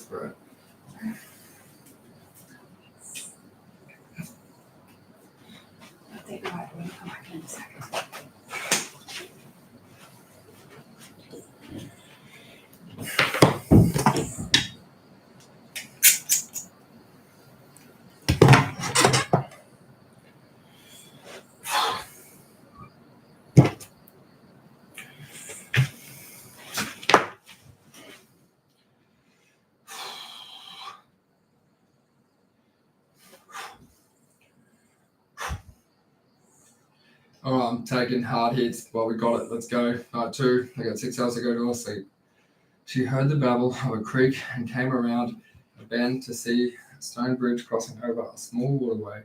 for it. I think I might want to come back in a second. All right, I'm taking hard hits. Well, we got it. Let's go. Night 2. I got 6 hours to go to sleep. She heard the babble of a creek and came around a bend to see a stone bridge crossing over a small waterway,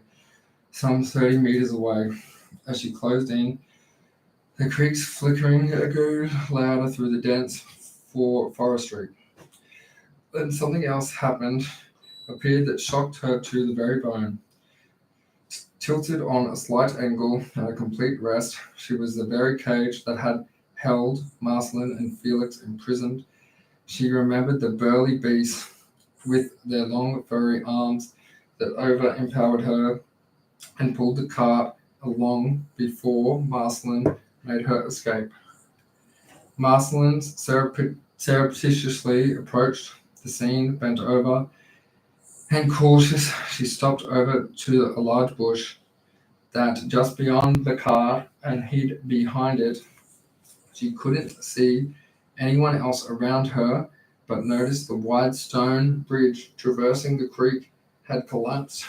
some 30 meters away. As she closed in, the creek's flickering echoed louder through the dense forestry. Then something else appeared that shocked her to the very bone. Tilted on a slight angle at a complete rest, she was the very cage that had held Merceline and Felix imprisoned. She remembered the burly beasts with their long furry arms that over-empowered her and pulled the cart along before Merceline made her escape. Merceline surreptitiously approached the scene, bent over, and cautious, she stopped over to a large bush that just beyond the cart and hid behind it. She couldn't see anyone else around her, but noticed the wide stone bridge traversing the creek had collapsed.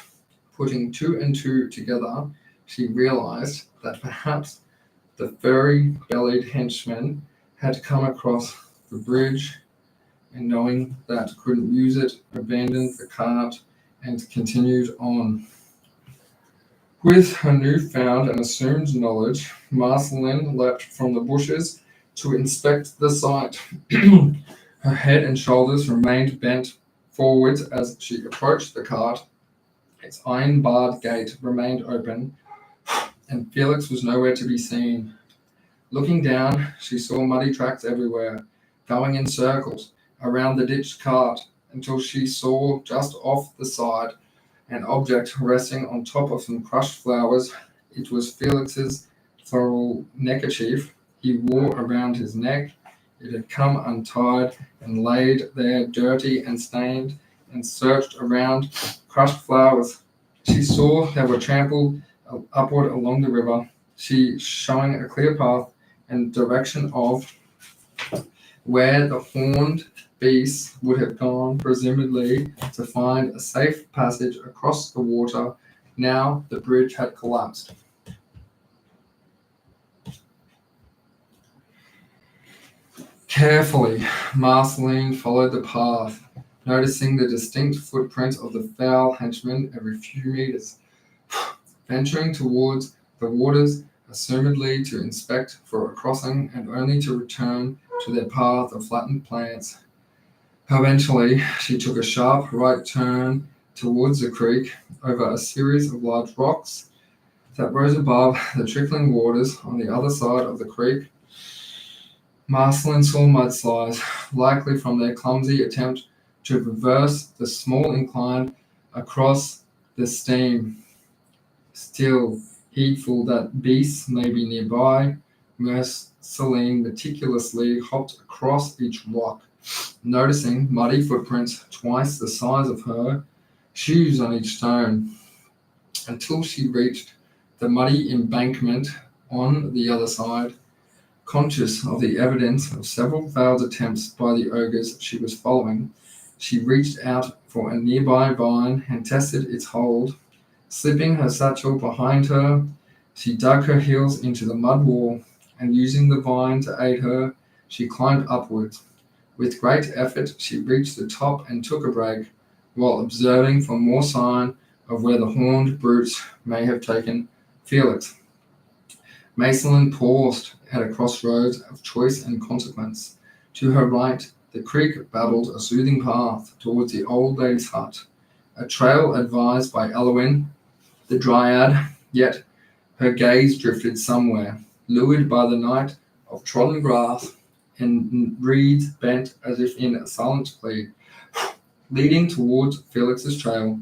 Putting 2 and 2 together, she realized that perhaps the furry-bellied henchman had come across the bridge, and knowing that couldn't use it, abandoned the cart and continued on. With her newfound and assumed knowledge, Merceline leapt from the bushes to inspect the site. Her head and shoulders remained bent forwards as she approached the cart. Its iron-barred gate remained open, and Felix was nowhere to be seen. Looking down, she saw muddy tracks everywhere, going in circles around the ditched cart until she saw just off the side an object resting on top of some crushed flowers. It was Felix's floral neckerchief he wore around his neck. It had come untied and laid there dirty and stained, and searched around crushed flowers. She saw they were trampled upward along the river, she showing a clear path and direction of where the horned beasts would have gone, presumably to find a safe passage across the water. Now the bridge had collapsed. Carefully, Merceline followed the path, noticing the distinct footprint of the foul henchman every few meters, venturing towards the waters, assumedly to inspect for a crossing and only to return to their path of flattened plants. Eventually, she took a sharp right turn towards the creek over a series of large rocks that rose above the trickling waters on the other side of the creek. Merceline saw mudslides, likely from their clumsy attempt to reverse the small incline across the stream. Still, heedful that beasts may be nearby, Merceline meticulously hopped across each rock, noticing muddy footprints twice the size of her, shoes on each stone, until she reached the muddy embankment on the other side. Conscious of the evidence of several failed attempts by the ogres she was following, she reached out for a nearby vine and tested its hold. Slipping her satchel behind her, she dug her heels into the mud wall, and using the vine to aid her, she climbed upwards. With great effort, she reached the top and took a break, while observing for more sign of where the horned brutes may have taken Felix. Merceline paused at a crossroads of choice and consequence. To her right, the creek babbled a soothing path towards the old lady's hut, a trail advised by Elon, the dryad, yet her gaze drifted somewhere, lured by the night of trodden grass and reeds bent as if in a silent plea. leading towards Felix's trail.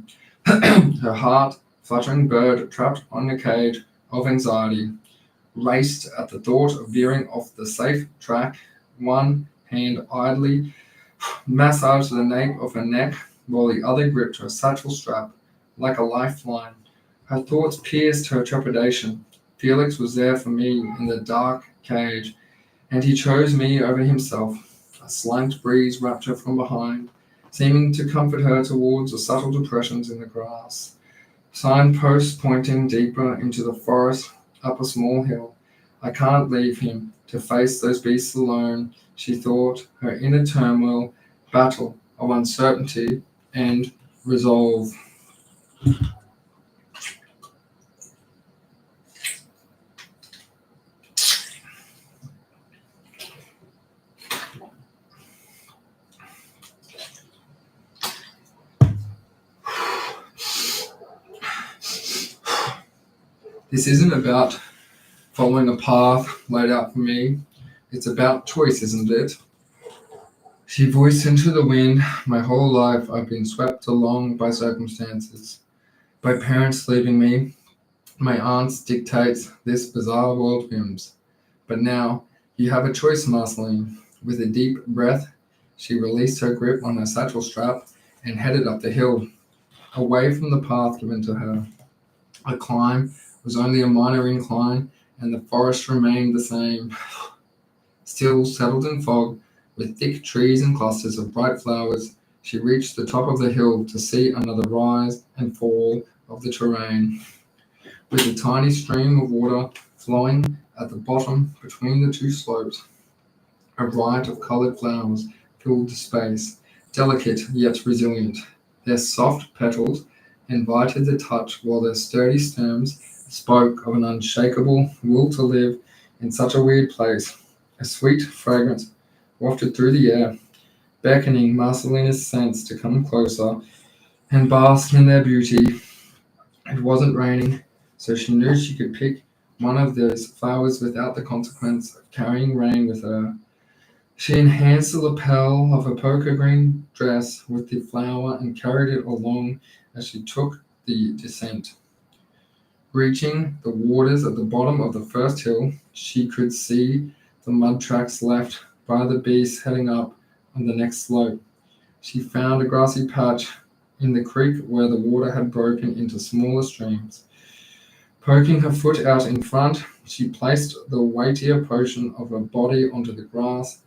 Her heart, fluttering bird trapped on a cage of anxiety, raced at the thought of veering off the safe track, one hand idly massaged the nape of her neck while the other gripped her satchel strap like a lifeline. Her thoughts pierced her trepidation. Felix was there for me in the dark cage, and he chose me over himself. A slight breeze wrapped her from behind, seeming to comfort her towards the subtle depressions in the grass. Signposts pointing deeper into the forest up a small hill. I can't leave him to face those beasts alone, she thought, her inner turmoil, battle of uncertainty and resolve. This isn't about following a path laid out for me. It's about choice, isn't it? She voiced into the wind. My whole life I've been swept along by circumstances, by parents leaving me, my aunt's dictates, this bizarre world whims. But now you have a choice, Marceline. With a deep breath, she released her grip on her satchel strap and headed up the hill, away from the path given to her. A climb was only a minor incline, and the forest remained the same, still settled in fog, with thick trees and clusters of bright flowers. She reached the top of the hill to see another rise and fall of the terrain, with a tiny stream of water flowing at the bottom between the two slopes. A riot of colored flowers filled the space, delicate yet resilient. Their soft petals invited the touch, while their sturdy stems spoke of an unshakable will to live in such a weird place. A sweet fragrance wafted through the air, beckoning Marcelina's sense to come closer and bask in their beauty. It wasn't raining, so she knew she could pick one of those flowers without the consequence of carrying rain with her. She enhanced the lapel of her poker green dress with the flower and carried it along as she took the descent. Reaching the waters at the bottom of the first hill, she could see the mud tracks left by the beasts heading up on the next slope. She found a grassy patch in the creek where the water had broken into smaller streams. Poking her foot out in front, she placed the weightier portion of her body onto the grass.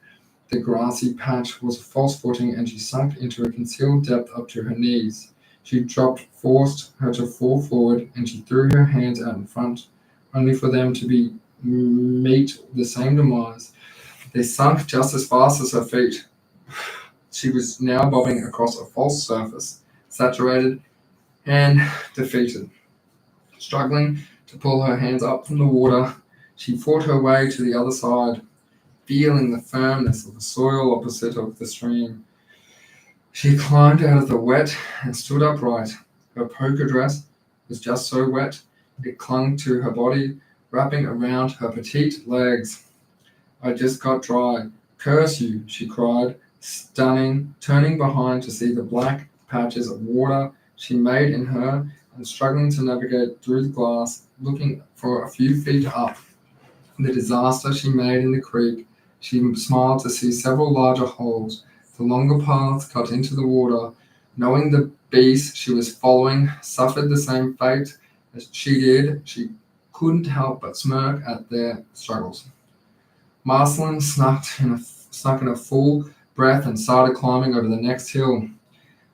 The grassy patch was a false footing, and she sunk into a concealed depth up to her knees. She dropped, forced her to fall forward, and she threw her hands out in front, only for them to meet the same demise. They sunk just as fast as her feet. She was now bobbing across a false surface, saturated and defeated. Struggling to pull her hands up from the water, she fought her way to the other side, feeling the firmness of the soil opposite of the stream. She climbed out of the wet and stood upright. Her poker dress was just so wet, it clung to her body, wrapping around her petite legs. I just got dry. Curse you, she cried, turning behind to see the black patches of water she made in her and struggling to navigate through the glass, looking for a few feet up. The disaster she made in the creek, she smiled to see several larger holes. The longer path cut into the water. Knowing the beast she was following suffered the same fate as she did, she couldn't help but smirk at their struggles. Marceline snuck in a full breath and started climbing over the next hill.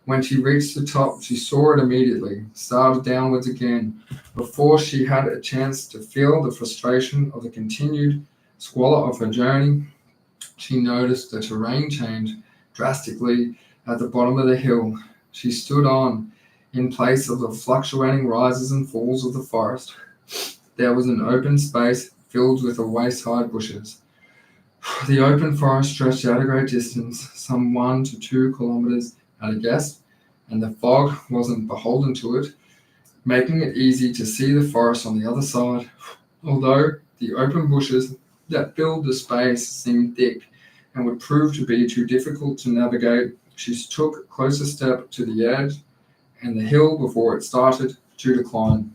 When she reached the top, she saw it immediately, started downwards again. Before she had a chance to feel the frustration of the continued squalor of her journey, she noticed the terrain change drastically at the bottom of the hill. She stood on, in place of the fluctuating rises and falls of the forest. There was an open space filled with waist-high bushes. The open forest stretched out a great distance, some 1 to 2 kilometers at a guess, and the fog wasn't beholden to it, making it easy to see the forest on the other side. Although the open bushes that filled the space seemed thick and would prove to be too difficult to navigate, She took a closer step to the edge and the hill before it started to decline.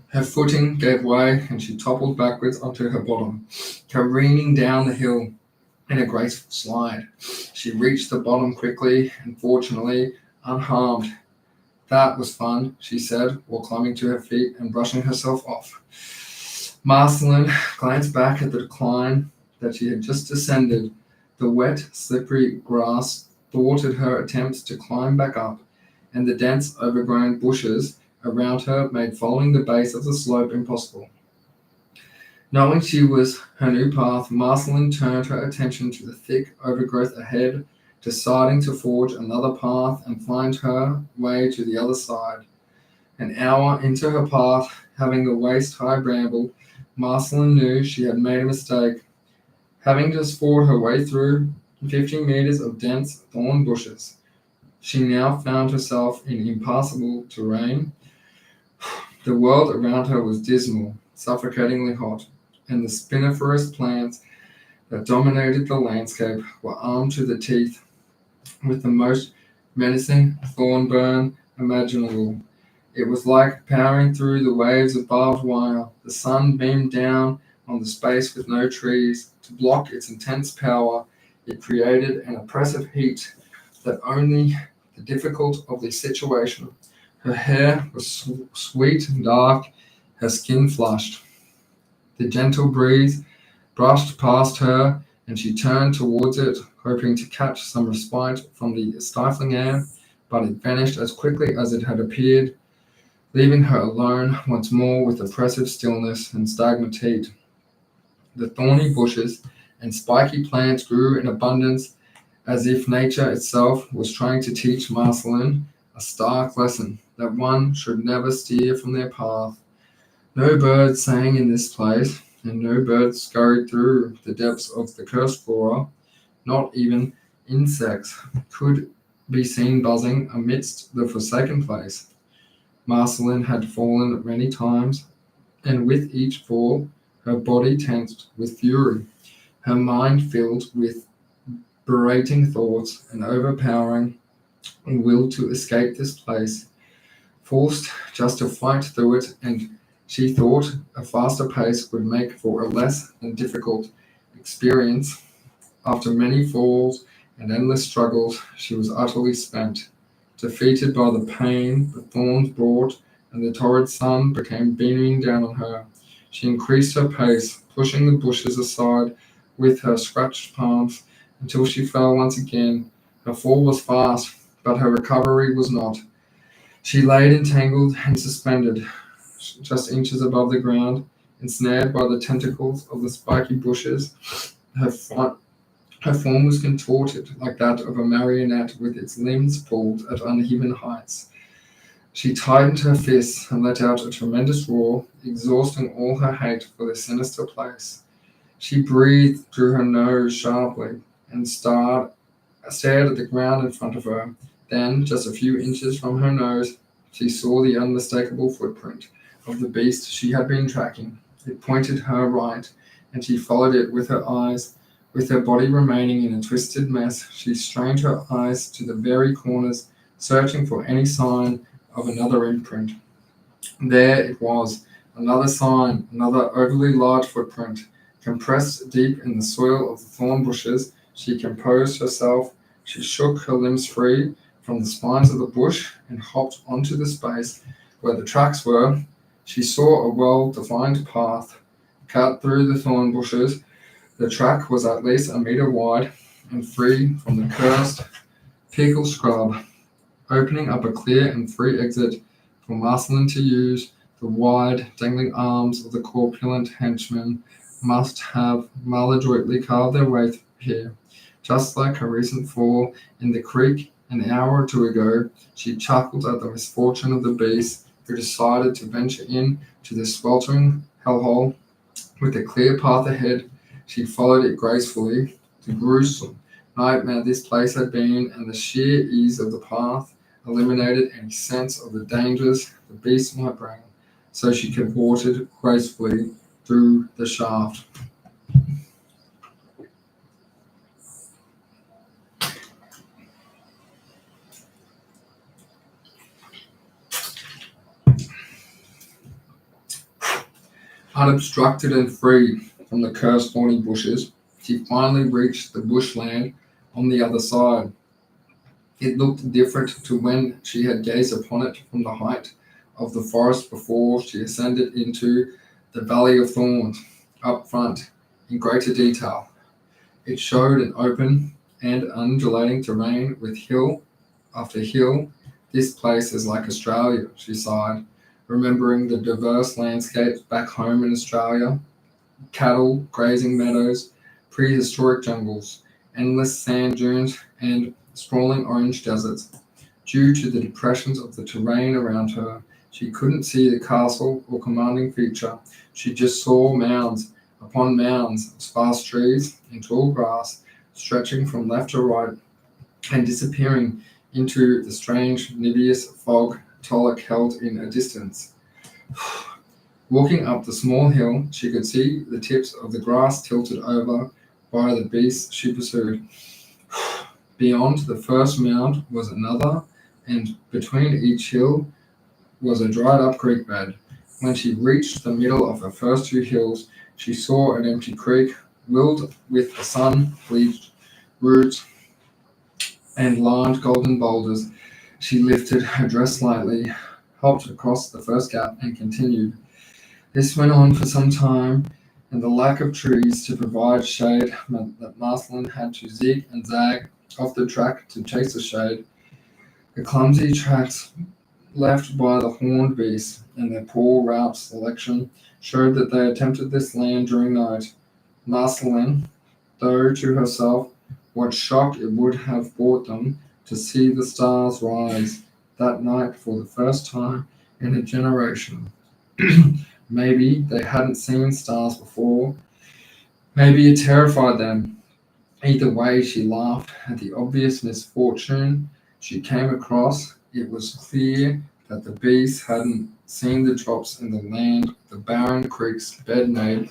Her footing gave way and she toppled backwards onto her bottom, careening down the hill in a graceful slide. She reached the bottom quickly and fortunately unharmed. That was fun, she said, while climbing to her feet and brushing herself off. Merceline glanced back at the decline that she had just descended. The wet, slippery grass thwarted her attempts to climb back up, and the dense, overgrown bushes around her made following the base of the slope impossible. Knowing she was her new path, Merceline turned her attention to the thick overgrowth ahead, deciding to forge another path and find her way to the other side. An hour into her path, having the waist-high bramble, Merceline knew she had made a mistake. Having just fought her way through 50 meters of dense thorn bushes, she now found herself in impassable terrain. The world around her was dismal, suffocatingly hot, and the spiniferous plants that dominated the landscape were armed to the teeth with the most menacing thorn burn imaginable. It was like powering through the waves of barbed wire. The sun beamed down on the space with no trees. To block its intense power, it created an oppressive heat that only the difficult of the situation. Her hair was sweet and dark, her skin flushed. The gentle breeze brushed past her, and she turned towards it, hoping to catch some respite from the stifling air, but it vanished as quickly as it had appeared, leaving her alone once more with oppressive stillness and stagnant heat. The thorny bushes and spiky plants grew in abundance, as if nature itself was trying to teach Merceline a stark lesson that one should never steer from their path. No birds sang in this place, and no birds scurried through the depths of the cursed flora. Not even insects could be seen buzzing amidst the forsaken place. Merceline had fallen many times, and with each fall, her body tensed with fury, her mind filled with berating thoughts and overpowering will to escape this place, forced just to fight through it, and she thought a faster pace would make for a less than difficult experience. After many falls and endless struggles, she was utterly spent, defeated by the pain the thorns brought, and the torrid sun became beaming down on her. She increased her pace, pushing the bushes aside with her scratched palms until she fell once again. Her fall was fast, but her recovery was not. She lay entangled and suspended, just inches above the ground, ensnared by the tentacles of the spiky bushes. Her form was contorted like that of a marionette with its limbs pulled at uneven heights. She tightened her fists and let out a tremendous roar, exhausting all her hate for the sinister place. She breathed through her nose sharply and stared at the ground in front of her. Then, just a few inches from her nose, she saw the unmistakable footprint of the beast she had been tracking. It pointed her right, and she followed it with her eyes. With her body remaining in a twisted mess, she strained her eyes to the very corners, searching for any sign of another imprint. There it was, another sign, another overly large footprint. Compressed deep in the soil of the thorn bushes, she composed herself. She shook her limbs free from the spines of the bush and hopped onto the space where the tracks were. She saw a well-defined path cut through the thorn bushes. The track was at least a meter wide and free from the cursed pickle scrub, opening up a clear and free exit for Merceline to use. The wide, dangling arms of the corpulent henchman must have maladroitly carved their way through here. Just like her recent fall in the creek an hour or two ago, she chuckled at the misfortune of the beast who decided to venture in to the sweltering hellhole. With a clear path ahead, she followed it gracefully. The gruesome nightmare this place had been, and the sheer ease of the path, eliminated any sense of the dangers the beast might bring, so she cavorted gracefully through the shaft. Unobstructed and free from the cursed thorny bushes, she finally reached the bushland on the other side. It looked different to when she had gazed upon it from the height of the forest before she ascended into the Valley of Thorns up front in greater detail. It showed an open and undulating terrain with hill after hill. This place is like Australia, she sighed, remembering the diverse landscapes back home in Australia: cattle, grazing meadows, prehistoric jungles, endless sand dunes, and sprawling orange deserts. Due to the depressions of the terrain around her, she couldn't see the castle or commanding feature. She just saw mounds upon mounds of sparse trees and tall grass stretching from left to right and disappearing into the strange nebulous fog Tolek held in a distance. Walking up the small hill, she could see the tips of the grass tilted over by the beasts she pursued. Beyond the first mound was another, and between each hill was a dried up creek bed. When she reached the middle of the first two hills, she saw an empty creek willed with the sun-bleached roots and lined golden boulders. She lifted her dress slightly, hopped across the first gap, and continued. This went on for some time, and the lack of trees to provide shade meant that Merceline had to zig and zag off the track to chase the shade. The clumsy tracks left by the horned beasts and their poor route selection showed that they attempted this land during night. Merceline, though to herself, what shock it would have brought them to see the stars rise that night for the first time in a generation. Maybe they hadn't seen stars before. Maybe it terrified them. Either way, she laughed at the obvious misfortune she came across. It was clear that the beasts hadn't seen the drops in the land the barren creek's bed made,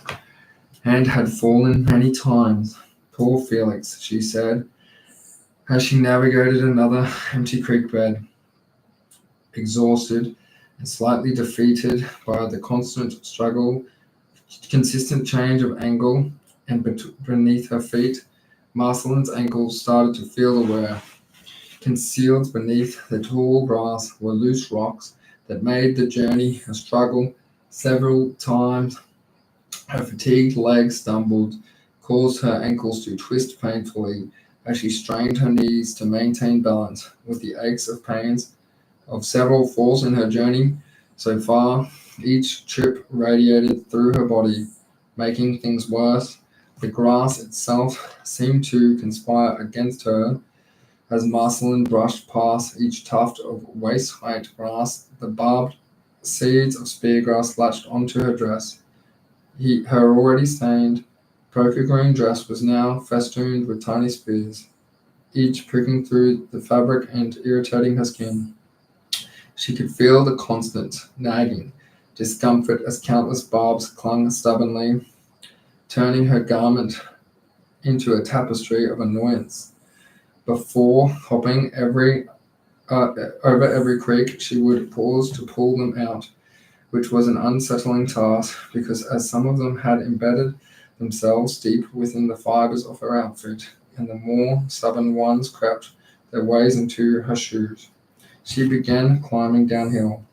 and had fallen many times. Poor Felix, she said, as she navigated another empty creek bed, exhausted and slightly defeated by the constant struggle, consistent change of angle, and beneath her feet, Marceline's ankles started to feel the wear. Concealed beneath the tall grass were loose rocks that made the journey a struggle. Several times her fatigued legs stumbled, caused her ankles to twist painfully as she strained her knees to maintain balance. With the aches of pains of several falls in her journey so far, each trip radiated through her body, making things worse. The grass itself seemed to conspire against her. As Marceline brushed past each tuft of waist-height grass, the barbed seeds of speargrass latched onto her dress. Her already stained, poker-green dress was now festooned with tiny spears, each pricking through the fabric and irritating her skin. She could feel the constant, nagging discomfort as countless barbs clung stubbornly, turning her garment into a tapestry of annoyance. Before hopping over every creek, she would pause to pull them out, which was an unsettling task because as some of them had embedded themselves deep within the fibers of her outfit, and the more stubborn ones crept their ways into her shoes. She began climbing downhill.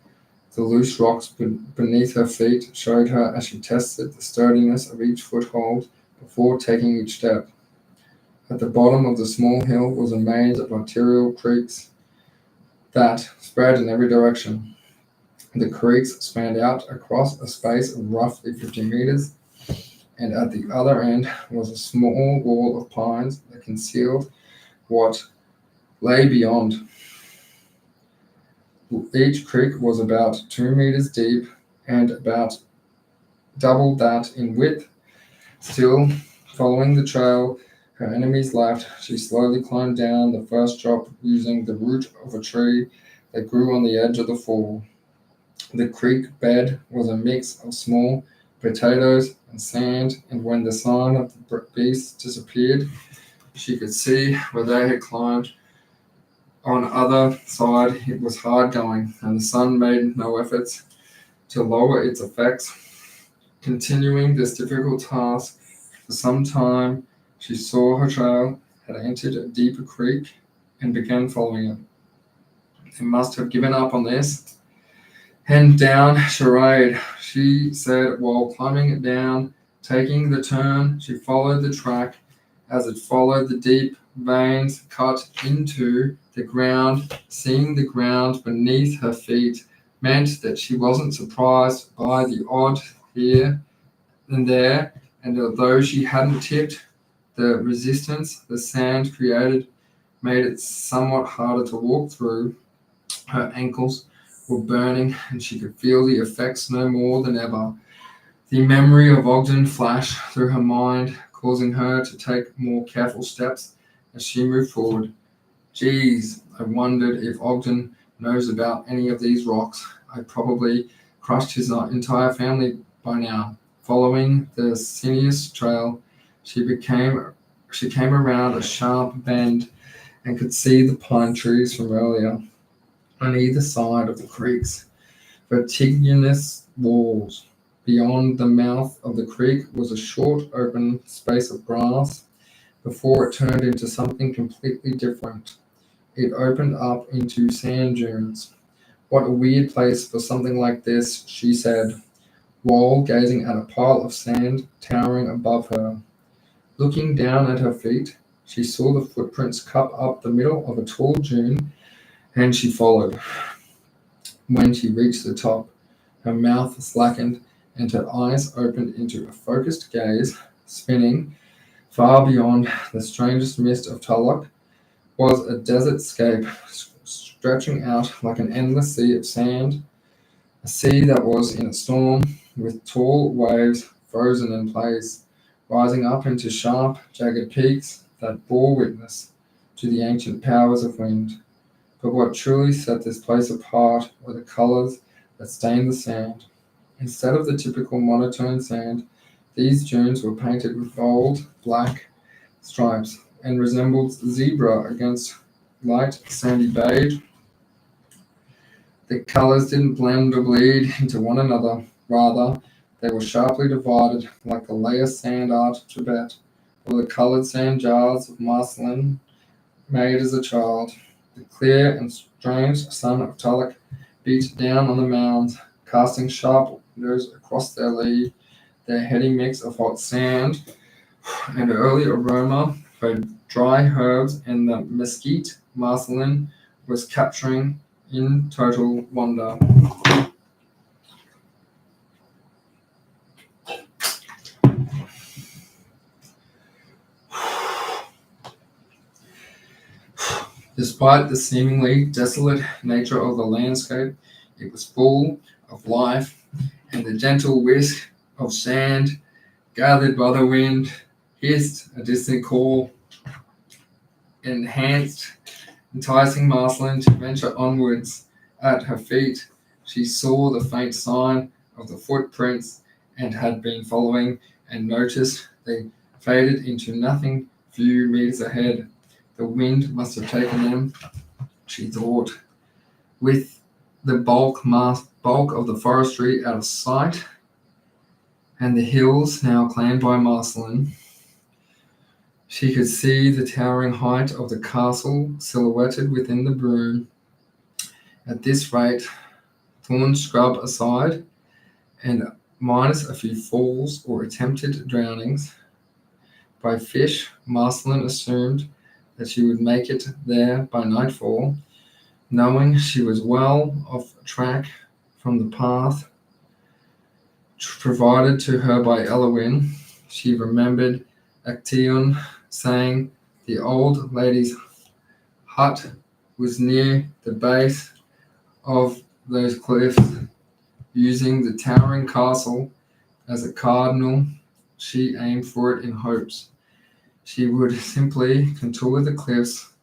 The loose rocks beneath her feet showed her as she tested the sturdiness of each foothold before taking each step. At the bottom of the small hill was a maze of arterial creeks that spread in every direction. The creeks spanned out across a space of roughly 50 meters, and at the other end was a small wall of pines that concealed what lay beyond. Each creek was about 2 meters deep and about double that in width. Still, following the trail Her enemies laughed. She slowly climbed down the first drop using the root of a tree that grew on the edge of the fall. The creek bed was a mix of small potatoes and sand, and when the sign of the beast disappeared, she could see where they had climbed. On the other side, it was hard going, and the sun made no efforts to lower its effects. Continuing this difficult task for some time, she saw her trail had entered a deeper creek and began following it. They must have given up on this. And down charade, she said while climbing it down, taking the turn, she followed the track as it followed the deep veins cut into the ground. Seeing the ground beneath her feet meant that she wasn't surprised by the odd here and there, and although she hadn't tipped, the resistance the sand created made it somewhat harder to walk through. Her ankles were burning, and she could feel the effects no more than ever. The memory of Ogden flashed through her mind, causing her to take more careful steps as she moved forward. Geez, I wondered if Ogden knows about any of these rocks. I probably crushed his entire family by now. Following the sinuous trail, she came around a sharp bend and could see the pine trees from earlier. On either side of the creek's vertiginous walls. Beyond the mouth of the creek was a short open space of grass before it turned into something completely different. It opened up into sand dunes. What a weird place for something like this, she said, while gazing at a pile of sand towering above her. Looking down at her feet, she saw the footprints cup up the middle of a tall dune, and she followed. When she reached the top, her mouth slackened and her eyes opened into a focused gaze. Spinning far beyond the strangest mist of Tulloch was a desert scape stretching out like an endless sea of sand, a sea that was in a storm, with tall waves frozen in place, rising up into sharp, jagged peaks that bore witness to the ancient powers of wind. But what truly set this place apart were the colors that stained the sand. Instead of the typical monotone sand, these dunes were painted with bold, black stripes and resembled zebra against light sandy beige. The colors didn't blend or bleed into one another. Rather, they were sharply divided like the layer sand art of Tibet or the colored sand jars of Marceline made as a child. The clear and strange sun of Tulloch beat down on the mounds, casting sharp windows across their lee. Their heady mix of hot sand and early aroma of dry herbs and the mesquite Marceline was capturing in total wonder. Despite the seemingly desolate nature of the landscape, it was full of life, and the gentle whisk of sand gathered by the wind hissed a distant call, enticing Marceline to venture onwards. At her feet, she saw the faint sign of the footprints and had been following, and noticed they faded into nothing few meters ahead. The wind must have taken them, she thought. With the bulk of the forestry out of sight, and the hills now claimed by Marceline, she could see the towering height of the castle silhouetted within the brume. At this rate, thorn scrub aside, and minus a few falls or attempted drownings by fish, Marceline assumed that she would make it there by nightfall. Knowing she was well off track from the path provided to her by Elwyn, she remembered Actaeon saying the old lady's hut was near the base of those cliffs. Using the towering castle as a cardinal, she aimed for it in hopes. She would simply contour the cliffs,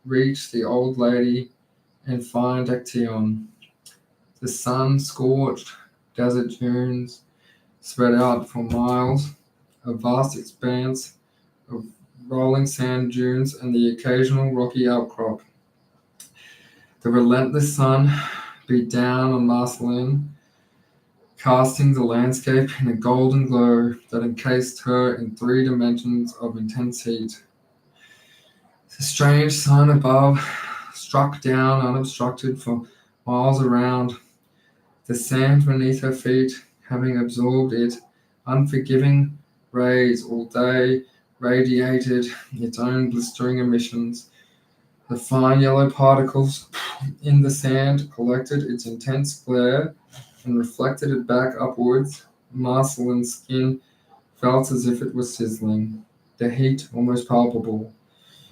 reach the old lady, and find Actaeon. The sun-scorched desert dunes spread out for miles, a vast expanse of rolling sand dunes and the occasional rocky outcrop. The relentless sun beat down on Merceline, casting the landscape in a golden glow that encased her in 3 dimensions of intense heat. The strange sun above struck down unobstructed for miles around, the sand beneath her feet having absorbed its unforgiving rays all day radiated its own blistering emissions. The fine yellow particles in the sand collected its intense glare and reflected it back upwards. Marceline's skin felt as if it was sizzling, the heat almost palpable,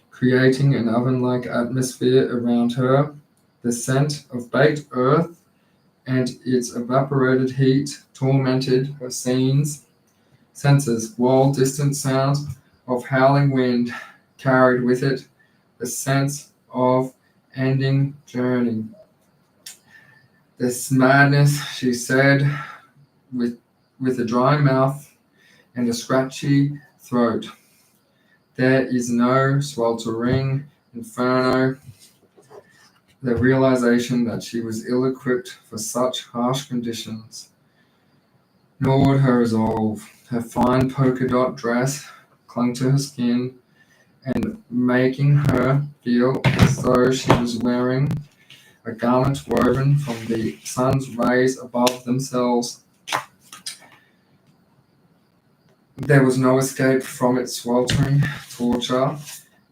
creating an oven-like atmosphere around her. The scent of baked earth and its evaporated heat tormented her senses, while distant sounds of howling wind carried with it the sense of ending journey. This madness, she said, with a dry mouth and a scratchy throat. There is no sweltering inferno. The realization that she was ill-equipped for such harsh conditions gnawed her resolve. Her fine polka dot dress clung to her skin and making her feel as though she was wearing a garment woven from the sun's rays above themselves. There was no escape from its sweltering torture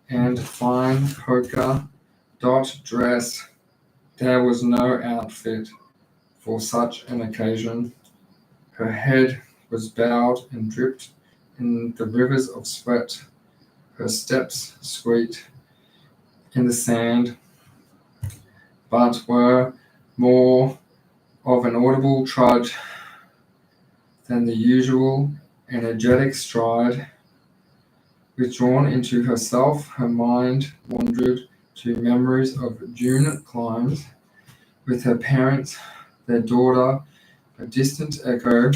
and fine polka dot dress. There was no outfit for such an occasion. Her head was bowed and dripped in the rivers of sweat. Her steps squeaked in the sand, but were more of an audible trudge than the usual energetic stride. Withdrawn into herself, her mind wandered to memories of dune climbs with her parents, their daughter, a distant echo.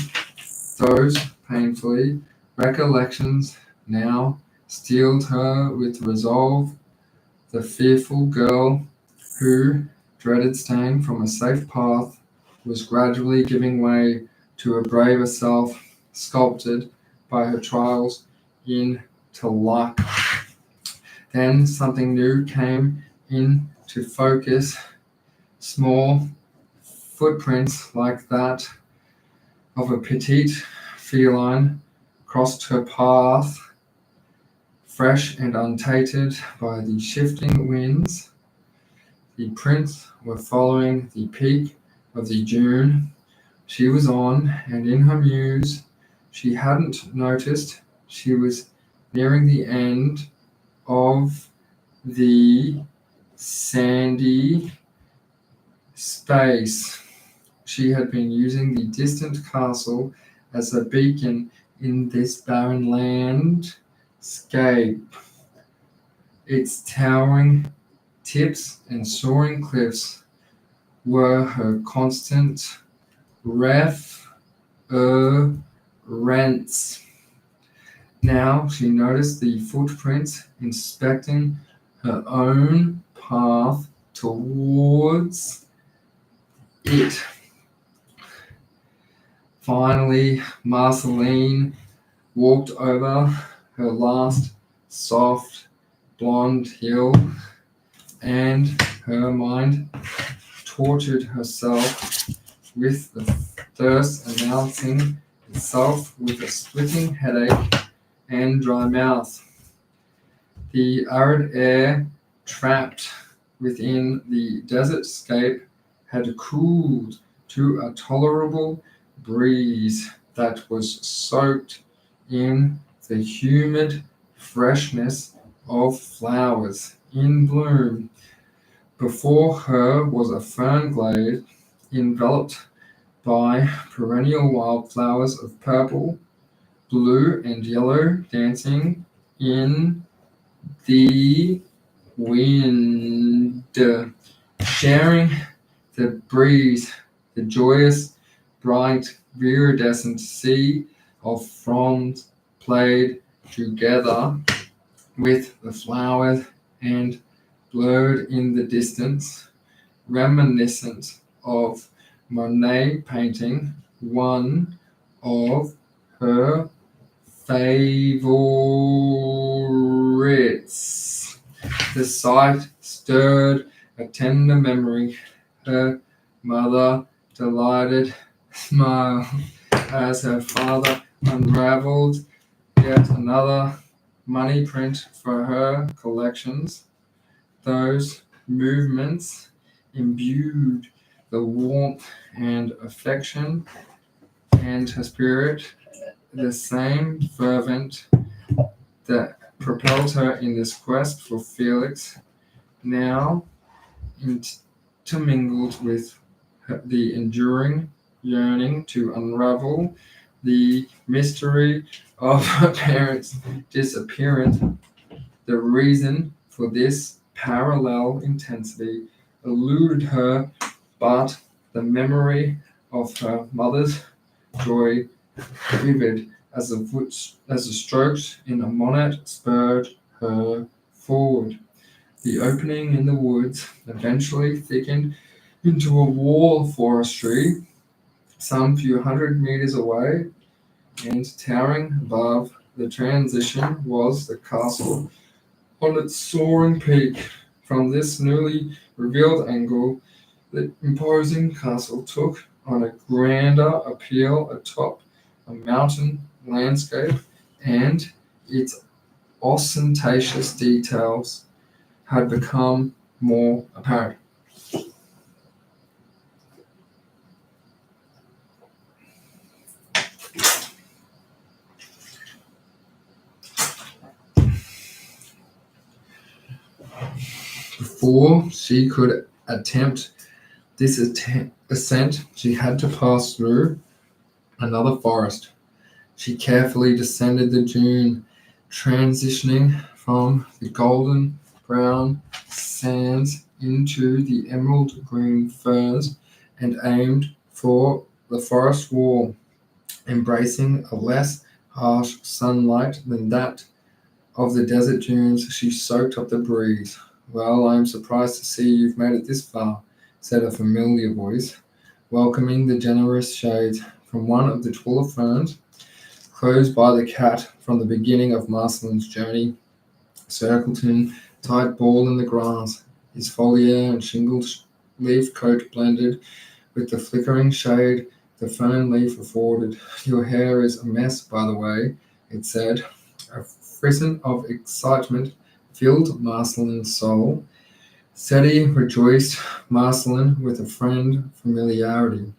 Those painfully recollections now steeled her with resolve. The fearful girl who dreaded staying from a safe path was gradually giving way to a braver self, sculpted by her trials into luck. Then something new came into focus. Small footprints like that of a petite feline crossed her path, fresh and untainted by the shifting winds. The prints were following the peak of the dune she was on, and in her muse she hadn't noticed she was nearing the end of the sandy space. She had been using the distant castle as a beacon in this barren landscape. Its towering tips and soaring cliffs were her constant reference. Now she noticed the footprints, inspecting her own path towards it. Finally, Merceline walked over her last soft blonde hill, and her mind tortured herself with the thirst announcing itself with a splitting headache and dry mouth. The arid air trapped within the desert scape had cooled to a tolerable breeze that was soaked in the humid freshness of flowers in bloom. Before her was a fern glade enveloped by perennial wildflowers of purple, blue, and yellow dancing in the wind, sharing the breeze, the joyous, bright, viridescent sea of fronds played together with the flowers and blurred in the distance, reminiscent of Monet painting, one of her favorites. The sight stirred a tender memory. Her mother delighted smiled as her father unraveled yet another money print for her collections. Those movements imbued the warmth and affection and her spirit, the same fervent that propelled her in this quest for Felix, now intermingled with the enduring yearning to unravel the mystery of her parents' disappearance. The reason for this parallel intensity eluded her, but the memory of her mother's joy, vivid as the strokes in a monet, spurred her forward. The opening in the woods eventually thickened into a wall of forestry some few hundred meters away, and towering above the transition was the castle on its soaring peak. From this newly revealed angle, the imposing castle took on a grander appeal atop a mountain landscape, and its ostentatious details had become more apparent. Before she could attempt this ascent, she had to pass through another forest. She carefully descended the dune, transitioning from the golden brown sands into the emerald green ferns, and aimed for the forest wall, embracing a less harsh sunlight than that of the desert dunes. She soaked up the breeze. "Well, I am surprised to see you've made it this far," said a familiar voice, welcoming the generous shades from one of the taller ferns, close by the cat from the beginning of Marceline's journey. Circleton tied ball in the grass, his foliar and shingled leaf coat blended with the flickering shade the fern leaf afforded. "Your hair is a mess, by the way," it said. A frisson of excitement filled Marceline's soul. Seti rejoiced Marceline with a friend familiarity.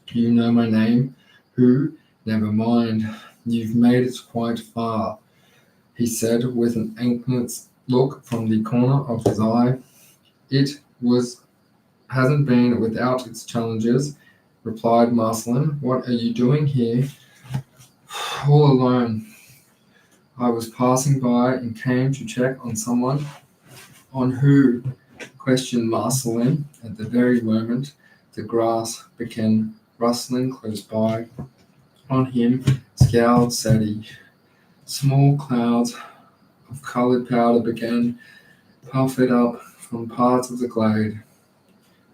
"You know my name? Who? Never mind. You've made it quite far," he said with an anxious look from the corner of his eye. "It hasn't been without its challenges," replied Marceline. "What are you doing here all alone?" "I was passing by and came to check on someone." "On who?" questioned Marceline. At the very moment the grass began rustling close by. "On him," scowled Seti. Small clouds of coloured powder began puffed up from parts of the glade,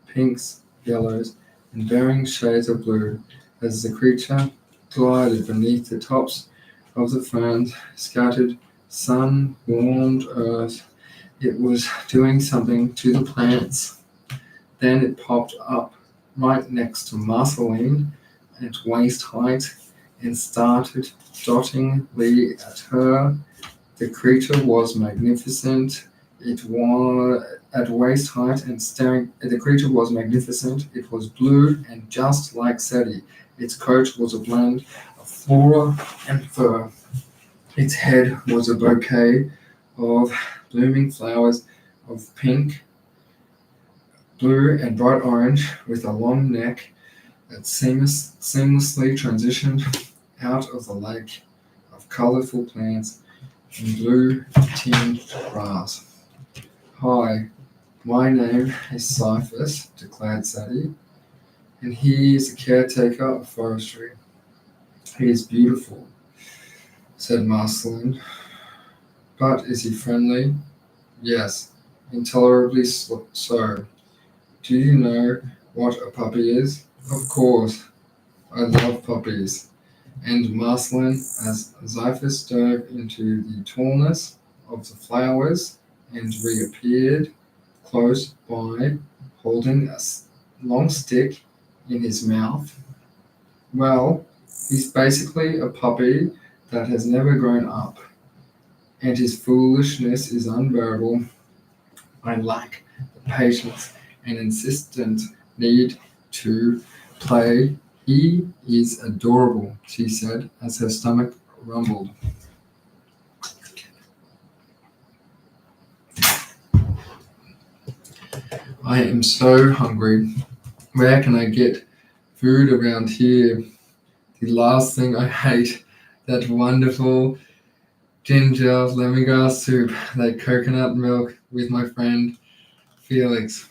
pinks, yellows, and varying shades of blue, as the creature glided beneath the tops of the ferns, scattered sun-warmed earth. It was doing something to the plants. Then it popped up right next to Marceline at waist height and started dottingly at her. The creature was magnificent. It was at waist height and staring. The creature was magnificent. It was blue and just like Seti. Its coat was a blend of flora and fur. Its head was a bouquet of blooming flowers of pink, blue, and bright orange, with a long neck that seamlessly transitioned out of the lake of colorful plants. in blue tinged grass. Hi, my name is Cyphus, declared Sadie, and he is the caretaker of forestry. He is beautiful, said Merceline. But is he friendly? Yes, intolerably so. Do you know what a puppy is? Of course, I love puppies. And Merceline, as Cyphus dove into the tallness of the flowers and reappeared close by, holding a long stick in his mouth. Well, he's basically a puppy that has never grown up, and his foolishness is unbearable. I lack the patience and insistent need to play. He is adorable, she said as her stomach rumbled. I am so hungry. Where can I get food around here? The last thing I hate, that wonderful ginger lemongrass soup, that coconut milk with my friend Felix.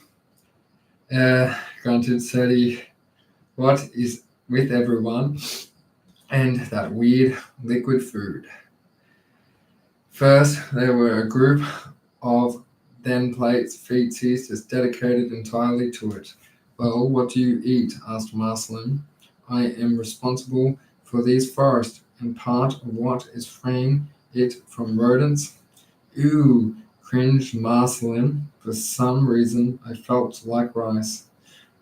Grunted Sadie. What is with everyone and that weird liquid food? First, there were a group of then plates feces just dedicated entirely to it. Well, what do you eat? Asked Marceline. I am responsible for these forests and part of what is freeing it from rodents. Ew, cringed Marceline. For some reason, I felt like rice.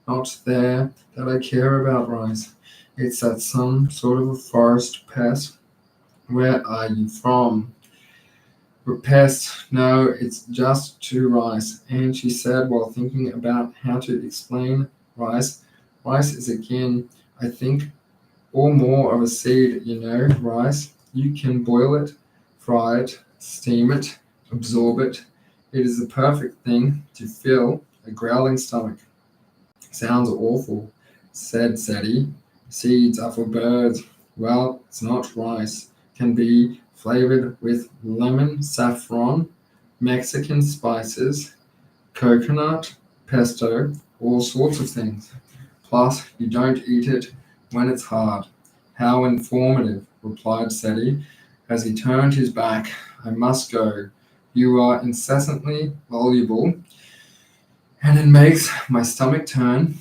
Not there that I care about rice. It's that some sort of a forest pest. Where are you from? Pest, no, it's just to rice. And she said while thinking about how to explain rice. Rice is again, I think, or more of a seed, rice. You can boil it, fry it, steam it, absorb it. It is the perfect thing to fill a growling stomach. Sounds awful, said Sadie. Seeds are for birds. Well, it's not rice. Can be flavored with lemon, saffron, Mexican spices, coconut, pesto, all sorts of things. Plus, you don't eat it when it's hard. How informative, replied Sadie as he turned his back. I must go. You are incessantly voluble, and it makes my stomach turn.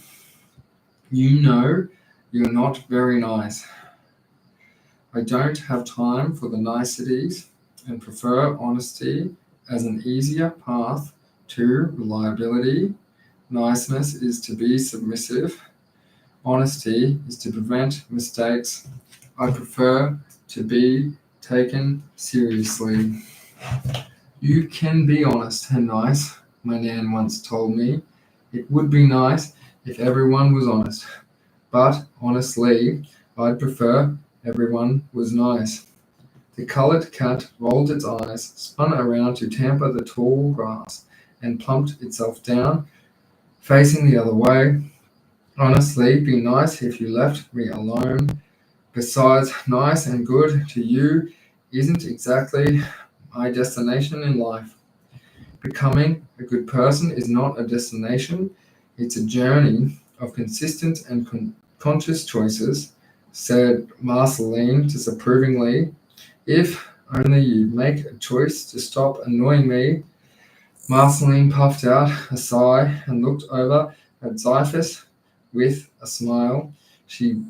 You know, you're not very nice. I don't have time for the niceties and prefer honesty as an easier path to reliability. Niceness is to be submissive. Honesty is to prevent mistakes. I prefer to be taken seriously. You can be honest and nice, my Nan once told me. It would be nice if everyone was honest. But honestly, I'd prefer everyone was nice. The coloured cat rolled its eyes, spun around to tamper the tall grass, and plumped itself down, facing the other way. Honestly, be nice if you left me alone. Besides, nice and good to you isn't exactly my destination in life. Becoming a good person is not a destination, it's a journey of consistent and conscious choices, said Marceline disapprovingly. If only you'd make a choice to stop annoying me. Marceline puffed out a sigh and looked over at Cyphus with a smile. She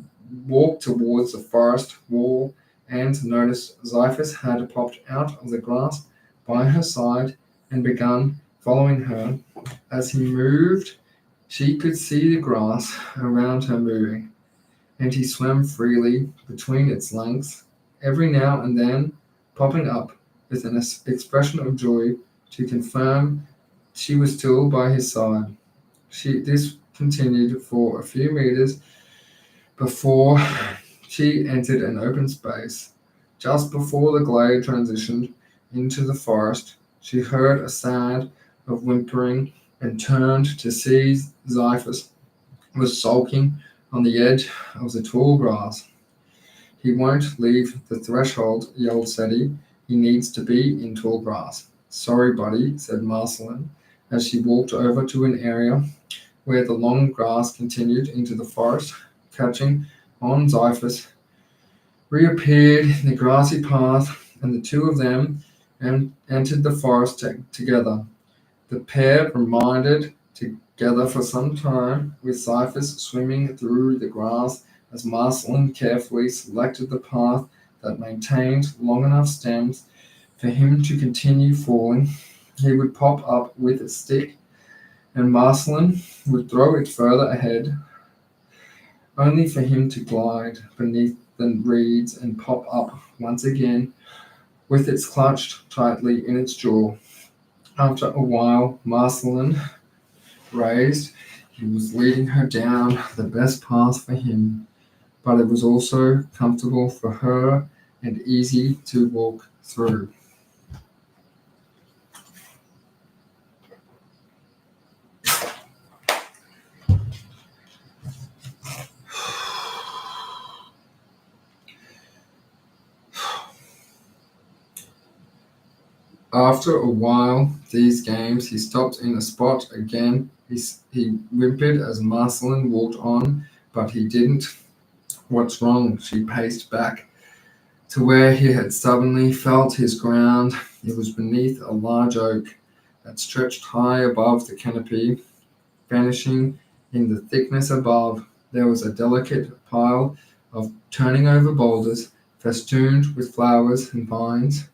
walked towards the forest wall and noticed Cyphus had popped out of the grass by her side and begun following her. As he moved, she could see the grass around her moving, and he swam freely between its lengths, every now and then popping up with an expression of joy to confirm she was still by his side. This continued for a few meters before she entered an open space. Just before the glade transitioned into the forest, she heard a sound of whimpering and turned to see Cyphus was sulking on the edge of the tall grass. He won't leave the threshold, yelled Sadie. He needs to be in tall grass. Sorry, buddy, said Merceline, as she walked over to an area where the long grass continued into the forest, catching on Cyphus reappeared in the grassy path, and the two of them entered the forest together. The pair remained together for some time, with Cyphus swimming through the grass as Merceline carefully selected the path that maintained long enough stems for him to continue falling. He would pop up with a stick, and Merceline would throw it further ahead, only for him to glide beneath the reeds and pop up once again with it clutched tightly in its jaw. After a while, Merceline raised. He was leading her down the best path for him, but it was also comfortable for her and easy to walk through. After a while, these games, he stopped in a spot again. He whimpered as Merceline walked on, but he didn't. What's wrong? She paced back to where he had stubbornly felt his ground. It was beneath a large oak that stretched high above the canopy, vanishing in the thickness above. There was a delicate pile of turning over boulders, festooned with flowers and vines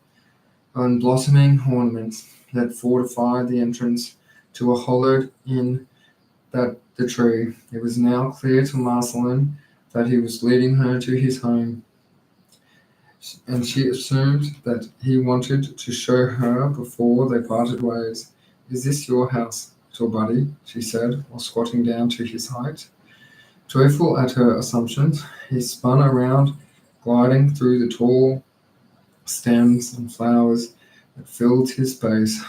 and blossoming ornaments that fortified the entrance to a hollowed in that the tree. It was now clear to Merceline that he was leading her to his home, and she assumed that he wanted to show her before they parted ways. Is this your house, little buddy? She said, while squatting down to his height. Joyful at her assumptions, he spun around, gliding through the tall stems and flowers that filled his space.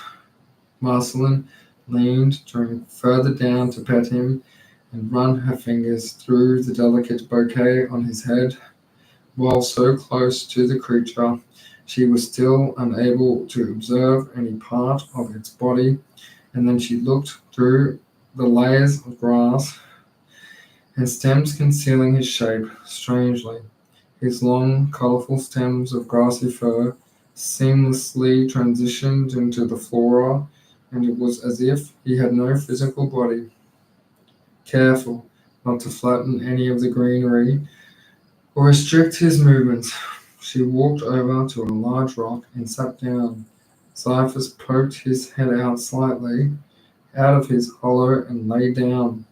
Merceline leaned, drawing further down to pet him and run her fingers through the delicate bouquet on his head. While so close to the creature, she was still unable to observe any part of its body, and then she looked through the layers of grass and stems concealing his shape strangely. His long, colorful stems of grassy fur seamlessly transitioned into the flora, and it was as if he had no physical body. Careful not to flatten any of the greenery or restrict his movements, she walked over to a large rock and sat down. Cyphus poked his head out slightly out of his hollow and lay down.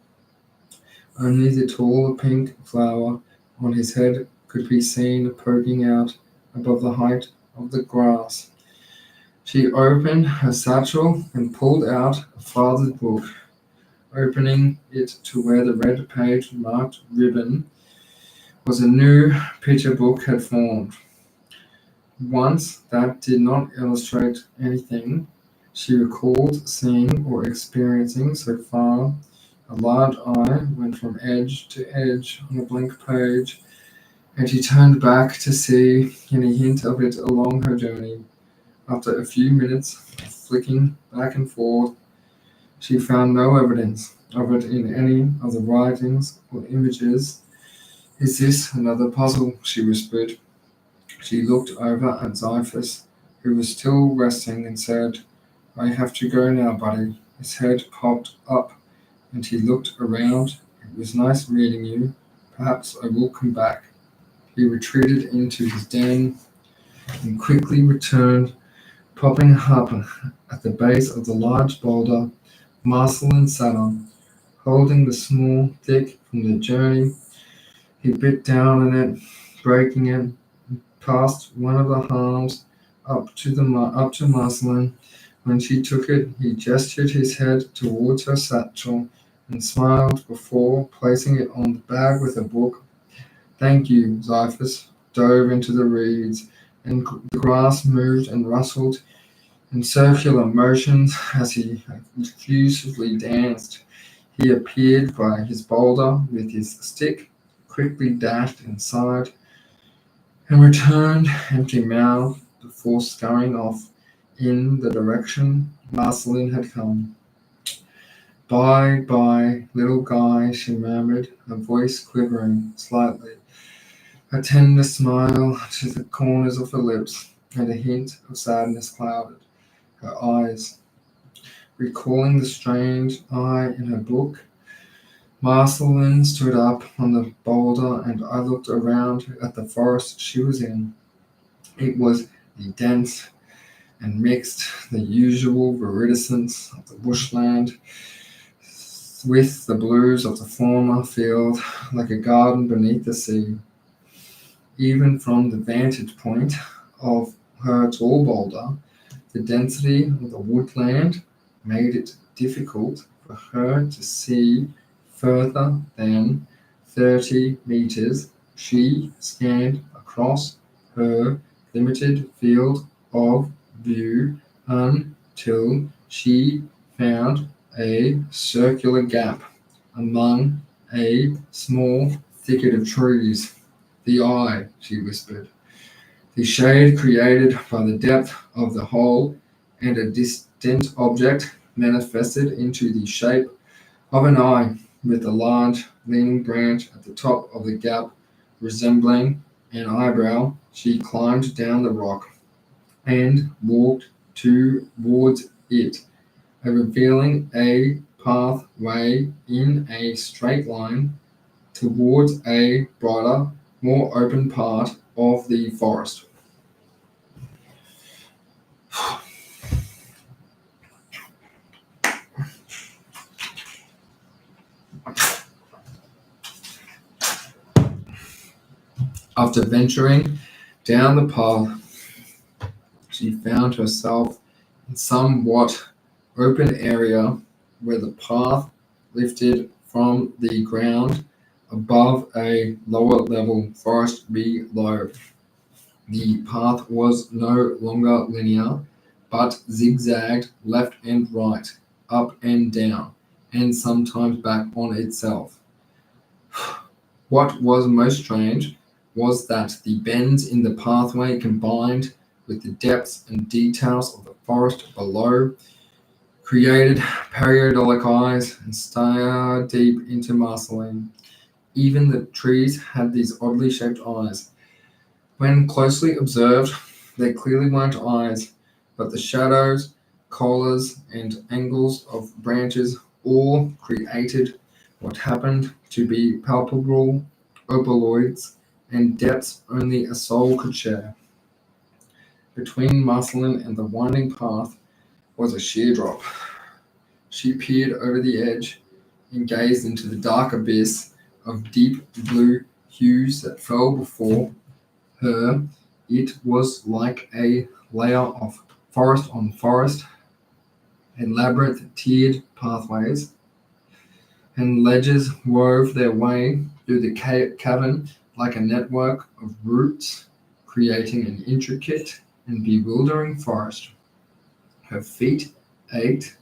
Only the tall pink flower on his head could be seen poking out above the height of the grass. She opened her satchel and pulled out a father's book, opening it to where the red page marked ribbon was a new picture book had formed. Once that did not illustrate anything she recalled seeing or experiencing so far. A large eye went from edge to edge on a blank page, and she turned back to see any hint of it along her journey. After a few minutes of flicking back and forth, she found no evidence of it in any of the writings or images. Is this another puzzle? She whispered. She looked over at Cyphus, who was still resting, and said, I have to go now, buddy. His head popped up, and he looked around. It was nice meeting you. Perhaps I will come back. He retreated into his den and quickly returned, popping up at the base of the large boulder Merceline sat on, holding the small stick from the journey. He bit down on it, breaking it, and passed one of the halves up to Merceline. When she took it, he gestured his head towards her satchel and smiled before placing it on the bag with a book. Thank you, Cyphus dove into the reeds, and the grass moved and rustled in circular motions as he effusively danced. He appeared by his boulder with his stick, quickly dashed inside, and returned empty-mouthed before scurrying off in the direction Merceline had come. Bye, bye, little guy, she murmured, her voice quivering slightly. A tender smile to the corners of her lips, and a hint of sadness clouded her eyes. Recalling the strange eye in her book, Merceline stood up on the boulder, and I looked around at the forest she was in. It was the dense and mixed, the usual viridescence of the bushland, with the blues of the former field like a garden beneath the sea. Even from the vantage point of her tall boulder, the density of the woodland made it difficult for her to see further than 30 meters. She scanned across her limited field of view until she found a circular gap among a small thicket of trees. The eye, she whispered. The shade created by the depth of the hole and a distant object manifested into the shape of an eye with a large leaning branch at the top of the gap resembling an eyebrow. She climbed down the rock and walked towards it, revealing a pathway in a straight line towards a brighter, more open part of the forest. After venturing down the path, she found herself in somewhat open area where the path lifted from the ground above a lower level forest below. The path was no longer linear, but zigzagged left and right, up and down, and sometimes back on itself. What was most strange was that the bends in the pathway combined with the depths and details of the forest below created periodic eyes and stared deep into Merceline. Even the trees had these oddly shaped eyes. When closely observed, they clearly weren't eyes, but the shadows, collars, and angles of branches all created what happened to be palpable opaloids and depths only a soul could share. Between Marceline and the winding path was a sheer drop. She peered over the edge and gazed into the dark abyss of deep blue hues that fell before her. It was like a layer of forest on forest, and labyrinth tiered pathways and ledges wove their way through the cavern like a network of roots, creating an intricate and bewildering forest. Her feet ached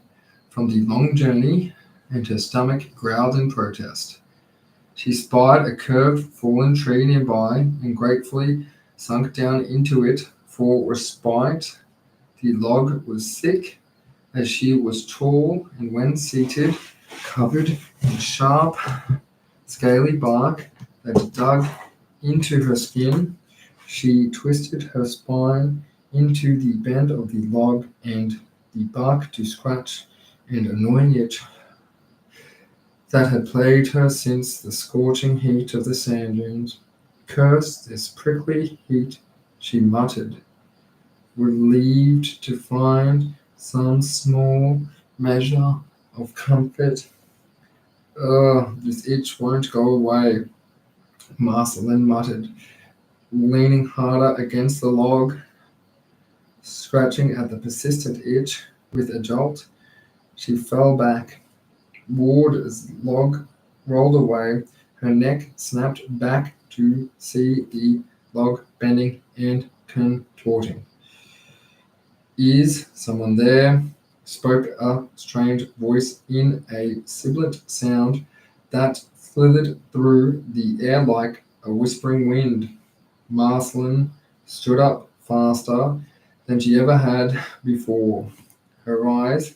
from the long journey, and her stomach growled in protest. She spied a curved fallen tree nearby and gratefully sunk down into it for respite. The log was thick, as she was tall, and when seated, covered in sharp, scaly bark that dug into her skin. She twisted her spine into the bend of the log and the bark to scratch an annoying itch that had plagued her since the scorching heat of the sand dunes. Curse this prickly heat, she muttered, relieved to find some small measure of comfort. This itch won't go away, Marceline muttered, leaning harder against the log, scratching at the persistent itch with a jolt. She fell back, roared as the log rolled away. Her neck snapped back to see the log bending and contorting. Is someone there? Spoke a strange voice in a sibilant sound that slithered through the air like a whispering wind. Marceline stood up faster than she ever had before. Her eyes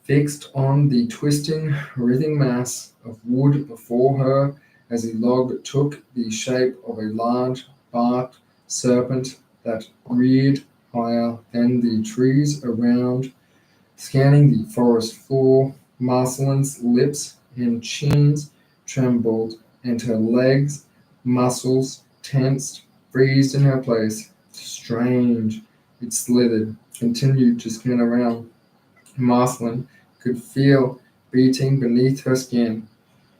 fixed on the twisting, writhing mass of wood before her as the log took the shape of a large barked serpent that reared higher than the trees around, scanning the forest floor. Marceline's lips and chins trembled, and her legs, muscles tensed, freezed in her place. Strange. It slithered, continued to scan around. Marceline could feel beating beneath her skin.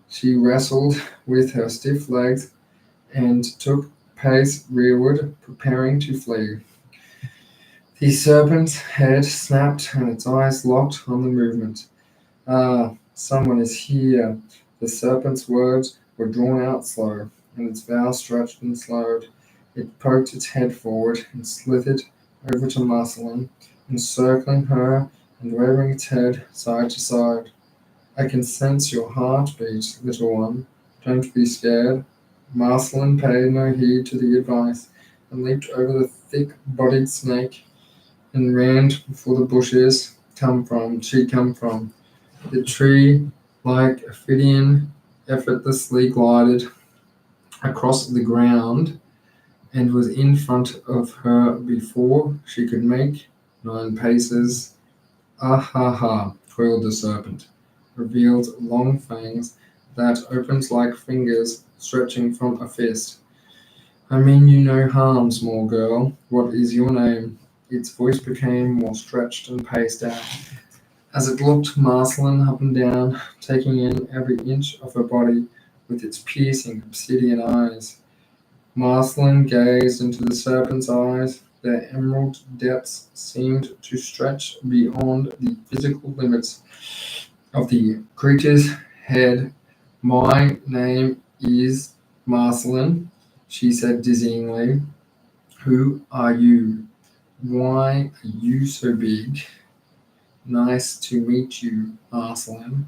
She wrestled with her stiff legs and took pace rearward, preparing to flee. The serpent's head snapped and its eyes locked on the movement. Ah, someone is here. The serpent's words were drawn out slow, and its vow stretched and slowed. It poked its head forward and slithered over to Marceline, encircling her and waving its head side to side. I can sense your heartbeat, little one. Don't be scared. Marceline paid no heed to the advice and leaped over the thick-bodied snake and ran for the bushes she'd come from. The tree, like a Phidian, effortlessly glided across the ground and was in front of her before she could make 9 paces. Ah ha ha, coiled the serpent, revealed long fangs that opened like fingers stretching from a fist. I mean you no harm, small girl. What is your name? Its voice became more stretched and paced out as it looked Marceline up and down, taking in every inch of her body with its piercing obsidian eyes. Marceline gazed into the serpent's eyes. Their emerald depths seemed to stretch beyond the physical limits of the creature's head. My name is Marceline, she said dizzyingly. Who are you? Why are you so big? Nice to meet you, Marceline,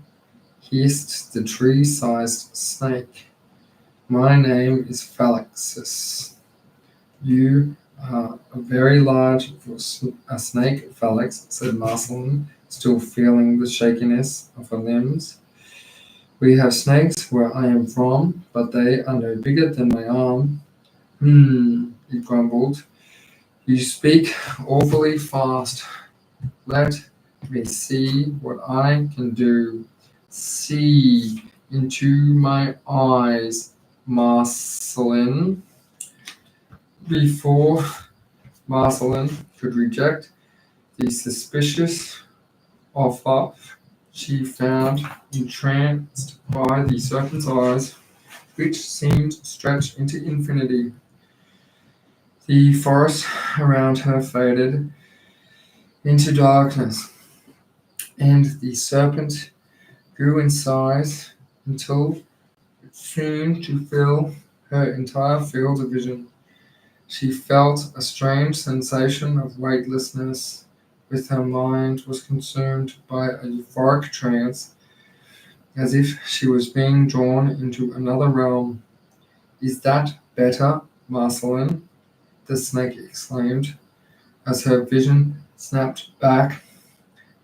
hissed the tree-sized snake. My name is Phex. You are very large for a snake, Phex, said Marceline, still feeling the shakiness of her limbs. We have snakes where I am from, but they are no bigger than my arm. He grumbled. You speak awfully fast. Let me see what I can do. See into my eyes, Marceline. Before Marceline could reject the suspicious offer, she found entranced by the serpent's eyes, which seemed stretched into infinity. The forest around her faded into darkness, and the serpent grew in size until it seemed to fill her entire field of vision. She felt a strange sensation of weightlessness, with her mind was consumed by a euphoric trance, as if she was being drawn into another realm. Is that better, Marceline? The snake exclaimed, as her vision snapped back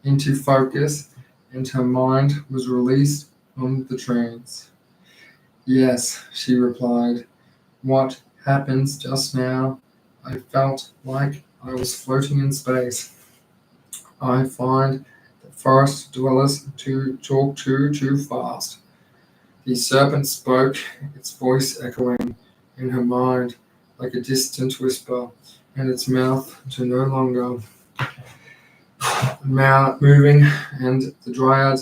into focus and her mind was released from the trance. Yes, she replied. What happened just now? I felt like I was floating in space. I find the forest dwellers to talk too fast. The serpent spoke, its voice echoing in her mind like a distant whisper, and its mouth to no longer moving, and the dryad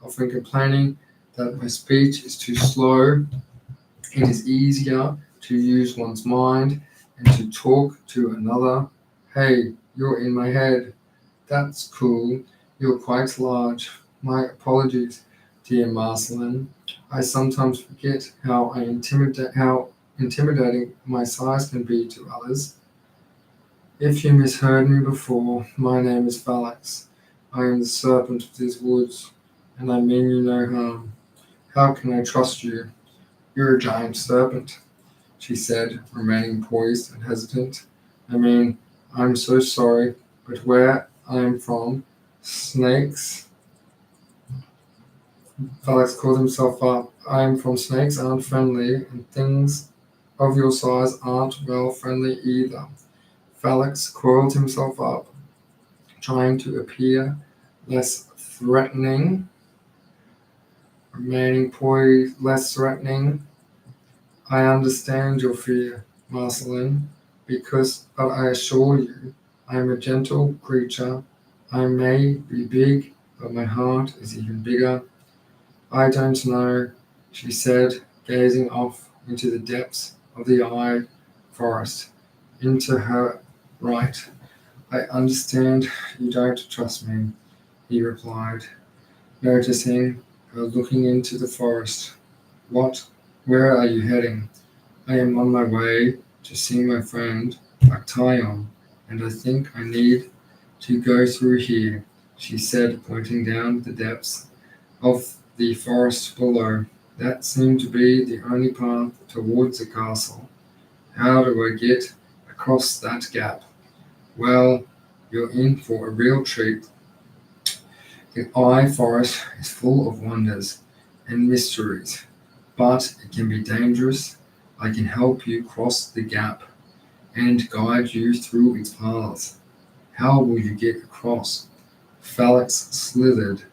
often complaining that my speech is too slow. It is easier to use one's mind and to talk to another. Hey, you're in my head. That's cool. You're quite large. My apologies, dear Marceline. I sometimes forget how intimidating my size can be to others. If you misheard me before, my name is Phex. I am the serpent of these woods, and I mean you no harm. How can I trust you? You're a giant serpent, she said, remaining poised and hesitant, I mean, I'm so sorry, but where I'm from, snakes. Felix called himself up. I'm from snakes aren't friendly, and things of your size aren't well friendly either. Felix coiled himself up, trying to appear less threatening, remaining poised, less threatening. I understand your fear, Marceline, but I assure you, I am a gentle creature. I may be big, but my heart is even bigger. I don't know, she said, gazing off into the depths of the eye forest, into her right. I understand you don't trust me, he replied, noticing her looking into the forest. What? Where are you heading? I am on my way to see my friend Actaeon, and I think I need to go through here, she said, pointing down the depths of the forest below. That seemed to be the only path towards the castle. How do I get across that gap? Well, you're in for a real treat. The Eye Forest is full of wonders and mysteries, but it can be dangerous. I can help you cross the gap and guide you through its paths. How will you get across? Felix slithered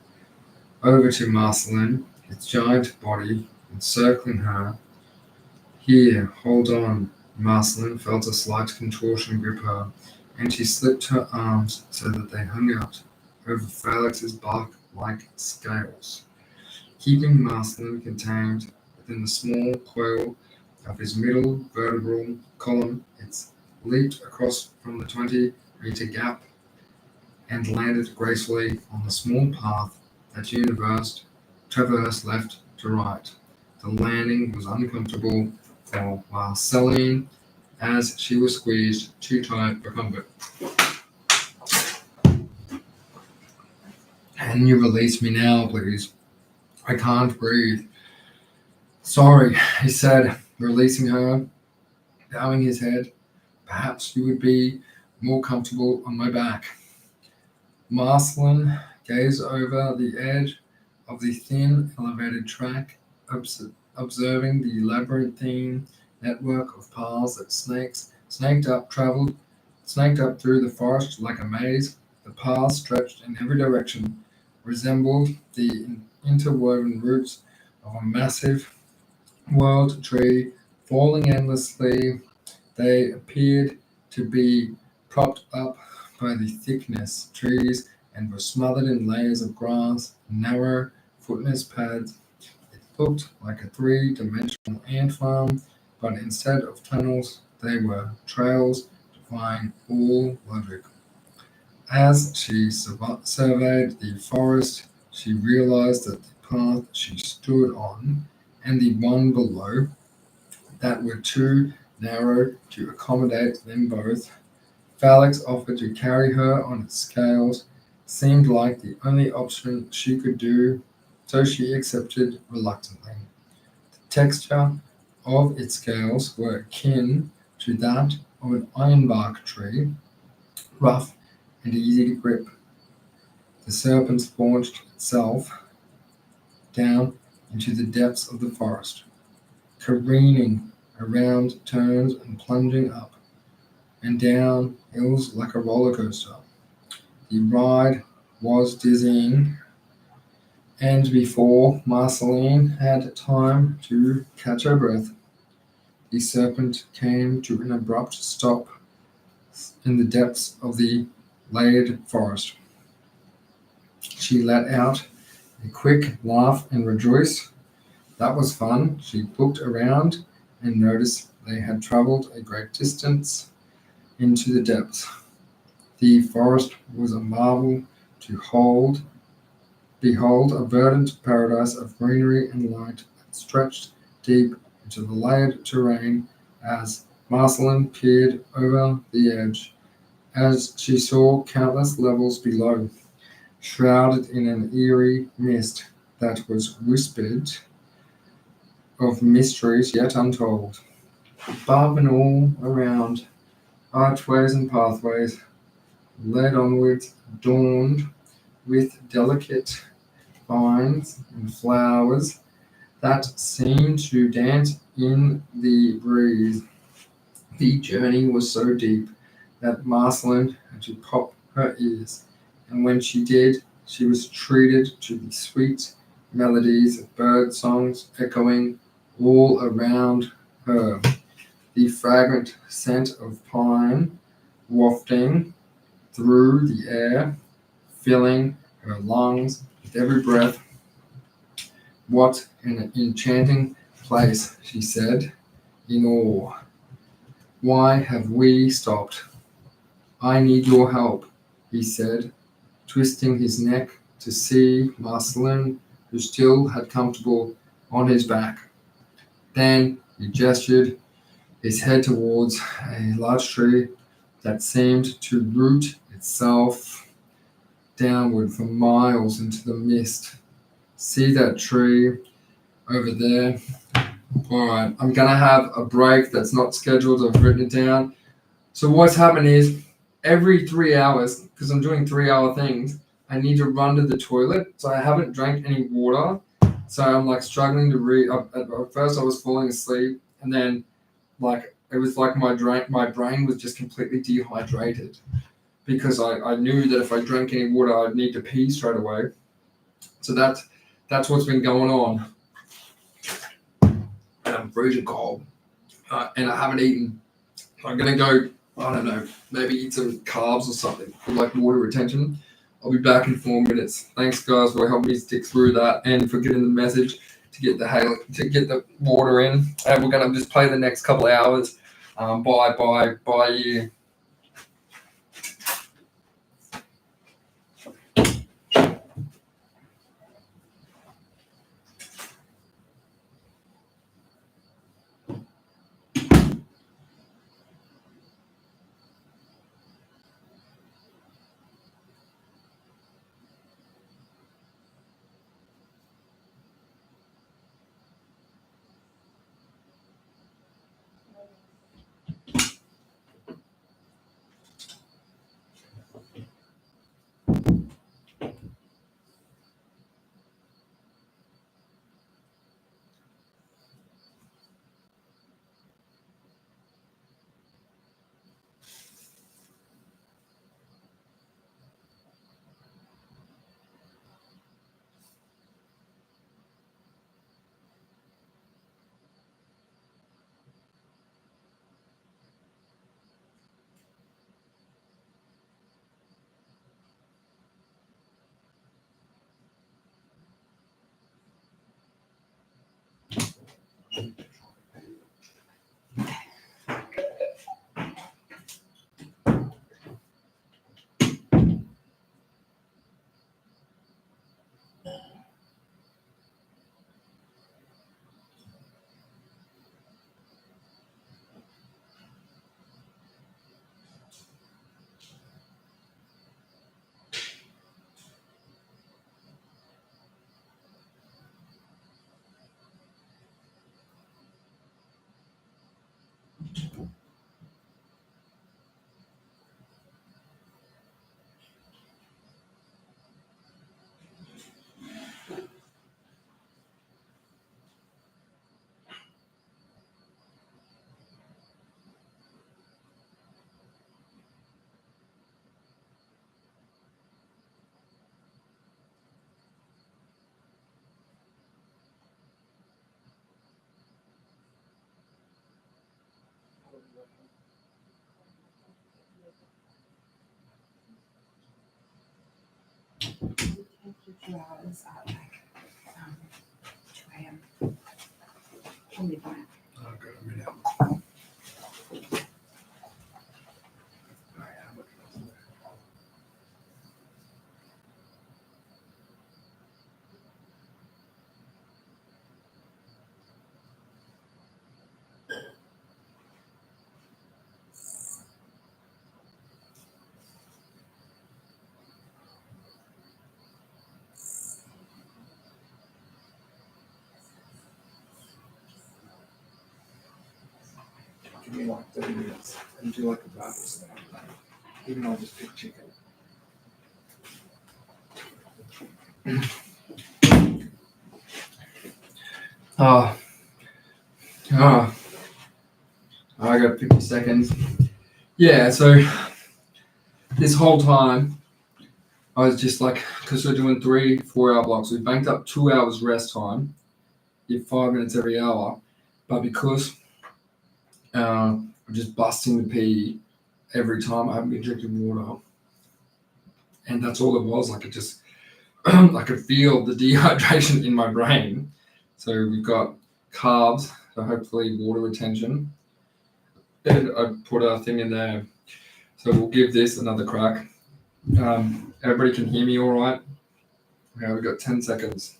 over to Marceline, his giant body encircling her. Here, hold on. Marceline felt a slight contortion grip her, and she slipped her arms so that they hung out over Felix's bark-like scales, keeping Marceline contained within the small coil of his middle vertebral column. It leaped across from the 20-meter gap and landed gracefully on the small path that traversed left to right. The landing was uncomfortable for Merceline, as she was squeezed too tight for comfort. Can you release me now, please? I can't breathe. Sorry, he said, releasing her, bowing his head. Perhaps you would be more comfortable on my back. Marceline gazed over the edge of the thin, elevated track, observing the labyrinthine network of paths that snaked up through the forest like a maze. The paths stretched in every direction, resembled the interwoven roots of a massive world tree, falling endlessly. They appeared to be propped up by the thickness trees and were smothered in layers of grass and narrow, footless paths. It looked like a three-dimensional ant farm, but instead of tunnels, they were trails defying all logic. As she surveyed the forest, she realized that the path she stood on and the one below that were too narrow to accommodate them both. Felix offered to carry her on its scales. Seemed like the only option she could do, so she accepted reluctantly. The texture of its scales were akin to that of an ironbark tree, rough and easy to grip. The serpent launched itself down into the depths of the forest, careening around turns and plunging up and down hills like a roller coaster. The ride was dizzying, and before Marceline had time to catch her breath, the serpent came to an abrupt stop in the depths of the layered forest. She let out a quick laugh and rejoiced. That was fun. She looked around and noticed they had traveled a great distance into the depths. The forest was a marvel to behold, a verdant paradise of greenery and light that stretched deep into the layered terrain as Marceline peered over the edge, as she saw countless levels below, shrouded in an eerie mist that was whispered of mysteries yet untold. Above and all around, Archways and pathways led onwards, adorned with delicate vines and flowers that seemed to dance in the breeze. The journey was so deep that Marceline had to pop her ears, and when she did, she was treated to the sweet melodies of bird songs echoing all around her, the fragrant scent of pine wafting through the air, filling her lungs with every breath. What an enchanting place, she said, in awe. Why have we stopped? I need your help, he said, twisting his neck to see Marceline, who still had comfortable on his back. Then he gestured his head towards a large tree that seemed to root itself downward for miles into the mist. See that tree over there? All right, I'm gonna have a break that's not scheduled. I've written it down. So what's happened is every 3 hours, because I'm doing 3 hour things, I need to run to the toilet. So I haven't drank any water. So I'm like struggling to read. At first I was falling asleep, and then like it was like my brain was just completely dehydrated because I knew that if I drank any water I'd need to pee straight away. So that's what's been going on. And I'm freezing cold, and I haven't eaten. I'm gonna go. I don't know, maybe eat some carbs or something for like water retention. I'll be back in 4 minutes. Thanks guys for helping me stick through that and for getting the message to get the water in. And we're gonna just play the next couple of hours. Bye you. Few hours at like 2 a.m. I'll be fine. I've got a minute. Give me like 30 minutes and do like a burger snack. Even though I'll just pick chicken. Oh, I got 50 seconds. Yeah, so this whole time I was just like, because we're doing 3-4 hour blocks, we banked up 2 hours rest time, give 5 minutes every hour, but because I'm just busting the pee every time I haven't been drinking water, and that's all it was. Like it just, I could feel the dehydration in my brain. So we've got carbs, so hopefully water retention, and I put a thing in there. So we'll give this another crack. Everybody can hear me all right? Okay, we've got 10 seconds.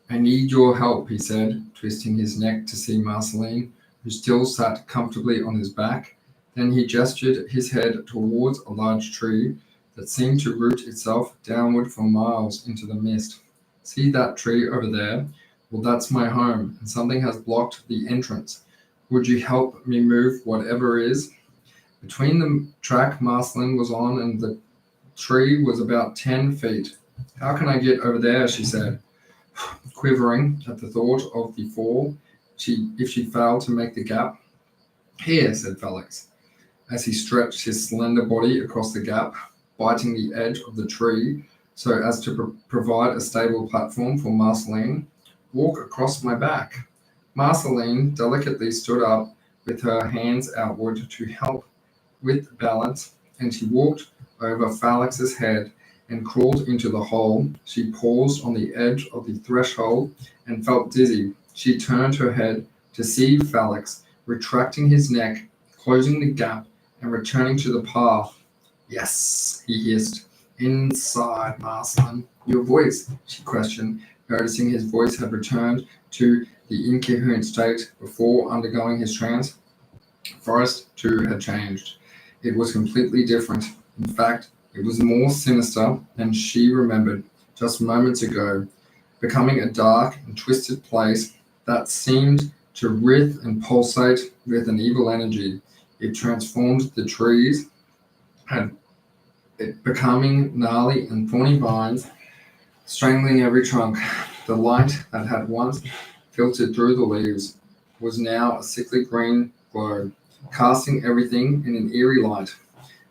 I need your help, he said, twisting his neck to see Merceline, who still sat comfortably on his back. Then he gestured his head towards a large tree that seemed to root itself downward for miles into the mist. See that tree over there? Well, that's my home, and something has blocked the entrance. Would you help me move whatever is? Between the track Merceline was on and the tree was about 10 feet. How can I get over there? She said, quivering at the thought of the fall if she failed to make the gap. Here, said Felix, as he stretched his slender body across the gap, biting the edge of the tree so as to provide a stable platform for Merceline. Walk across my back. Merceline delicately stood up with her hands outward to help with balance, and she walked over Felix's head and crawled into the hole. She paused on the edge of the threshold and felt dizzy. She turned her head to see Felix, retracting his neck, closing the gap, and returning to the path. Yes, he hissed. Inside, Merceline. Your voice, she questioned, noticing his voice had returned to the incoherent state before undergoing his trance. Forest, too, had changed. It was completely different. In fact, it was more sinister than she remembered just moments ago, becoming a dark and twisted place that seemed to writhe and pulsate with an evil energy. It transformed the trees, becoming gnarly and thorny vines, strangling every trunk. The light that had once filtered through the leaves was now a sickly green glow, casting everything in an eerie light.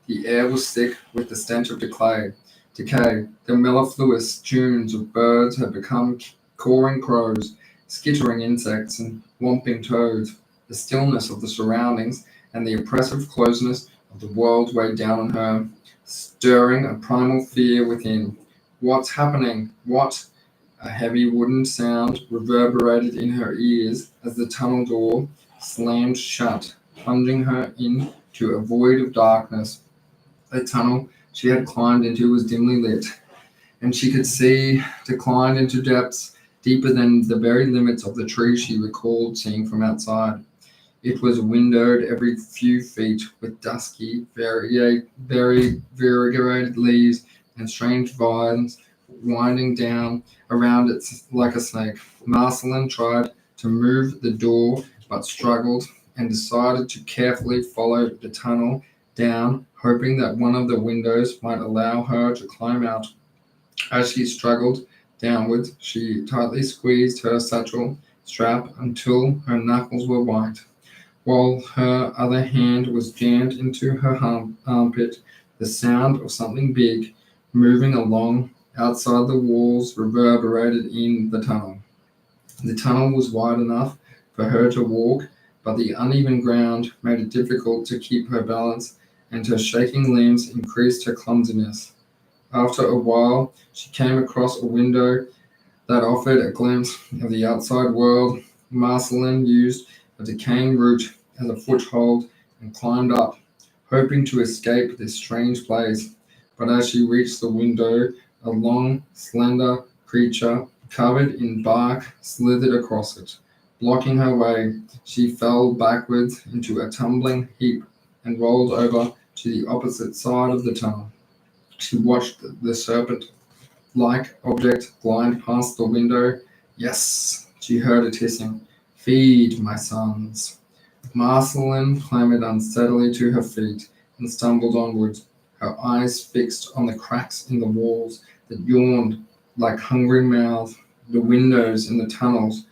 The air was thick with the stench of decay. The mellifluous tunes of birds had become cawing crows, skittering insects, and whomping toads. The stillness of the surroundings and the oppressive closeness of the world weighed down on her, stirring a primal fear within. What's happening? What? A heavy wooden sound reverberated in her ears as the tunnel door slammed shut, plunging her into a void of darkness. The tunnel she had climbed into was dimly lit, and she could see declined into depths deeper than the very limits of the tree she recalled seeing from outside. It was windowed every few feet with dusky, very variegated leaves and strange vines winding down around it like a snake. Merceline tried to move the door but struggled and decided to carefully follow the tunnel down, hoping that one of the windows might allow her to climb out. As she struggled downwards, she tightly squeezed her satchel strap until her knuckles were white, while her other hand was jammed into her armpit. The sound of something big moving along outside the walls reverberated in the tunnel. The tunnel was wide enough for her to walk, but the uneven ground made it difficult to keep her balance, and her shaking limbs increased her clumsiness. After a while, she came across a window that offered a glimpse of the outside world. Merceline used a decaying root as a foothold and climbed up, hoping to escape this strange place. But as she reached the window, a long, slender creature covered in bark slithered across it. Blocking her way, she fell backwards into a tumbling heap and rolled over to the opposite side of the tunnel. She watched the serpent-like object glide past the window. Yes, she heard it hissing. Feed, my sons. Merceline clambered unsteadily to her feet and stumbled onwards, her eyes fixed on the cracks in the walls that yawned like hungry mouths. The windows in the tunnel's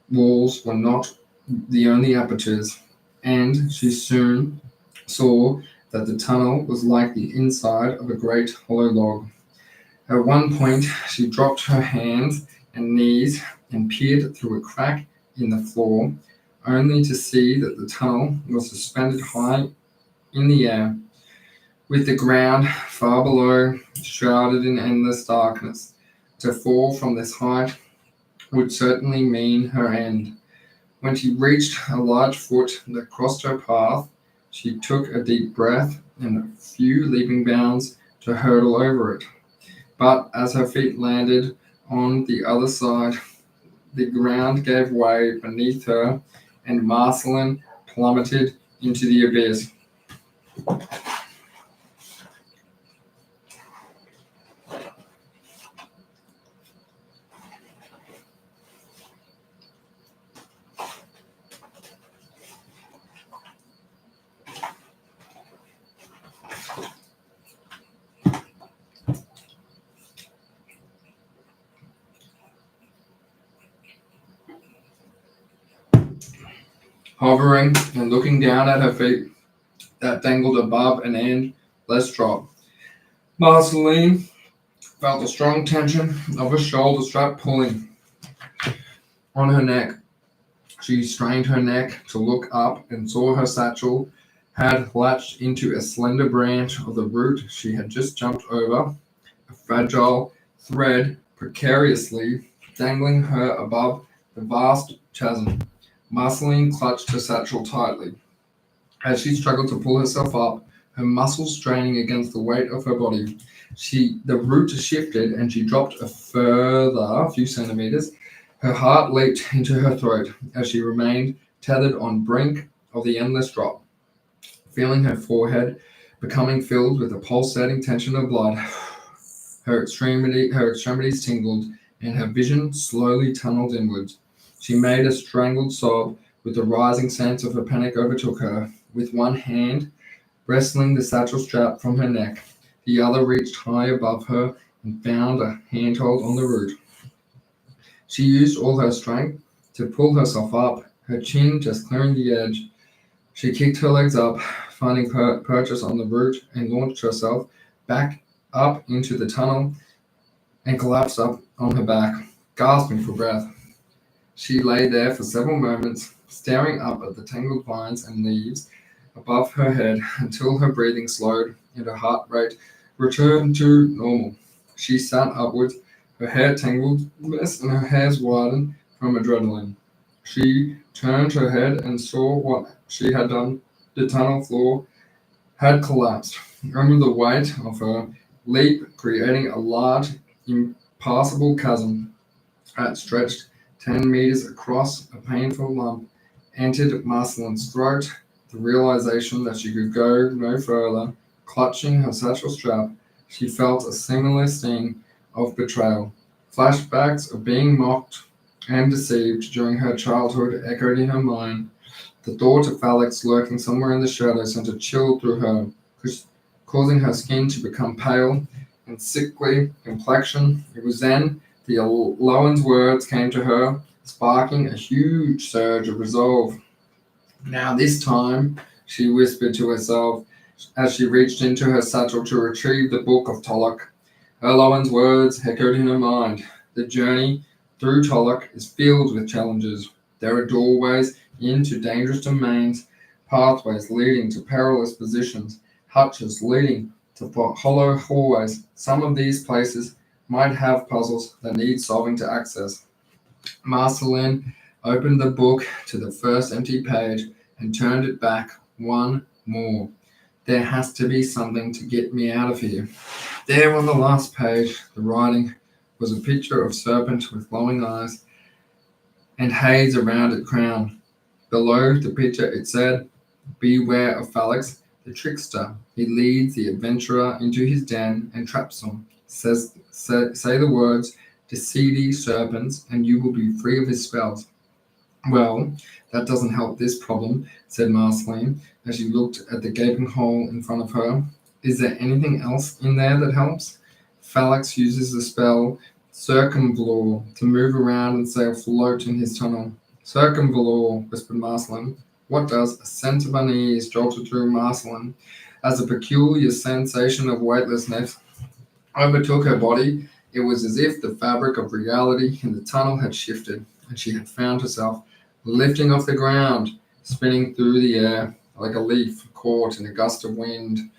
walls were not the only apertures, and she soon saw that the tunnel was like the inside of a great hollow log. At one point, she dropped her hands and knees and peered through a crack in the floor, only to see that the tunnel was suspended high in the air, with the ground far below shrouded in endless darkness. To fall from this height would certainly mean her end. When she reached a large foot that crossed her path, she took a deep breath and a few leaping bounds to hurtle over it. But as her feet landed on the other side, the ground gave way beneath her, and Merceline plummeted into the abyss. Hovering and looking down at her feet that dangled above an endless drop, Merceline felt the strong tension of a shoulder strap pulling on her neck. She strained her neck to look up and saw her satchel had latched into a slender branch of the root she had just jumped over, a fragile thread precariously dangling her above the vast chasm. Merceline clutched her satchel tightly. As she struggled to pull herself up, her muscles straining against the weight of her body, the root shifted and she dropped a further few centimeters. Her heart leaped into her throat as she remained tethered on brink of the endless drop, feeling her forehead becoming filled with a pulsating tension of blood. Her extremities tingled, and her vision slowly tunneled inwards. She made a strangled sob with the rising sense of her panic overtook her. With one hand wrestling the satchel strap from her neck, the other reached high above her and found a handhold on the root. She used all her strength to pull herself up, her chin just clearing the edge. She kicked her legs up, finding purchase on the root, and launched herself back up into the tunnel and collapsed up on her back, gasping for breath. She lay there for several moments, staring up at the tangled vines and leaves above her head until her breathing slowed and her heart rate returned to normal. She sat upwards, her hair tangled mess and her hairs widened from adrenaline. She turned her head and saw what she had done. The tunnel floor had collapsed under the weight of her leap, creating a large, impassable chasm that stretched 10 meters across. A painful lump entered Merceline's throat. The realization that she could go no further, clutching her satchel strap, she felt a similar sting of betrayal. Flashbacks of being mocked and deceived during her childhood echoed in her mind. The thought of Alex lurking somewhere in the shadows sent a chill through her, causing her skin to become pale and sickly complexion. It was then the Elon's words came to her, sparking a huge surge of resolve. Now this time, she whispered to herself as she reached into her satchel to retrieve the book of Tolok. Elon's words echoed in her mind. The journey through Tolok is filled with challenges. There are doorways into dangerous domains, pathways leading to perilous positions, hutches leading to hollow hallways. Some of these places might have puzzles that need solving to access. Merceline opened the book to the first empty page and turned it back one more. There has to be something to get me out of here. There on the last page, the writing was a picture of serpent with glowing eyes and haze around its crown. Below the picture it said, "Beware of Phalanx, the trickster. He leads the adventurer into his den and traps them. Say the words, 'Deceive serpents,' and you will be free of his spells." Well, that doesn't help this problem, said Marceline as she looked at the gaping hole in front of her. Is there anything else in there that helps? Phalanx uses the spell Circumvalor to move around and say afloat in his tunnel. Circumvalor, whispered Marceline. What does? A sense of unease jolted through Marceline as a peculiar sensation of weightlessness overtook her body. It was as if the fabric of reality in the tunnel had shifted, and she had found herself lifting off the ground, spinning through the air like a leaf caught in a gust of wind.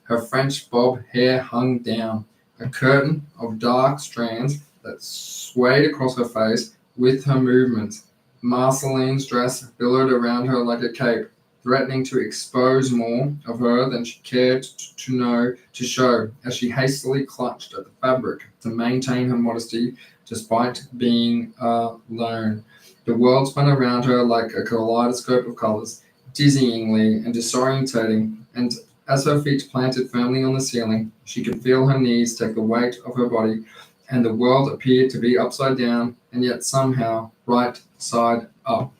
Her French bob hair hung down, a curtain of dark strands that swayed across her face with her movements. Marceline's dress billowed around her like a cape, threatening to expose more of her than she cared to show, as she hastily clutched at the fabric to maintain her modesty despite being alone. The world spun around her like a kaleidoscope of colors, dizzyingly and disorientating, and as her feet planted firmly on the ceiling, she could feel her knees take the weight of her body, and the world appeared to be upside down and yet somehow right side up.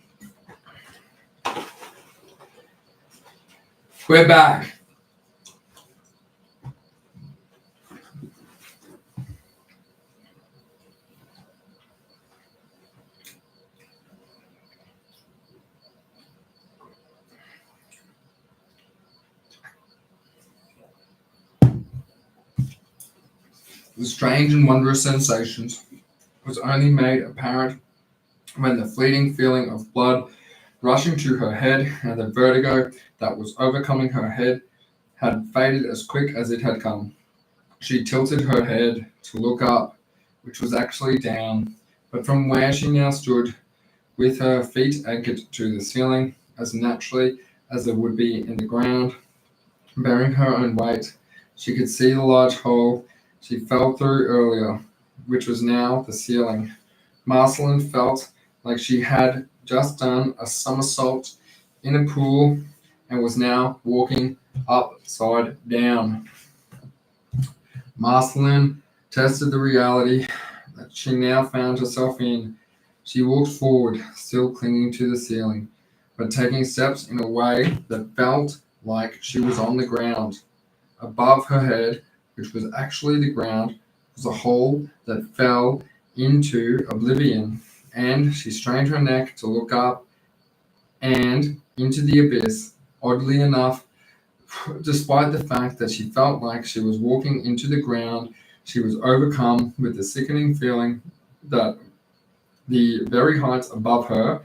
We're back. The strange and wondrous sensations was only made apparent when the fleeting feeling of blood rushing to her head and the vertigo that was overcoming her head had faded as quick as it had come. She tilted her head to look up, which was actually down, but from where she now stood, with her feet anchored to the ceiling as naturally as they would be in the ground, bearing her own weight, she could see the large hole she fell through earlier, which was now the ceiling. Marceline felt like she had just done a somersault in a pool and was now walking upside down. Marceline tested the reality that she now found herself in. She walked forward, still clinging to the ceiling, but taking steps in a way that felt like she was on the ground. Above her head, which was actually the ground, was a hole that fell into oblivion, and she strained her neck to look up and into the abyss. Oddly enough, despite the fact that she felt like she was walking into the ground, she was overcome with the sickening feeling that the very heights above her,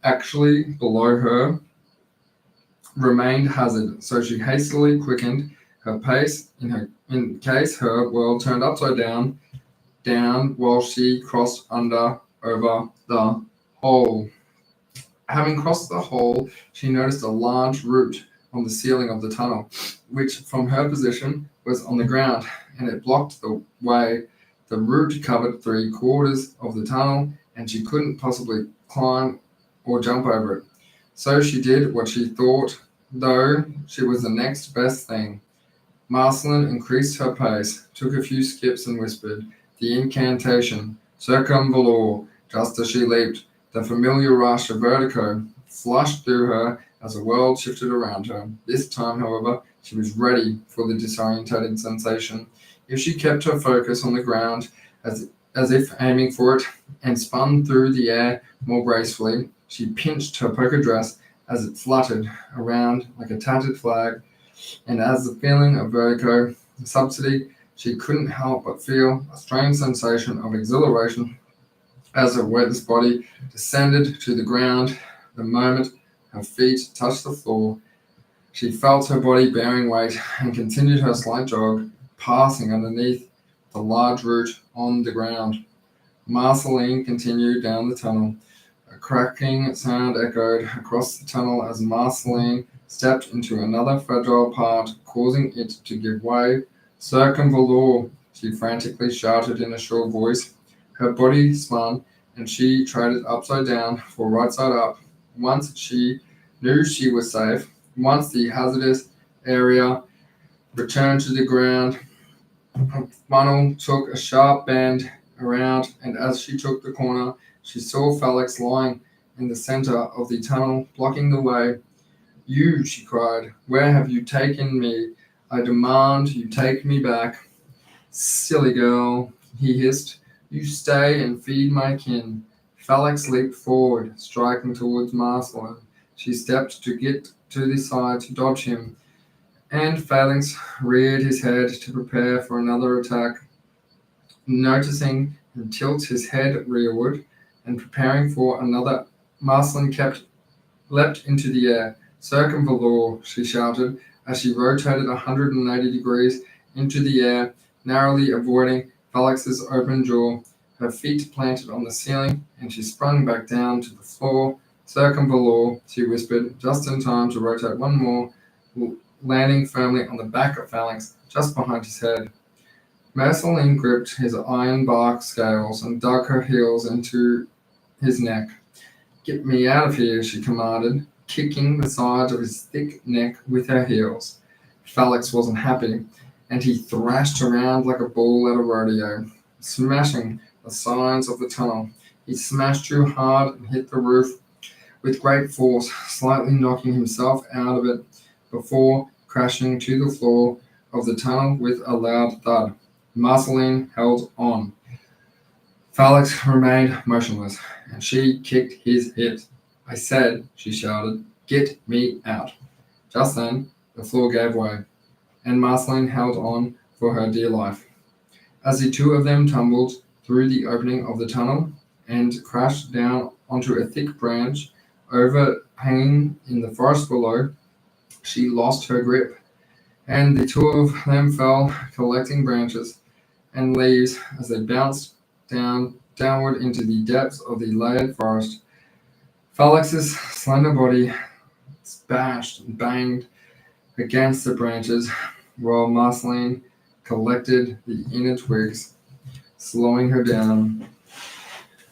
actually below her, remained hazard. So she hastily quickened her pace in case her world turned upside down while she crossed over the hole. Having crossed the hole, she noticed a large root on the ceiling of the tunnel, which from her position was on the ground, and it blocked the way. The root covered 3/4 of the tunnel, and she couldn't possibly climb or jump over it. So she did what she thought, though she was the next best thing. Marceline increased her pace, took a few skips, and whispered the incantation, Circumvalor, just as she leaped. The familiar rush of vertigo flushed through her as the world shifted around her. This time, however, she was ready for the disorientating sensation. If she kept her focus on the ground, as if aiming for it, and spun through the air more gracefully, she pinched her poker dress as it fluttered around like a tattered flag, and as the feeling of vertigo subsided, she couldn't help but feel a strange sensation of exhilaration as her weightless body descended to the ground. The moment her feet touched the floor, she felt her body bearing weight and continued her slight jog, passing underneath the large root on the ground. Marceline continued down the tunnel. A cracking sound echoed across the tunnel as Marceline stepped into another fragile part, causing it to give way. Circumvalor, she frantically shouted in a shrill voice. Her body spun, and she tried it upside down for right side up. Once she knew she was safe, once the hazardous area returned to the ground, her funnel took a sharp bend around, and as she took the corner, she saw Felix lying in the center of the tunnel, blocking the way. "You," she cried, "where have you taken me? I demand you take me back." "Silly girl," he hissed. "You stay and feed my kin." Phalanx leaped forward, striking towards Marceline. She stepped to get to the side to dodge him, and Phalanx reared his head to prepare for another attack. Noticing him tilt his head rearward and preparing for another, Marceline leapt into the air. "Circumvalor," she shouted as she rotated 180 degrees into the air, narrowly avoiding Phalanx's open jaw. Her feet planted on the ceiling, and she sprung back down to the floor. "Circumvalor," she whispered, just in time to rotate one more, landing firmly on the back of Phalanx, just behind his head. Merceline gripped his iron bark scales and dug her heels into his neck. "Get me out of here," she commanded, kicking the sides of his thick neck with her heels. Phalanx wasn't happy, and he thrashed around like a bull at a rodeo, smashing the sides of the tunnel. He smashed too hard and hit the roof with great force, slightly knocking himself out of it before crashing to the floor of the tunnel with a loud thud. Marceline held on. Phalanx remained motionless, and she kicked his hips. "I said," she shouted, "get me out." Just then, the floor gave way, and Marceline held on for her dear life. As the two of them tumbled through the opening of the tunnel and crashed down onto a thick branch overhanging in the forest below, she lost her grip, and the two of them fell, collecting branches and leaves as they bounced downward into the depths of the layered forest. Phalanx's slender body bashed and banged against the branches, while Marceline collected the inner twigs, slowing her down.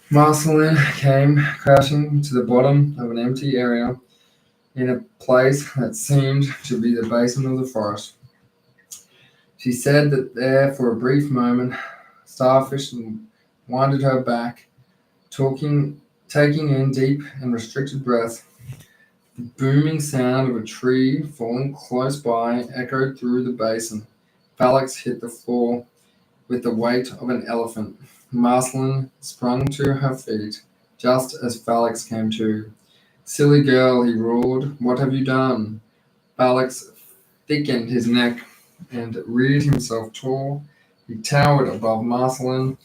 Marceline came crashing to the bottom of an empty area in a place that seemed to be the basin of the forest. She said that there for a brief moment, starfish winded her back, taking in deep and restricted breaths. The booming sound of a tree falling close by echoed through the basin. Phalanx hit the floor with the weight of an elephant. Marceline sprung to her feet just as Phalanx came to. "Silly girl," he roared, "what have you done?" Phalanx thickened his neck and reared himself tall. He towered above Marceline.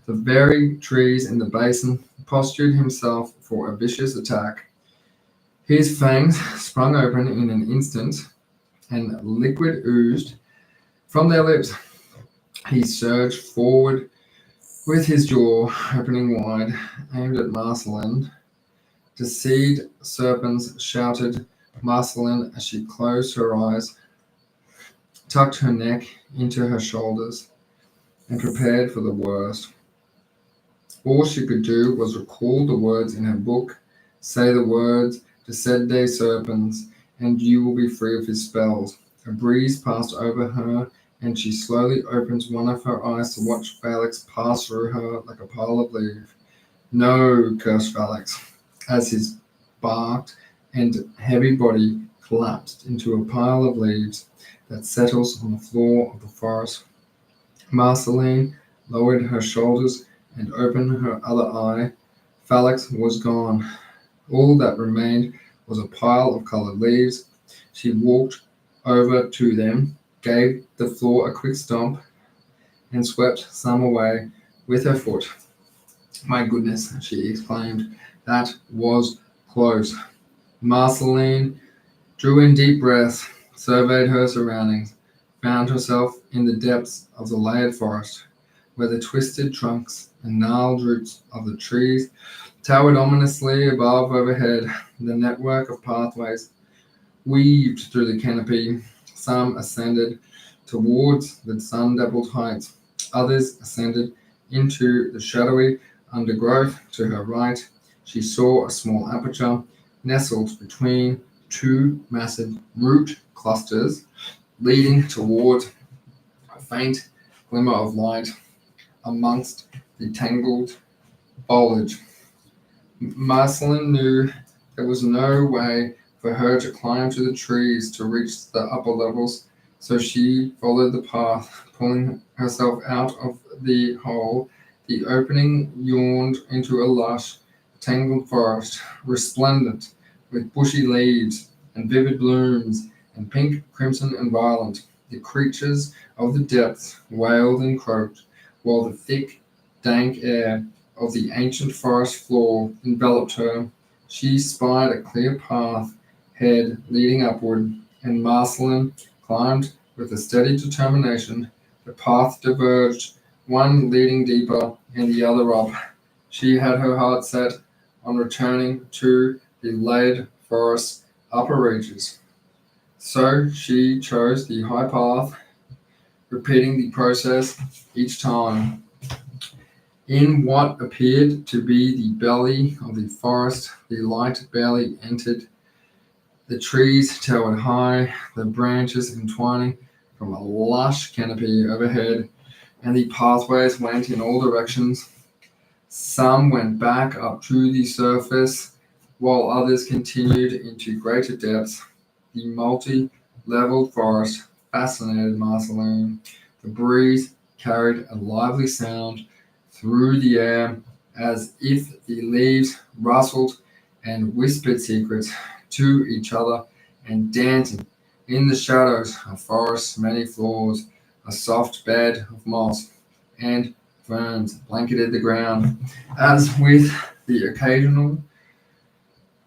The very trees in the basin postured himself for a vicious attack. His fangs sprung open in an instant, and liquid oozed from their lips. He surged forward with his jaw opening wide, aimed at Marceline. The seed serpents shouted Marceline as she closed her eyes, tucked her neck into her shoulders, and prepared for the worst. All she could do was recall the words in her book, say the words, "Descende serpens," and you will be free of his spells. A breeze passed over her, and she slowly opened one of her eyes to watch Phalanx pass through her like a pile of leaves. "No," cursed Phalanx, as his barked and heavy body collapsed into a pile of leaves that settles on the floor of the forest. Marceline lowered her shoulders and opened her other eye. Phalanx was gone. All that remained was a pile of colored leaves. She walked over to them, gave the floor a quick stomp, and swept some away with her foot. "My goodness," she exclaimed, "that was close." Marceline drew in deep breaths, surveyed her surroundings, found herself in the depths of the layered forest, where the twisted trunks and gnarled roots of the trees towered ominously above overhead. The network of pathways weaved through the canopy. Some ascended towards the sun-dappled heights. Others ascended into the shadowy undergrowth to her right. She saw a small aperture nestled between two massive root clusters, leading toward a faint glimmer of light amongst the tangled foliage. Merceline knew there was no way for her to climb to the trees to reach the upper levels, so she followed the path, pulling herself out of the hole. The opening yawned into a lush, tangled forest, resplendent with bushy leaves and vivid blooms and pink, crimson, and violet. The creatures of the depths wailed and croaked, while the thick, dank air of the ancient forest floor enveloped her. She spied a clear path head leading upward, and Marceline climbed with a steady determination. The path diverged, one leading deeper and the other up. She had her heart set on returning to the laid forest's upper reaches. So she chose the high path, repeating the process each time. In what appeared to be the belly of the forest, the light barely entered. The trees towered high, their branches entwining from a lush canopy overhead, and the pathways went in all directions. Some went back up to the surface, while others continued into greater depths. The multi-leveled forest fascinated Marceline. The breeze carried a lively sound through the air, as if the leaves rustled and whispered secrets to each other, and dancing in the shadows of forest's many floors, a soft bed of moss and ferns blanketed the ground, as with the occasional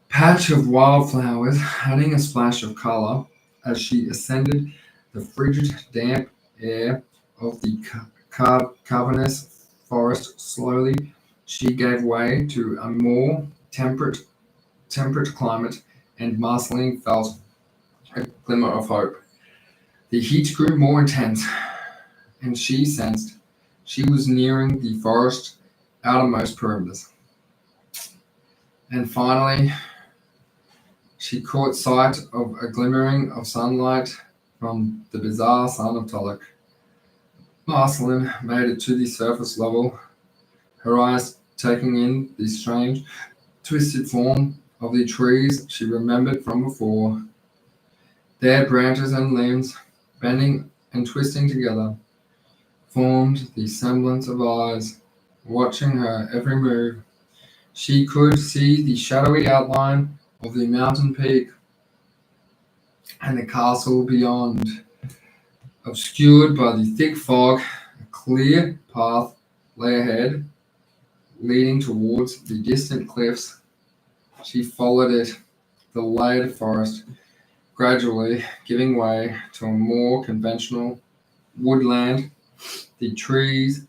patch of wildflowers adding a splash of color. As she ascended the frigid, damp air of the cavernous forest slowly, she gave way to a more temperate climate, and Marceline felt a glimmer of hope. The heat grew more intense, and she sensed she was nearing the forest's outermost perimeters. And finally, she caught sight of a glimmering of sunlight from the bizarre sun of Tulloch. Marceline made it to the surface level, her eyes taking in the strange, twisted form of the trees she remembered from before. Their branches and limbs, bending and twisting together, formed the semblance of eyes, watching her every move. She could see the shadowy outline of the mountain peak and the castle beyond. Obscured by the thick fog, a clear path lay ahead, leading towards the distant cliffs. She followed it, the layered forest, gradually giving way to a more conventional woodland. The trees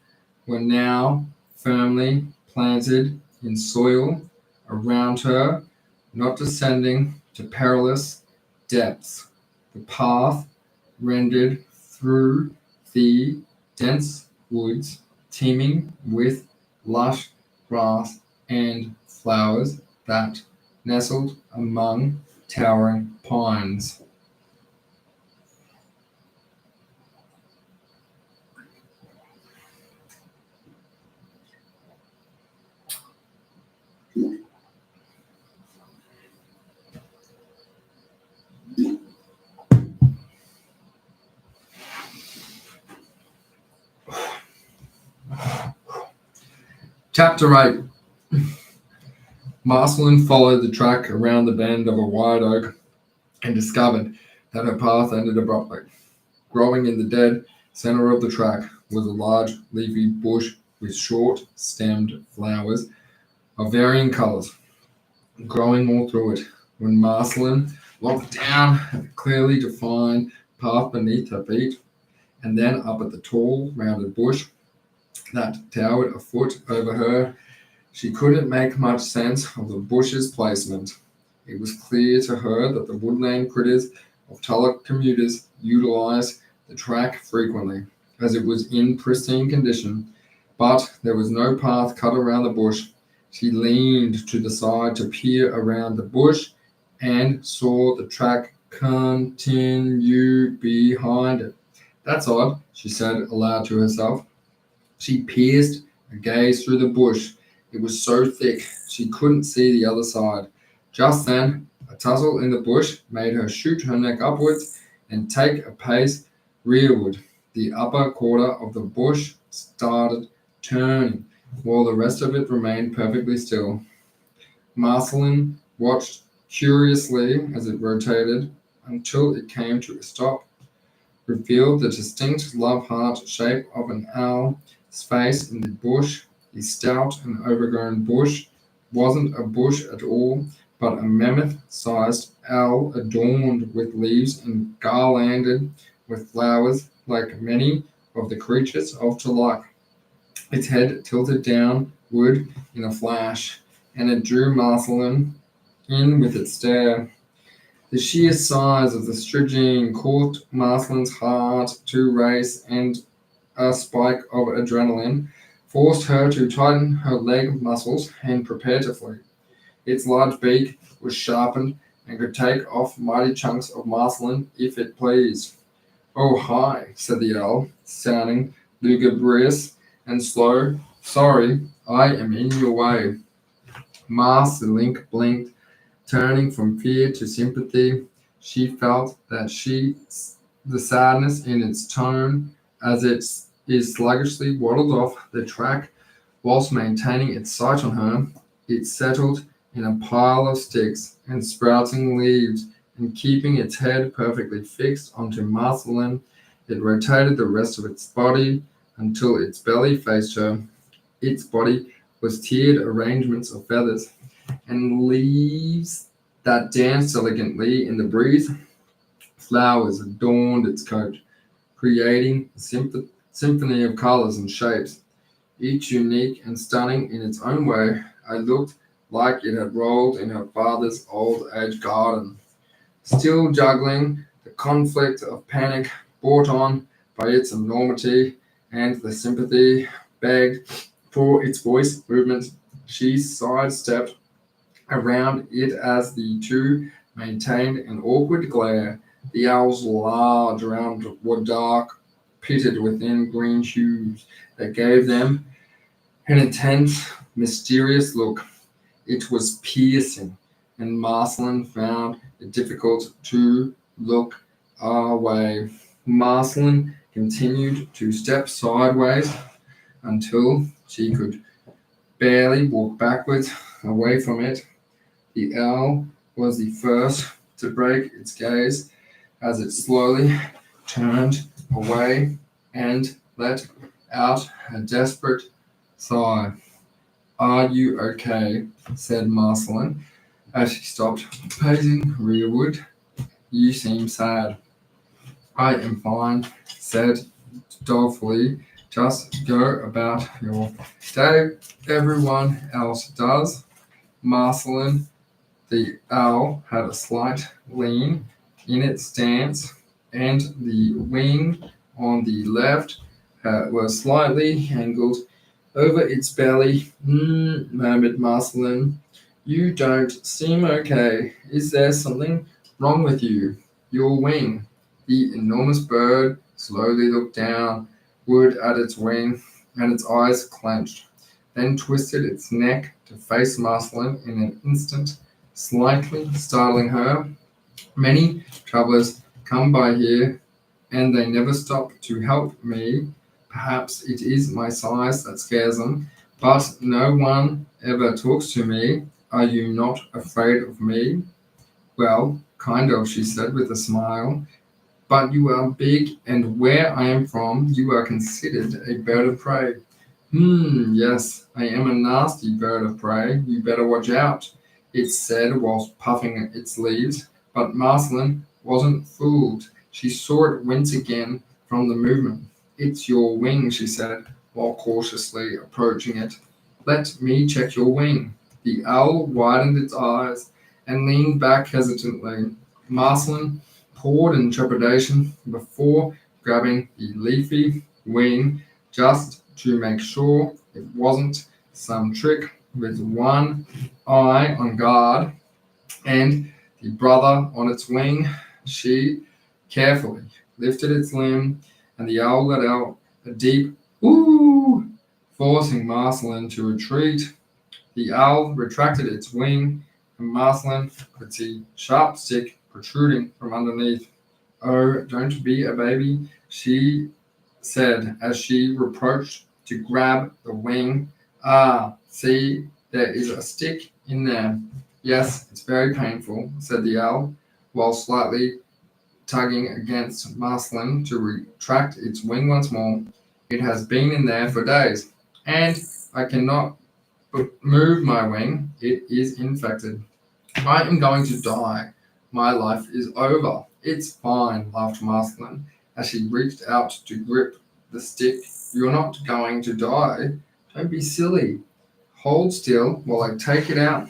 were now firmly planted in soil around her, not descending to perilous depths. The path rendered through the dense woods, teeming with lush grass and flowers that nestled among towering pines. Chapter 8. Marceline followed the track around the bend of a wide oak and discovered that her path ended abruptly. Growing in the dead center of the track was a large leafy bush with short stemmed flowers of varying colors, growing all through it. When Marceline looked down at the clearly defined path beneath her feet, and then up at the tall, rounded bush that towered a foot over her, she couldn't make much sense of the bush's placement. It was clear to her that the woodland critters of Tulloch commuters utilized the track frequently, as it was in pristine condition, but there was no path cut around the bush. She leaned to the side to peer around the bush and saw the track continue behind it. That's odd, she said aloud to herself. She pierced a gaze through the bush. It was so thick she couldn't see the other side. Just then, a tussle in the bush made her shoot her neck upwards and take a pace rearward. The upper quarter of the bush started turning, while the rest of it remained perfectly still. Marceline watched curiously as it rotated until it came to a stop, revealed the distinct love-heart shape of an owl's face in the bush. The stout and overgrown bush wasn't a bush at all, but a mammoth-sized owl adorned with leaves and garlanded with flowers like many of the creatures of Tulak. Its head tilted downward in a flash, and it drew Marceline in with its stare. The sheer size of the Stygian caused Marceline's heart to race, and a spike of adrenaline forced her to tighten her leg muscles and prepare to flee. Its large beak was sharpened and could take off mighty chunks of Marceline if it pleased. "Oh, hi," said the owl, sounding lugubrious and slow. "Sorry, I am in your way." Marceline blinked, turning from fear to sympathy. She felt that the sadness in its tone as it sluggishly waddled off the track whilst maintaining its sight on her. It settled in a pile of sticks and sprouting leaves, and keeping its head perfectly fixed onto Marceline, it rotated the rest of its body until its belly faced her. Its body was tiered arrangements of feathers and leaves that danced elegantly in the breeze. Flowers adorned its coat, creating a symphony of colors and shapes, each unique and stunning in its own way. It looked like it had rolled in her father's old age garden. Still juggling the conflict of panic brought on by its enormity and the sympathy begged for its voice movement, she sidestepped around it as the two maintained an awkward glare. The owl's large round were dark, pitted within green hues that gave them an intense, mysterious look. It was piercing, and Marceline found it difficult to look away. Marceline continued to step sideways until she could barely walk backwards away from it. The owl was the first to break its gaze as it slowly turned away and let out a desperate sigh. "Are you okay?" said Marceline as she stopped pacing rearward. "You seem sad." "I am fine," said dolefully. "Just go about your day. Everyone else does." Marceline, the owl, had a slight lean in its stance, and the wing on the left was slightly angled over its belly. Murmured Marceline. "You don't seem okay. Is there something wrong with you?" "Your wing." The enormous bird slowly looked downward at its wing, and its eyes clenched, then twisted its neck to face Marceline in an instant, slightly startling her. "Many travelers come by here, and they never stop to help me. Perhaps it is my size that scares them, but no one ever talks to me. Are you not afraid of me?" "Well, kind of," she said with a smile. "But you are big, and where I am from, you are considered a bird of prey." Yes, I am a nasty bird of prey. You better watch out," it said whilst puffing its leaves. But Marceline wasn't fooled. She saw it wince again from the movement. "It's your wing," she said, while cautiously approaching it. "Let me check your wing." The owl widened its eyes and leaned back hesitantly. Marceline paused in trepidation before grabbing the leafy wing just to make sure it wasn't some trick. With one eye on guard and the brother on its wing, she carefully lifted its limb, and the owl let out a deep "ooh," forcing Marceline to retreat. The owl retracted its wing, and Marceline could see sharp stick protruding from underneath. Oh, don't be a baby, she said as she approached to grab the wing. Ah, see, there is a stick in there. Yes, it's very painful, said the owl, while slightly tugging against Marceline to retract its wing once more. It has been in there for days, and I cannot move my wing. It is infected. I am going to die. My life is over. It's fine, laughed Marceline as she reached out to grip the stick. You're not going to die. Don't be silly. Hold still while I take it out.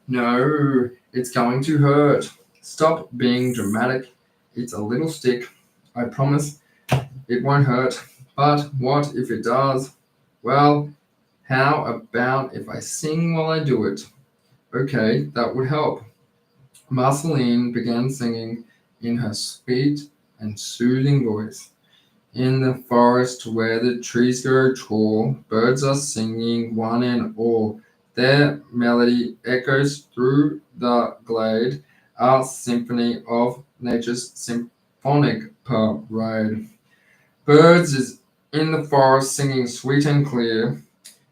No, it's going to hurt. Stop being dramatic. It's a little stick. I promise it won't hurt. But what if it does? Well, how about if I sing while I do it? Okay, that would help. Marceline began singing in her sweet and soothing voice. In the forest where the trees grow tall, birds are singing one and all. Their melody echoes through the glade, a symphony of nature's symphonic parade. Birds is in the forest singing sweet and clear.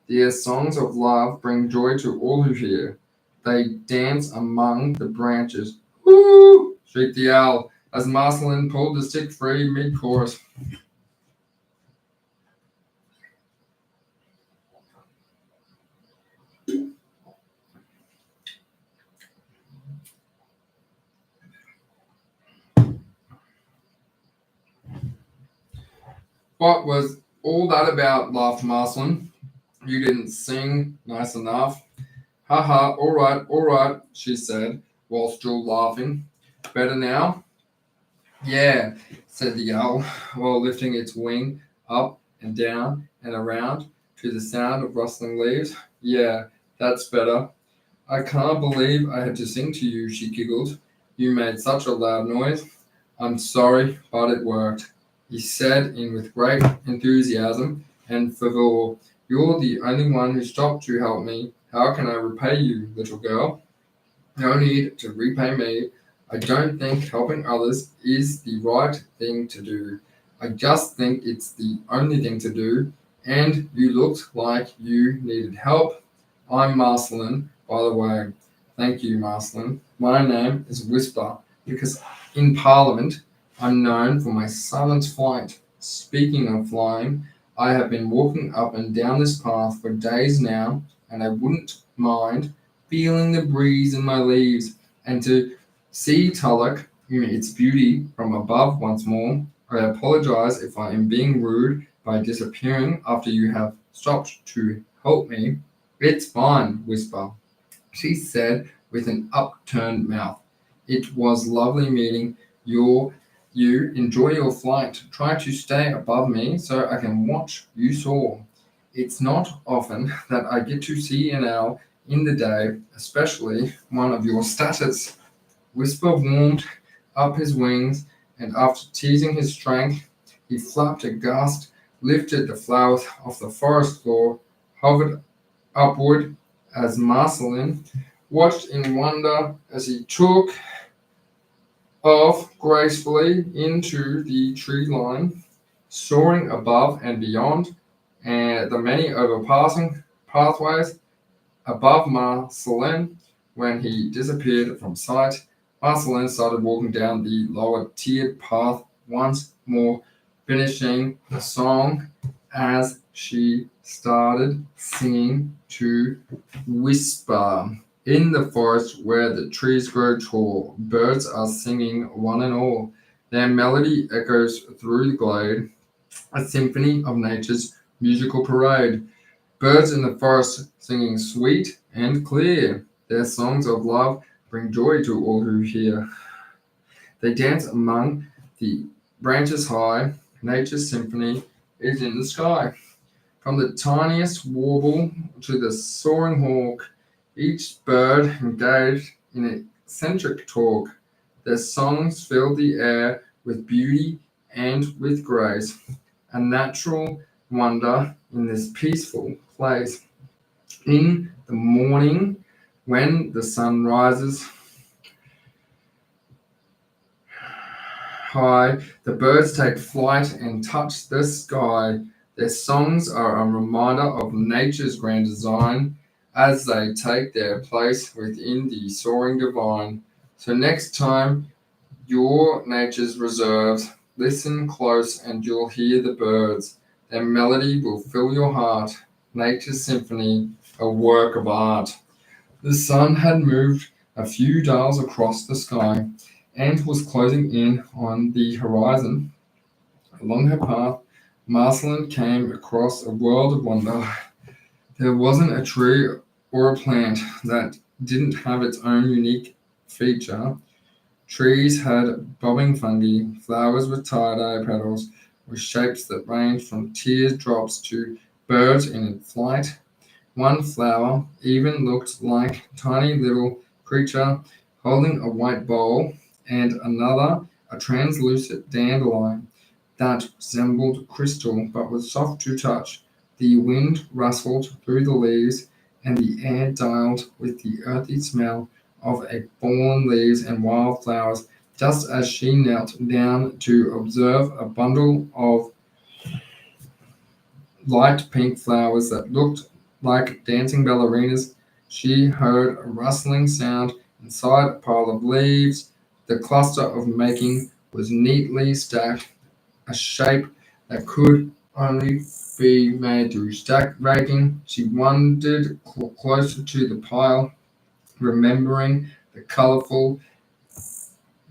Their songs of love bring joy to all who hear. They dance among the branches. Woo! Shrieked the owl as Marceline pulled the stick free mid-chorus. What was all that about? Laughed Marceline. You didn't sing nice enough. Ha ha, all right, she said, while still laughing. Better now? Yeah, said the owl, while lifting its wing up and down and around to the sound of rustling leaves. Yeah, that's better. I can't believe I had to sing to you, she giggled. You made such a loud noise. I'm sorry, but it worked, he said in with great enthusiasm and fervor. You're the only one who stopped to help me. How can I repay you, little girl? No need to repay me. I don't think helping others is the right thing to do. I just think it's the only thing to do, and you looked like you needed help. I'm Marceline, by the way. Thank you, Marceline. My name is Whisper, because in Parliament I'm known for my silent flight. Speaking of flying, I have been walking up and down this path for days now, and I wouldn't mind feeling the breeze in my leaves and to see Tulloch in its beauty from above once more. I apologize if I am being rude by disappearing after you have stopped to help me. It's fine, Whisper, she said with an upturned mouth. It was lovely meeting you. Enjoy your flight. Try to stay above me so I can watch you soar. It's not often that I get to see an owl in the day, especially one of your status. Whisper warmed up his wings, and after teasing his strength, he flapped aghast, lifted the flowers off the forest floor, hovered upward as Marceline watched in wonder as he took off gracefully into the tree line, soaring above and beyond, and the many overpassing pathways above Marceline. When he disappeared from sight, Marceline started walking down the lower tiered path once more, finishing the song as she started singing to Whisper. In the forest where the trees grow tall, birds are singing one and all. Their melody echoes through the glade, a symphony of nature's musical parade. Birds in the forest singing sweet and clear. Their songs of love bring joy to all who hear. They dance among the branches high. Nature's symphony is in the sky. From the tiniest warble to the soaring hawk, each bird engaged in eccentric talk. Their songs fill the air with beauty and with grace, a natural wonder in this peaceful place. In the morning, when the sun rises high, the birds take flight and touch the sky. Their songs are a reminder of nature's grand design as they take their place within the soaring divine. So next time your nature's reserves, listen close and you'll hear the birds. Their melody will fill your heart. Nature's symphony, a work of art. The sun had moved a few dials across the sky and was closing in on the horizon. Along her path, Marceline came across a world of wonder. There wasn't a tree or a plant that didn't have its own unique feature. Trees had bobbing fungi, flowers with tie-dye petals, with shapes that ranged from teardrops to birds in flight. One flower even looked like a tiny little creature holding a white bowl, and another a translucent dandelion that resembled crystal but was soft to touch. The wind rustled through the leaves, and the air dialed with the earthy smell of a fallen leaves and wildflowers, just as she knelt down to observe a bundle of light pink flowers that looked like dancing ballerinas. She heard a rustling sound inside a pile of leaves. The cluster of making was neatly stacked, a shape that could only be made through stack raking. She wandered closer to the pile, remembering the colorful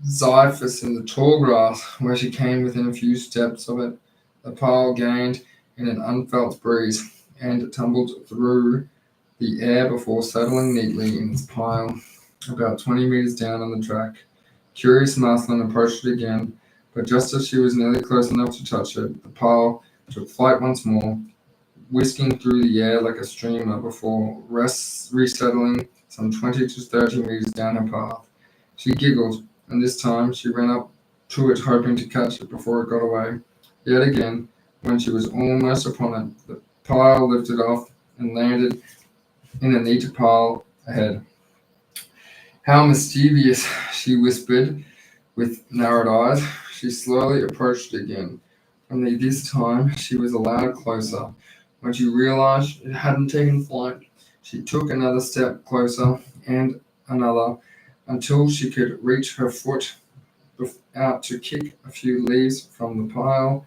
Cyphus in the tall grass. Where she came within a few steps of it, the pile gained in an unfelt breeze and tumbled through the air before settling neatly in its pile about 20 meters down on the track. Curious Marceline approached it again, but just as she was nearly close enough to touch it, the pile took flight once more, whisking through the air like a streamer before resettling some 20 to 30 meters down her path. She giggled, and this time she ran up to it hoping to catch it before it got away. Yet again, when she was almost upon it, the pile lifted off and landed in a neat pile ahead. How mischievous, she whispered with narrowed eyes. She slowly approached it again. Only this time she was allowed closer. When she realized it hadn't taken flight, she took another step closer and another until she could reach her foot out to kick a few leaves from the pile.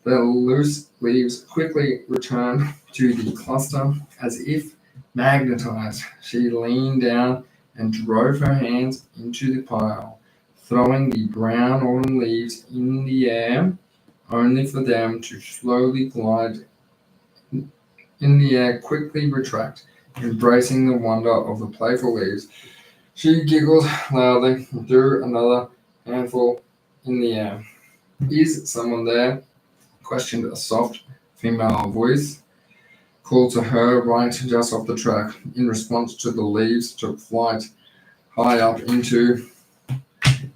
The loose leaves quickly returned to the cluster as if magnetized. She leaned down and drove her hands into the pile, throwing the brown autumn leaves in the air, only for them to slowly glide in the air, quickly retract, embracing the wonder of the playful leaves. She giggled loudly and threw another handful in the air. Is someone there? Questioned a soft female voice, called to her right just off the track. In response to the leaves took flight high up into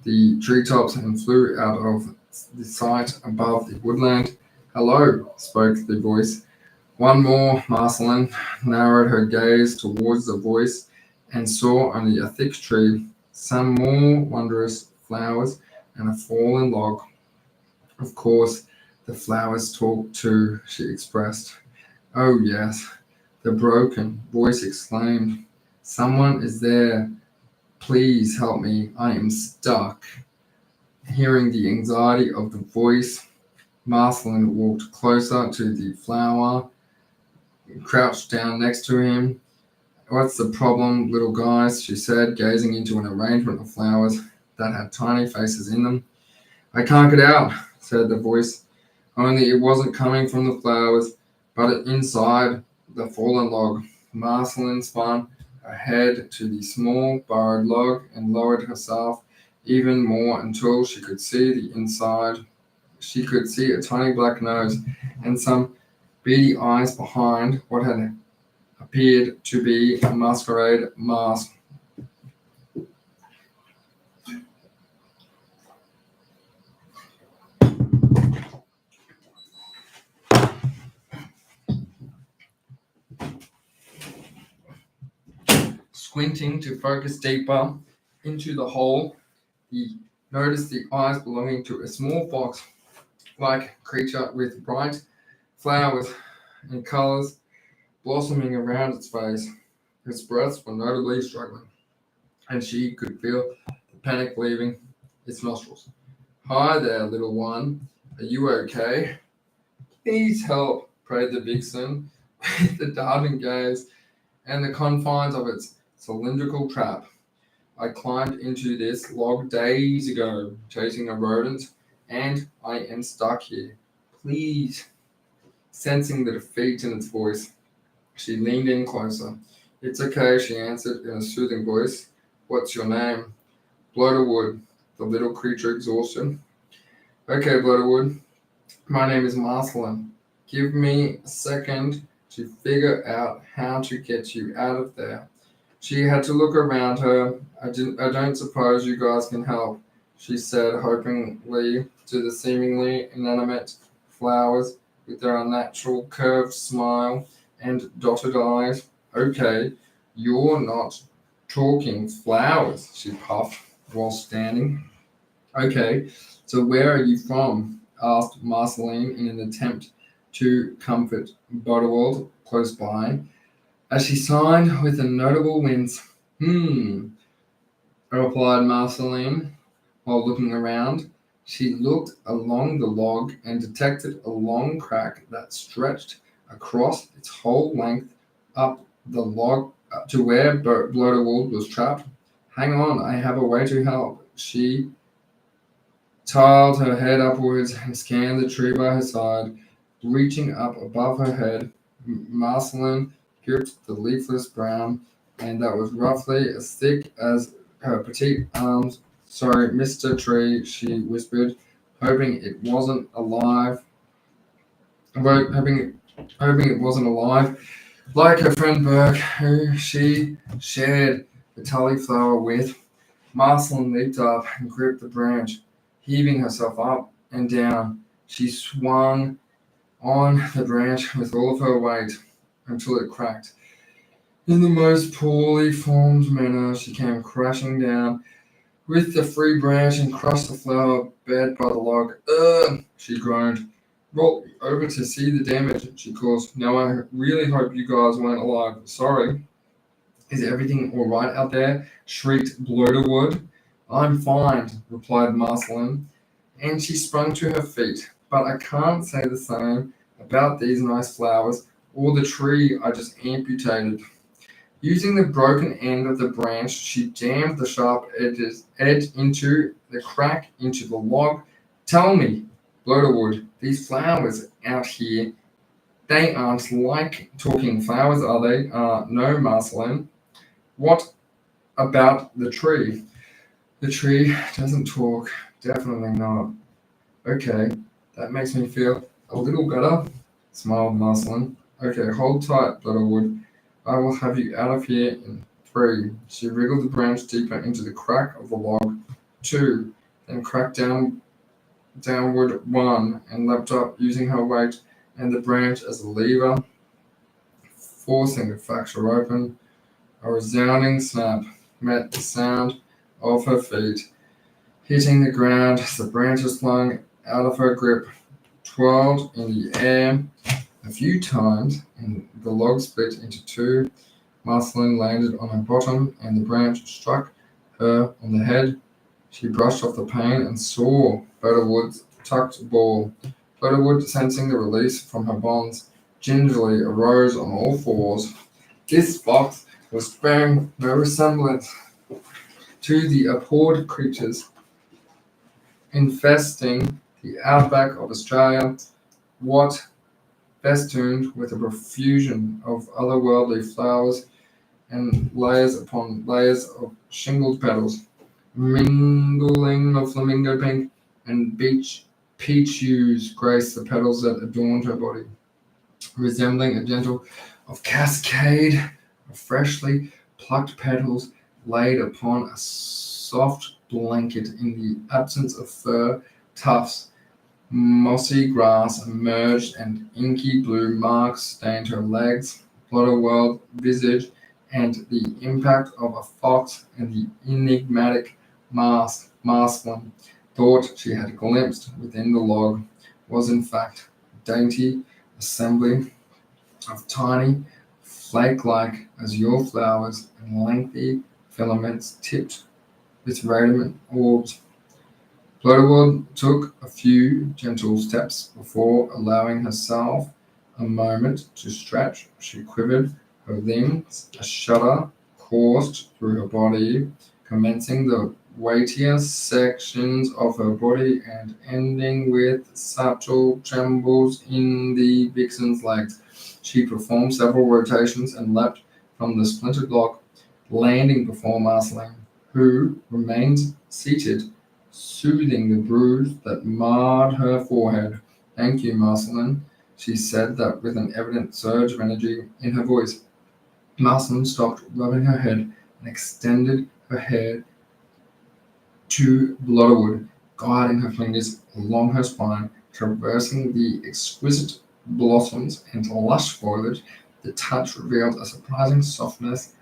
the treetops and flew out of the sight above the woodland. Hello, spoke the voice. One more, Marceline narrowed her gaze towards the voice and saw only a thick tree, some more wondrous flowers, and a fallen log. Of course, the flowers talk too, she expressed. Oh, yes, the broken voice exclaimed. Someone is there. Please help me. I am stuck. Hearing the anxiety of the voice, Marceline walked closer to the flower, crouched down next to him. What's the problem, little guys? She said, gazing into an arrangement of flowers that had tiny faces in them. I can't get out, said the voice. Only it wasn't coming from the flowers, but inside the fallen log. Marceline spun her head to the small burrowed log and lowered herself even more until she could see the inside. She could see a tiny black nose and some beady eyes behind what had appeared to be a masquerade mask. Squinting to focus deeper into the hole, he noticed the eyes belonging to a small fox-like creature with bright flowers and colors blossoming around its face. Its breaths were notably struggling, and she could feel the panic leaving its nostrils. Hi there, little one. Are you okay? Please help, prayed the vixen, with the darting gaze and the confines of its cylindrical trap. I climbed into this log days ago, chasing a rodent, and I am stuck here. Please. Sensing the defeat in its voice, she leaned in closer. It's okay, she answered in a soothing voice. What's your name? Bloaterwood, the little creature exhausted. Okay, Bloaterwood, my name is Merceline. Give me a second to figure out how to get you out of there. She had to look around her. I don't suppose you guys can help, she said hopingly to the seemingly inanimate flowers with their unnatural curved smile and dotted eyes. Okay, you're not talking flowers, she puffed while standing. Okay, so where are you from? Asked Marceline in an attempt to comfort Butterworld close by, as she sighed with a notable wince. Replied Marceline, while looking around. She looked along the log and detected a long crack that stretched across its whole length up the log to where Bloaterwood was trapped. Hang on, I have a way to help. She tiled her head upwards and scanned the tree by her side. Reaching up above her head, Marceline gripped the leafless brown, and that was roughly as thick as her petite arms. Sorry, Mr. Tree, she whispered, hoping it wasn't alive. Hoping it wasn't alive. Like her friend Burke, who she shared the tully flower with, Marceline leaped up and gripped the branch, heaving herself up and down. She swung on the branch with all of her weight until it cracked. In the most poorly formed manner, she came crashing down with the free branch and crushed the flower bed by the log. Ugh, she groaned. Roll over to see the damage she caused. Now I really hope you guys weren't alive. Sorry. Is everything all right out there? Shrieked Bloaterwood. I'm fine, replied Marceline, and she sprung to her feet. But I can't say the same about these nice flowers or the tree I just amputated. Using the broken end of the branch, she jammed the sharp edge into the crack into the log. Tell me, Bloaterwood, these flowers out here, they aren't like talking flowers, are they? No, Marceline. What about the tree? The tree doesn't talk. Definitely not. Okay, that makes me feel a little better, smiled Marceline. Okay, hold tight, Bloaterwood. I will have you out of here in 3. She wriggled the branch deeper into the crack of the log. 2, then cracked downward 1, and leapt up using her weight and the branch as a lever, forcing the fracture open. A resounding snap met the sound of her feet hitting the ground as the branches flung out of her grip, twirled in the air a few times, and the log split into 2. Marceline landed on her bottom, and the branch struck her on the head. She brushed off the pain and saw Bloaterwood's tucked ball. Bloaterwood, sensing the release from her bonds, gingerly arose on all fours. This fox was bearing no resemblance to the abhorred creatures infesting the outback of Australia. What festooned with a profusion of otherworldly flowers and layers upon layers of shingled petals, mingling of flamingo pink and peach hues graced the petals that adorned her body, resembling a gentle of cascade of freshly plucked petals laid upon a soft blanket in the absence of fur tufts. Mossy grass emerged and inky blue marks stained her legs, Bloaterworld visage, and the impact of a fox and the enigmatic Marceline thought she had glimpsed within the log was in fact a dainty assembly of tiny, flake-like azure flowers and lengthy filaments tipped with radiant orbs. Flutterwood took a few gentle steps before allowing herself a moment to stretch. She quivered her limbs, a shudder coursed through her body, commencing the weightier sections of her body and ending with subtle trembles in the vixen's legs. She performed several rotations and leapt from the splintered log, landing before Marceline, who remained seated, soothing the bruise that marred her forehead. "Thank you, Marceline," she said that with an evident surge of energy in her voice. Marceline stopped rubbing her head and extended her hand to Blotterwood, guiding her fingers along her spine, traversing the exquisite blossoms and lush foliage. The touch revealed a surprising softness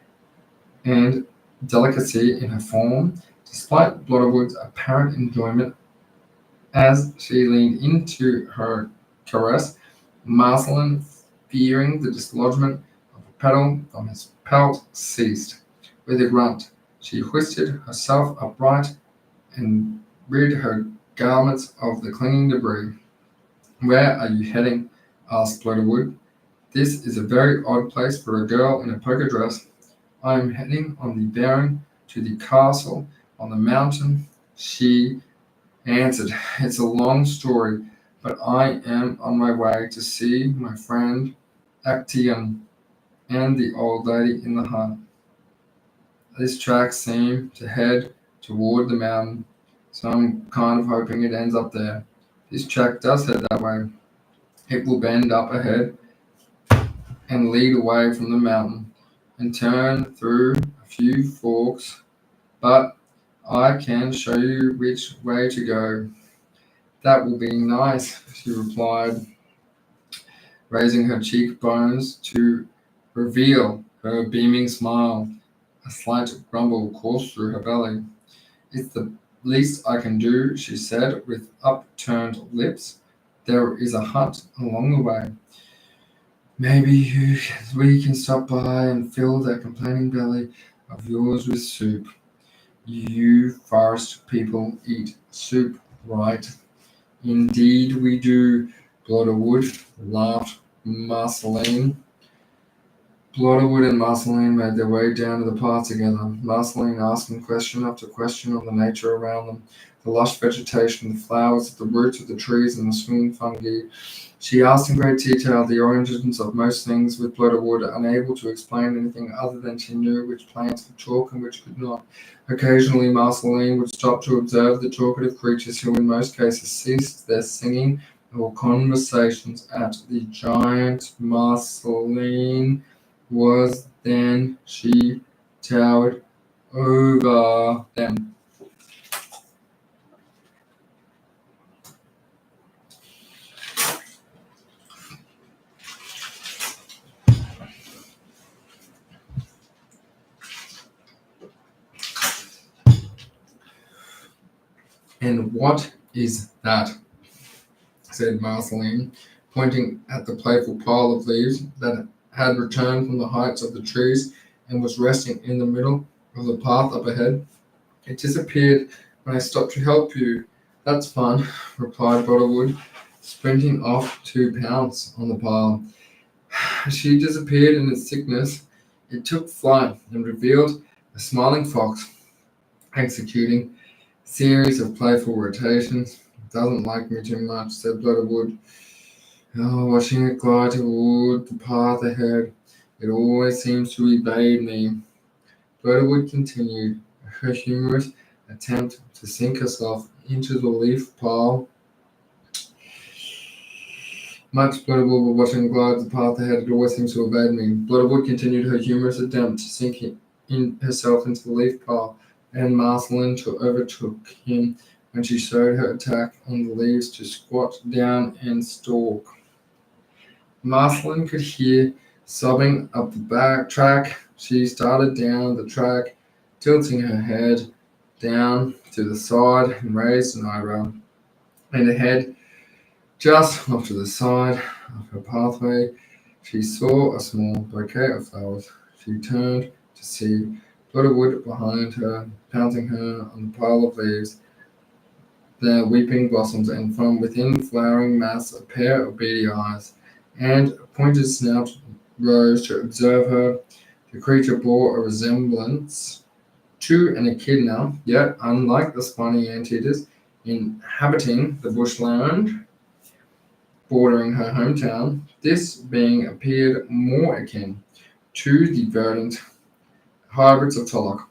and delicacy in her form, despite Blotterwood's apparent enjoyment. As she leaned into her caress, Marceline, fearing the dislodgement of a petal from his pelt, ceased. With a grunt, she hoisted herself upright and rid her garments of the clinging debris. "Where are you heading?" asked Blotterwood. "This is a very odd place for a girl in a polka dress." "I am heading on the bearing to the castle on the mountain," she answered. "It's a long story, but I am on my way to see my friend Actaeon and the old lady in the hut. This track seems to head toward the mountain, so I'm kind of hoping it ends up there. This track does head that way. It will bend up ahead and lead away from the mountain and turn through a few forks, but I can show you which way to go." "That will be nice," she replied, raising her cheekbones to reveal her beaming smile. A slight grumble coursed through her belly. "It's the least I can do," she said with upturned lips. "There is a hut along the way. Maybe we can stop by and fill that complaining belly of yours with soup. You forest people eat soup, right?" "Indeed we do," Blotterwood laughed. Marceline. Blotterwood and Marceline made their way down to the path together, Marceline asking question after question on the nature around them, the lush vegetation, the flowers at the roots of the trees, and the swinging fungi. She asked in great detail the origins of most things, with Blotterwood unable to explain anything other than she knew which plants could talk and which could not. Occasionally, Marceline would stop to observe the talkative creatures who in most cases ceased their singing or conversations at the giant. Marceline was then she towered over them. "And what is that?" said Marceline, pointing at the playful pile of leaves that had returned from the heights of the trees and was resting in the middle of the path up ahead. "It disappeared when I stopped to help you." "That's fun," replied Blotterwood, sprinting off to pounce on the pile. As she disappeared in its thickness, it took flight and revealed a smiling fox, executing a series of playful rotations. "It doesn't like me too much," said Blotterwood, watching it glide toward the path ahead. "It always seems to evade me." Blotterwood continued her humorous attempt to sink herself into the leaf pile. Much Blotterwood was watching it glide the path ahead. "It always seems to evade me." Blotterwood continued her humorous attempt to sink herself into the leaf pile, and Marceline overtook him when she showed her attack on the leaves to squat down and stalk. Marceline could hear sobbing up the back track. She started down the track, tilting her head down to the side and raised an eyebrow. And ahead, just off to the side of her pathway, she saw a small bouquet of flowers. She turned to see Blooderwood behind her, pouncing her on the pile of leaves, their weeping blossoms, and from within the flowering mass a pair of beady eyes and a pointed snout rose to observe her. The creature bore a resemblance to an echidna, yet unlike the spiny anteaters inhabiting the bushland bordering her hometown, this being appeared more akin to the verdant hybrids of Tolok.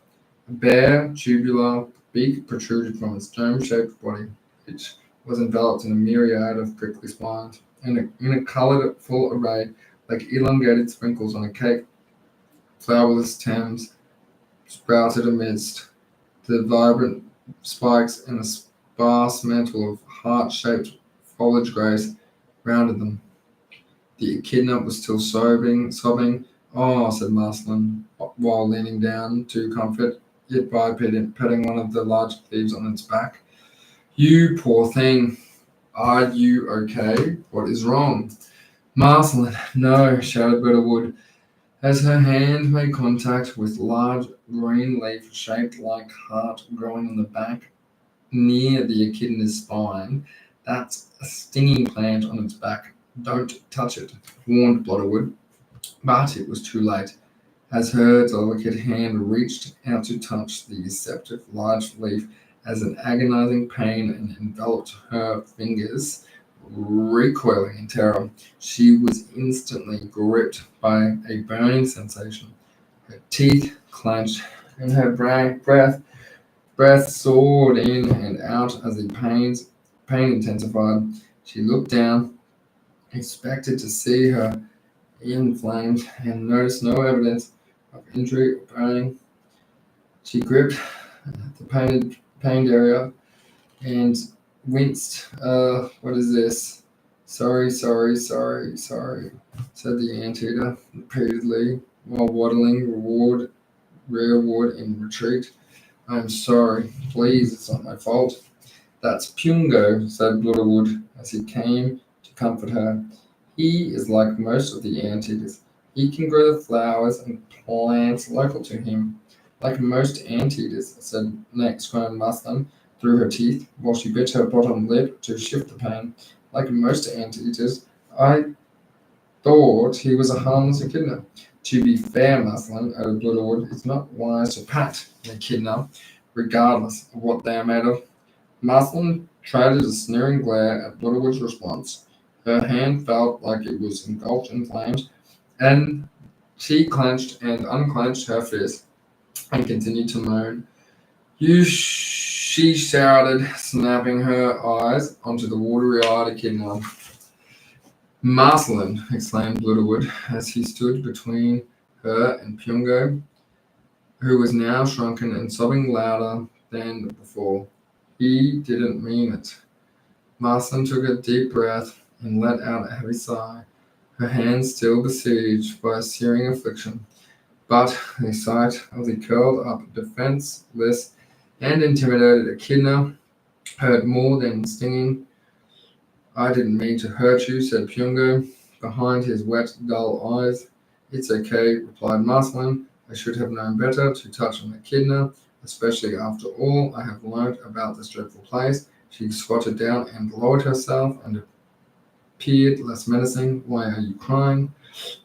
A bare, tubular beak protruded from its dome-shaped body, which was enveloped in a myriad of prickly spines, and in a colourful array, like elongated sprinkles on a cake. Flowerless stems sprouted amidst the vibrant spikes, and a sparse mantle of heart-shaped foliage grace rounded them. The echidna was still sobbing. Oh, said Merceline, while leaning down to comfort it by petting one of the large leaves on its back. You poor thing. Are you okay? What is wrong? Merceline, no, shouted Bitterwood, as her hand made contact with large green leaf shaped like heart growing on the back near the echidna's spine. That's a stinging plant on its back. Don't touch it, warned Blotterwood. But it was too late. As her delicate hand reached out to touch the deceptive large leaf, as an agonizing pain enveloped her fingers, recoiling in terror, she was instantly gripped by a burning sensation. Her teeth clenched, and her breath soared in and out as the pain intensified. She looked down, expected to see her inflamed, and noticed no evidence of injury or burning. She gripped the pained area and winced. What is this? Sorry, said the anteater repeatedly while waddling rearward in retreat. I'm sorry. Please, it's not my fault. That's Pungo, said Blooderwood as he came to comfort her. He is like most of the anteaters. He can grow the flowers and plants local to him. Like most anteaters, said exclaimed Merceline through her teeth, while she bit her bottom lip to shift the pain. Like most anteaters, I thought he was a harmless echidna. To be fair, Merceline, added Blooderwood, it's not wise to pat an echidna, regardless of what they are made of. Merceline traded a sneering glare at Blooderwood's response. Her hand felt like it was engulfed in flames, and she clenched and unclenched her fist and continued to moan. She shouted, snapping her eyes onto the watery-eyed echidna. Marceline, exclaimed Blooderwood as he stood between her and Pungo, who was now shrunken and sobbing louder than before. He didn't mean it. Marceline took a deep breath and let out a heavy sigh, her hands still besieged by a searing affliction. But the sight of the curled up, defenseless, and intimidated echidna hurt more than stinging. I didn't mean to hurt you, said Pungo, behind his wet, dull eyes. It's okay, replied Marceline. I should have known better to touch an echidna, especially after all I have learned about this dreadful place. She squatted down and lowered herself and appeared less menacing. Why are you crying?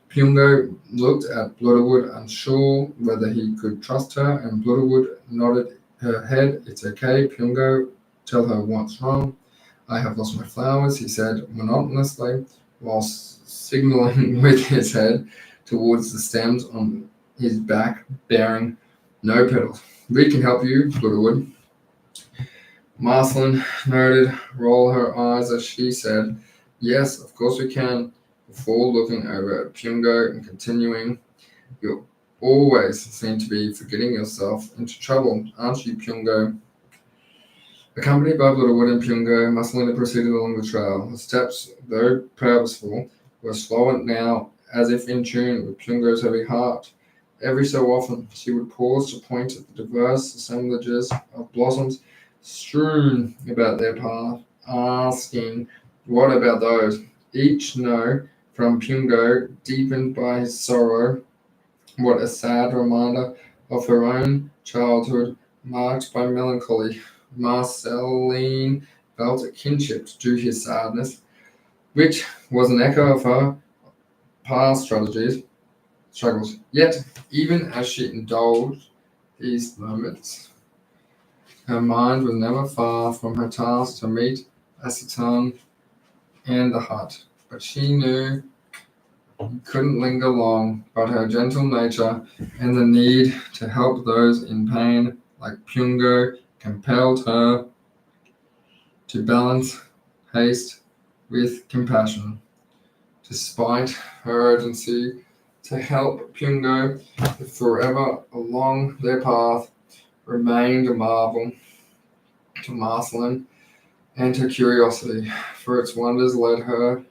Pungo looked at Blooderwood, unsure whether he could trust her, and Blooderwood nodded her head. It's okay, Pungo. Tell her what's wrong. I have lost my flowers, he said monotonously, while signaling with his head towards the stems on his back, bearing no petals. We can help you, Blooderwood. Marceline nodded, rolled her eyes as she said, yes, of course we can, before looking over at Pungo and continuing, you always seem to be forgetting yourself into trouble, aren't you, Pungo? Accompanied by Blooderwood and Pungo, Marcelina proceeded along the trail. The steps, though purposeful, were slower now, as if in tune with Pungo's heavy heart. Every so often, she would pause to point at the diverse assemblages of blossoms strewn about their path, asking, "What about those?" Each no from Pungo, deepened by his sorrow. What a sad reminder of her own childhood, marked by melancholy. Merceline felt a kinship to his sadness, which was an echo of her past struggles. Yet, even as she indulged these moments, her mind was never far from her task to meet Aleksandr and the hut. But she knew he couldn't linger long, but her gentle nature and the need to help those in pain, like Pungo, compelled her to balance haste with compassion. Despite her urgency to help Pungo, the forever along their path remained a marvel to Marceline and her curiosity, for its wonders led her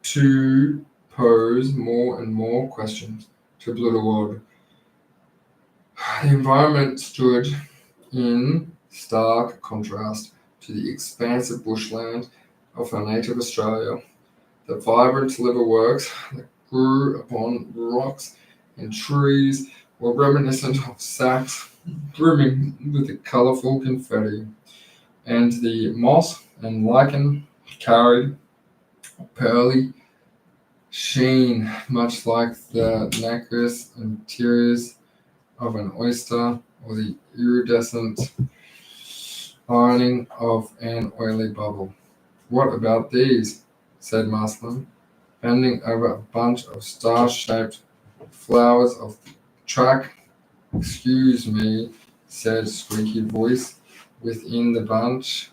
to pose more and more questions to Bloodwood. The environment stood in stark contrast to the expansive bushland of her native Australia. The vibrant liverworks that grew upon rocks and trees were reminiscent of sacks brimming with the colourful confetti, and the moss and lichen carried a pearly sheen, much like the nacreous interiors of an oyster or the iridescent lining of an oily bubble. "What about these?" said Marceline, bending over a bunch of star-shaped flowers of the track. "Excuse me," said a squeaky voice within the bunch.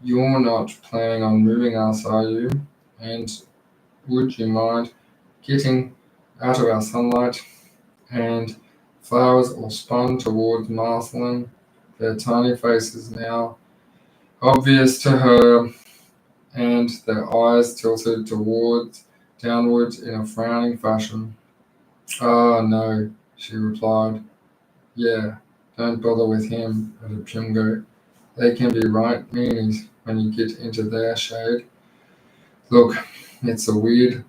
"You're not planning on moving us, are you? And would you mind getting out of our sunlight?" And flowers all spun towards Marceline, their tiny faces now obvious to her, and their eyes tilted downwards in a frowning fashion. "Ah, no," she replied. "Yeah, don't bother with him," added Pungo. "They can be right meanies when you get into their shade. Look, it's a weird,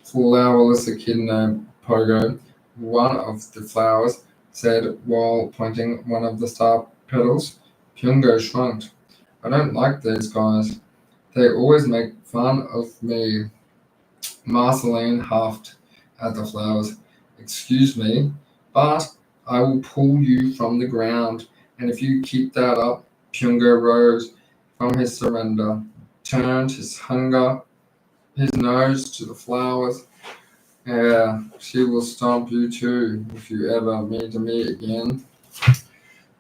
flowerless echidna, Pogo," one of the flowers said while pointing one of the star petals. Pungo shrugged. "I don't like these guys. They always make fun of me." Marceline huffed at the flowers. "Excuse me, but I will pull you from the ground, and if you keep that up." Pungo rose from his surrender, turned his nose to the flowers. "Yeah, she will stomp you too, if you ever meet me again."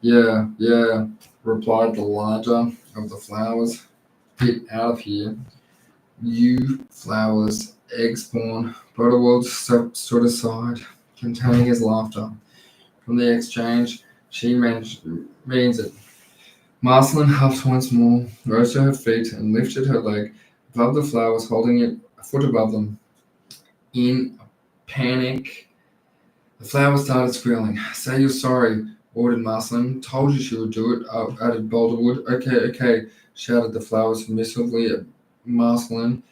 "Yeah, yeah," replied the larger of the flowers. "Get out of here, you flowerless egg spawn." Butterworld stood aside, containing his laughter. From the exchange, she means it. Marceline huffed once more, rose to her feet, and lifted her leg above the flowers, holding it a foot above them. In a panic, the flowers started squealing. "Say you're sorry," ordered Marceline. "Told you she would do it," added Boulderwood. Okay," shouted the flowers submissively at Marceline.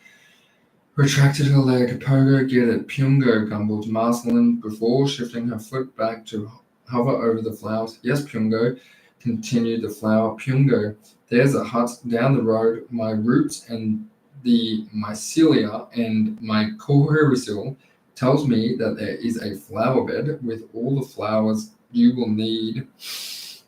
Retracted her leg. "Pogo, get it." "Pungo," grumbled Marceline before shifting her foot back to hover over the flowers. "Yes, Pungo," continued the flower. "Pungo, there's a hut down the road. My roots and the mycelia and my coryphil tells me that there is a flower bed with all the flowers you will need."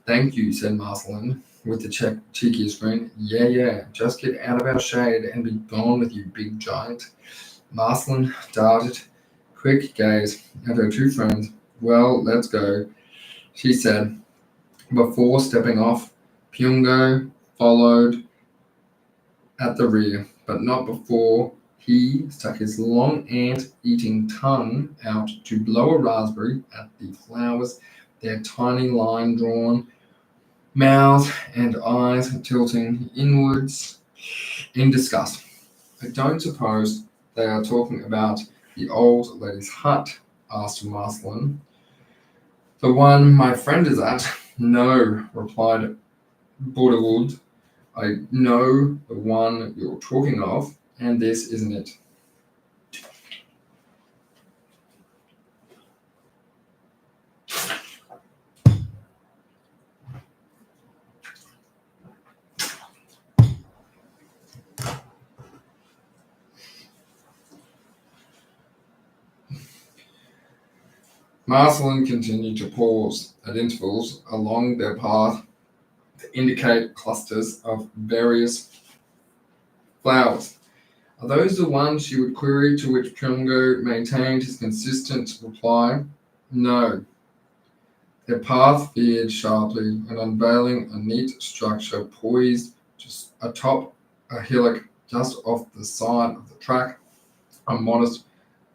"Thank you," said Marceline with the cheekiest grin. Yeah, just get out of our shade and be gone with you, big giant." Marceline darted a quick gaze at her two friends. "Well, let's go," she said, before stepping off. Pungo followed at the rear, but not before he stuck his long ant-eating tongue out to blow a raspberry at the flowers, their tiny line-drawn mouths and eyes tilting inwards in disgust. "I don't suppose they are talking about the old lady's hut," asked Marceline. The one my friend is at? No, replied Borderwood. I know the one you're talking of, and this isn't it. Marceline continued to pause at intervals along their path to indicate clusters of various flowers. Are those the ones she would query, to which Junger maintained his consistent reply? No. Their path veered sharply and unveiling a neat structure poised just atop a hillock just off the side of the track. A modest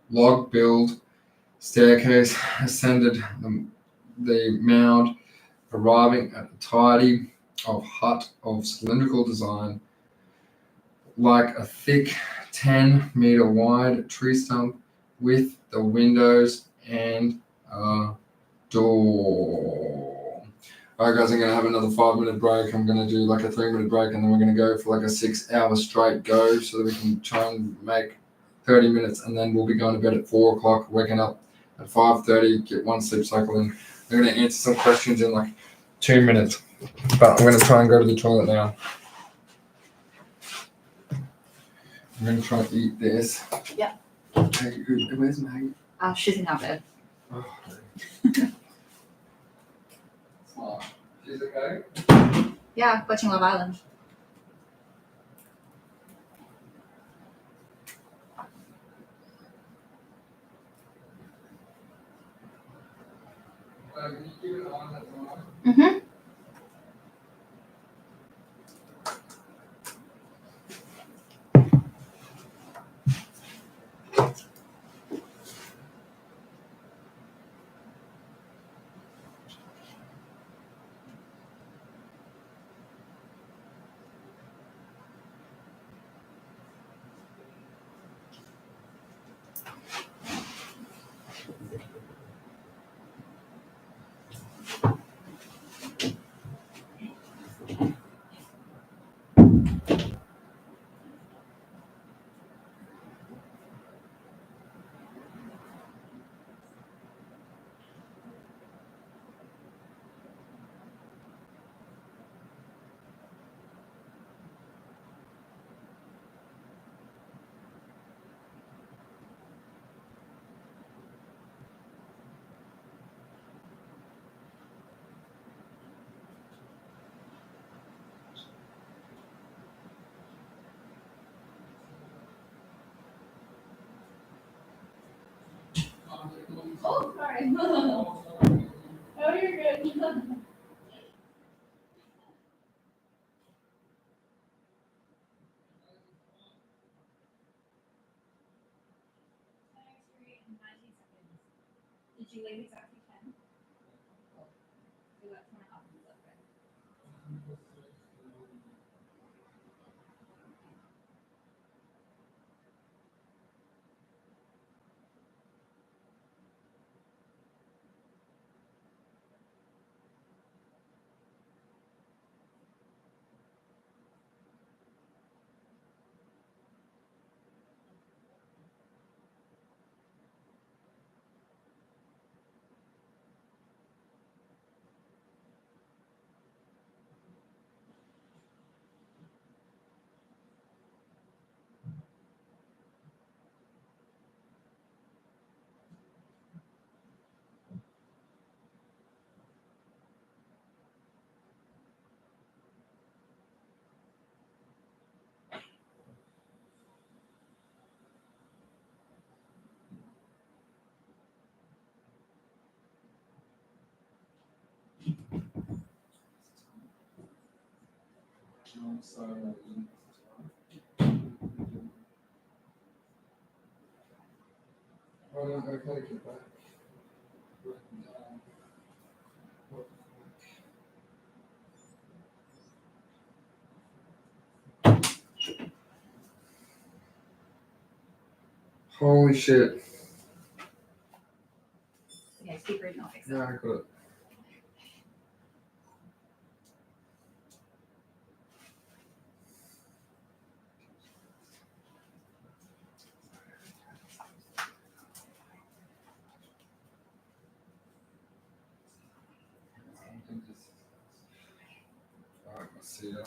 log-built staircase ascended the mound, arriving at a tidy hut of cylindrical design, like a thick 10-meter wide tree stump with the windows and a door. Alright guys, I'm going to have another 5-minute break. I'm going to do like a 3-minute break, and then we're going to go for like a 6-hour straight go so that we can try and make 30 minutes, and then we'll be going to bed at 4 o'clock, waking up at 5:30, get one sleep cycle in. I'm going to answer some questions in like 2 minutes, but I'm going to try and go to the toilet now. I'm going to try and eat this. Yeah. Hey, where's Maggie? She's in our bed. Oh, she's okay? Yeah, watching Love Island. Can you keep it on at the moment? Mm-hmm. Oh, sorry. Oh, you're good. Did you leave exactly 10? So that's 2.5 minutes left, right? Holy shit. Yeah, I got it. Alright, let's see ya.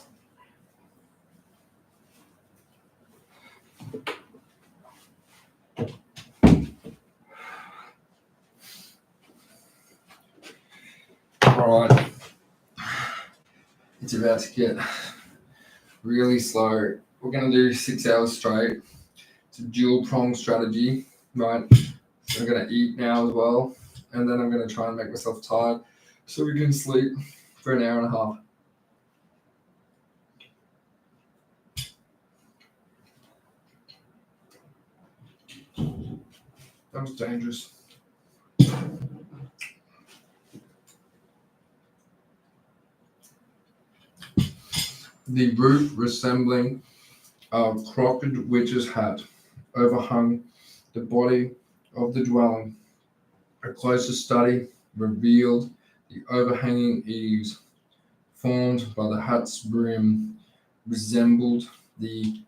Alright. It's about to get really slow. We're going to do 6 hours straight. It's a dual prong strategy, right? So I'm going to eat now as well, and then I'm going to try and make myself tired so we can sleep for an hour and a half. That was dangerous. The roof resembling a crooked witch's hat overhung the body of the dwelling. A closer study revealed the overhanging eaves, formed by the hat's brim, resembled the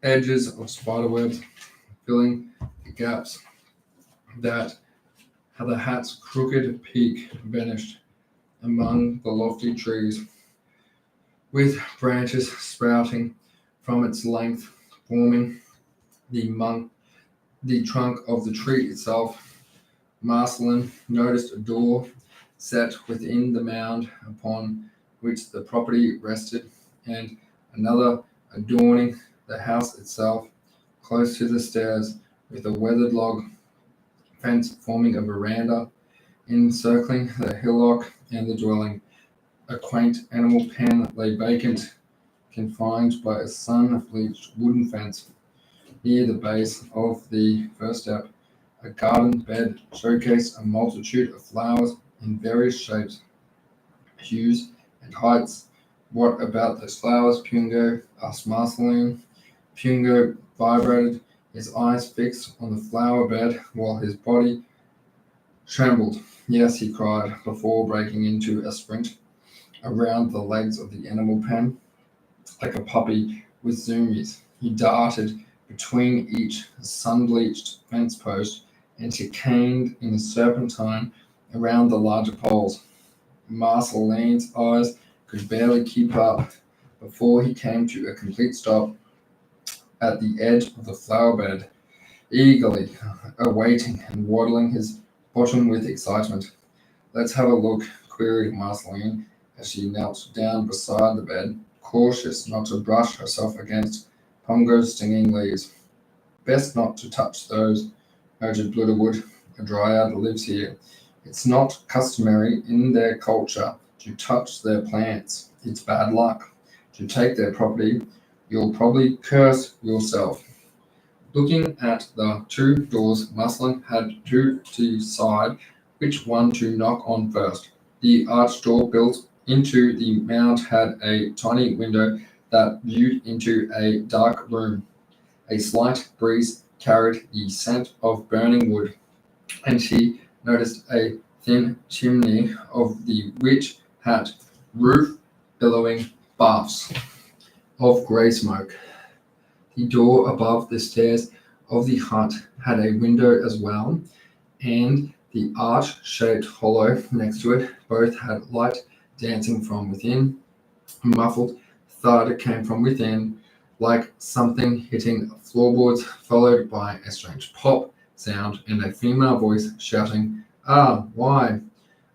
edges of spiderwebs, filling the gaps that the hat's crooked peak vanished among the lofty trees, with branches sprouting from its length, forming the trunk of the tree itself. Merceline noticed a door set within the mound upon which the property rested, and another adorning the house itself, close to the stairs, with a weathered log fence forming a veranda encircling the hillock and the dwelling. A quaint animal pen lay vacant, confined by a sun-bleached wooden fence. Near the base of the first step, a garden bed showcased a multitude of flowers in various shapes, hues, and heights. What about those flowers, Pungo? Asked Marceline. Pungo vibrated, his eyes fixed on the flower bed while his body trembled. Yes, he cried, before breaking into a sprint around the legs of the animal pen. Like a puppy with zoomies, he darted between each sun-bleached fence post and chicaned in a serpentine around the larger poles. Marceline's eyes could barely keep up before he came to a complete stop at the edge of the flower bed, eagerly awaiting and waddling his bottom with excitement. Let's have a look, queried Marceline as she knelt down beside the bed, cautious not to brush herself against Pongo's stinging leaves. Best not to touch those, urged Blooderwood. A dryad lives here. It's not customary in their culture to touch their plants. It's bad luck. To take their property, you'll probably curse yourself. Looking at the 2 doors, Marceline had to decide which one to knock on first. The arch door built into the mound had a tiny window that viewed into a dark room. A slight breeze carried the scent of burning wood, and she noticed a thin chimney of the witch hat roof billowing baths of grey smoke. The door above the stairs of the hut had a window as well, and the arch-shaped hollow next to it both had light dancing from within. A muffled thud came from within, like something hitting floorboards, followed by a strange pop sound and a female voice shouting, "Ah, why?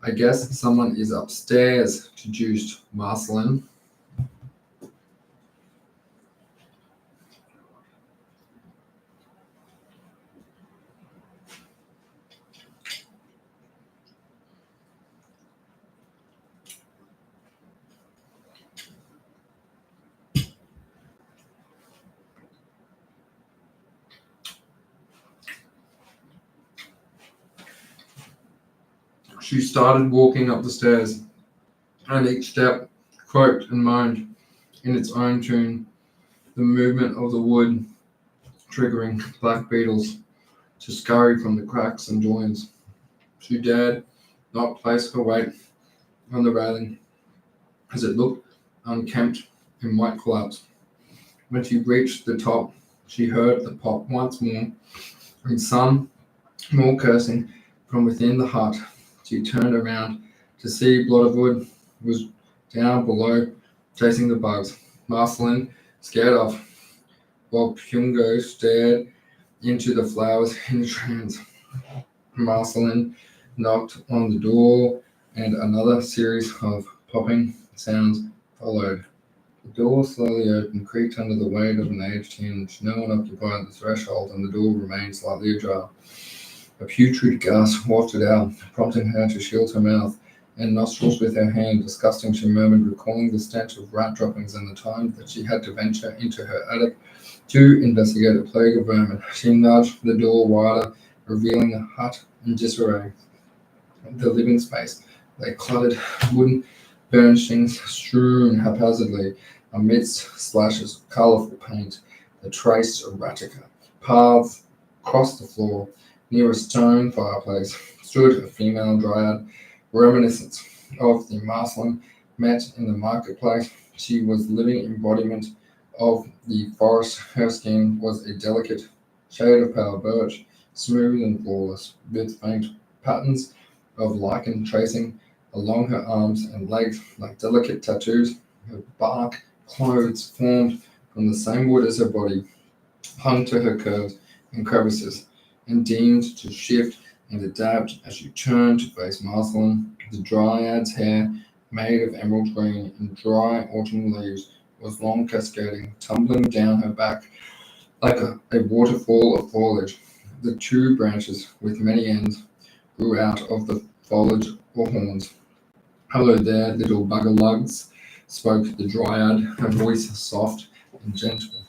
I guess someone is upstairs," deduced Marceline. She started walking up the stairs, and each step croaked and moaned in its own tune, the movement of the wood triggering black beetles to scurry from the cracks and joins. She dared not place her weight on the railing, as it looked unkempt in white clouds. When she reached the top, she heard the pop once more, and some more cursing from within the hut. She turned around to see Bloodwood was down below, chasing the bugs. Marceline scared off, while Pungo stared into the flowers in trance. Marceline knocked on the door, and another series of popping sounds followed. The door slowly opened, creaked under the weight of an aged hinge. No one occupied the threshold, and the door remained slightly ajar. A putrid gas wafted out, prompting her to shield her mouth and nostrils with her hand. Disgusting, she murmured, recalling the stench of rat droppings and the time that she had to venture into her attic to investigate a plague of vermin. She nudged the door wider, revealing a hut in disarray. The living space lay cluttered wooden furnishings strewn haphazardly amidst splashes of colourful paint. The trace erratica. Paths crossed the floor. Near a stone fireplace stood a female dryad, reminiscent of the Marceline met in the marketplace. She was living embodiment of the forest. Her skin was a delicate shade of pale birch, smooth and flawless, with faint patterns of lichen tracing along her arms and legs like delicate tattoos. Her bark clothes, formed from the same wood as her body, hung to her curves and crevices, and deemed to shift and adapt as she turned to face Marceline. The dryad's hair, made of emerald green and dry autumn leaves, was long, cascading, tumbling down her back like a waterfall of foliage. The two branches, with many ends, grew out of the foliage or horns. "Hello there, little buggerlugs," spoke the dryad, her voice soft and gentle,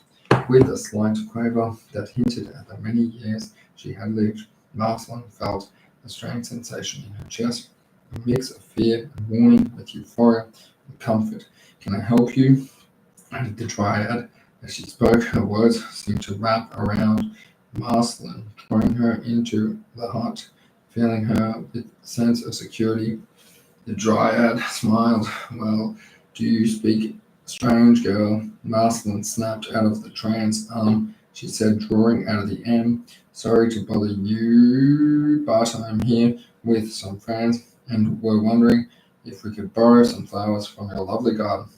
with a slight quaver that hinted at the many years she had lived. Marceline felt a strange sensation in her chest, a mix of fear and warning, with euphoria and comfort. "Can I help you?" added the dryad. As she spoke, her words seemed to wrap around Marceline, drawing her into the hut, filling her with a sense of security. The dryad smiled. "Well, do you speak strange, girl?" Marceline snapped out of the trance. She said, drawing out of the M. "Sorry to bother you, but I'm here with some friends, and we're wondering if we could borrow some flowers from your lovely garden."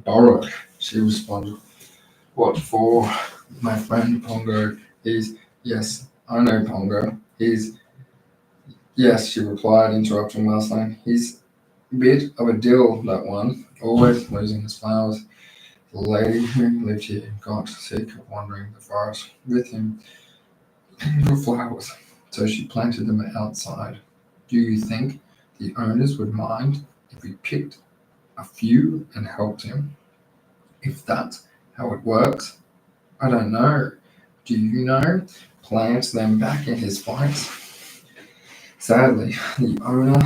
"Borrow," she responded. "What for?" "My friend Pongo is—" "Yes, I know Pongo. He's—" "Yes," she replied, interrupting Marceline. "He's a bit of a dill, that one, always losing his flowers. The lady who lived here got sick of wandering the forest with him looking for flowers, so she planted them outside. Do you think the owners would mind if we picked a few and helped him? If that's how it works? I don't know. Do you know? Plant them back in his spikes. Sadly, the owner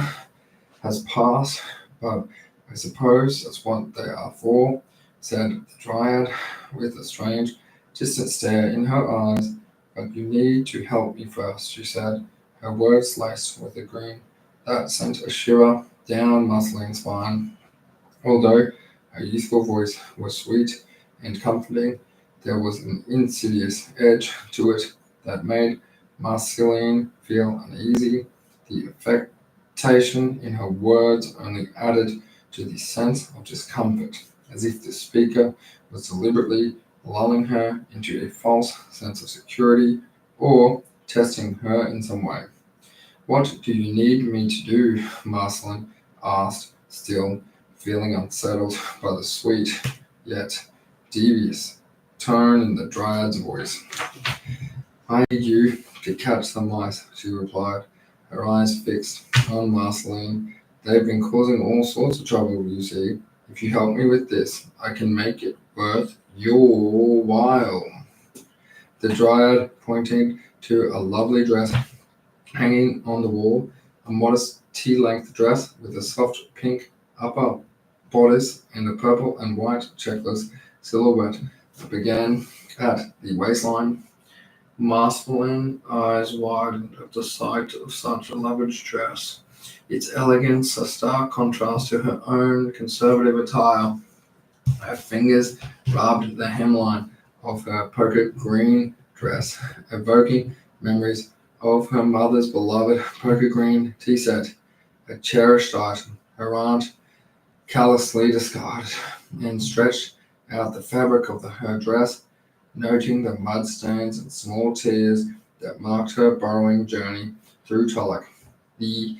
has passed, but I suppose that's what they are for," said the dryad, with a strange, distant stare in her eyes. "But you need to help me first," she said, her words laced with a grin that sent a shiver down Marceline's spine. Although her youthful voice was sweet and comforting, there was an insidious edge to it that made Marceline feel uneasy. The affectation in her words only added to the sense of discomfort, as if the speaker was deliberately lulling her into a false sense of security or testing her in some way. "What do you need me to do?" Marceline asked, still feeling unsettled by the sweet yet devious tone in the dryad's voice. "I need you to catch the mice," she replied, her eyes fixed on Marceline. "They've been causing all sorts of trouble, you see. If you help me with this, I can make it worth your while." The dryad pointed to a lovely dress hanging on the wall, a modest tea-length dress with a soft pink upper bodice and a purple and white checkless silhouette that began at the waistline Marceline eyes widened at the sight of such a lavish dress, its elegance a stark contrast to her own conservative attire. Her fingers rubbed the hemline of her polka green dress, evoking memories of her mother's beloved polka green tea set, a cherished item her aunt callously discarded, and stretched out the fabric of her dress, noting the mud stains and small tears that marked her burrowing journey through Tolok. The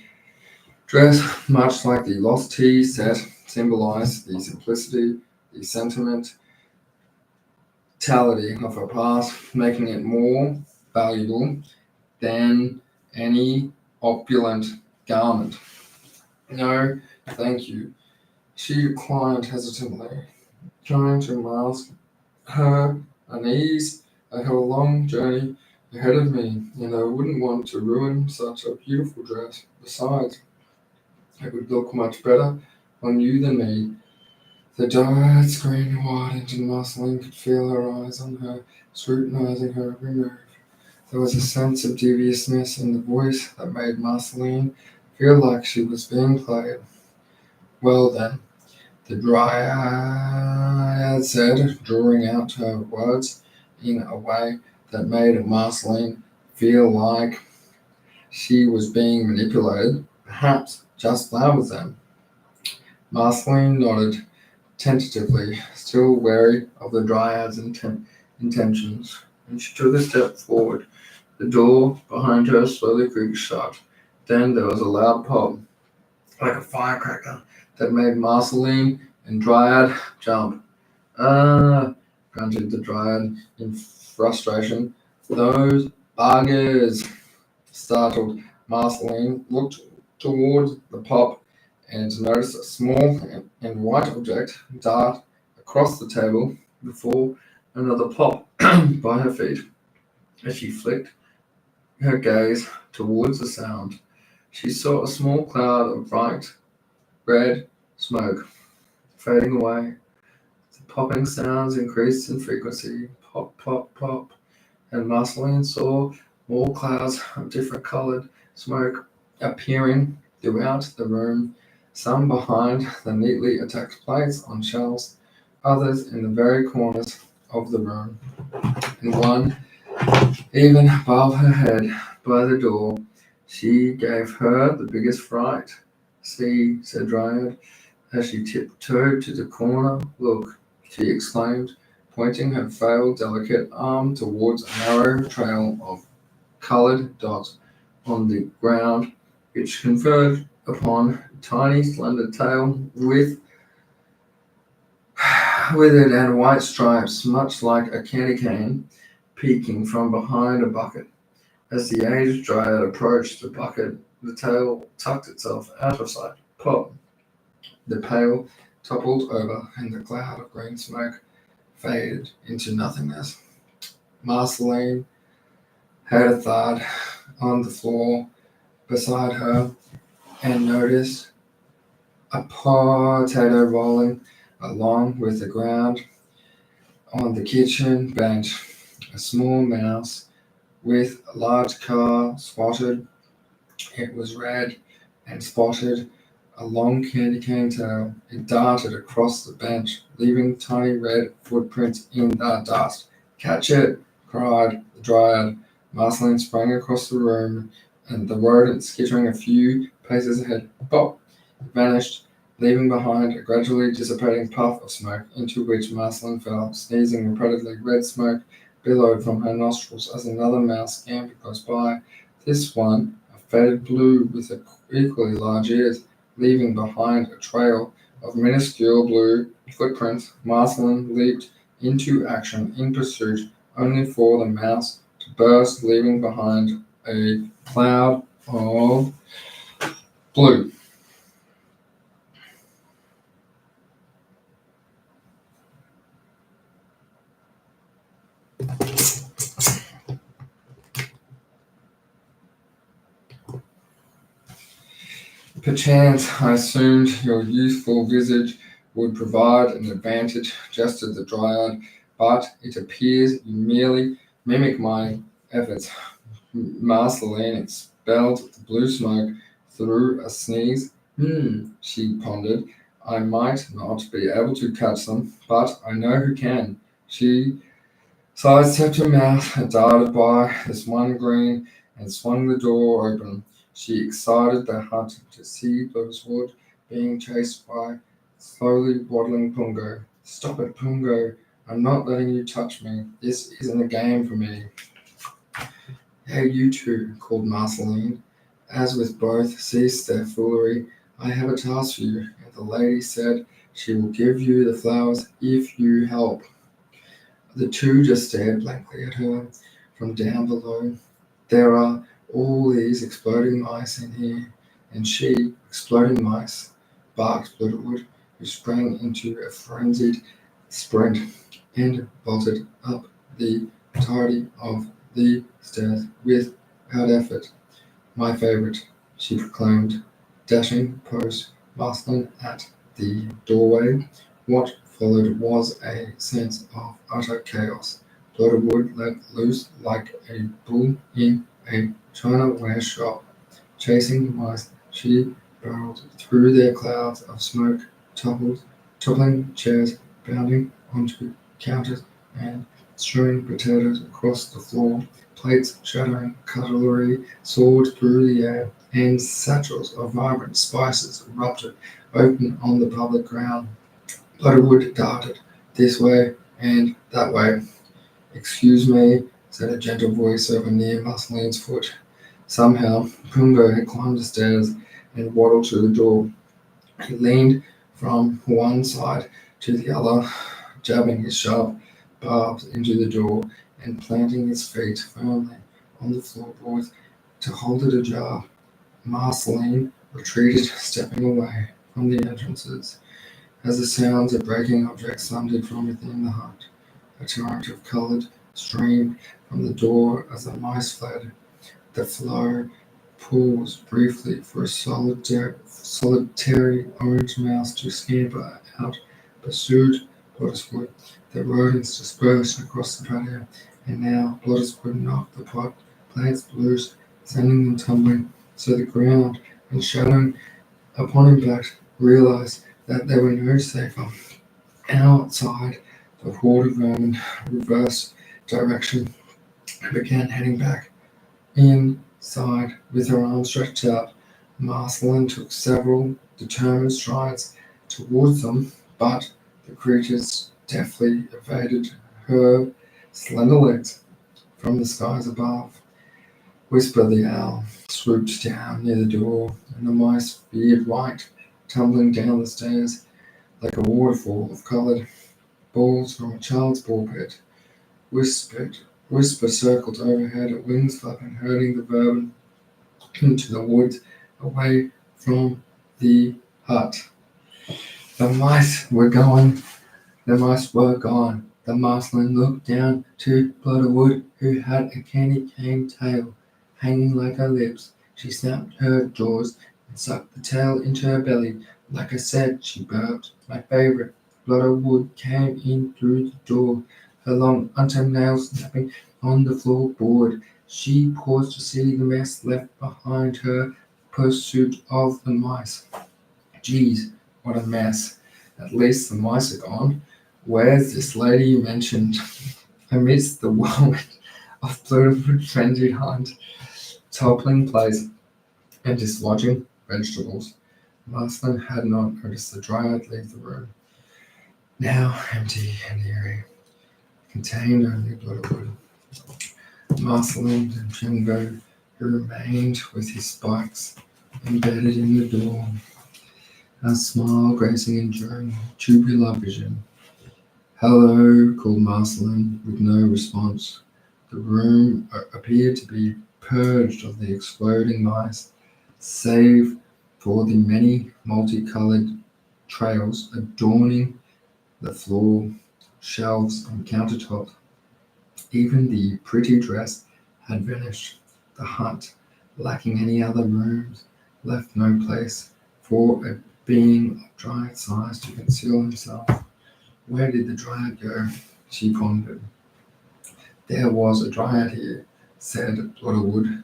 dress, much like the lost tea set, symbolized the simplicity, the sentimentality of her past, making it more valuable than any opulent garment. No, thank you, she declined hesitantly, trying to mask her unease. I have a long journey ahead of me, and I wouldn't want to ruin such a beautiful dress. Besides, it would look much better on you than me. The dyed screen widened, and Marceline could feel her eyes on her, scrutinizing her every move. There was a sense of deviousness in the voice that made Marceline feel like she was being played. Well then, the dryad said, drawing out her words in a way that made Marceline feel like she was being manipulated. Perhaps just flowers then. Marceline nodded tentatively, still wary of the dryad's intentions, and she took a step forward. The door behind her slowly creaked shut. Then there was a loud pop, like a firecracker, that made Marceline and Dryad jump. Ah, grunted the Dryad in frustration. Those buggers! Startled, Marceline looked towards the pop and noticed a small and white object dart across the table before another pop by her feet. As she flicked her gaze towards the sound, she saw a small cloud of bright red smoke fading away. The popping sounds increased in frequency, pop, pop, pop, and Marceline saw more clouds of different colored smoke appearing throughout the room, some behind the neatly attacked plates on shelves, others in the very corners of the room, and one even above her head by the door. She gave her the biggest fright. See, said Dryad, as she tiptoed to the corner. Look, she exclaimed, pointing her frail, delicate arm towards a narrow trail of colored dots on the ground, which converged upon a tiny, slender tail with withered and white stripes, much like a candy cane, peeking from behind a bucket. As the aged dryad approached the bucket, the tail tucked itself out of sight. Pop! The pail toppled over, and the cloud of green smoke faded into nothingness. Marceline heard a thud on the floor beside her and noticed a potato rolling along with the ground on the kitchen bench. A small mouse with a large car spotted. It was red and spotted a long candy cane tail. It darted across the bench, leaving tiny red footprints in the dust. Catch it! Cried the dryad. Marceline sprang across the room, and the rodent, skittering a few paces ahead, pop, vanished, leaving behind a gradually dissipating puff of smoke into which Marceline fell, sneezing repeatedly. Red smoke billowed from her nostrils as another mouse scampered close by. This one, a faded blue with equally large ears, leaving behind a trail of minuscule blue footprints. Marceline leaped into action in pursuit, only for the mouse to burst, leaving behind a cloud of blue. Perchance I assumed your youthful visage would provide an advantage, jested the dryad, but it appears you merely mimic my efforts, Merceline expelled the blue smoke through a sneeze. She pondered. I might not be able to catch them, but I know who can. She sidestepped her mouth and darted by this one green and swung the door open. She excited the hunt to see Bloodwood being chased by slowly waddling Pungo. Stop it, Pungo. I'm not letting you touch me. This isn't a game for me. Hey, you two, called Marceline. As with both ceased their foolery, I have a task for you, and the lady said she will give you the flowers if you help. The two just stared blankly at her from down below. There are all these exploding mice in here, and she, exploding mice, barked Bloodwood, who sprang into a frenzied sprint and bolted up the entirety of the stairs without effort. My favorite, she proclaimed, dashing post Marceline at the doorway. What followed was a sense of utter chaos. Bloodwood let loose like a bull in a China-ware shop. Chasing the mice, she barreled through their clouds of smoke, toppling chairs, bounding onto counters, and strewing potatoes across the floor. Plates shattering, cutlery soared through the air, and satchels of vibrant spices erupted open on the public ground. Bloodwood darted this way and that way. Excuse me, said a gentle voice over near Marceline's foot. Somehow, Pungo had climbed the stairs and waddled to the door. He leaned from one side to the other, jabbing his sharp barbs into the door and planting his feet firmly on the floorboards to hold it ajar. Marceline retreated, stepping away from the entrances. As the sounds of breaking objects thundered from within the hut, a torrent of coloured streamed from the door as the mice fled. The flow paused briefly for a solitary orange mouse to scamper out, pursued Bloodwood. The rodents dispersed across the patio, and now Bloodwood knocked the pot plants loose, sending them tumbling to the ground, and shadowing upon impact, realized that they were no safer. Outside, the horde of vermin reversed direction and began heading back. Inside, with her arms stretched out, Marceline took several determined strides towards them, but the creatures deftly evaded her slender legs. From the skies above, Whisper the owl swooped down near the door, and the mice veered right, tumbling down the stairs like a waterfall of coloured balls from a child's ball pit. Whisper circled overhead at wings flapping, herding the vermin into the woods away from the hut. The mice were gone. The mice were gone. The Marceline looked down to Bloodwood, who had a candy cane tail hanging like her lips. She snapped her jaws and sucked the tail into her belly. Like I said, she burped. My favorite. Bloodwood came in through the door, her long untamed nails snapping on the floorboard. She paused to see the mess left behind her pursuit of the mice. Geez, what a mess. At least the mice are gone. Where's this lady you mentioned? Amidst the whirlwind of Bloodwood's frenzied hunt, toppling plates and dislodging vegetables, Marceline had not noticed the dryad leave the room. Now empty and eerie, contained only Bloodwood. Marceline and Junger, who remained with his spikes embedded in the door, a smile gracing enduring tubular vision. Hello, called Marceline, with no response. The room appeared to be purged of the exploding mice, save for the many multicolored trails adorning the floor, shelves, and countertop. Even the pretty dress had vanished. The hut, lacking any other rooms, left no place for a being of dryad size to conceal himself. Where did the dryad go? She pondered. There was a dryad here, said Blotterwood.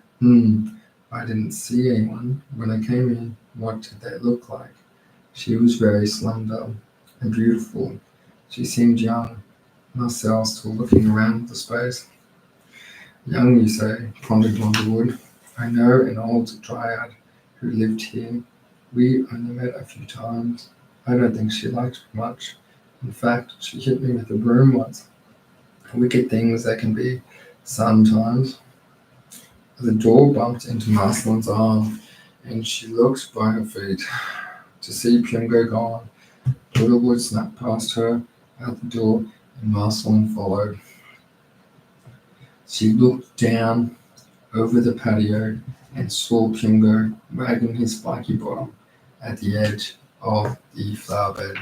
I didn't see anyone when I came in. What did they look like? She was very slender and beautiful. She seemed young. Marcel still looking around the space. Young, you say, pondered Blotterwood. I know an old dryad who lived here. We only met a few times. I don't think she liked me much. In fact, she hit me with a broom once. Wicked things they can be sometimes. The door bumped into Marceline's arm, and she looked by her feet to see Pyongo gone. Littlewood snapped past her out the door, and Marceline followed. She looked down over the patio and saw Pyongo wagging his spiky bottom at the edge of the flower bed.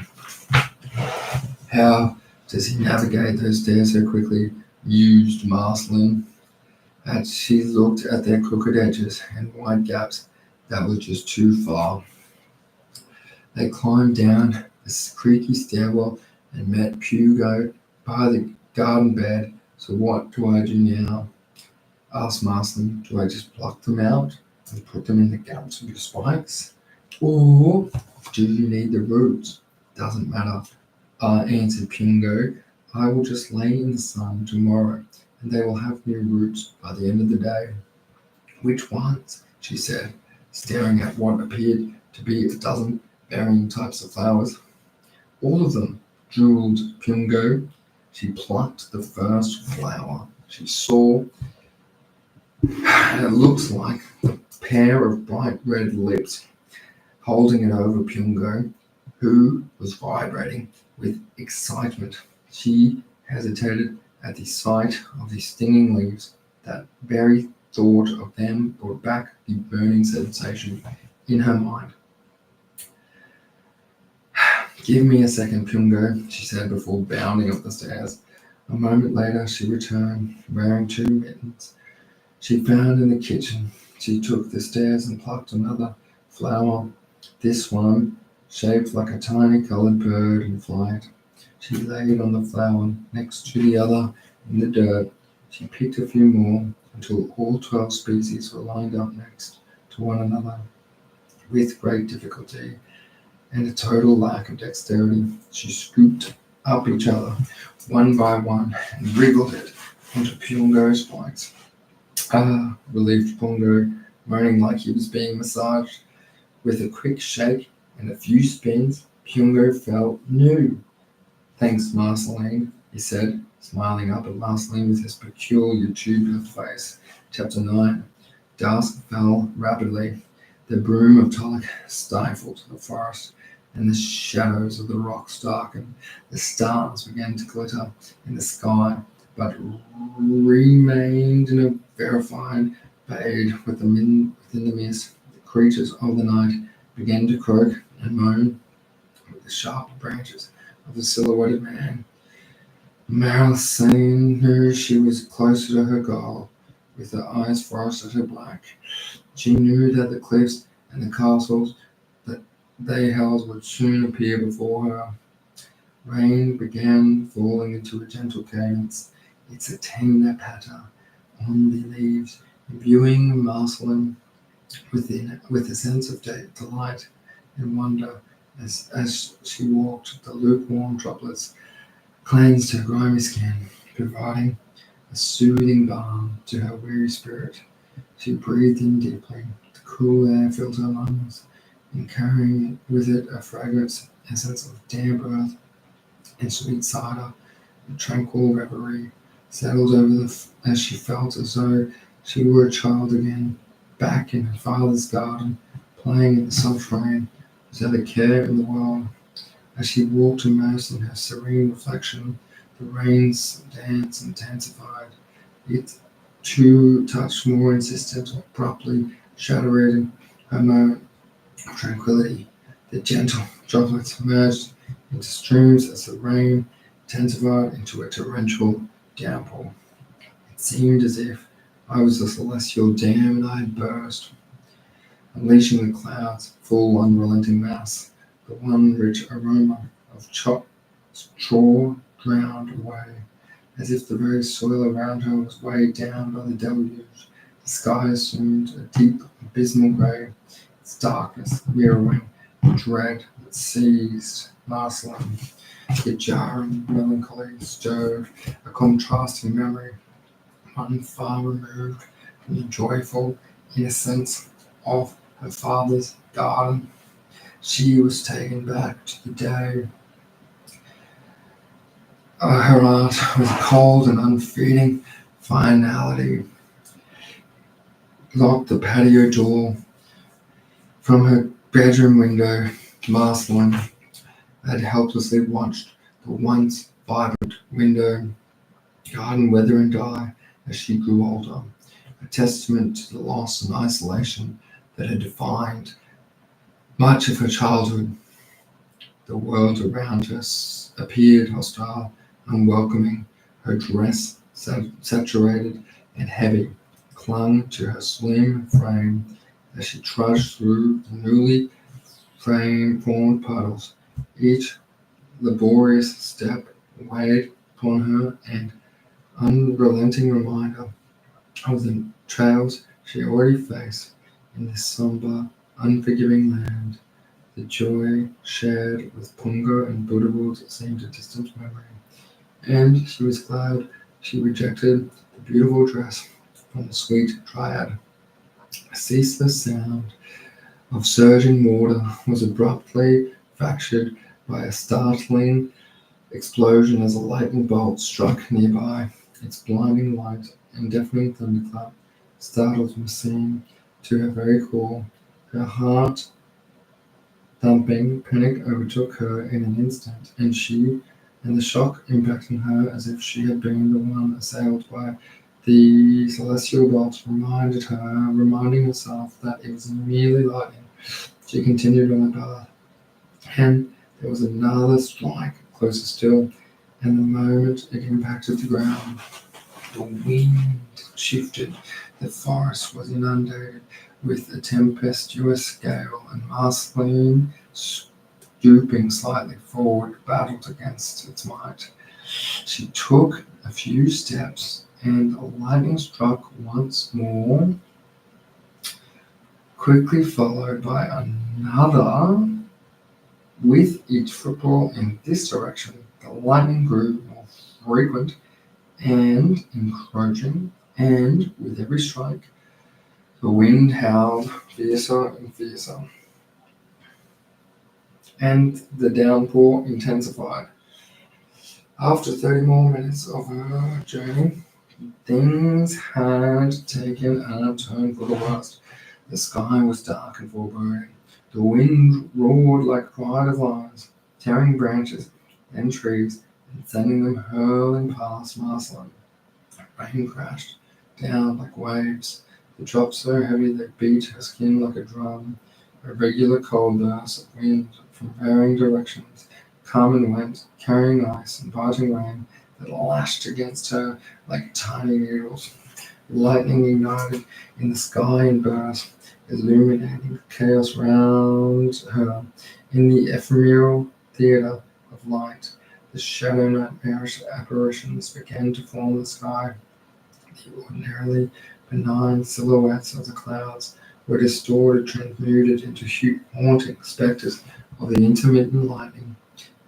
How does he navigate those stairs so quickly? Mused Marceline, as she looked at their crooked edges and wide gaps that were just too far. They climbed down the creaky stairwell and met Pyongo by the garden bed. So what do I do now? Asked Marceline. Do I just pluck them out and put them in the gaps of your spikes? Or do you need the roots? Doesn't matter, answered Pyongo. I will just lay in the sun tomorrow, and they will have new roots by the end of the day. Which ones? She said, staring at what appeared to be a dozen varying types of flowers. All of them, drooled Pyongo. She plucked the first flower she saw, and it looked like a pair of bright red lips. Holding it over Pyongo, who was vibrating with excitement. She hesitated at the sight of the stinging leaves. That very thought of them brought back the burning sensation in her mind. Give me a second, Pyongo, she said before bounding up the stairs. A moment later, she returned, wearing 2 mittens she found in the kitchen. She took the stairs and plucked another flower, this one shaped like a tiny colored bird in flight. She laid on the flower next to the other in the dirt. She picked a few more until all 12 species were lined up next to one another. With great difficulty and a total lack of dexterity, she scooped up each other one by one and wriggled it onto Pyongo's spikes. Ah, relieved Pyongo, moaning like he was being massaged. With a quick shake and a few spins, Pyongo felt new. Thanks, Marceline, he said, smiling up at Marceline with his peculiar tubular face. Chapter 9. Dusk fell rapidly. The broom of Tulloch stifled the forest, and the shadows of the rocks darkened. The stars began to glitter in the sky, but remained in a verified fade within the mist. The creatures of the night began to croak and moan with the sharp branches of the silhouetted man. Merceline knew she was closer to her goal, with her eyes forested and black. She knew that the cliffs and the castles that they held would soon appear before her. Rain began falling into a gentle cadence, its a tender patter on the leaves, imbuing Marceline with a sense of delight and wonder as she walked. The lukewarm droplets cleansed her grimy skin, providing a soothing balm to her weary spirit. She breathed in deeply. The cool air filled her lungs, and carrying with it a fragrant essence of damp earth and sweet cider. A tranquil reverie settled over as she felt as though she were a child again, back in her father's garden, playing in the soft rain, without a care in the world. As she walked immersed in her serene reflection, the rain's dance intensified. It too touched more insistent, abruptly shattering her moment of tranquility. The gentle droplets merged into streams as the rain intensified into a torrential downpour. It seemed as if I was a celestial dam and I had burst, unleashing the clouds, full unrelenting mass. The one rich aroma of chopped straw drowned away as if the very soil around her was weighed down by the deluge. The sky assumed a deep, abysmal grey, its darkness mirroring the dread that seized Marceline. The jarring melancholy stirred a contrasting memory, one far removed from the joyful innocence of her father's garden. She was taken back to the day her aunt with cold and unfeeling finality locked the patio door. From her bedroom window, Marceline had helplessly watched the once vibrant window garden wither and die as she grew older, a testament to the loss and isolation that had defined much of her childhood. The world around her appeared hostile, unwelcoming. Her dress, saturated and heavy, clung to her slim frame as she trudged through the newly formed puddles. Each laborious step weighed upon her, an unrelenting reminder of the trials she already faced in this somber, unforgiving land. The joy shared with Punga and Buddhawood seemed a distant memory, and she was glad she rejected the beautiful dress from the sweet dryad. A ceaseless sound of surging water was abruptly fractured by a startling explosion as a lightning bolt struck nearby. Its blinding light and deafening thunderclap startled Merceline to her very core. Her heart thumping, panic overtook her in an instant, and the shock impacting her as if she had been the one assailed by the celestial bolt reminding herself that it was merely lightning. She continued on her path, and there was another strike closer still, and the moment it impacted the ground, the wind shifted, the forest was inundated with a tempestuous gale, and Marceline, stooping slightly forward, battled against its might. She took a few steps, and the lightning struck once more, quickly followed by another. With each football in this direction, the lightning grew more frequent and encroaching, and with every strike, the wind howled fiercer and fiercer, and the downpour intensified. After 30 more minutes of her journey, things had taken a turn for the worst. The sky was dark and foreboding. The wind roared like a pride of lions, tearing branches and trees and sending them hurling past Marceline. Rain crashed down like waves, the drops so heavy they beat her skin like a drum. A regular cold burst of wind from varying directions come and went, carrying ice and biting rain that lashed against her like tiny needles. Lightning ignited in the sky and burst, illuminating the chaos round her. In the ephemeral theatre of light, the shadow nightmarish apparitions began to form the sky. The ordinarily benign silhouettes of the clouds were distorted, transmuted into haunting spectres of the intermittent lightning.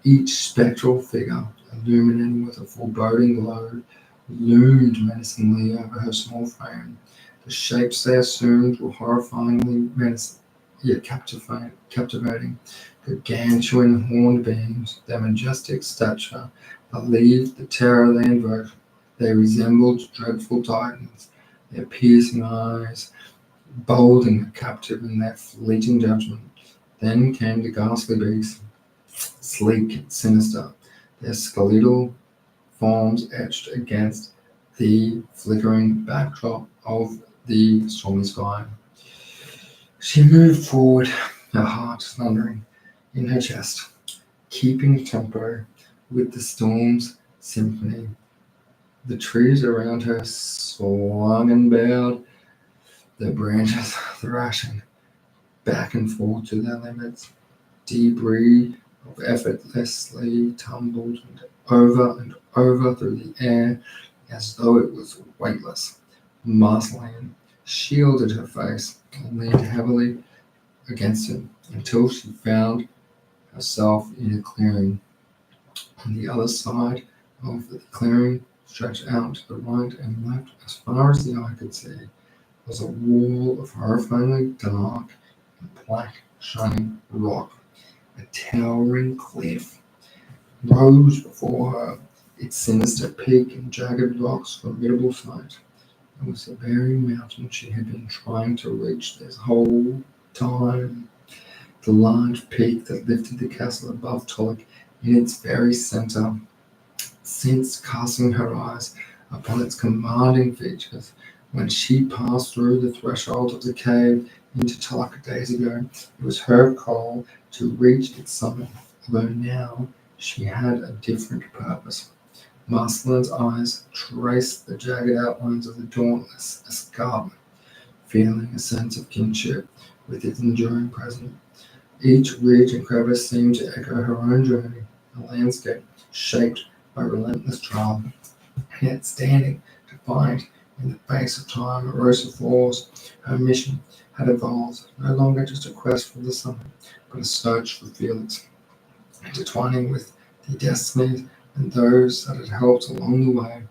Each spectral figure, illuminating with a foreboding glow, loomed menacingly over her small frame. The shapes they assumed were horrifyingly menacing, yet captivating. Gargantuan horned beings, their majestic stature believed the terror they invoked. They resembled dreadful titans, their piercing eyes bolding the captive in their fleeting judgment. Then came the ghastly beasts, sleek and sinister, their skeletal forms etched against the flickering backdrop of the stormy sky. She moved forward, her heart thundering in her chest, keeping tempo with the storm's symphony. The trees around her swung and bowed, their branches thrashing back and forth to their limits. Debris of effortlessly tumbled and over through the air as though it was weightless. Marceline shielded her face and leaned heavily against it until she found herself in a clearing. On the other side of the clearing, stretched out to the right and left as far as the eye could see, was a wall of horrifyingly dark and black shining rock. A towering cliff rose before her, its sinister peak and jagged rocks formidable sight. It was the very mountain she had been trying to reach this whole time. The large peak that lifted the castle above Tolek in its very center. Since casting her eyes upon its commanding features, when she passed through the threshold of the cave into Tolek days ago, it was her call to reach its summit, although now she had a different purpose. Marceline's eyes traced the jagged outlines of the dauntless escarpment, feeling a sense of kinship with its enduring presence. Each ridge and crevice seemed to echo her own journey, a landscape shaped by relentless trial, and yet standing defiant in the face of time, erosive force. Her mission had evolved, no longer just a quest for the summit, but a search for Felix, intertwining with the destinies and those that had helped along the way.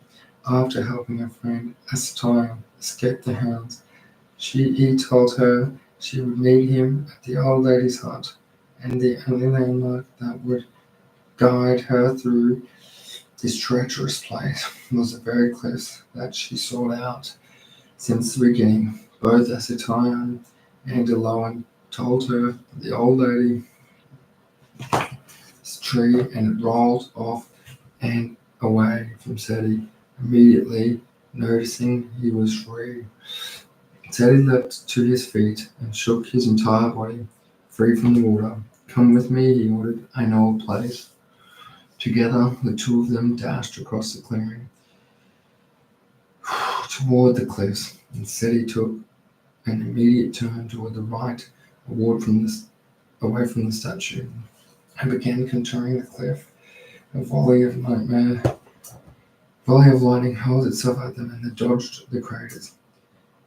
After helping her friend Asatine escape the hounds, he told her she would meet him at the old lady's hut, and the only landmark that would guide her through this treacherous place was the very cliffs that she sought out since the beginning. Both Asatine and Elon told her that the old lady tree and it rolled off and away from Seti, immediately noticing he was free. Seti leapt to his feet and shook his entire body free from the water. "Come with me," he ordered. "I know a place." Together, the two of them dashed across the clearing toward the cliffs, and Seti took an immediate turn toward the right, away from the statue, and began contouring the cliff. A volley of lightning hurled itself at them, and they dodged the craters.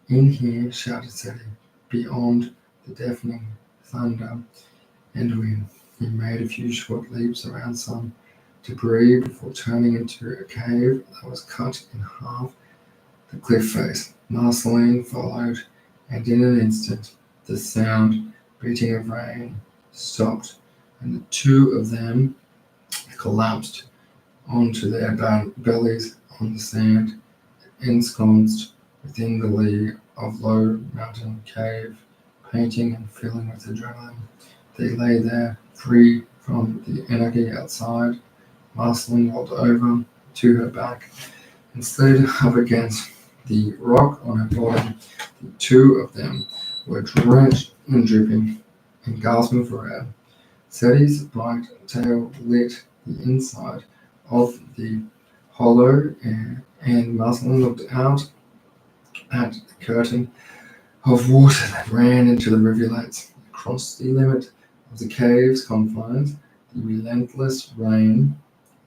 "In here," shouted Seti, beyond the deafening thunder and wind. He made a few short leaps around some debris before turning into a cave that was cut in half the cliff face. Marceline followed, and in an instant, the sound, beating of rain, stopped, and the two of them collapsed onto their bellies on the sand, ensconced within the lee of low mountain cave, panting and filling with adrenaline. They lay there, free from the anarchy outside. Marceline rolled over to her back and slid up against the rock on her bottom. The two of them were drenched and dripping and gasping for air. Seti's bright tail lit the inside of the hollow, and Marceline looked out at the curtain of water that ran into the rivulets. Across the limit of the cave's confines, the relentless rain,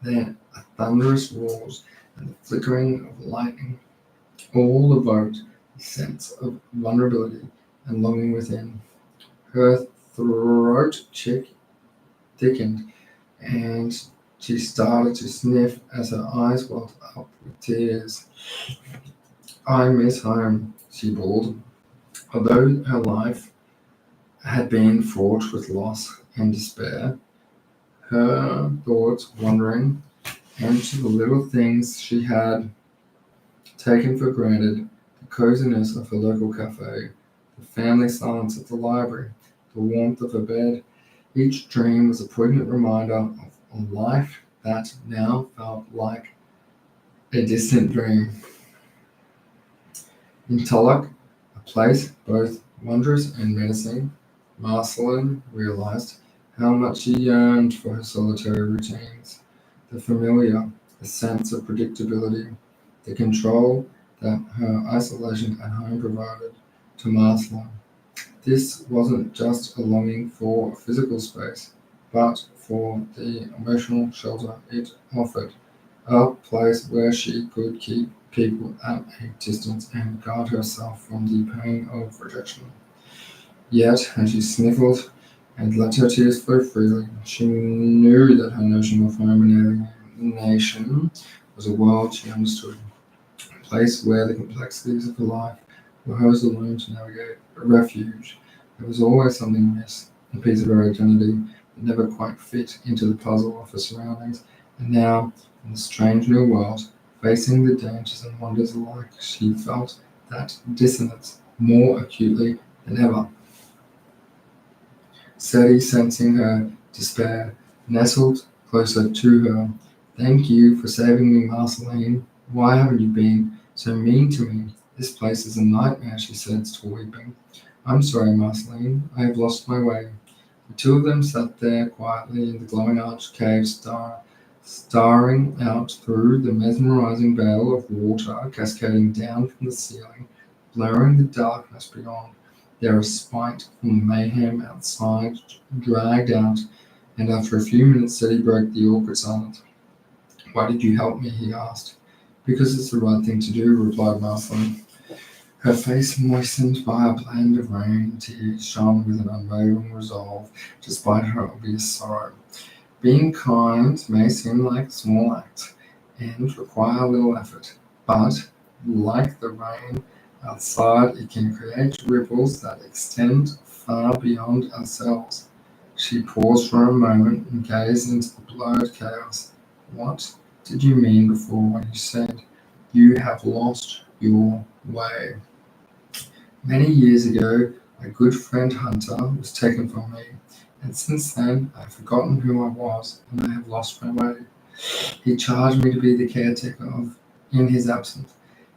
then a thunderous roars, and the flickering of lightning all evoked a sense of vulnerability and longing within. Her throat thickened, and she started to sniff as her eyes welled up with tears. "I miss home," she bawled. Although her life had been fraught with loss and despair, her thoughts wandering into the little things she had taken for granted, the coziness of her local cafe, the family silence at the library, the warmth of her bed. Each dream was a poignant reminder of a life that now felt like a distant dream. In Tolek, a place both wondrous and menacing, Marceline realized how much she yearned for her solitary routines, the familiar, the sense of predictability, the control that her isolation at home provided to Marceline. This wasn't just a longing for a physical space, but for the emotional shelter it offered, a place where she could keep people at a distance and guard herself from the pain of rejection. Yet, as she sniffled and let her tears flow freely, she knew that her notion of home and alienation was a world she understood, a place where the complexities of her life were hers alone to navigate, a refuge. There was always something amiss, a piece of her identity that never quite fit into the puzzle of her surroundings, and now, in the strange new world, facing the dangers and wonders alike, she felt that dissonance more acutely than ever. Sadie, sensing her despair, nestled closer to her. Thank you for saving me, Marceline. Why haven't you been so mean to me? This place is a nightmare, she said, still weeping. I'm sorry, Marceline. I have lost my way. The two of them sat there quietly in the glowing arched cave, staring out through the mesmerizing veil of water cascading down from the ceiling, blurring the darkness beyond. Their respite from the mayhem outside dragged out, and after a few minutes Teddy broke the awkward silence. Why did you help me? He asked. Because it's the right thing to do, replied Marceline. Her face moistened by a blend of rain and tears shone with an unwavering resolve, despite her obvious sorrow. Being kind may seem like a small act and require little effort, but like the rain outside, it can create ripples that extend far beyond ourselves. She paused for a moment and gazed into the blurred chaos. What did you mean before when you said you have lost your way? Many years ago, a good friend Hunter was taken from me, and since then I've forgotten who I was and I have lost my way. He charged me to be the caretaker in his absence,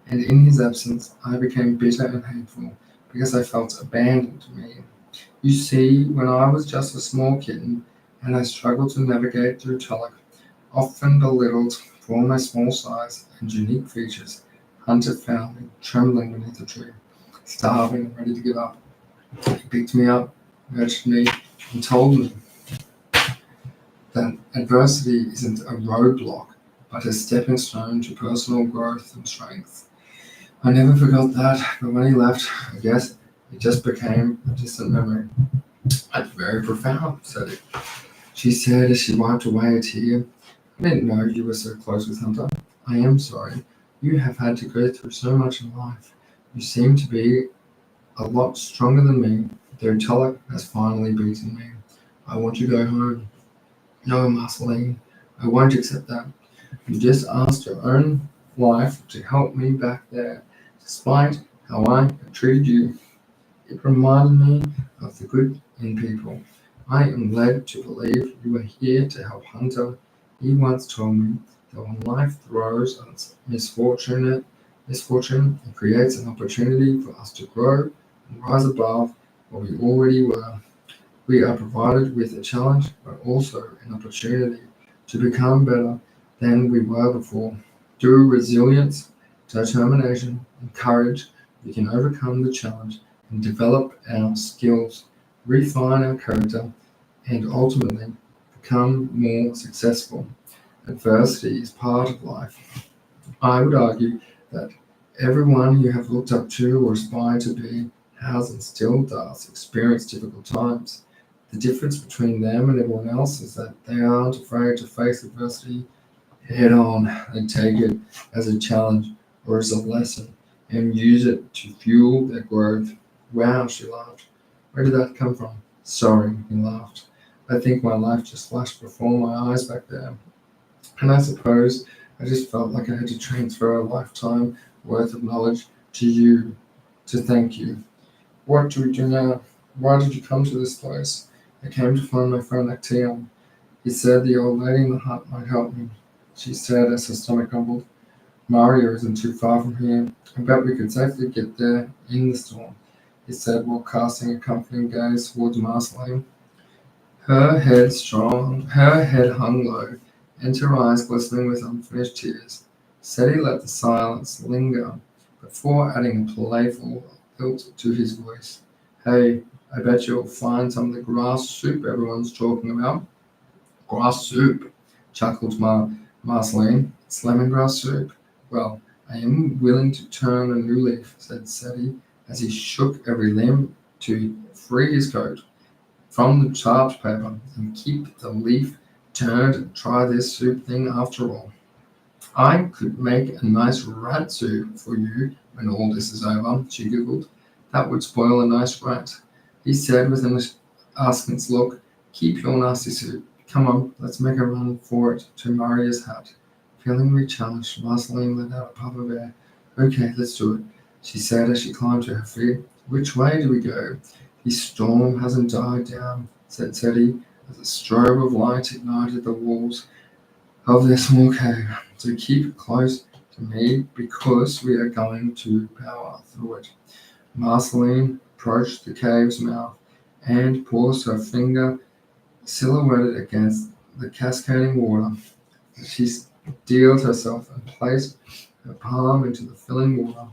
and in his absence I became bitter and hateful because I felt abandoned to me. You see, when I was just a small kitten and I struggled to navigate through Tulloch, often belittled for my small size and unique features, Hunter found me trembling beneath a tree, starving and ready to give up. He picked me up, nurtured me, and told me that adversity isn't a roadblock, but a stepping stone to personal growth and strength. I never forgot that, but when he left, I guess it just became a distant memory. That's very profound, said it. She said as she wiped away a tear. I didn't know you were so close with Hunter. I am sorry. You have had to go through so much in life. You seem to be a lot stronger than me, though Tulloch has finally beaten me. I want to go home. No, Marceline, I won't accept that. You just asked your own life to help me back there, despite how I have treated you. It reminded me of the good in people. I am led to believe you are here to help Hunter. He once told me that when life throws us misfortune, it creates an opportunity for us to grow and rise above what we already were. We are provided with a challenge, but also an opportunity to become better than we were before. Through resilience, determination, and courage, we can overcome the challenge and develop our skills, refine our character, and ultimately become more successful. Adversity is part of life. I would argue that everyone you have looked up to or aspired to be has and still does experience difficult times. The difference between them and everyone else is that they aren't afraid to face adversity head on. They take it as a challenge or as a lesson and use it to fuel their growth. Wow, she laughed. Where did that come from? Sorry, he laughed. I think my life just flashed before my eyes back there. And I suppose I just felt like I had to transfer a lifetime worth of knowledge to you to thank you. What do we do now? Why did you come to this place? I came to find my friend Actaeon. He said the old lady in the hut might help me. She said as her stomach rumbled. Mario isn't too far from here. I bet we could safely get there in the storm, he said while casting a comforting gaze towards Marceline. Her head hung low, and her eyes glistening with unfinished tears. Seti let the silence linger before adding a playful lilt to his voice. Hey, I bet you'll find some of the grass soup everyone's talking about. Grass soup, chuckled Merceline. It's lemongrass soup. Well, I am willing to turn a new leaf, said Seti, as he shook every limb to free his coat from the charred paper and keep the leaf turned and try this soup thing after all. I could make a nice rat soup for you when all this is over, she giggled. That would spoil a nice rat. He said with an askance look, keep your nasty soup. Come on, let's make a run for it to Maria's hut. Feeling re-challenged, Marceline let out a puff of air. Okay, let's do it, she said as she climbed to her feet. Which way do we go? The storm hasn't died down, said Teddy, as a strobe of light ignited the walls of their small cave. So keep close to me because we are going to power through it. Marceline approached the cave's mouth and paused, her finger silhouetted against the cascading water. She steeled herself and placed her palm into the filling water.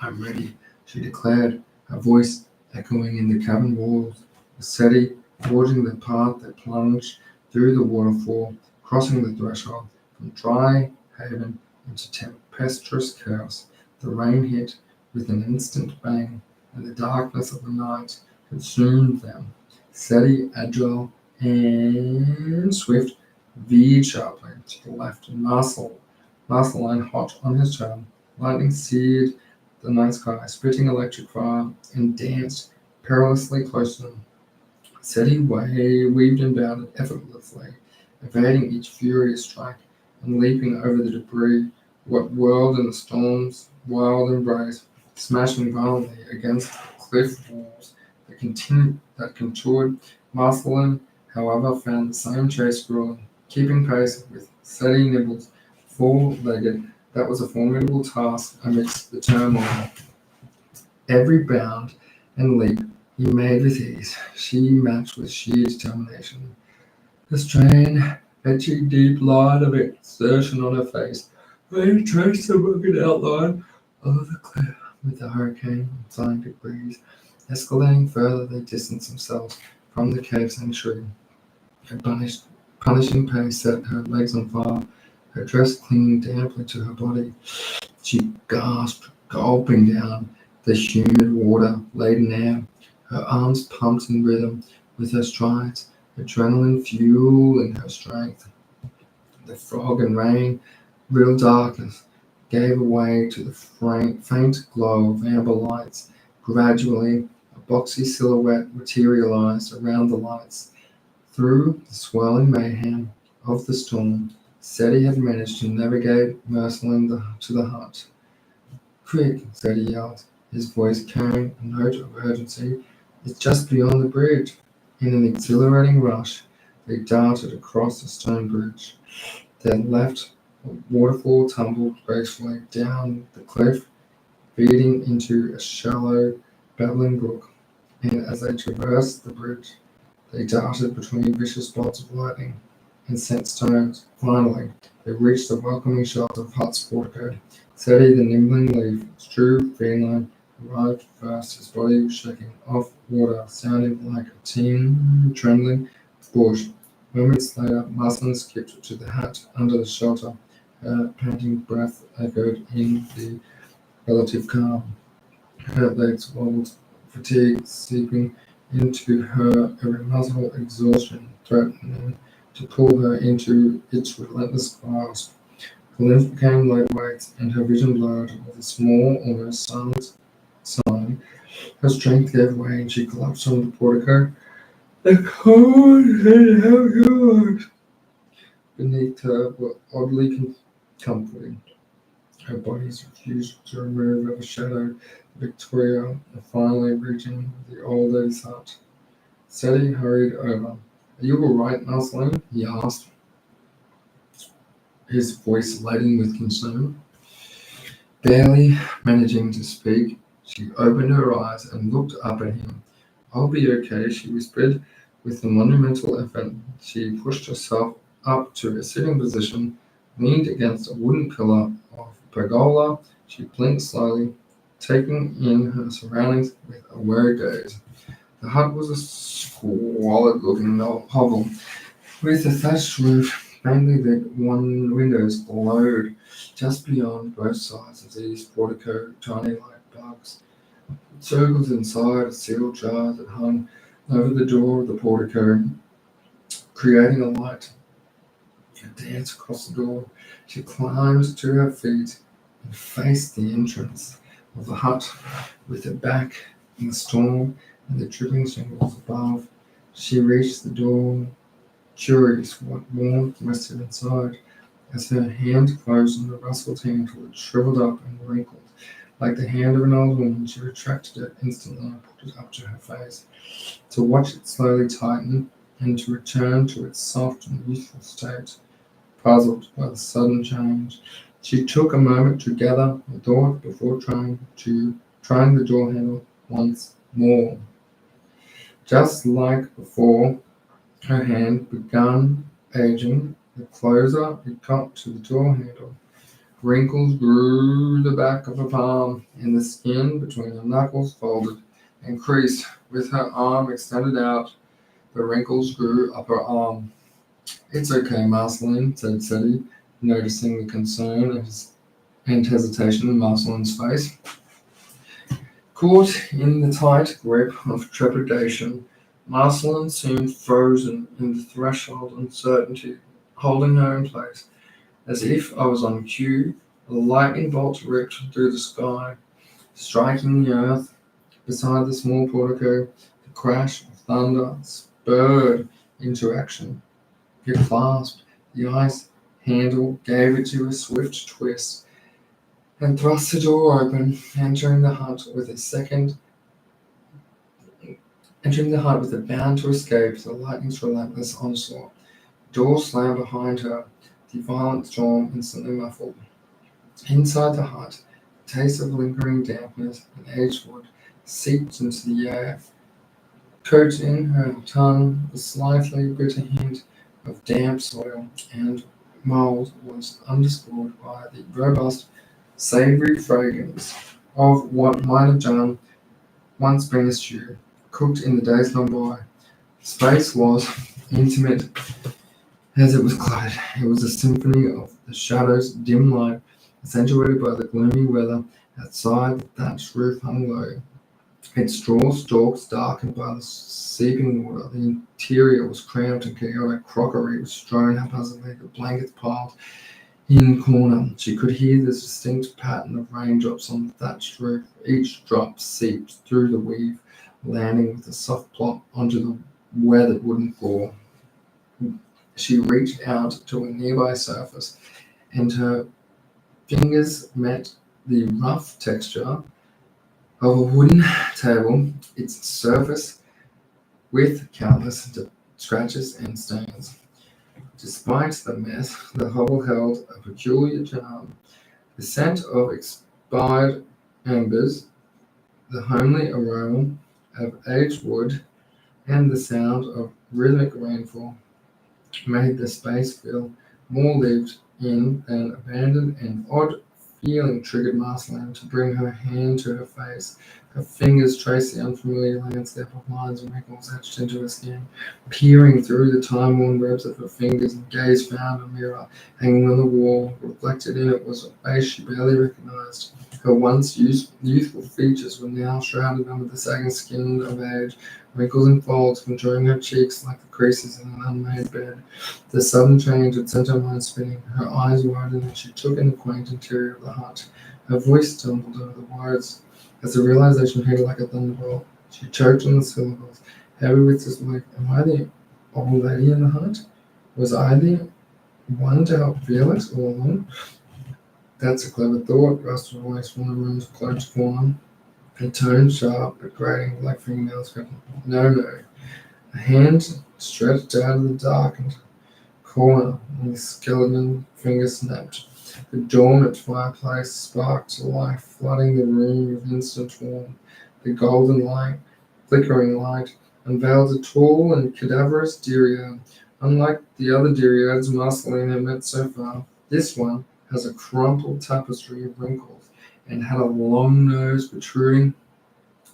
I'm ready, she declared, her voice echoing in the cavern walls. Seti, forging the path that plunged through the waterfall, crossing the threshold from dry haven into tempestuous chaos. The rain hit with an instant bang, and the darkness of the night consumed them. Seti, agile and swift, veered sharply to the left, and Marceline hot on his trail. Lightning seared the night sky, spitting electric fire, and danced perilously close to them. Seti weaved and bounded effortlessly, evading each furious strike and leaping over the debris, what whirled in the storm's wild embrace, smashing violently against cliff walls that contoured. Marceline, however, found the same chase grueling, keeping pace with Seti Nibbles, four-legged. That was a formidable task amidst the turmoil. Every bound and leap he made with ease, she matched with sheer determination. The strained, etching deep line of exertion on her face made her trace the rugged outline of the cliff with the hurricane and flying debris. Escalating further, they distanced themselves from the cave sanctuary. Her punishing pace set her legs on fire, her dress clinging damply to her body. She gasped, gulping down the humid water-laden air. Her arms pumped in rhythm with her strides, adrenaline fueling her strength. The fog and rain-riddled darkness gave way to the faint glow of amber lights. Gradually, a boxy silhouette materialized around the lights. Through the swirling mayhem of the storm, Seti had managed to navigate Merceline to the hut. Quick, Seti yelled, his voice carrying a note of urgency. It's just beyond the bridge. In an exhilarating rush, they darted across the stone bridge. Their left waterfall tumbled gracefully down the cliff, feeding into a shallow, babbling brook. And as they traversed the bridge, they darted between vicious bolts of lightning and sent stones. Finally, they reached the welcoming shelter of hut's portico. Seti, the nimbling leaf, true feline, arrived first, his body shaking off water, sounding like a team trembling bush. Moments later, Marceline skipped to the hut under the shelter. Her panting breath echoed in the relative calm. Her legs wobbled, fatigue seeping into her every muscle, exhaustion threatening to pull her into its relentless grasp. Her limbs became lightweight, and her vision blurred with a small, almost silent sign. Her strength gave way, and she collapsed on the portico. The cold and heavy arms beneath her were oddly comforting. Her body's refused to remove overshadowed Victoria, and finally reaching the old lady's hut. Seti hurried over. Are you all right, Marceline? He asked, his voice laden with concern. Barely managing to speak, she opened her eyes and looked up at him. I'll be okay, she whispered. With a monumental effort, she pushed herself up to a sitting position, leaned against a wooden pillar of pergola. She blinked slowly, taking in her surroundings with a wary gaze. The hut was a squalid-looking hovel, With the thatched roof, faintly lit windows glowed just beyond both sides of these portico, tiny light bugs. Circles inside a sealed jar that hung over the door of the portico, creating a light. A dance across the door. She climbed to her feet and faced the entrance of the hut with her back in the storm and the dripping shingles above. She reached the door, curious what warmth rested inside. As her hand closed on the rustled handle, it shriveled up and wrinkled. Like the hand of an old woman, she retracted it instantly and put it up to her face, to watch it slowly tighten and to return to its soft and youthful state. Puzzled by the sudden change, she took a moment to gather her thought before trying the door handle once more. Just like before, her hand began aging. The closer it got to the door handle, wrinkles grew the back of her palm, and the skin between her knuckles folded and creased. With her arm extended out, the wrinkles grew up her arm. "It's okay, Marceline," said Teddy, noticing the concern and hesitation in Marceline's face. Caught in the tight grip of trepidation, Marceline seemed frozen in the threshold uncertainty, holding her in place. As if I was on cue, a lightning bolt ripped through the sky, striking the earth beside the small portico. The crash of thunder spurred into action. It clasped the ice handle, gave it to a swift twist, and thrust the door open, entering the hut with a bound to escape the lightning's relentless onslaught. The door slammed behind her, the violent storm instantly muffled. Inside the hut, a taste of lingering dampness and aged wood seeped into the air, coating her tongue. The slightly bitter hint of damp soil and mold was underscored by the robust, savory fragrance of what might have once been a stew, cooked in the days gone by. The space was intimate as it was cluttered. It was a symphony of the shadows, dim light, accentuated by the gloomy weather outside. The thatched roof hung low, its straw stalks darkened by the seeping water. The interior was cramped and chaotic. Crockery was strewn haphazardly, the blankets piled in corner. She could hear the distinct pattern of raindrops on the thatched roof. Each drop seeped through the weave, landing with a soft plop onto the weathered wooden floor. She reached out to a nearby surface, and her fingers met the rough texture of a wooden table, its surface with countless scratches and stains. Despite the mess, the hovel held a peculiar charm. The scent of expired embers, the homely aroma of aged wood, and the sound of rhythmic rainfall made the space feel more lived in than abandoned. An odd feeling triggered Marceline to bring her hand to her face. Her fingers traced the unfamiliar landscape of lines and wrinkles etched into her skin. Peering through the time-worn webs of her fingers, and gaze found a mirror hanging on the wall. Reflected in it was a face she barely recognized. Her once youthful features were now shrouded under the sagging skin of age, wrinkles and folds contouring her cheeks like the creases in an unmade bed. The sudden change had sent her mind spinning. Her eyes widened, and she took in the quaint interior of the hut. Her voice stumbled over the words as the realization hit her like a thunderbolt. She choked on the syllables, heavy with disbelief. Am I the old lady in the hut? Was I the one to help Felix all along? That's a clever thought, rustled a voice from the room's closed corner. A tone sharp but grating like fingernails. No. A hand stretched out of the darkened corner, and the skeleton finger snapped. The dormant fireplace sparked to life, flooding the room with instant warmth. The golden light, flickering light, unveiled a tall and cadaverous dryad. Unlike the other dryads Marceline had met so far, this one has a crumpled tapestry of wrinkles and had a long nose protruding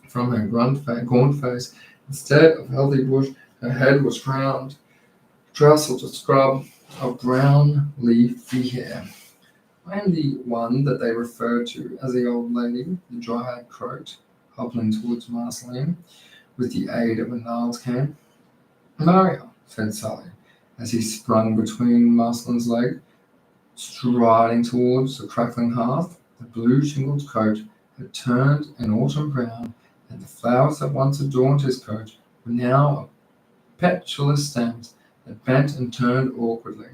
from her gaunt face. Instead of healthy bush, her head was crowned tousled a scrub of brown leafy hair. I am the one that they refer to as the old lady, the dryad croaked, hobbling towards Marceline with the aid of a Niles can. Mario, said Sally, as he sprung between Marceline's legs, striding towards the crackling hearth. The blue shingled coat had turned an autumn brown, and the flowers that once adorned his coat were now petulous stems that bent and turned awkwardly.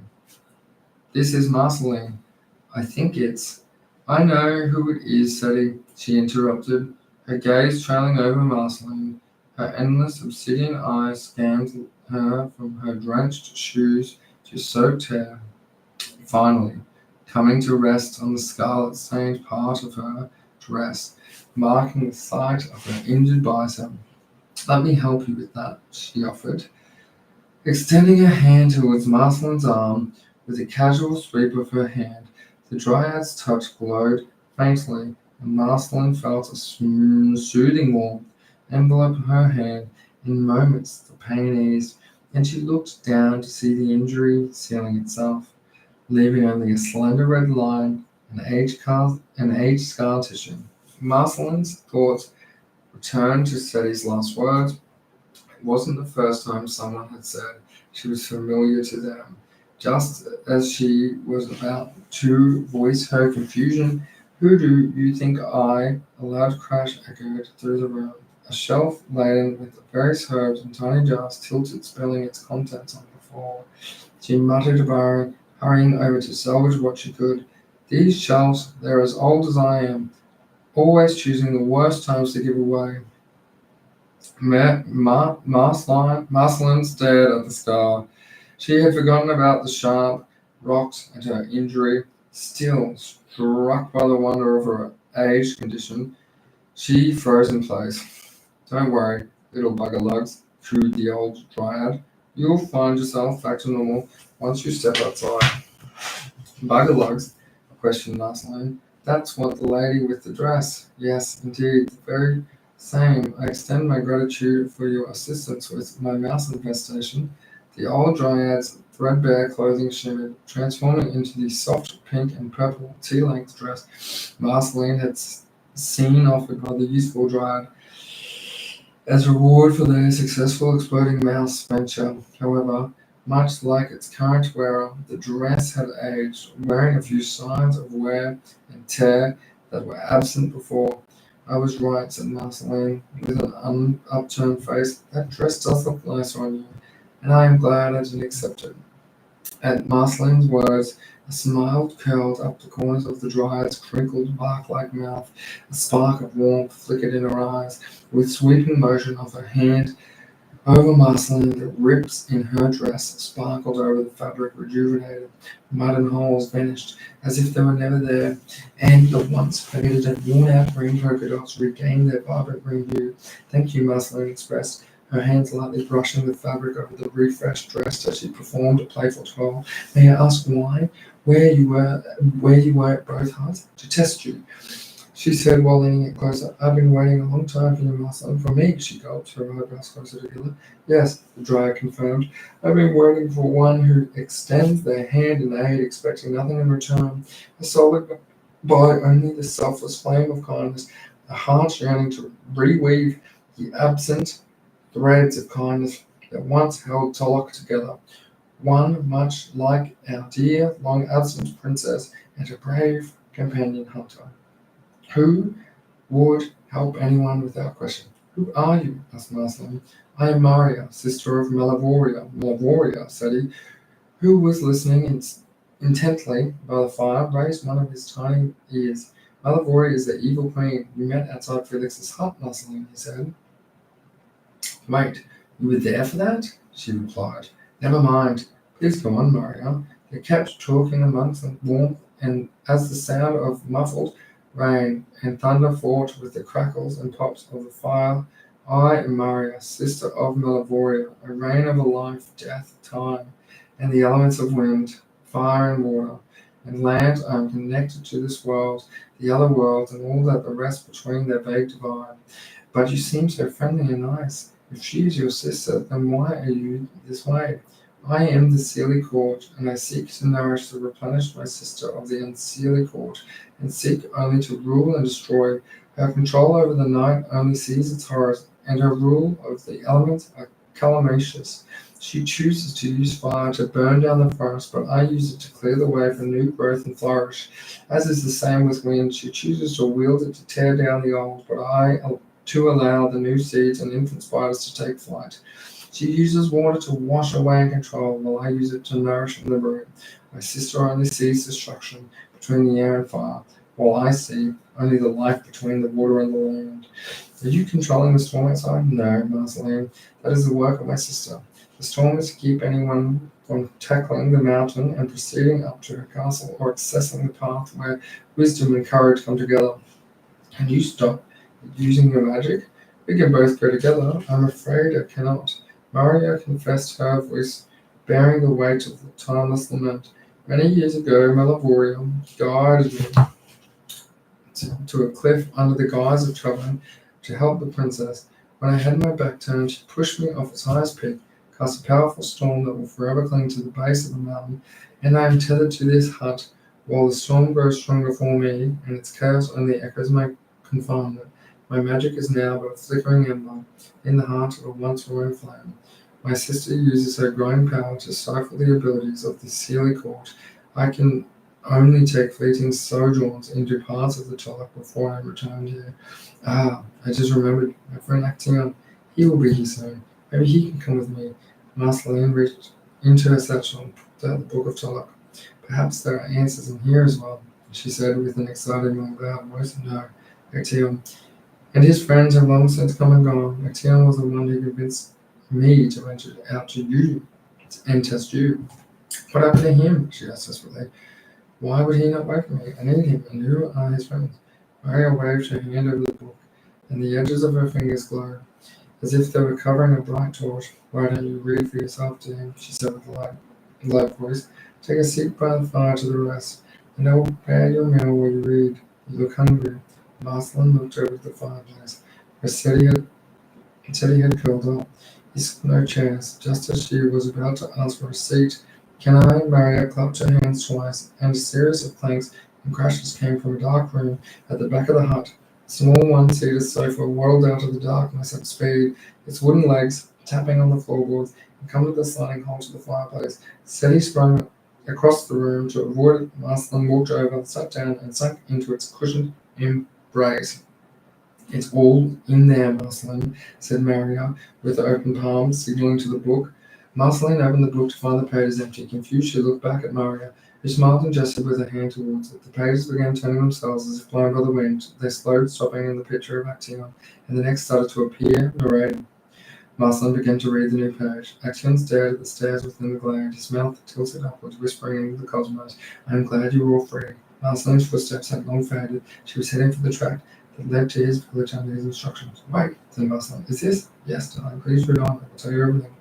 This is Marceline. I think it's. I know who it is, Sadie, she interrupted, her gaze trailing over Marceline. Her endless obsidian eyes scanned her from her drenched shoes to soaked hair, finally coming to rest on the scarlet-stained part of her dress, marking the site of her injured bicep. Let me help you with that, she offered, extending her hand towards Marceline's arm with a casual sweep of her hand. The dryad's touch glowed faintly, and Marceline felt a soothing warmth envelop her hand. In moments the pain eased, and she looked down to see the injury sealing itself, leaving only a slender red line and aged scar tissue. Marceline's thoughts returned to Sadie's last words. It wasn't the first time someone had said she was familiar to them. Just as she was about to voice her confusion, who do you think I? A loud crash echoed through the room. A shelf laden with various herbs and tiny jars tilted, spilling its contents on the floor. She muttered to Barry, hurrying over to salvage what she could. These shelves, they're as old as I am, always choosing the worst times to give away. Marceline stared at the star. She had forgotten about the sharp rocks and her injury. Still, struck by the wonder of her aged condition, she froze in place. Don't worry, little bugger lugs, cooed the old dryad. You'll find yourself back to normal once you step outside. Bugger lugs? Questioned Marceline. That's what the lady with the dress. Yes, indeed, the very same. I extend my gratitude for your assistance with my mouse infestation. The old dryad's threadbare clothing shimmered, transforming into the soft pink and purple tea-length dress Marceline had seen offered by the useful dryad as reward for their successful exploding mouse venture. However, much like its current wearer, the dress had aged, wearing a few signs of wear and tear that were absent before. I was right, said Marceline, with an upturned face. That dress does look nice on you, and I am glad I didn't accept it. At Marceline's words, a smile curled up the corners of the dryad's crinkled, bark-like mouth. A spark of warmth flickered in her eyes. With sweeping motion of her hand over Marceline, the rips in her dress sparkled over the fabric, rejuvenated. Mud and holes vanished as if they were never there, and the once faded and worn-out green polka dots regained their vibrant green hue. Thank you, Marceline expressed, her hands lightly brushing the fabric over the refreshed dress as she performed a playful twirl. May I ask why? Where you were at both hearts? To test you, she said while leaning it closer. I've been waiting a long time for you, Marceline. For me, she gulped, her eyebrows closer together. Yes, the dryad confirmed. I've been waiting for one who extends their hand in aid, expecting nothing in return. A soul by only the selfless flame of kindness, a heart yearning to reweave the absent threads of kindness that once held Tolok together. One much like our dear, long absent princess and her brave companion hunter. Who would help anyone without question? Who are you? Asked Marceline. I am Maria, sister of Malavoria. Malavoria, said he, who was listening intently by the fire, raised one of his tiny ears. Malavoria is the evil queen. We met outside Felix's hut, Marceline, he said. Wait, you were there for that? She replied. Never mind. Please go on, Maria. They kept talking amongst the warmth, and as the sound of muffled rain and thunder fought with the crackles and pops of the fire, I am Maria, sister of Malavoria, a reign of a life, death, time, and the elements of wind, fire, and water. And land, I am connected to this world, the other worlds, and all that the rest between their vague divide. But you seem so friendly and nice. If she is your sister, then why are you this way? I am the Sealy Court, and I seek to nourish the replenish my sister of the unseelie court, and seek only to rule and destroy. Her control over the night only sees its horrors, and her rule of the elements are calamitous. She chooses to use fire to burn down the forest, but I use it to clear the way for new growth and flourish. As is the same with wind, she chooses to wield it to tear down the old, but I to allow the new seeds and infant spiders to take flight. She uses water to wash away and control, while I use it to nourish and liberate. My sister only sees destruction between the air and fire, while I see only the life between the water and the land. Are you controlling the storm outside? No, Merceline. That is the work of my sister. The storm is to keep anyone from tackling the mountain and proceeding up to her castle, or accessing the path where wisdom and courage come together. Can you stop using your magic? We can both go together. I'm afraid I cannot. Maria confessed, her voice bearing the weight of the timeless lament. Many years ago, Melavoria guided me to a cliff under the guise of traveling to help the princess. When I had my back turned, she pushed me off its highest peak, cast a powerful storm that will forever cling to the base of the mountain, and I am tethered to this hut while the storm grows stronger for me, and its chaos only echoes my confinement. My magic is now but a flickering ember in the heart of a once roaring flame. My sister uses her growing power to stifle the abilities of the Sealy Court. I can only take fleeting sojourns into parts of the Tolok before I am returned here. Ah, I just remembered my friend Actaeon. He will be here soon. Maybe he can come with me. Marceline reached into her satchel and pulled out the Book of Tolok. Perhaps there are answers in here as well, she said with an excitingly loud voice. No, Actaeon and his friends have long since come and gone. Actaeon was the one who convinced me to venture out to you and test you. What happened to him? She asked desperately. Why would he not wait for me? I need him, and who are his friends? Maria waved her hand over the book, and the edges of her fingers glowed, as if they were covering a bright torch. Why don't you read for yourself to him? She said with a low voice. Take a seat by the fire to the rest, and I will prepare your meal while you read. You look hungry. Marceline looked over the fireplace. Her settee had curled up. He saw no chance. Just as she was about to ask for a seat, can I? Maria clapped her hands twice, and a series of clanks and crashes came from a dark room at the back of the hut. A small one-seater sofa waddled out of the darkness at speed, its wooden legs tapping on the floorboards, and come to the sliding hole to the fireplace. Settee sprung across the room to avoid it. Marceline walked over, sat down, and sank into its cushioned embrace. It's all in there, Marceline, said Maria, with open palms, signaling to the book. Marceline opened the book to find the pages empty. Confused, she looked back at Maria, who smiled and gestured with her hand towards it. The pages began turning themselves as if blown by the wind. They slowed, stopping in the picture of Actaeon, and the next started to appear, narrating. Marceline began to read the new page. Actaeon stared at the stairs within the glade, his mouth tilted upwards, whispering into the cosmos, I am glad you were all free. Marceline's footsteps had long faded. She was heading for the track that led to his village under his instructions. Wait, said Marceline. Is this? Yes, darling. Please read on. I will tell you everything.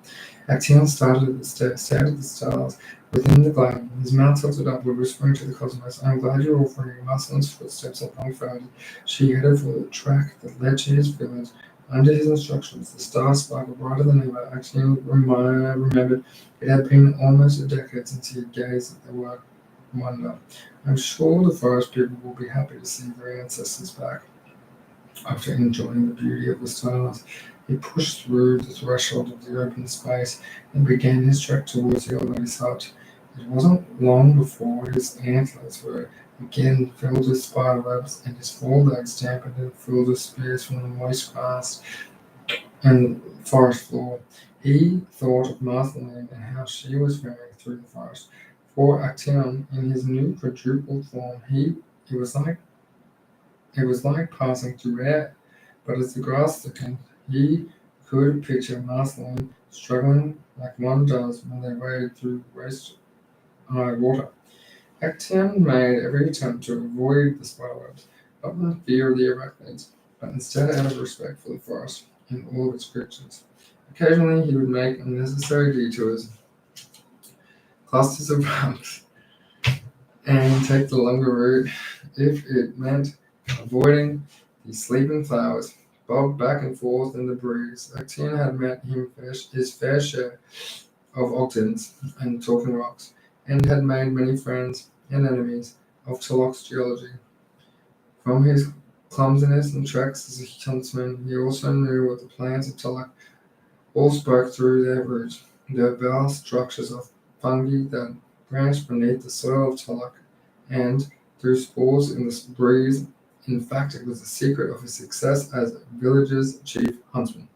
Actaeon started at the stared at the stars within the glade, his mouth tilted upward, whispering to the cosmos, I am glad you're all free. Marceline's footsteps had long faded. She headed for the track that led to his village. Under his instructions, the stars sparkled brighter than ever. Actaeon remembered it had been almost a decade since he had gazed at the work wonder. I'm sure the forest people will be happy to see their ancestors back. After enjoying the beauty of the stars, he pushed through the threshold of the open space and began his trek towards the old lady's hut. It wasn't long before his antlers were again filled with spiderwebs, and his forelegs dampened and filled with spears from the moist grass and forest floor. He thought of Marceline and how she was faring through the forest. For Actaeon, in his new quadruple form, it was like passing through air. But as the grass thickened, he could picture Marceline struggling like one does when they wade through waist-high water. Actaeon made every attempt to avoid the spiderwebs, not from fear of the arachnids, but instead out of respect for the forest and all of its creatures. Occasionally he would make unnecessary detours, clusters of bugs, and take the longer route if it meant avoiding the sleeping flowers, bobbed back and forth in the breeze. Actaeon had met his fair share of Ogdens and Talking Rocks, and had made many friends and enemies of Tulloch's geology. From his clumsiness and tricks as a huntsman, he also knew what the plans of Tulloch all spoke through their roots, the vast structures of fungi that branched beneath the soil of Tulloch, and through spores in the breeze. In fact, it was the secret of his success as village's chief huntsman.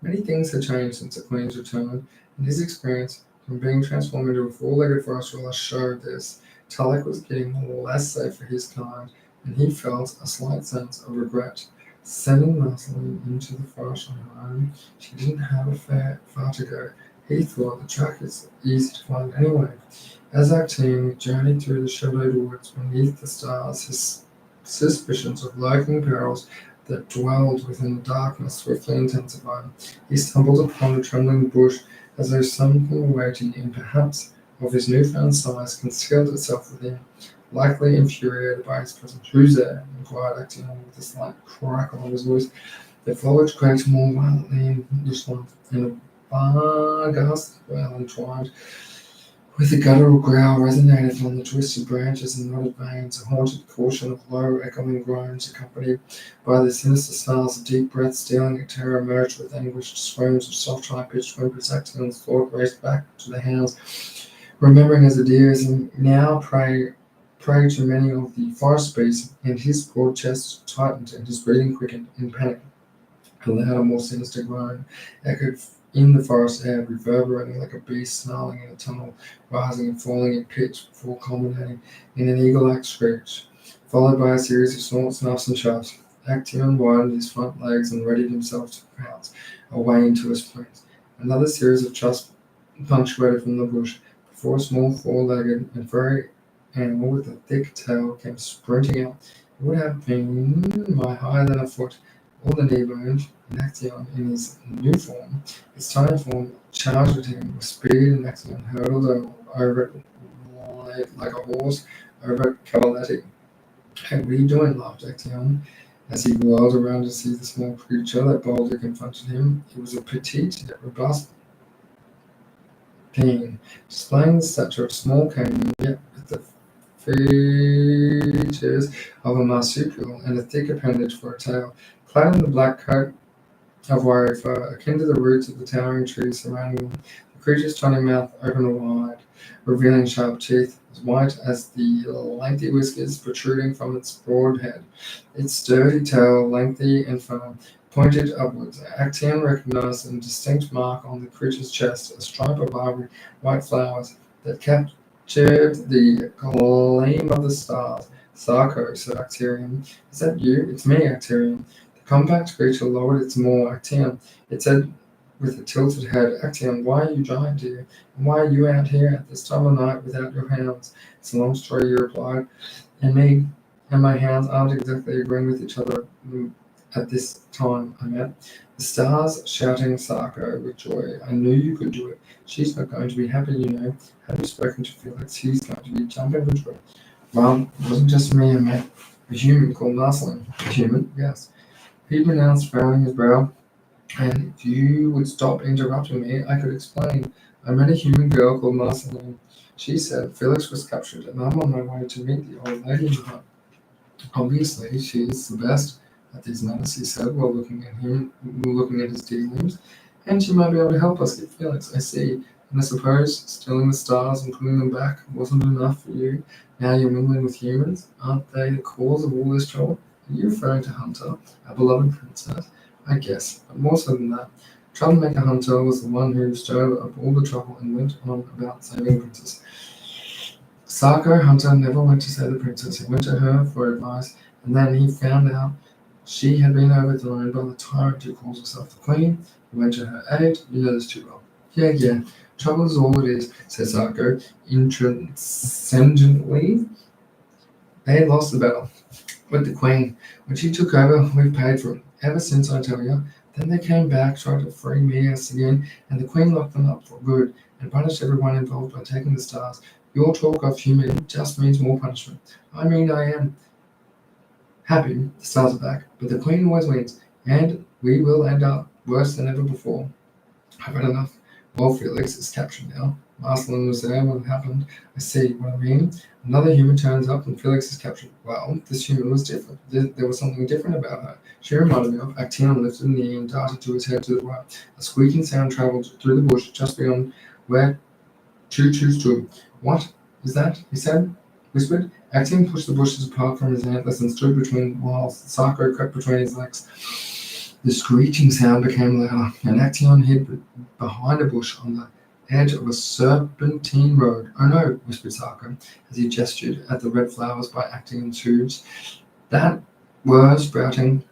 Many things had changed since the Queen's return, and his experience from being transformed into a four-legged forest dweller showed this. Tulloch was getting less safe for his kind, and he felt a slight sense of regret. Sending Merceline into the forest on her own, she didn't have far to go. He thought the track is easy to find anyway. As Actine journeyed through the shadowed woods beneath the stars, his suspicions of lurking perils that dwelled within the darkness swiftly intensified. He stumbled upon a trembling bush as though something waiting, and perhaps of his newfound size, concealed itself within. Likely infuriated by his presence. "Who's there?" inquired Actine with a slight crackle in his voice. The foliage quaked more violently in response, and a far ghastly wail entwined with the guttural growl resonated on the twisted branches and knotted veins, a haunted caution of low, echoing groans, accompanied by the sinister snarls of deep breaths, stealing at terror, merged with anguished screams of soft, high-pitched whimpers. Action's thought raced back to the hounds, remembering as the deer is now prey to many of the forest beasts, and his broad chest tightened and his breathing quickened in panic. A louder, more sinister groan echoed in the forest air, reverberating like a beast snarling in a tunnel, rising and falling in pitch before culminating in an eagle-like screech, followed by a series of snorts, snuffs, and chuffs. Actaeon widened his front legs and readied himself to pounce away into his flanks. Another series of chuffs punctuated from the bush, before a small four-legged and furry animal with a thick tail came sprinting out. It would have been higher than a foot, all the knee bones, and Actaeon, in his new form, its tiny form, charged at him with speed, and Actaeon hurtled over it like a horse over Camelleri. "Hey, what are you doing?" laughed Actaeon, as he whirled around to see the small creature that boldly confronted him. It was a petite yet robust being, displaying the stature of a small canine, yet with the features of a marsupial and a thick appendage for a tail. Clad in the black coat of wiry fur, akin to the roots of the towering trees surrounding them, the creature's tiny mouth opened wide, revealing sharp teeth, as white as the lengthy whiskers protruding from its broad head. Its sturdy tail, lengthy and firm, pointed upwards. Actaeon recognized a distinct mark on the creature's chest, a stripe of ivory white flowers that captured the gleam of the stars. "Sarko," said Actaeon. "Is that you?" "It's me, Actaeon." The compact creature lowered its maw. "Actaeon," it said with a tilted head. "Actaeon, why are you giant, dear? And why are you out here at this time of night without your hounds?" "It's a long story," you replied. "And me and my hounds aren't exactly agreeing with each other at this time, I met the stars shouting Sarko with joy. I knew you could do it. She's not going to be happy, you know. Have you spoken to Felix? He's going to be jumping for joy." "Well, it wasn't just me. I met a human called Marceline." "A human?" "Yes." He pronounced, frowning his brow. "And if you would stop interrupting me, I could explain. I met a human girl called Marceline. She said Felix was captured, and I'm on my way to meet the old lady in the hut. Obviously, she's the best at these matters," he said, while looking at his dealings. "And she might be able to help us get Felix. I see. And I suppose stealing the stars and putting them back wasn't enough for you. Now you're mingling with humans. Aren't they the cause of all this trouble? Are you referring to Hunter, our beloved princess?" "I guess, but more so than that. Troublemaker Hunter was the one who stirred up all the trouble and went on about saving the princess. Sarko Hunter never went to save the princess. He went to her for advice, and then he found out she had been overthrown by the tyrant who calls herself the Queen. He went to her aid. You know this too well." Yeah. Trouble is all it is," said Sarko intranscendently. "They had lost the battle with the Queen. When she took over, we've paid for it. Ever since, I tell you. Then they came back, tried to free us again, and the Queen locked them up for good and punished everyone involved by taking the stars. Your talk of human just means more punishment. I mean, I am happy the stars are back, but the Queen always wins, and we will end up worse than ever before. I've had enough. Well, Felix is captured now. Merceline was there when it happened. I see what I mean. Another human turns up and Felix is captured. Well, this human was different. There was something different about her. She reminded me of Actaeon lifted a knee and darted to his head to the right. A squeaking sound travelled through the bush just beyond where Choo-Choo stood. What is that? He whispered. Actaeon pushed the bushes apart from his antlers and stood between while Sarko crept between his legs. The screeching sound became louder, and Actaeon hid behind a bush on the edge of a serpentine road. Oh no, whispered Sarko, as he gestured at the red flowers by Actaeon's hooves. That were sprouting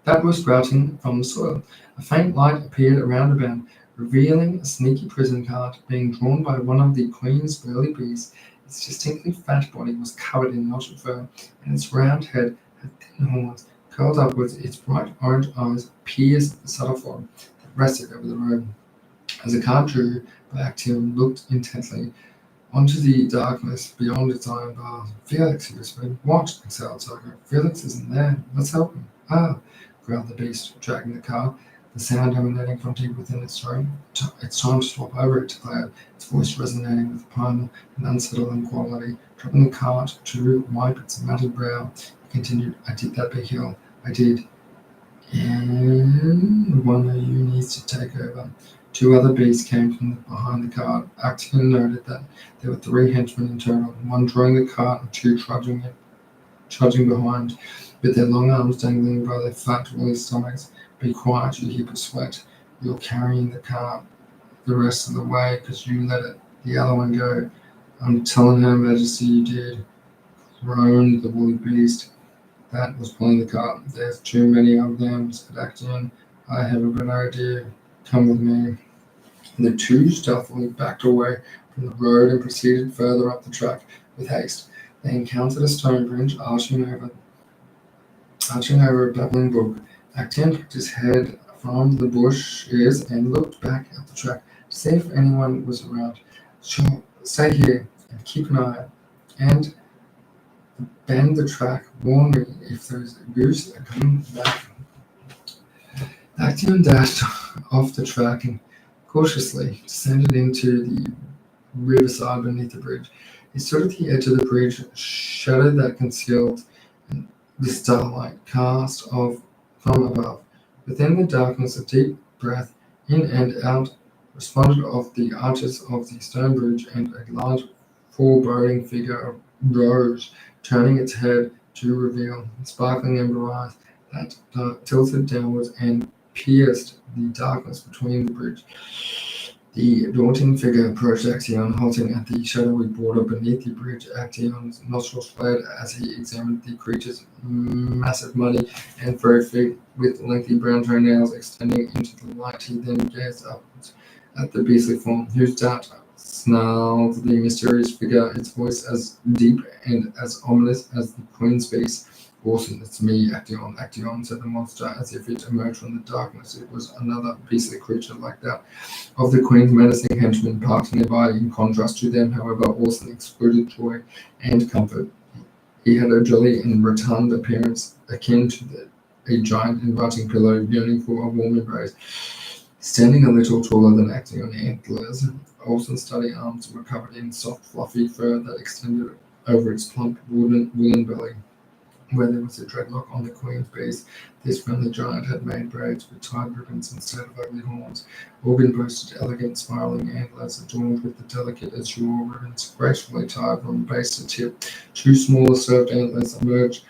from the soil. A faint light appeared around a bend, revealing a sneaky prison cart being drawn by one of the Queen's burly beasts. Its distinctly fat body was covered in knotted fur, and its round head had thin horns. Curled upwards, its bright orange eyes pierced the subtle fog that rested over the road. As the cart drew back, Tim looked intently onto the darkness beyond its iron bars. Felix, he whispered. What? Exhaled Sarko. Felix isn't there. Let's help him. Ah, growled the beast, dragging the car, the sound emanating from deep within its throat. It's time to swap over, it declared, its voice resonating with a primal and unsettling quality. Dropping the cart to wipe its matted brow, he continued, I did that big hill. I did. And one of you needs to take over. Two other beasts came from behind the cart. Actaeon noted that there were 3 henchmen in total, one drawing the cart and 2 trudging behind, with their long arms dangling by their fat, woolly stomachs. Be quiet, you heap of sweat. You're carrying the cart the rest of the way because you let the yellow one go. I'm telling Her Majesty you did, groaned the woolly beast that was pulling the cart. There's too many of them, said Actaeon. I have a good idea. Come with me. The 2 stealthily backed away from the road and proceeded further up the track with haste. They encountered a stone bridge arching over a babbling brook. Actaeon put his head from the bushes and looked back at the track to see if anyone was around. Sure, stay here and keep an eye out. And bend the track. Warn me if those goose are coming back. Actaeon dashed off the track and cautiously descended into the riverside beneath the bridge. He stood at the edge of the bridge, shadow that concealed the starlight cast off from above. Within the darkness, a deep breath in and out responded of the arches of the stone bridge, and a large, foreboding figure rose, turning its head to reveal sparkling amber eyes that tilted downwards and pierced the darkness between the bridge. The daunting figure approached Actaeon, halting at the shadowy border beneath the bridge. Actaeon's nostrils flared as he examined the creature's massive, muddy, and furry feet with lengthy brown toenails extending into the light. He then gazed upwards at the beastly form. Who's that? Snarled the mysterious figure, its voice as deep and as ominous as the Queen's face. Awesome, it's me, Actaeon. Actaeon, said the monster, as if it emerged from the darkness. It was another beastly creature like that of the Queen's menacing henchmen parked nearby. In contrast to them, however, Orson exuded joy and comfort. He had a jolly and rotund appearance, akin to a giant inviting pillow yearning for a warm embrace. Standing a little taller than Actaeon antlers, Olson's stubby arms were covered in soft, fluffy fur that extended over its plump woolen belly. Where there was a dreadlock on the Queen's base, this friendly giant had made braids with tied ribbons instead of ugly horns. Organ boasted elegant, spiraling antlers adorned with the delicate azure ribbons gracefully tied from base to tip. 2 smaller served antlers emerged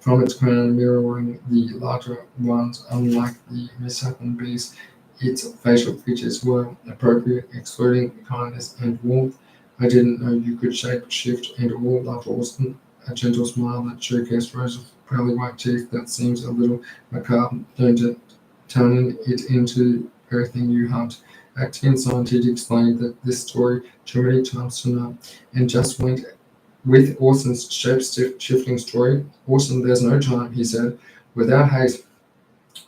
from its crown, mirroring the larger ones. Unlike the misshapen beast, its facial features were appropriate, excluding kindness and warmth. I didn't know you could shape, shift, and all, laughed Orson. A gentle smile that showcased rows of pearly white teeth that seems a little macabre, don't it? Turning it into everything you hunt. Actaeon scientist explained that this story too many times to know, and just went with Orson's shape-shifting story. Orson, there's no time, he said. Without haste,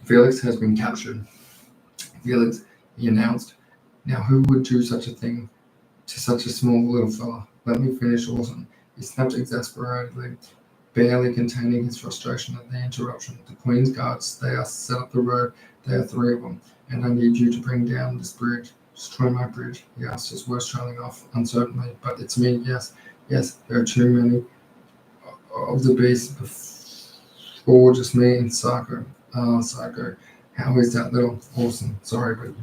Felix has been captured. Felix, he announced. Now who would do such a thing to such a small little fella? Let me finish, Orson. He snapped exasperatedly, barely containing his frustration at the interruption. The Queen's guards, they are set up the road. There are 3 of them, and I need you to bring down this bridge. destroy my bridge? He asked, his voice trailing off uncertainly. But it's me, yes. Yes, there are too many of the beasts before just me and Psycho. Psycho. How is that little? Awesome. Sorry, but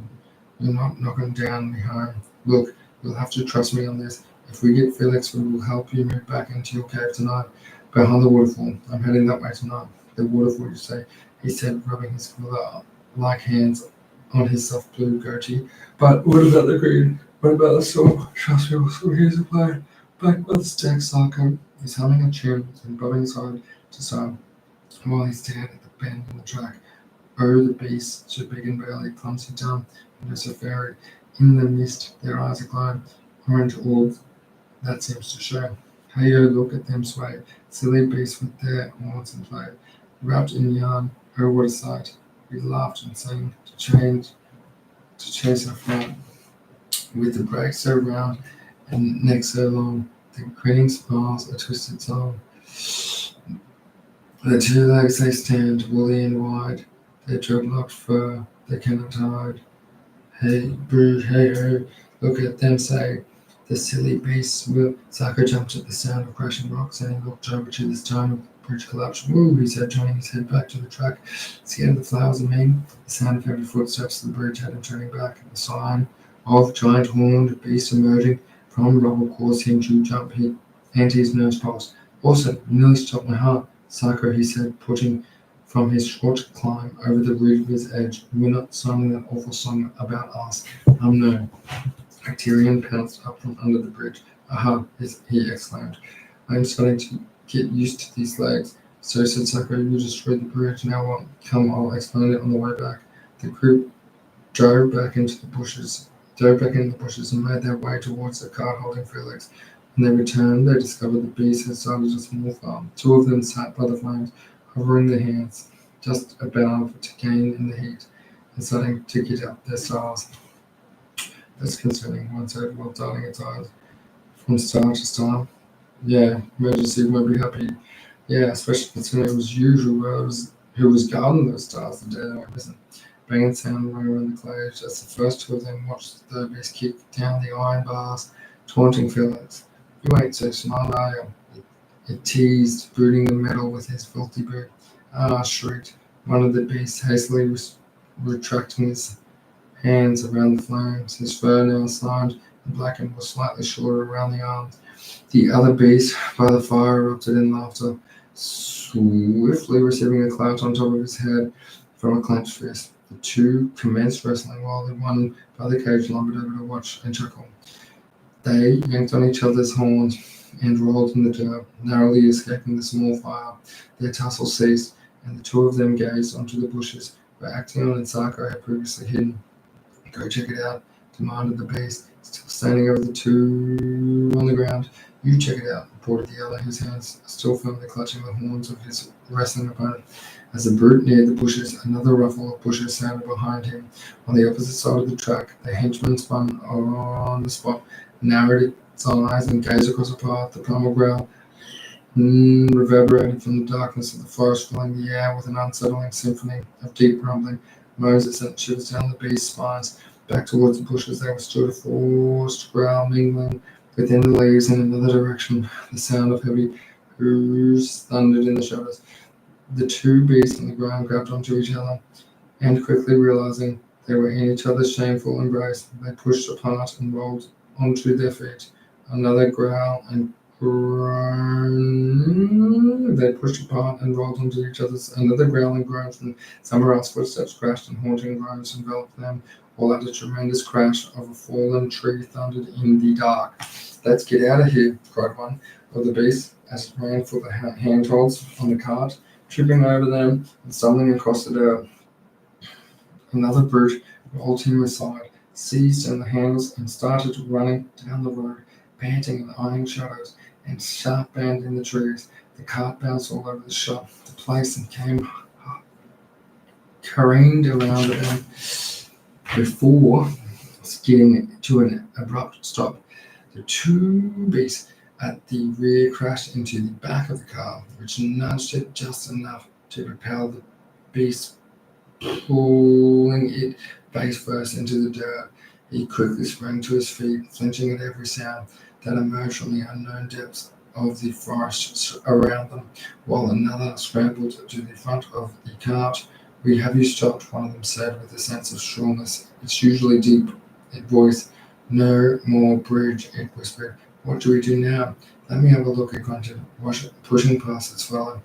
you're not knocking down behind. Look, you'll have to trust me on this. If we get Felix, we will help you move back into your cave tonight. Behind the waterfall. I'm heading that way tonight. The waterfall, you say, he said, rubbing his gorilla-like hands on his soft blue goatee. But what about the green? What about the storm? Trust me, so here's a plan. Back by the stack, Psycho. He's humming a tune and bobbing side to side while he stared at the bend in the track. Oh, the beasts, so big and burly, clumsy, dumb, and so fairy. In the mist, their eyes aglow. Orange orbs, that seems to show. Hey, look at them sway. Silly beasts with their horns and play. Wrapped in yarn, oh, what a sight. We laughed and sang to chase our flight. With the brakes so round and neck so long, the grinning smiles, a twisted song. The two legs they stand, woolly and wide, their dreadlocked fur they cannot hide. Hey, brood, hey, ho, look at them say, the silly beasts will. Psycho jumped at the sound of crashing rocks and he looked over to the stone of the bridge collapsed. Woo, he said, turning his head back to the track. Scared of the flowers and me? The sound of heavy footsteps of the bridge had him turning back. The sign of giant horned beast emerging from rubble caused him to jump and his nerves pulsed. Awesome, you nearly stopped my heart. Psycho, he said, putting from his short climb over the river's edge. We're not signing that awful song about us. No. Bacterian pounced up from under the bridge. Aha, he exclaimed. I'm starting to get used to these legs. So said Psycho, you destroyed the bridge. Now what? Come, I'll explain it on the way back. The group dove back into the bushes and made their way towards the cart holding Felix. When they returned, they discovered the beast had started a small farm. Two of them sat by the flames, hovering their hands just above to gain in the heat and starting to get up their stars. That's concerning, one said while darting its eyes from star to star. Yeah, emergency won't be happy. Yeah, especially considering it was you who was guarding those stars the day they went missing. Bang and sound rang around the cage as the first two of them watched the beast kick down the iron bars, taunting Felix. You ain't so smart, are you? It teased, booting the metal with his filthy boot. Ah, shrieked one of the beasts, hastily retracting his hands around the flames. His fur now slimed and blackened was slightly shorter around the arms. The other beast by the fire erupted in laughter, swiftly receiving a clout on top of his head from a clenched fist. The two commenced wrestling while the one by the cage lumbered over to watch and chuckle. They yanked on each other's horns and rolled in the dirt, narrowly escaping the small fire. Their tussle ceased, and the two of them gazed onto the bushes where Actaeon and Psycho had previously hidden. Go check it out, demanded the beast, still standing over the two on the ground. You check it out, reported the other, his hands still firmly clutching the horns of his wrestling opponent. As the brute neared the bushes, another ruffle of bushes sounded behind him. On the opposite side of the track, the henchman spun on the spot, narrowed its eyes, and gazed across the path. The primal growl reverberated from the darkness of the forest, filling the air with an unsettling symphony of deep rumbling. Moses sent shivers down the beast's spines. Back towards the bushes they stood, a forced growl mingling within the leaves in another direction. The sound of heavy hooves thundered in the shadows. The two beasts on the ground grabbed onto each other, and quickly realizing they were in each other's shameful embrace, they pushed apart and rolled onto their feet. Another growl and groan. They pushed apart and rolled onto each other's. Another growl and groan from somewhere else. Footsteps crashed and haunting groans enveloped them, while at a tremendous crash of a fallen tree thundered in the dark. Let's get out of here, cried one of the beasts as it ran for the handholds on the cart, tripping over them and stumbling across the dirt. Another brute rolled him aside, seized on the handles, and started running down the road, panting in the iron shadows and sharp bend in the trees. The cart bounced all over the shop, the place, and careened around the bend before skidding to an abrupt stop. The two beasts at the rear crashed into the back of the car, which nudged it just enough to propel the beast, pulling it face first into the dirt. He quickly sprang to his feet, flinching at every sound that emerged from the unknown depths of the forest around them, while another scrambled to the front of the cart. "We have you stopped," one of them said with a sense of shrillness. Its usually deep voice. "No more bridge," it whispered. "What do we do now?" "Let me have a look," it grunted, pushing past its fellow.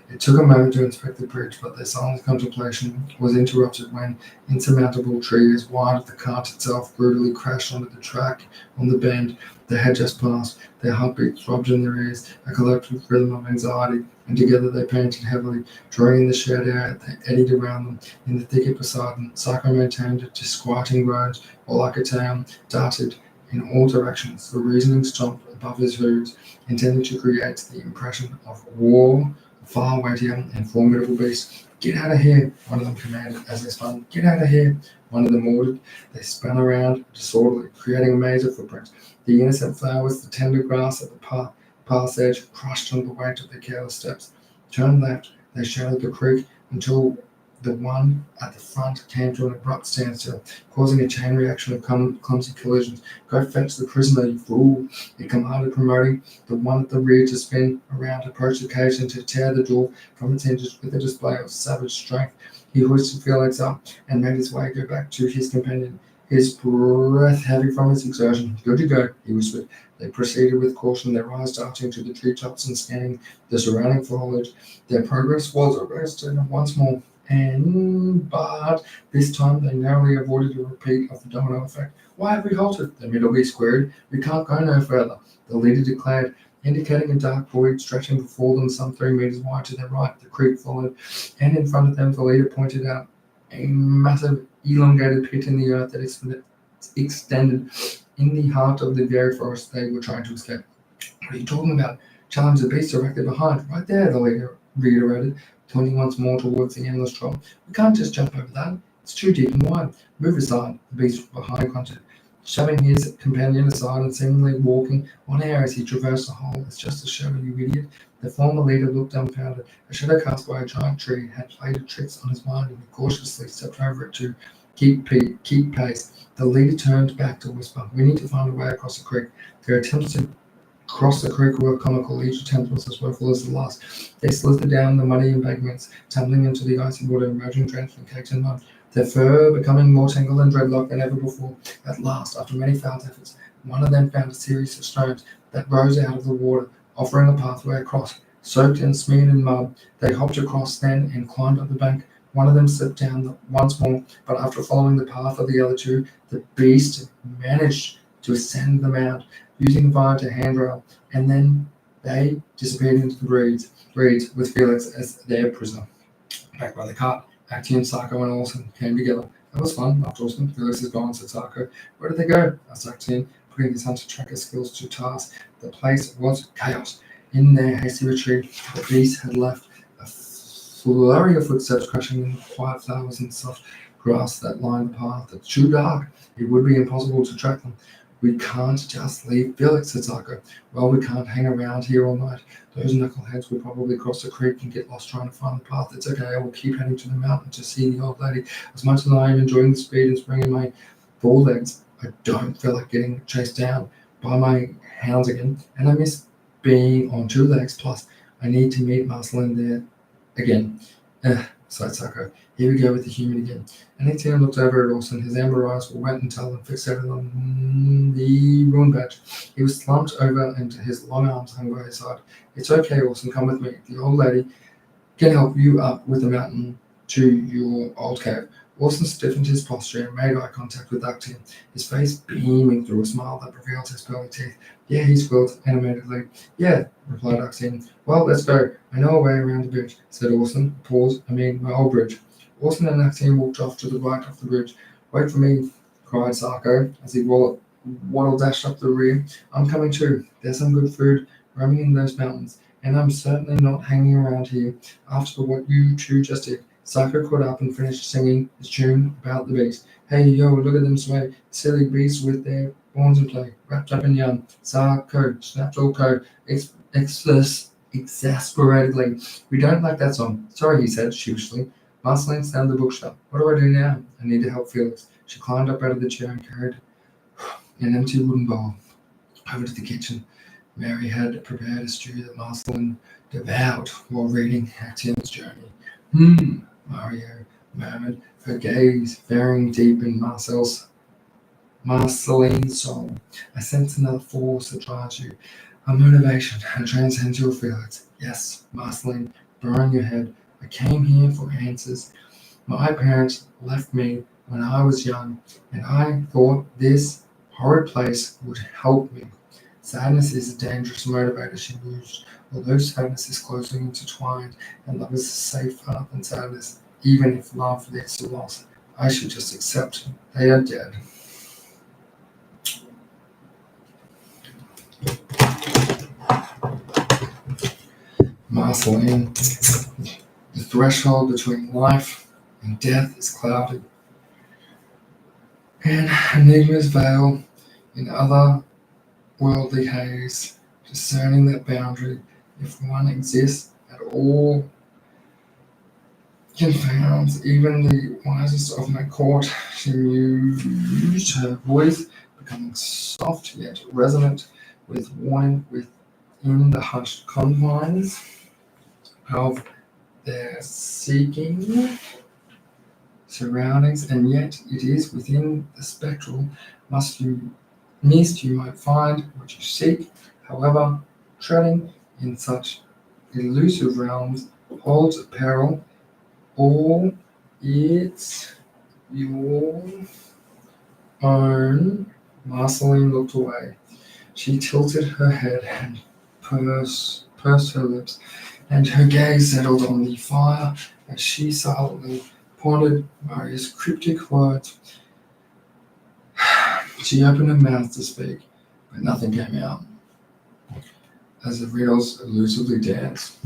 It took a moment to inspect the bridge, but their silent contemplation was interrupted when insurmountable tree as wide as the cart itself brutally crashed onto the track on the bend they had just passed. Their heartbeats throbbed in their ears, a collective rhythm of anxiety, and together they panted heavily, drawing in the shed air that eddied around them. In the thicket beside them, Psycho maintained a disquieting groans, while like a tail darted in all directions. The reasoning stomped above his hooves, intended to create the impression of war, a far weightier and formidable beast. "Get out of here," one of them commanded as they spun. "Get out of here," one of them ordered. They spun around disorderly, creating a maze of footprints. The innocent flowers, the tender grass at the path's edge, crushed under the weight of their careless steps. Turned left, they shadowed the creek until the one at the front came to an abrupt standstill, causing a chain reaction of clumsy collisions. "Go fetch the prisoner, you fool," it commanded, promoting the one at the rear to spin around, approach the cage, and to tear the door from its hinges with a display of savage strength. He hoisted Felix up and made his way go back to his companion, his breath heavy from his exertion. "Good to go," he whispered. They proceeded with caution, their eyes darting to the treetops and scanning the surrounding foliage. Their progress was arrested once more, but this time they narrowly avoided a repeat of the domino effect. "Why have we halted?" the Middle-East queried. "We can't go no further," the leader declared, indicating a dark void stretching before them some 3 meters wide to their right. The creek followed, and in front of them the leader pointed out a massive elongated pit in the earth that extended in the heart of the very forest they were trying to escape. "What are you talking about?" "Challenge the beast directly behind. Right there," the leader reiterated, pointing once more towards the endless drop. "We can't just jump over that. It's too deep and wide." "Move aside," the beast behind grunted, shoving his companion aside and seemingly walking on air as he traversed the hole. "It's just a shadow, you idiot." The former leader looked dumbfounded. A shadow cast by a giant tree had played tricks on his mind, and he cautiously stepped over it to keep pace. The leader turned back to whisper, "We need to find a way across the creek." Their attempts to cross the creek were comical. Each attempt was as woeful as the last. They slithered down the muddy embankments, tumbling into the icy water, emerging drenched and caked in mud, their fur becoming more tangled and dreadlocked than ever before. At last, after many failed efforts, one of them found a series of stones that rose out of the water, offering a pathway across. Soaked and smeared in mud, they hopped across then and climbed up the bank. One of them slipped down once more, but after following the path of the other two, the beast managed to ascend the mount, using the vine to handrail, and then they disappeared into the reeds with Felix as their prisoner. Back by the cart, Actium, Sarko, and Olsen came together. "That was fun," laughed Olsen. "Felix is gone," said Sarko. "Where did they go?" asked Actium, putting his hunter tracker skills to task. The place was chaos. In their hasty retreat, the beast had left a flurry of footsteps crashing in the quiet flowers and soft grass that lined the path. "It's too dark. It would be impossible to track them." "We can't just leave Felix," said Sarko. "Well, we can't hang around here all night. Those knuckleheads will probably cross the creek and get lost trying to find the path. It's okay, I will keep heading to the mountain to see the old lady. As much as I am enjoying the speed and spring in my forelegs, I don't feel like getting chased down by my hounds again, and I miss being on 2 legs. Plus, I need to meet Merceline there again." Sighed Sarko. "Here we go with the human again." And Etienne looked over at Olsen. His amber eyes were wet and dull and fixated on the ruin badge. He was slumped over and his long arms hung by his side. "It's okay, Olsen, come with me. The old lady can help you up with the mountain to your old cave." Olsen stiffened his posture and made eye contact with Actium, his face beaming through a smile that revealed his pearly teeth. "Yeah," he squealed animatedly. "Yeah," replied Actium. "Well, let's go. I know a way around the bridge," said Olsen. Pause. My old bridge." Olsen and Actium walked off to the right of the bridge. "Wait for me," cried Sarko as he waddle dashed up the rear. "I'm coming too. There's some good food roaming in those mountains, and I'm certainly not hanging around here after what you two just did." Sarko caught up and finished singing his tune about the beast. "Hey, yo, look at them sway, silly beasts with their horns in play, wrapped up in yarn." Sarko snapped all code, exasperatedly. "We don't like that song." "Sorry," he said sheepishly. Marceline slammed the book shut. "What do I do now?" "I need to help Felix." She climbed up out of the chair and carried an empty wooden bowl. Over to the kitchen. Mary had prepared a stew that Marceline devoured while reading Actaeon's Journey. Mario murmured, her gaze burying deep in Marceline's soul. I sense another force that drives you, a motivation that transcends your feelings. Yes, Marceline, burrowing your head, I came here for answers. My parents left me when I was young, and I thought this horrid place would help me. Sadness is a dangerous motivator, she mused. Although sadness is closely intertwined, and love is a safer than sadness, even if love leads to loss, I should just accept they are dead. Marceline, the threshold between life and death is clouded, and enigmas veil in other worldly haze, discerning that boundary, if one exists at all, confounds even the wisest of my court. She mused, her voice becoming soft yet resonant with warning within the hushed confines of their seeking surroundings, and yet it is within the spectral mist you might find what you seek. However, treading in such elusive realms holds a peril. All it's your own. Marceline looked away. She tilted her head and pursed her lips, and her gaze settled on the fire as she silently pondered Maria's cryptic words. She opened her mouth to speak, but nothing came out as the riddles elusively danced.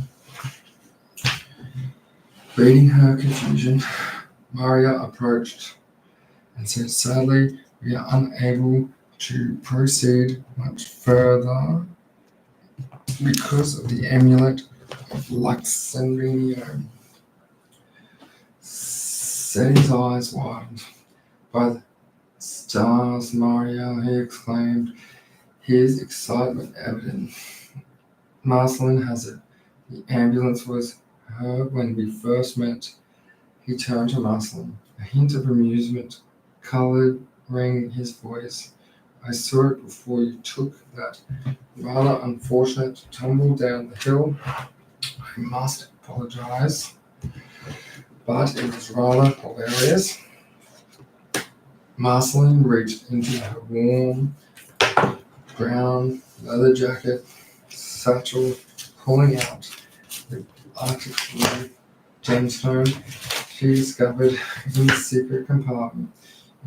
Reading her confusion, Maria approached and said, sadly, we are unable to proceed much further because of the amulet of Aleksandr. Set his eyes widened. By the stars, Mario, he exclaimed, his excitement evident. Marceline has it. The ambulance was heard when we first met. He turned to Marceline, a hint of amusement coloring his voice. I saw it before you took that rather unfortunate tumble down the hill. I must apologize, but it was rather hilarious. Marceline reached into her warm brown leather jacket satchel, pulling out the Archipelago gemstone she discovered in the secret compartment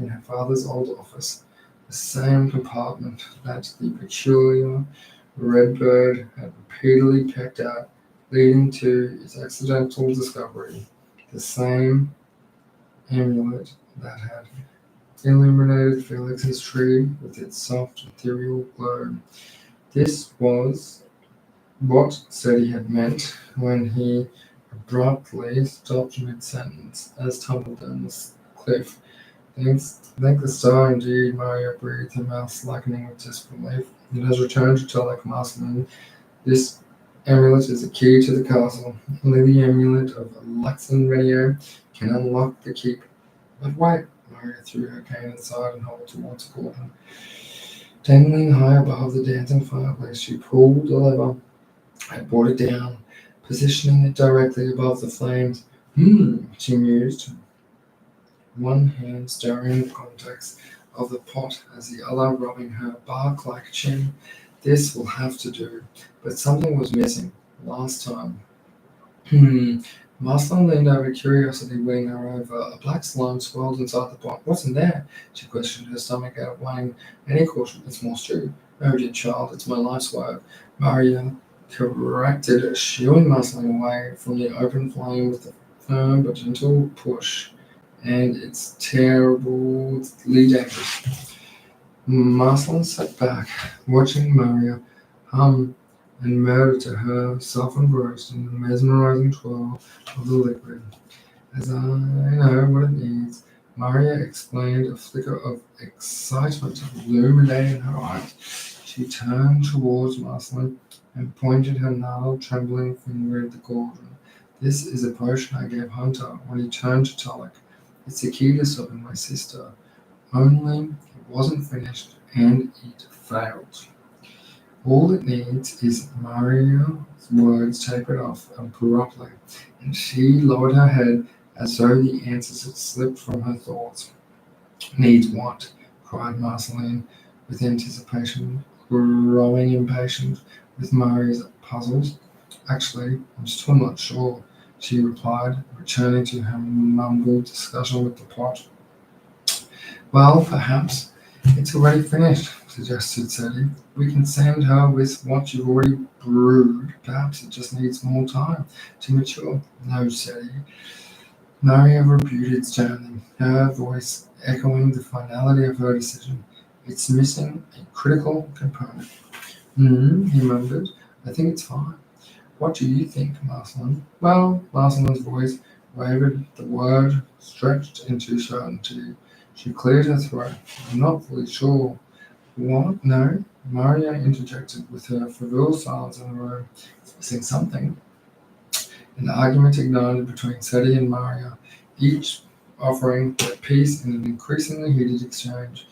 in her father's old office, the same compartment that the peculiar redbird had repeatedly pecked out, leading to its accidental discovery, the same amulet that had illuminated Felix's tree with its soft, ethereal glow. This was what said he had meant when he abruptly stopped mid-sentence as tumbled down the cliff. Thank the star indeed, Mario breathed, her mouth slackening with disbelief. It has returned to tell like Marceline. This amulet is the key to the castle. Only the amulet of Aleksandr can unlock the keep. But wait, Mario threw her cane aside and hobbled towards the courtroom. Dangling high above the dancing fireplace, she pulled the lever and brought it down, positioning it directly above the flames. She mused, one hand stirring the contents of the pot as the other rubbing her bark-like chin. This will have to do, but something was missing last time. Marceline leaned over, curiosity winning her over. A black slime swirled inside the pot. What's in there? She questioned, her stomach outweighing any caution. It's more stew. Oh dear child, it's my life's work. Maria corrected, shooing Marceline away from the open flame with a firm but gentle push. And it's terribly dangerous. Marceline sat back, watching Maria hum and murder to her, self-engrossed in the mesmerizing twirl of the liquid. As I know what it needs, Maria explained, a flicker of excitement illuminating her eyes. She turned towards Marceline and pointed her gnarled, trembling finger at the cauldron. This is a potion I gave Hunter when he turned to Tulloch. It's the key to stopping my sister. Only it wasn't finished and it failed. All it needs is Maria's words tapered off abruptly, and she lowered her head as though the answers had slipped from her thoughts. Needs what? Cried Marceline, with anticipation, growing impatient with Maria's puzzles. Actually, I'm still not sure, she replied, returning to her mumbled discussion with the plot. Well, perhaps it's already finished, suggested Sadie. We can send her with what you've already brewed. Perhaps it just needs more time to mature. No, Sadie. Maria rebuted sternly, her voice echoing the finality of her decision. It's missing a critical component. He mumbled. I think it's fine. What do you think, Marceline? Well, Marceline's voice wavered, the word stretched into certainty. She cleared her throat. I'm not fully sure. What? No? Maria interjected with her frivolous silence in the room. It's missing something. An argument ignited between Sadie and Maria, each offering their piece in an increasingly heated exchange.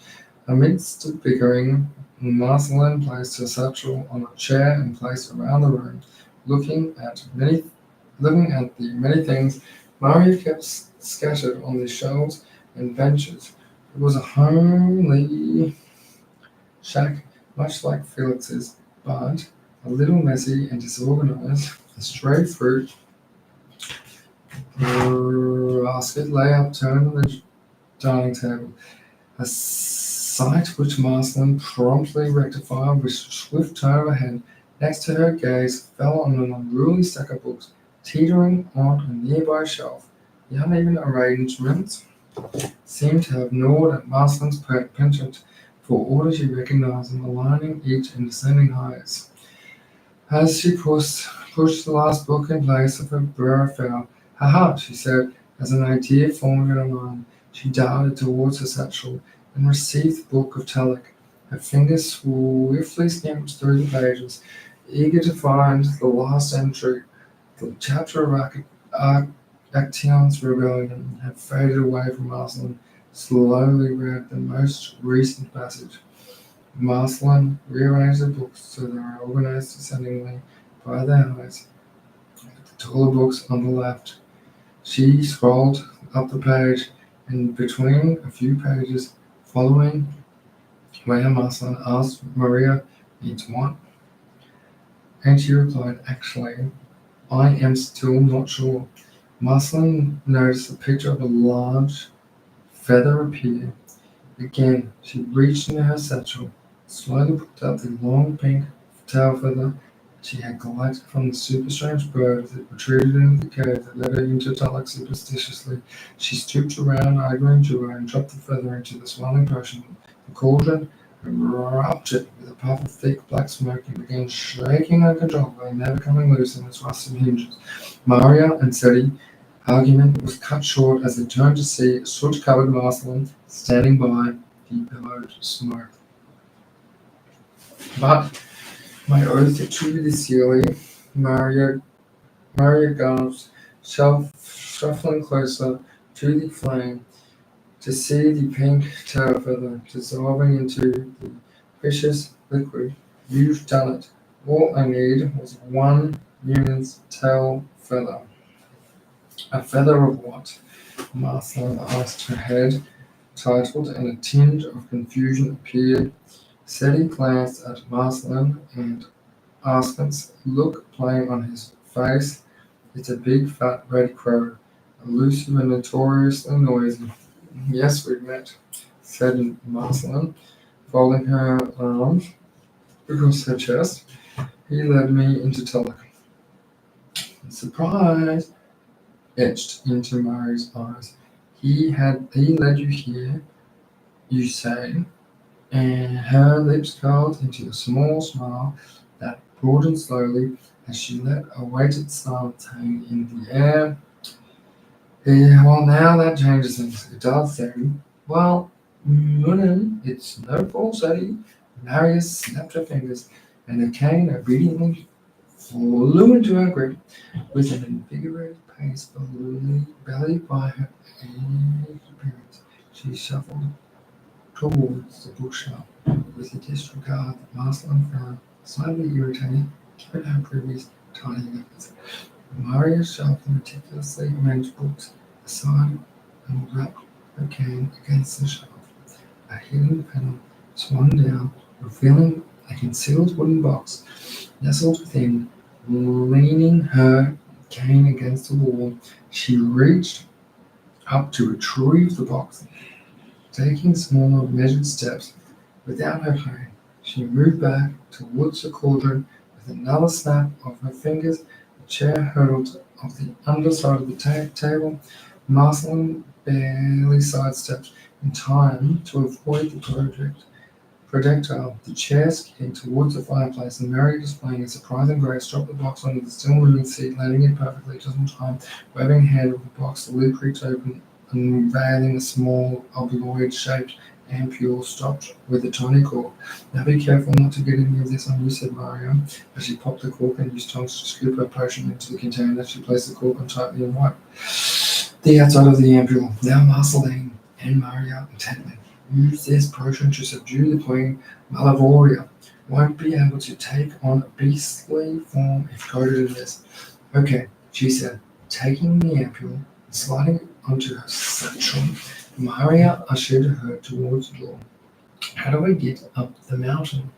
Amidst the bickering, Marceline placed her satchel on a chair and placed around the room, looking at the many things Maria kept scattered on the shelves and benches. It was a homely shack, much like Felix's, but a little messy and disorganized. A stray fruit basket lay upturned on the dining table, a sight which Marceline promptly rectified with a swift turn of her head. Next to her gaze fell on an unruly stack of books, teetering on a nearby shelf. The uneven arrangements seemed to have gnawed at Marceline's penchant for order. She recognized them, aligning each in descending heights. As she pushed the last book in place of her burr fell, "Ha-ha," she said, as an idea formed in her mind. She darted towards her satchel and received the book of Tulloch. Her fingers swiftly skimmed through the pages, eager to find the last entry. The chapter of Actaeon's rebellion had faded away from Marceline. Slowly read the most recent passage. Marceline rearranged the books so they were organized descendingly by their heights, with the taller books on the left. She scrolled up the page, and between a few pages following where Marceline asked Maria needs what, and she replied, actually, I am still not sure. Marceline noticed a picture of a large feather appear. Again, she reached into her satchel, slowly pulled out the long pink tail feather she had collected from the super strange bird as it retreated into the cave that led her into Tulloch superstitiously. She stooped around, arguing to her, and dropped the feather into the swelling potion. The cauldron erupted with a puff of thick black smoke and began shaking uncontrollably, never coming loose in its rusted hinges. Maria and Sadie's argument was cut short as they turned to see a soot-covered Marceline standing by the billowed smoke. But my oath to the Sealy, Maria gasped, shuffling closer to the flame to see the pink tail feather dissolving into the precious liquid. You've done it. All I need was one human's tail feather. A feather of what? Marceline asked, her head titled, and a tinge of confusion appeared. Sadie glanced at Marceline, and Askance look playing on his face. It's a big fat red crow, elusive and notoriously noisy. Yes, we've met, said Marceline, folding her arms across her chest. He led me into Tulloch. Surprise etched into Maria's eyes. He led you here, you say, and her lips curled into a small smile that broadened slowly as she let a weighted silence hang in the air. Yeah, well, now that changes things. It does, then. Well, it's no false, Eddie. Marius snapped her fingers, and the cane obediently flew into her grip. With an invigorated pace, bellied by her aged appearance, she shuffled towards the bookshelf with a disregard that Marceline found slightly irritating given her previous tidying efforts. Maria shoved the meticulously arranged books aside and rapped her cane against the shelf. A hidden panel swung down, revealing a concealed wooden box nestled within. Leaning her cane against the wall, she reached up to retrieve the box. Taking smaller, measured steps without her cane, she moved back towards the cauldron with another snap of her fingers. The chair hurtled off the underside of the table. Marceline barely sidestepped in time to avoid the projectile. The chair skidding towards the fireplace, and Mary, displaying a surprising grace, dropped the box onto the still moving seat, landing it perfectly just in time. Grabbing a hand of the box, the lid creaked open, unveiling a small ovoid-shaped ampule stopped with a tiny cork. "Now be careful not to get any of this on you," said Mario, as she popped the cork and used tongs to scoop her potion into the container. She placed the cork on tightly and wiped the outside of the ampule. "Now, Marceline," and Mario intently, "use this potion to subdue the queen. Malavoria won't be able to take on a beastly form if coated in this." "Okay," she said, taking the ampule and sliding it onto her satchel. Maria ushered her towards the door. "How do I get up the mountain?"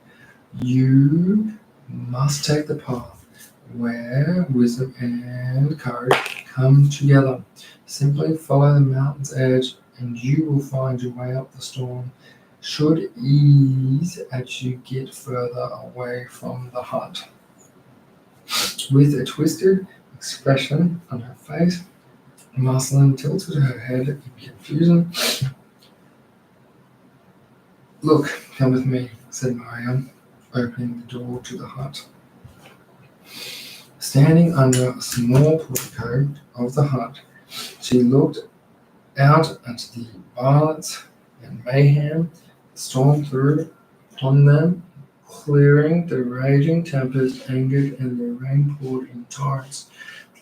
"You must take the path where wisdom and courage come together. Simply follow the mountain's edge and you will find your way up the storm. Should ease as you get further away from the hut." With a twisted expression on her face, Marceline tilted her head in confusion. "Look, come with me," said Mario, opening the door to the hut. Standing under a small portico of the hut, she looked out at the violence and mayhem that stormed through upon them, clearing the raging tempest angered, and the rain poured in torrents.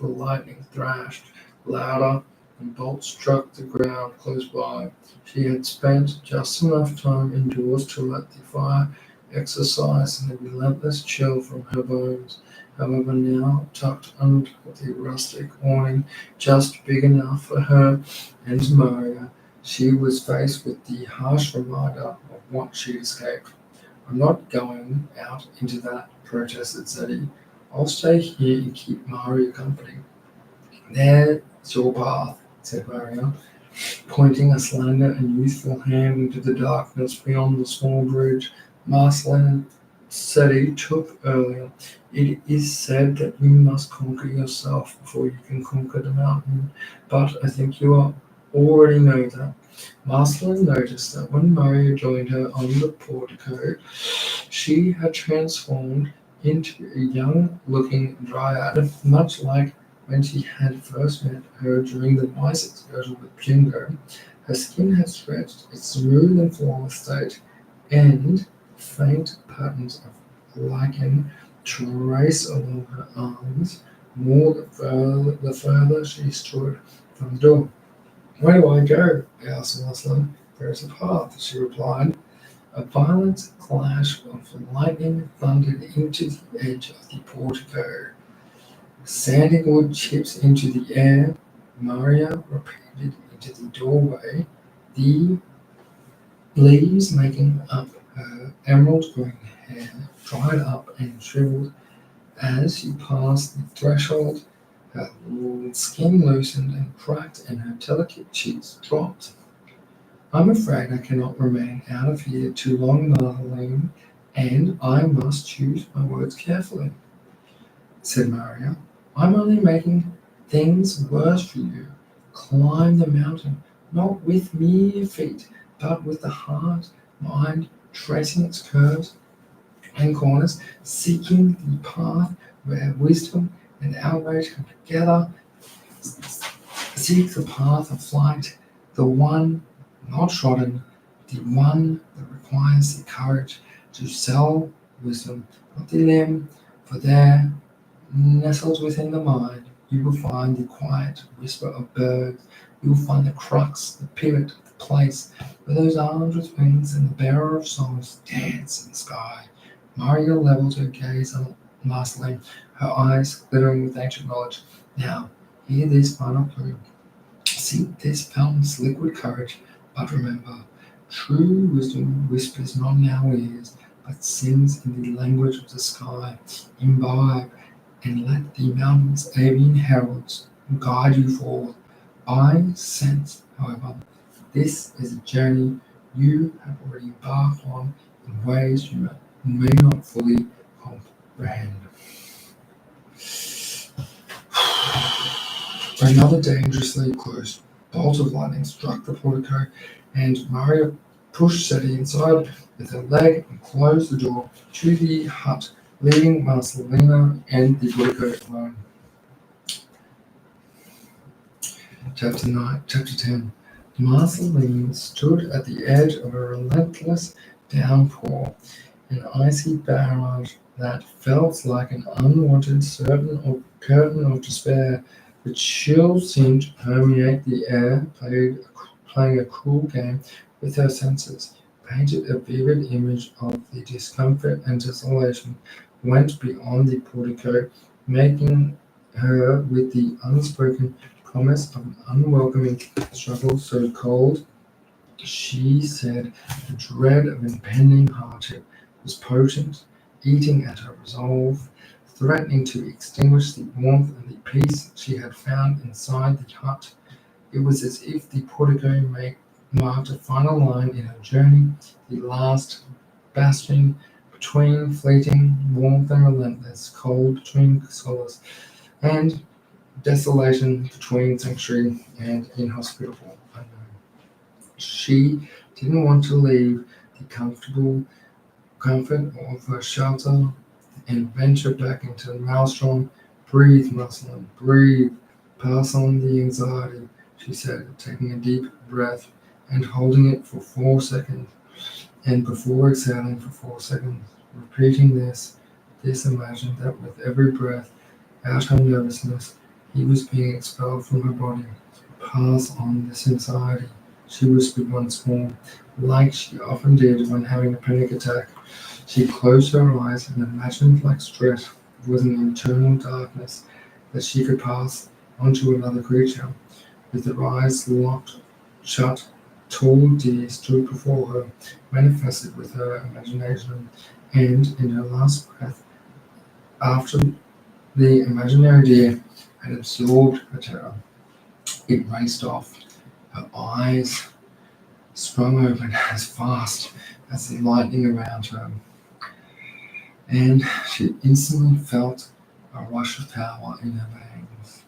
The lightning thrashed louder, and bolts struck the ground close by. She had spent just enough time indoors to let the fire exercise the relentless chill from her bones. However, now tucked under the rustic awning, just big enough for her and Maria, she was faced with the harsh reminder of what she'd escaped. "I'm not going out into that," protested Zeddy. "I'll stay here and keep Maria company." "There's your path," said Maria, pointing a slender and youthful hand into the darkness beyond the small bridge Marceline Seti took earlier. "It is said that you must conquer yourself before you can conquer the mountain, but I think you already know that." Marceline noticed that when Maria joined her on the portico, she had transformed into a young-looking dryad, much like when she had first met her during the mice excursion with Junger. Her skin had stretched its smooth and flawless state, and faint patterns of lichen trace along her arms more the further she stood from the door. "Where do I go?" asked Marceline. "There's a path," she replied. A violent clash of lightning thundered into the edge of the portico. Sanding wood chips into the air. Maria repeated into the doorway, the leaves making up her emerald green hair dried up and shriveled as she passed the threshold. Her skin loosened and cracked, and her delicate cheeks dropped. "I'm afraid I cannot remain out of here too long, Marceline, and I must choose my words carefully," said Maria. "I'm only making things worse for you. Climb the mountain, not with mere feet, but with the heart, mind, tracing its curves and corners, seeking the path where wisdom and outrage come together. Seek the path of flight, the one not trodden, the one that requires the courage to sell wisdom, not the limb, for there, nestled within the mind, you will find the quiet whisper of birds. You will find the crux, the pivot, the place where those arms with wings and the bearer of souls dance in the sky. Maria leveled her gaze on Marceline, her eyes glittering with ancient knowledge. Now, hear this final clue. Seek this fountain's liquid courage, but remember, true wisdom whispers not in our ears, but sings in the language of the sky. Imbibe, and let the mountain's avian heralds guide you forth. I sense, however, this is a journey you have already embarked on in ways you may not fully comprehend. Another dangerously close bolt of lightning struck the portico, and Maria pushed Seti inside with her leg and closed the door to the hut, leaving Marcelina and the portico alone. Chapter 10. Marceline stood at the edge of a relentless downpour, an icy barrage that felt like an unwanted curtain of despair. The chill seemed to permeate the air, playing a cruel game with her senses, painted a vivid image of the discomfort and desolation, went beyond the portico, making her with the unspoken promise of an unwelcoming struggle so cold. She said the dread of impending hardship was potent, eating at her resolve, threatening to extinguish the warmth and the peace she had found inside the hut. It was as if the portico marked a final line in her journey, the last bastion between fleeting warmth and relentless cold between solace, and desolation between sanctuary and inhospitable unknown. She didn't want to leave the comfort of her shelter and venture back into the maelstrom. Breathe, Marceline, breathe. Pass on the anxiety, she said, taking a deep breath and holding it for 4 seconds, and before exhaling for 4 seconds. Repeating this imagined that with every breath out her nervousness, he was being expelled from her body. Pass on this anxiety, she whispered once more, like she often did when having a panic attack. She closed her eyes and imagined like stress was an internal darkness that she could pass onto another creature. With her eyes locked shut, tall deer stood before her, manifested with her imagination, and in her last breath, after the imaginary deer had absorbed her terror, it raced off. Her eyes sprung open as fast as the lightning around her, and she instantly felt a rush of power in her veins.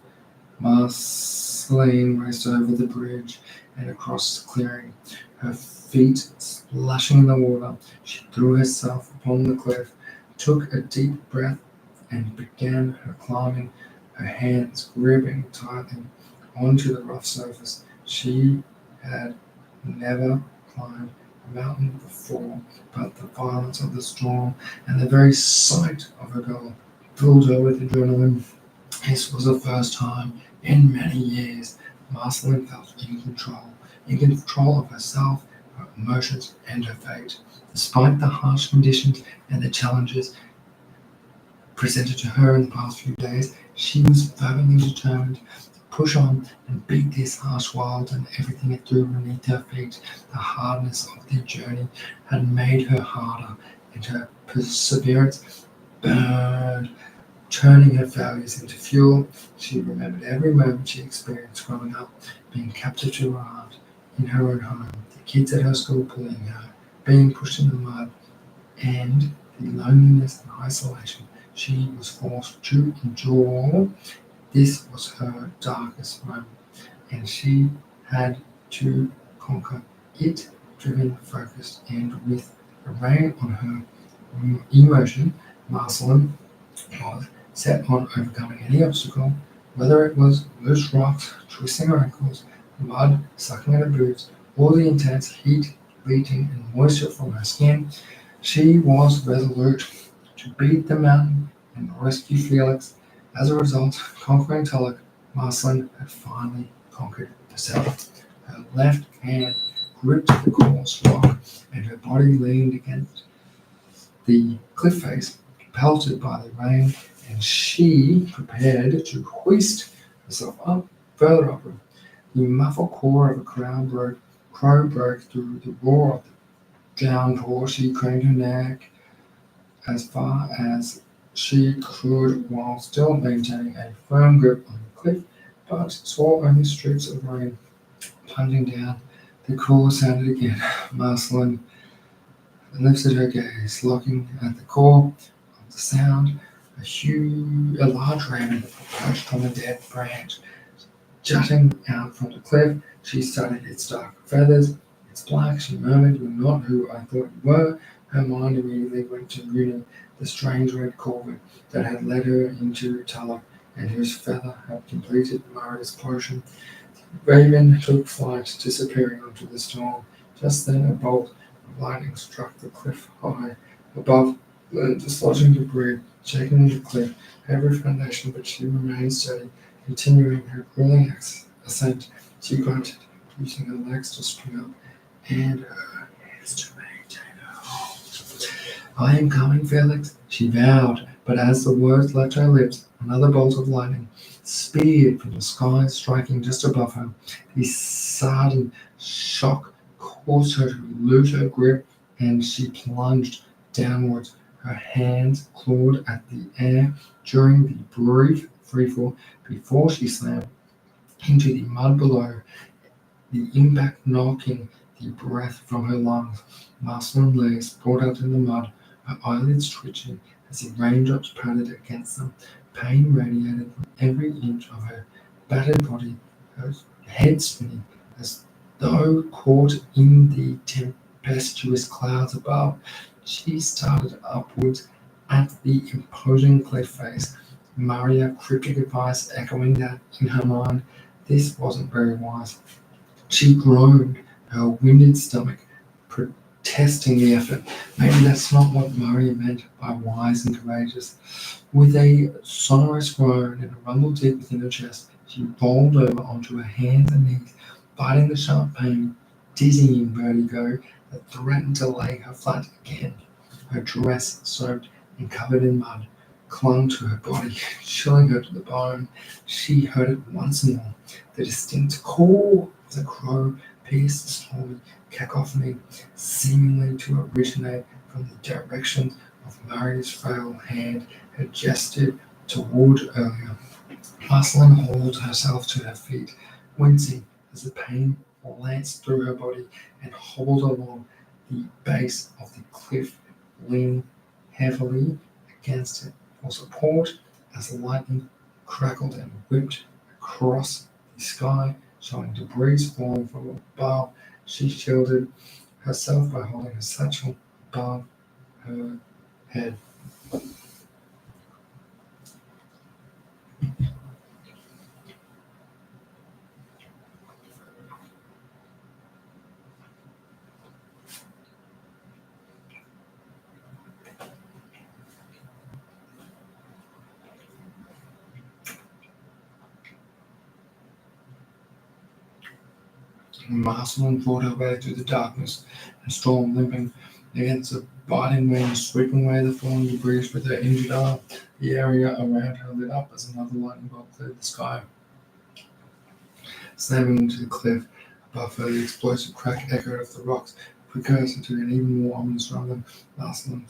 Marceline raced over the bridge and across the clearing, her feet splashing in the water. She threw herself upon the cliff, took a deep breath, and began her climbing, her hands gripping tightly onto the rough surface. She had never climbed a mountain before, but the violence of the storm and the very sight of her goal filled her with adrenaline. This was the first time in many years Marceline felt in control of herself, her emotions, and her fate. Despite the harsh conditions and the challenges presented to her in the past few days, she was fervently determined to push on and beat this harsh world and everything it threw beneath her feet. The hardness of the journey had made her harder, and her perseverance burned, turning her failures into fuel. She remembered every moment she experienced growing up, being captive to her aunt in her own home, the kids at her school pulling her, being pushed in the mud, and the loneliness and isolation she was forced to endure. This was her darkest moment, and she had to conquer it, driven, focused, and with a rein on her emotion. Marceline was set on overcoming any obstacle, Whether it was loose rocks twisting her ankles, mud sucking at her boots, or the intense heat beating and moisture from her skin, she was resolute to beat the mountain and rescue Felix. As a result, conquering Tulloch, Marceline had finally conquered herself. Her left hand gripped the coarse rock, and her body leaned against the cliff face, pelted by the rain, and she prepared to hoist herself up further upward. The muffled call of a crow broke through the roar of the downpour. She craned her neck as far as she could while still maintaining a firm grip on the cliff, but saw only streaks of rain plunging down. The call sounded again. Marceline lifted her gaze, looking at the core of the sound. A large raven perched on a dead branch, jutting out from the cliff. She studied its dark feathers, its black. She murmured, "You're not who I thought you were." Her mind immediately went to Runa, the strange red corvid that had led her into Tulloch, and whose feather had completed Maria's potion. The raven took flight, disappearing into the storm. Just then a bolt of lightning struck the cliff high above, dislodging debris, shaking the cliff, every foundation, but she remained steady. Continuing her grueling ascent, she grunted, using her legs to spring up and her hands to maintain her hold. "I am coming, Felix," she vowed, but as the words left her lips, another bolt of lightning speared from the sky, striking just above her. The sudden shock caused her to lose her grip, and she plunged downwards. Her hands clawed at the air during the brief freefall before she slammed into the mud below, the impact knocking the breath from her lungs. Marceline lay sprawled out in the mud, her eyelids twitching as the raindrops pattered against them. Pain radiated from every inch of her battered body, her head spinning as though caught in the tempestuous clouds above. She started upwards at the imposing cliff face. Maria cryptic advice echoing that in her mind. This wasn't very wise. She groaned, her winded stomach protesting the effort. Maybe that's not what Maria meant by wise and courageous. With a sonorous groan and a rumble deep within her chest, she rolled over onto her hands and knees, fighting the sharp pain, dizzying vertigo that threatened to lay her flat again. Her dress, soaked and covered in mud, clung to her body, chilling her to the bone. She heard it once more. The distinct call of the crow pierced the stormy cacophony, seemingly to originate from the direction of Maria's frail hand had gestured toward earlier. Marceline hauled herself to her feet, wincing as the pain lanced through her body and hobbled along the base of the cliff, leaning heavily against it for support as the lightning crackled and whipped across the sky, showing debris falling from above. She shielded herself by holding a satchel above her head. Marceline fought her way through the darkness and storm, limping against the biting wind, sweeping away the falling debris with her injured arm. The area around her lit up as another lightning bolt cleared the sky, slamming into the cliff above her. The explosive crack echoed off the rocks, precursor to an even more ominous rumble. Marceline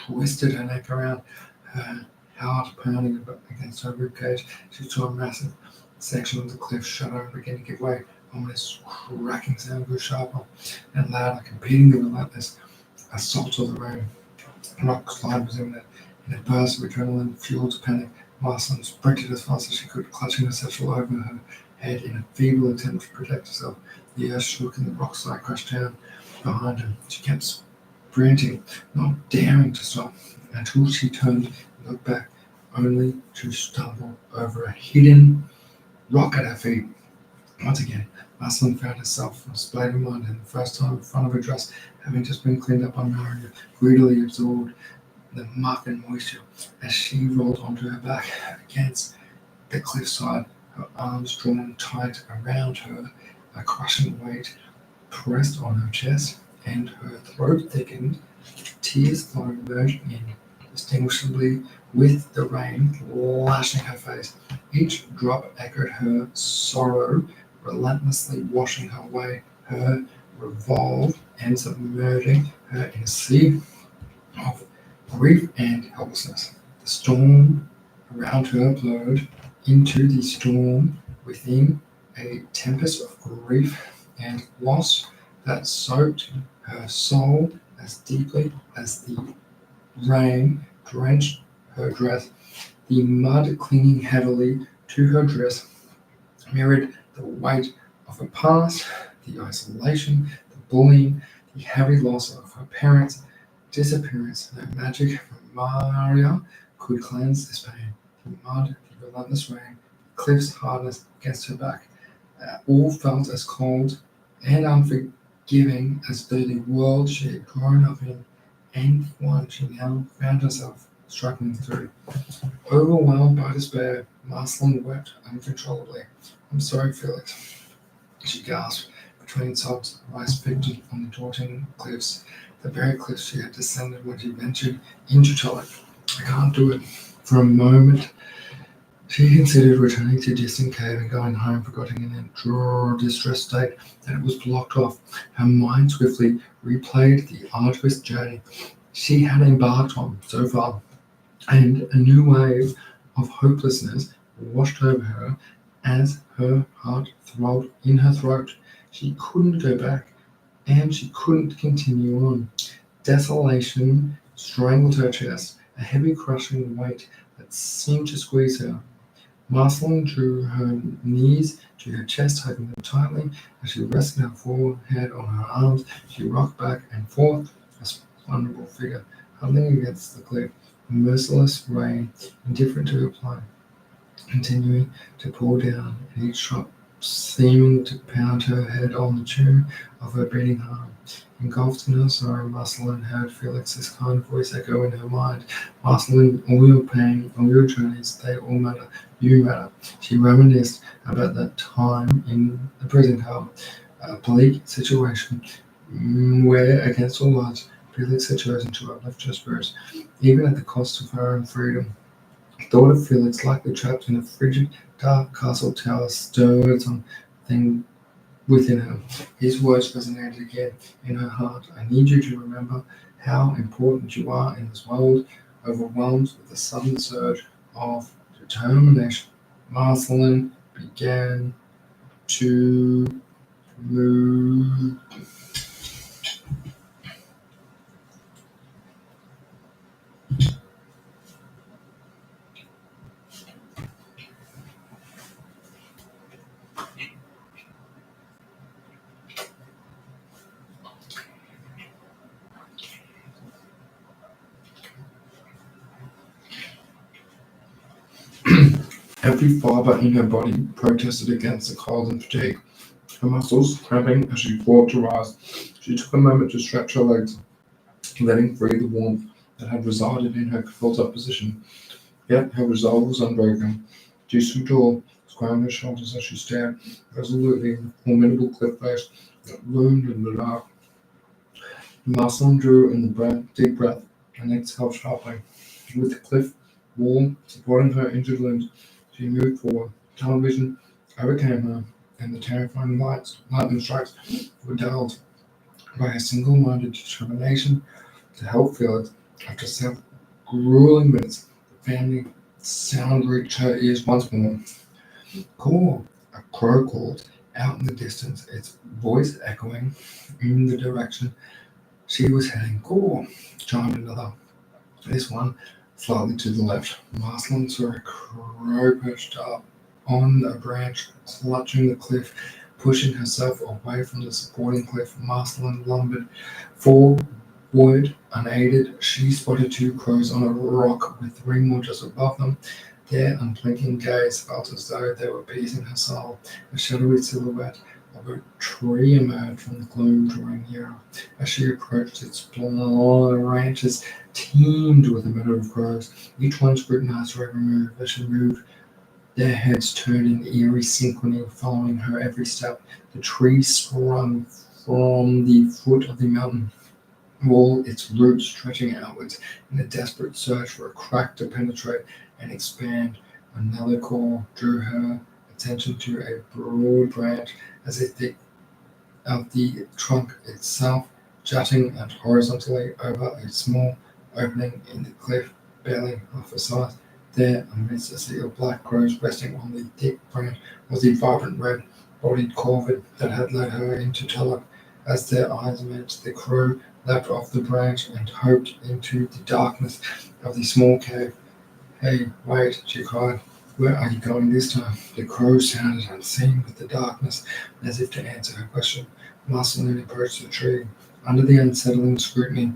twisted her neck around, her heart pounding against her ribcage. She saw a massive section of the cliff shudder and begin to give way. Ominous cracking sound grew sharper and louder, competing the relentless assault of the rain. Rock slide was imminent. In a burst of adrenaline fueled panic, Marceline sprinted as fast as she could, clutching her satchel over her head in a feeble attempt to protect herself. The earth shook and the rock slide crashed down behind her. She kept sprinting, not daring to stop, until she turned and looked back. only to stumble over a hidden rock at her feet. Once again, Marceline found herself splayed in mud, and the first time in front of her dress, having just been cleaned up by Maria, greedily absorbed the muck and moisture as she rolled onto her back against the cliffside, her arms drawn tight around her, a crushing weight pressed on her chest, and her throat thickened, tears flowing merging indistinguishably with the rain lashing her face. Each drop echoed her sorrow, relentlessly washing her revolve and submerging her in a sea of grief and helplessness. The storm around her blurred into the storm within, a tempest of grief and loss that soaked her soul as deeply as the rain drenched her dress. The mud clinging heavily to her dress mirrored the weight of her past, the isolation, the bullying, the heavy loss of her parents' disappearance. No magic from Maria could cleanse this pain. The mud, the relentless rain, the cliff's hardness against her back, all felt as cold and unforgiving as though the world she had grown up in and the one she now found herself struggling through. Overwhelmed by despair, Marceline wept uncontrollably. "I'm sorry, Felix," she gasped between sobs, her eyes fixed on the daunting cliffs, the very cliffs she had descended when she ventured into Chile. "I can't do it." For a moment, she considered returning to distant cave and going home, forgetting in a distressed state that it was blocked off. Her mind swiftly replayed the arduous journey she had embarked on so far, and a new wave of hopelessness washed over her as her heart throbbed in her throat. She couldn't go back, and she couldn't continue on. Desolation strangled her chest, a heavy crushing weight that seemed to squeeze her. Marceline drew her knees to her chest, hugging them tightly. As she rested her forehead on her arms, she rocked back and forth, a vulnerable figure, huddling against the cliff. The merciless rain, indifferent to her plight, continuing to pour down, and each drop seeming to pound her head on the tune of her beating heart. Engulfed in her sorrow, Marceline heard Felix's kind voice echo in her mind. "Marceline, all your pain, all your journeys, they all matter. You matter." She reminisced about that time in the prison camp, a bleak situation where, against all odds, Felix had chosen to uplift her spirits, even at the cost of her own freedom. The thought of Felix likely trapped in a frigid, dark castle tower stirred something within her. His words resonated again in her heart. "I need you to remember how important you are in this world." Overwhelmed with a sudden surge of determination, Marceline began to move. Every fiber in her body protested against the cold and fatigue, her muscles cramping as she fought to rise. She took a moment to stretch her legs, letting free the warmth that had resided in her curled up position. Yet her resolve was unbroken. She stood tall, squaring her shoulders as she stared resolutely at the formidable cliff face that loomed in the dark. Marceline drew in the deep breath and exhaled sharply. With the cliff wall supporting her injured limbs, she moved forward. Tunnel vision overcame her, and the terrifying lightning strikes were dulled by a single-minded determination to help Felix. After several grueling minutes, the family sound reached her ears once more. "Call!" a crow called out in the distance, its voice echoing in the direction she was heading. "Call!" chimed another, this one slightly to the left. Marceline saw a crow perched up on a branch, clutching the cliff, pushing herself away from the supporting cliff. Marceline lumbered forward Unaided, she spotted two crows on a rock with three more just above them. Their unblinking gaze felt as though they were piercing her soul. A shadowy silhouette of a tree emerged from the gloom, drawing nearer. As she approached, its branches teemed with a litter of crows. Each one scrutinized her every move. As she moved, their heads turned in eerie synchrony, following her every step. The tree sprung from the foot of the mountain wall, its roots stretching outwards in a desperate search for a crack to penetrate and expand. Another call drew her attention to a broad branch as thick of the trunk itself, jutting out horizontally over a small opening in the cliff, barely half a size. There, amidst a sea of black crows resting on the thick branch, was the vibrant red-bodied corvid that had led her into Tulloch. As their eyes met, the crow leapt off the branch and hopped into the darkness of the small cave. "Hey, wait," she cried. "Where are you going this time?" The crow sounded unseen with the darkness, as if to answer her question. Merceline approached the tree. Under the unsettling scrutiny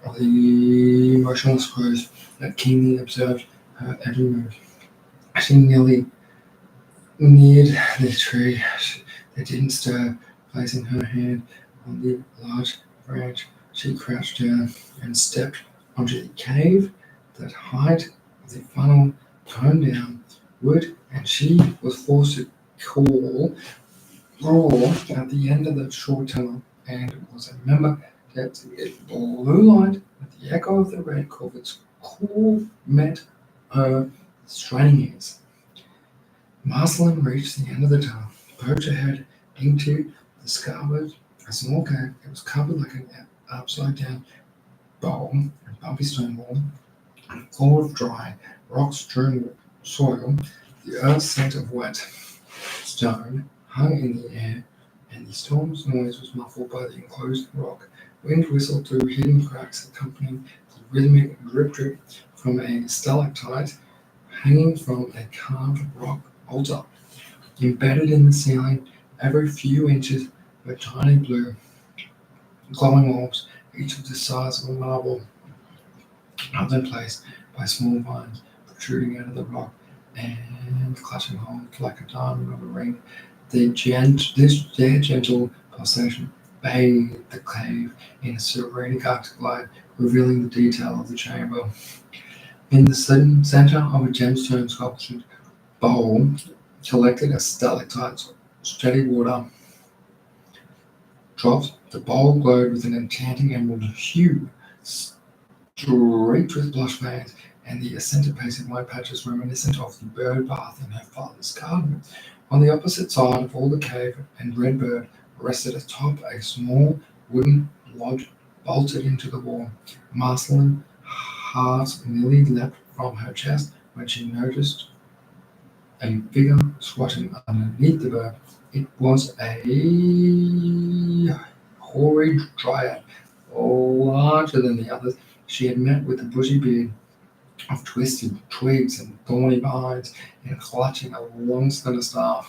of the motionless crows that keenly observed her every move, she nearly neared the tree. They didn't stir. Placing her hand on the large branch, she crouched down and stepped onto the cave. That height of the funnel toned down wood, and she was forced to crawl at the end of the short tunnel, and it was a member that the blue light with the echo of the red corvid's call met her straining ears. Marceline reached the end of the tunnel, poked her head into the scarlet, a small cave. It was covered like an upside-down bowl and bumpy stone wall, and full of dry, rock-strewn soil. The earth's scent of wet stone hung in the air, and the storm's noise was muffled by the enclosed rock. Wind whistled through hidden cracks, accompanying the rhythmic drip-drip from a stalactite hanging from a carved rock altar. Embedded in the ceiling, every few inches, were tiny blue, glowing orbs, each of the size of a marble, held in place by small vines protruding out of the rock and clutching hold like a diamond of a ring. Their gentle pulsation bathed the cave in a serene Arctic light, revealing the detail of the chamber. In the center of a gemstone sculptured bowl collected as stalactites, steady water drops. The bowl glowed with an enchanting emerald hue, streaked with blush veins, and the accented pace of white patches reminiscent of the bird bath in her father's garden. On the opposite side of all the cave and red bird rested atop a small wooden lodge bolted into the wall. Marceline heart nearly leapt from her chest when she noticed a figure squatting underneath the bird. It was a hoary dryad, larger than the others. She had met with a bushy beard of twisted twigs and thorny vines, and clutching a long slender staff.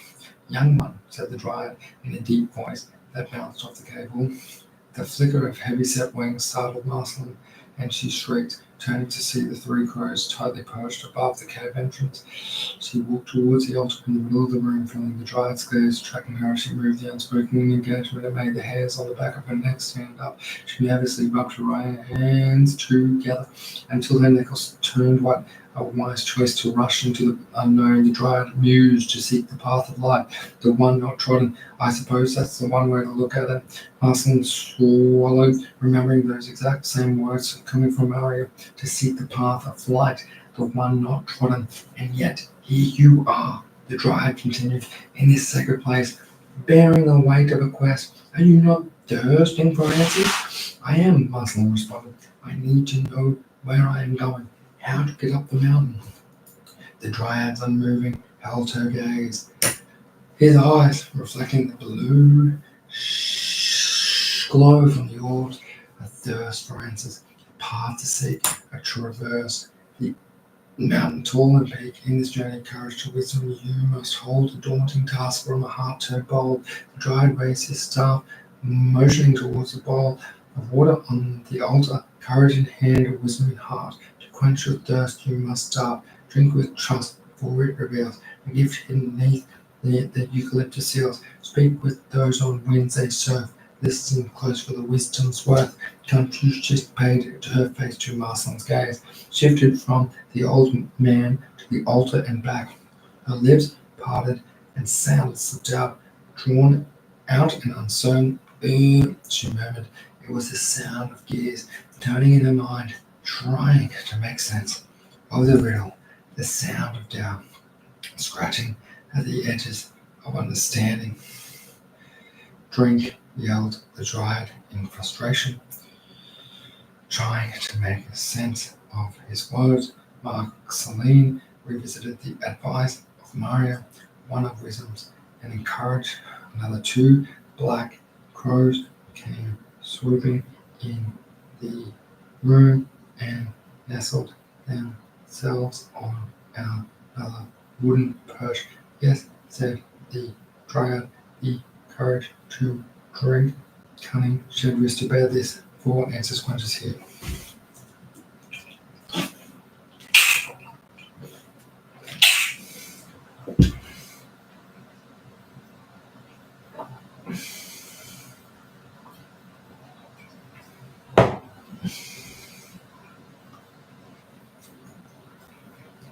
"Young one," said the dryad in a deep voice that bounced off the cable. The flicker of heavy-set wings startled Marceline, and she shrieked, turning to see the three crows tightly perched above the cave entrance. She walked towards the altar in the middle of the room, feeling the dryad's gaze tracking her as she moved. The unspoken engagement that made the hairs on the back of her neck stand up. She nervously rubbed her right hands together until her knuckles turned white. A wise choice to rush into the unknown. The dryad mused, to seek the path of light, the one not trodden. I suppose that's the one way to look at it. Marceline swallowed, remembering those exact same words coming from Mario. To seek the path of light, the one not trodden. And yet, here you are, the dryad continued, in this sacred place, bearing the weight of a quest. Are you not thirsting for answers? I am, Marceline responded. I need to know where I am going, how to get up the mountain. The dryad's unmoving, held her gaze, his eyes reflecting the blue glow from the orbs, a thirst for answers, a path to seek, a traverse. The mountain tall and peak, in this journey, courage to wisdom, you must hold a daunting task from a heart turned bold. The dryad raised his staff, motioning towards the bowl. The water on the altar, courage in hand, wisdom in heart. To quench your thirst, you must start. Drink with trust, for it reveals a gift hidden beneath the eucalyptus seals. Speak with those on winds they surf. Listen close for the wisdom's worth. Confucius paid to her face to Marcelin's gaze, shifted from the old man to the altar and back. Her lips parted and sounded slipped out, drawn out and uncertain. She murmured. It was the sound of gears turning in her mind, trying to make sense of the riddle, the sound of doubt, scratching at the edges of understanding. Drink, yelled the dryad in frustration, trying to make sense of his words. Merceline revisited the advice of Mario, one of wisdom's, and encouraged another two black crows came swooping in the room and nestled themselves on another wooden perch. Yes, said the dryad, the courage to drink. Cunning shed wish to bear this. 4 answers quenches here.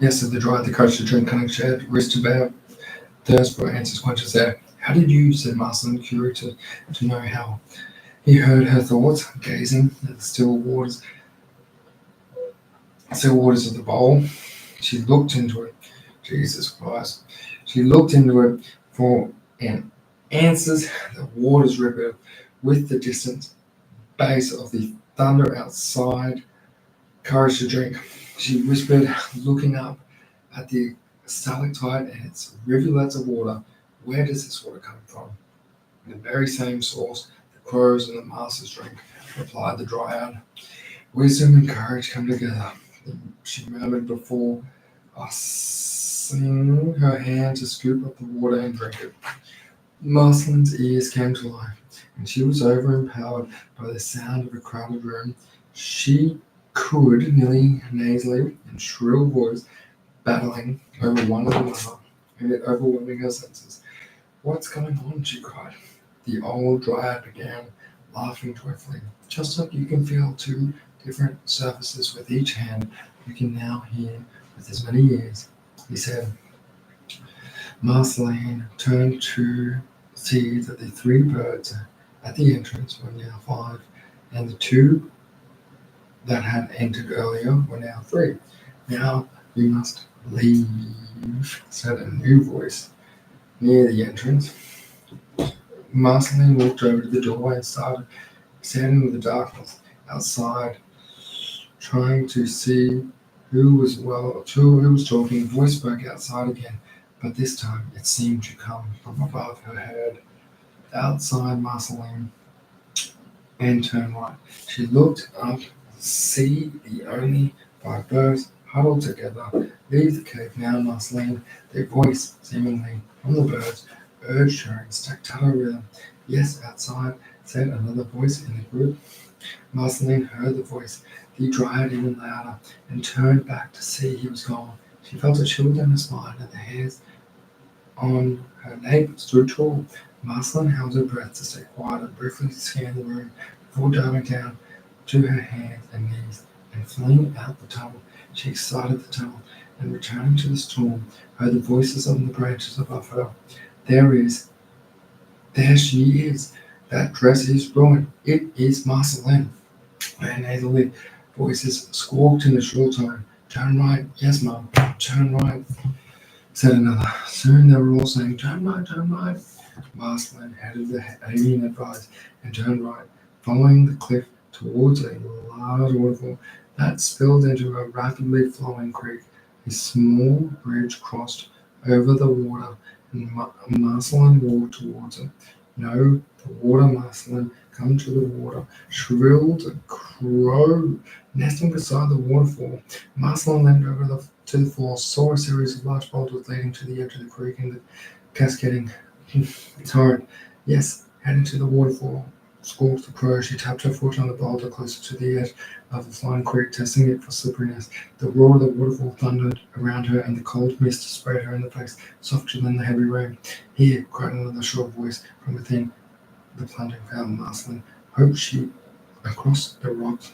Yes, said the dryad, the courage to drink. Cunning shed wish to bear thirst. 4 answers quenches there. How did you? Said Marceline, curious to know how. He heard her thoughts, gazing at the still waters of the bowl. She looked into it. Jesus Christ. She looked into it for an answers. The waters rippled with the distant bass of the thunder outside. Courage to drink. She whispered, looking up at the stalactite and its rivulets of water. Where does this water come from? The very same source the crows and the masters drink, replied the dryad. Wisdom and courage come together, she murmured before passing her hand to scoop up the water and drink it. Marceline's ears came to life, and she was overpowered by the sound of a crowded room. She could, nearly nasally and shrill voice, battling over one another, and it overwhelming her senses. What's going on? She cried. The old dryad began laughing joyfully. Just like you can feel two different surfaces with each hand, you can now hear with as many ears, he said. Marceline turned to see that the 3 birds at the entrance were now 5, and the 2 that had entered earlier were now 3. Now we must leave, said a new voice near the entrance. Marceline walked over to the doorway and started standing in the darkness outside, trying to see who was talking. A voice spoke outside again, but this time it seemed to come from above her head. Outside Marceline and turned right. She looked up to see the only 5 birds huddled together. Leave the cave now, Marceline. Their voice, seemingly from the birds, urged her in staccato rhythm. Yes, outside, said another voice in the group. Marceline heard the voice, the dryad even louder, and turned back to see he was gone. She felt a chill down her spine, and the hairs on her neck stood tall. Marceline held her breath to stay quiet and briefly scanned the room before diving down to her hands and knees and flinging out the tunnel. She exited the tunnel and, returning to the storm, heard the voices on the branches above her. There she is. That dress is ruined. It is Marceline. And nasally voices squawked in a shrill tone. Turn right. Yes, Mum. Turn right, said another. Soon they were all saying, turn right, turn right. Marceline headed the alien advice and turned right, following the cliff towards a large waterfall that spilled into a rapidly flowing creek. A small bridge crossed over the water, and Marceline walked towards it. No, the water, Marceline, come to the water, shrilled a crow nesting beside the waterfall. Marceline leaned over to the fall, saw a series of large boulders leading to the edge of the creek and the cascading torrent. Yes, heading to the waterfall. squawked the crow. She tapped her foot on the boulder closer to the edge of the flying creek, testing it for slipperiness. The roar of the waterfall thundered around her, and the cold mist sprayed her in the face, softer than the heavy rain. "Here!" cried another short voice from within the plunging foul. Marceline hoped she across the rocks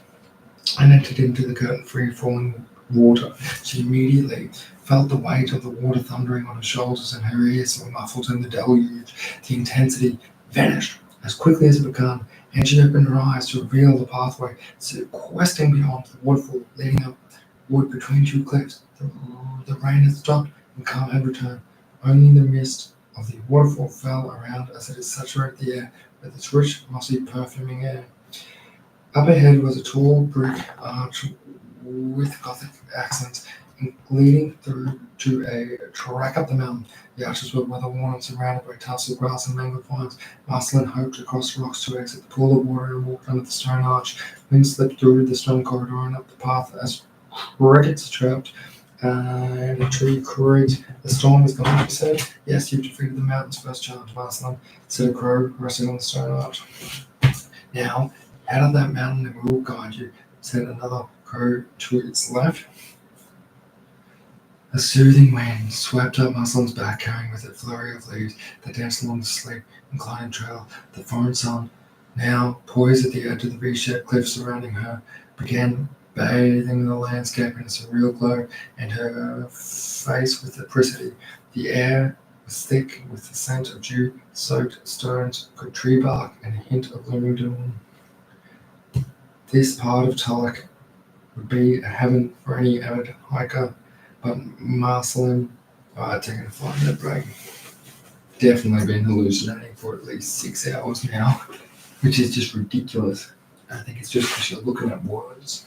and entered into the curtain-free falling water. She immediately felt the weight of the water thundering on her shoulders, and her ears were muffled in the deluge. The intensity vanished as quickly as it began, and she opened her eyes to reveal the pathway, questing beyond the waterfall, leading upward between two cliffs. The rain had stopped, and calm had returned. Only the mist of the waterfall fell around as it saturated the air with its rich, mossy, perfuming air. Up ahead was a tall brick arch with Gothic accents leading through to a track up the mountain. The arches were weather-worn and surrounded by tufts of grass and mangrove vines. Marceline hoped to cross the rocks to exit the pool of water and walked under the stone arch. Wind slipped through the stone corridor and up the path as crickets chirped and a tree creaked. "The storm is gone," she said. "Yes, you've defeated the mountain's first challenge, Marceline," said a crow, resting on the stone arch. "Now, out of that mountain and we will guide you," said another crow to its left. A soothing wind swept up Marceline's back, carrying with it a flurry of leaves that danced along the steep, inclining trail. The foreign sun, now poised at the edge of the V-shaped cliff surrounding her, began bathing the landscape in a surreal glow, and her face with electricity. The air was thick with the scent of dew-soaked stones, good tree bark, and a hint of looming dawn. This part of Tulloch would be a heaven for any avid hiker, but Marceline, taking a 5-minute break, definitely been hallucinating for at least 6 hours now, which is just ridiculous. I think it's just because you're looking at words.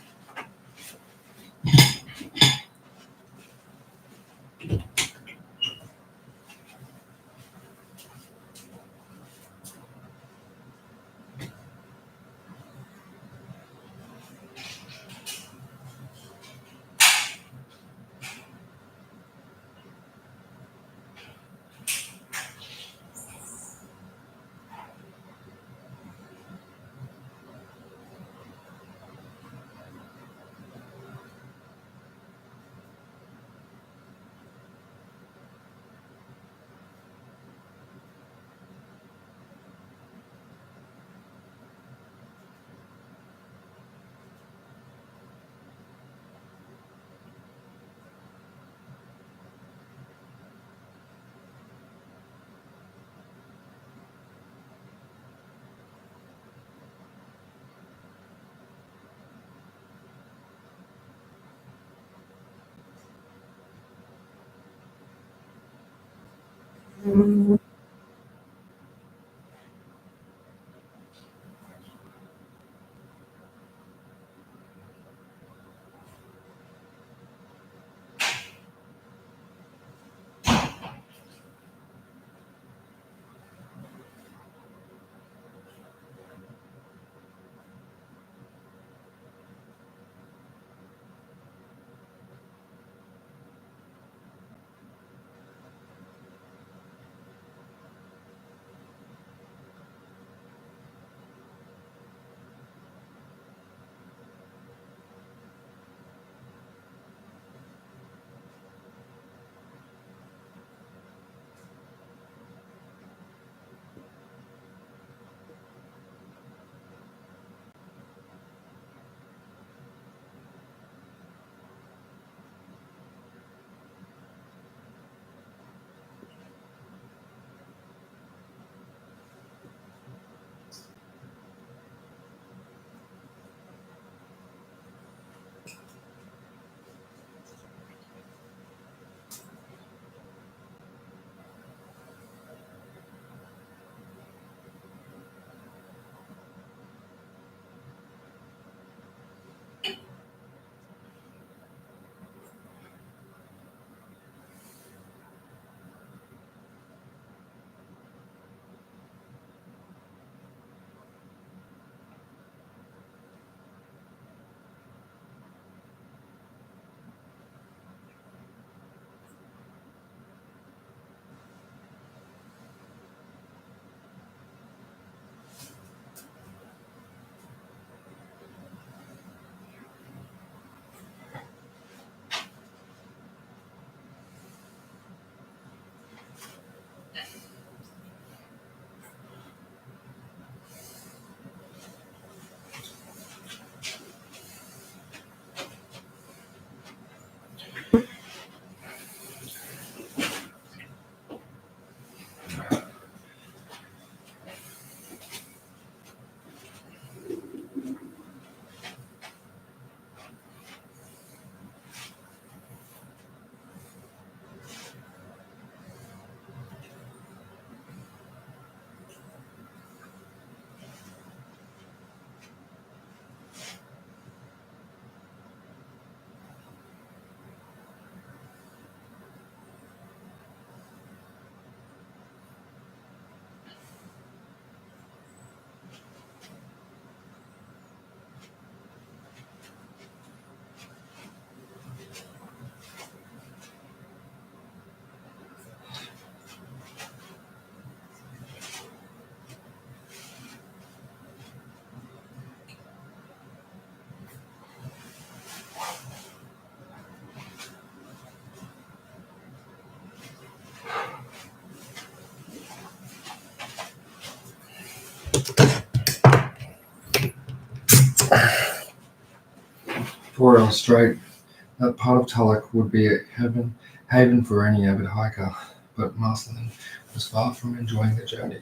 4 hours straight. That part of Tulloch would be a haven for any avid hiker, but Marceline was far from enjoying the journey.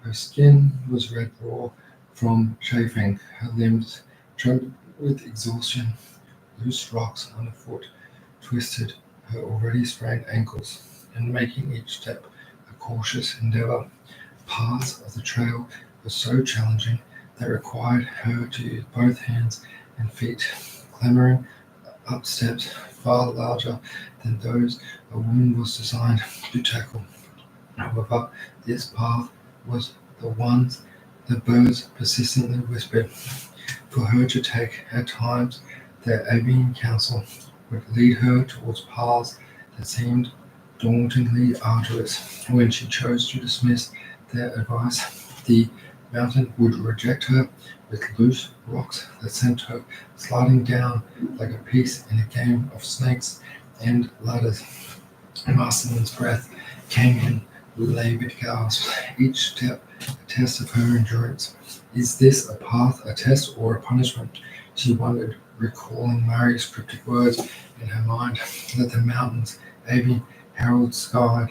Her skin was red raw from chafing, her limbs trembled with exhaustion, loose rocks underfoot twisted her already sprained ankles, and making each step a cautious endeavor. Parts of the trail were so challenging that required her to use both hands and feet, clambering up steps far larger than those a woman was designed to tackle. However, this path was the one the birds persistently whispered for her to take. At times, their avian counsel would lead her towards paths that seemed dauntingly arduous. When she chose to dismiss their advice, the mountain would reject her with loose rocks that sent her sliding down like a piece in a game of snakes and ladders. Marceline's breath came in labored gasps, each step a test of her endurance. Is this a path, a test, or a punishment? She wondered, recalling Mary's cryptic words in her mind. Let the mountains, avian heralds guide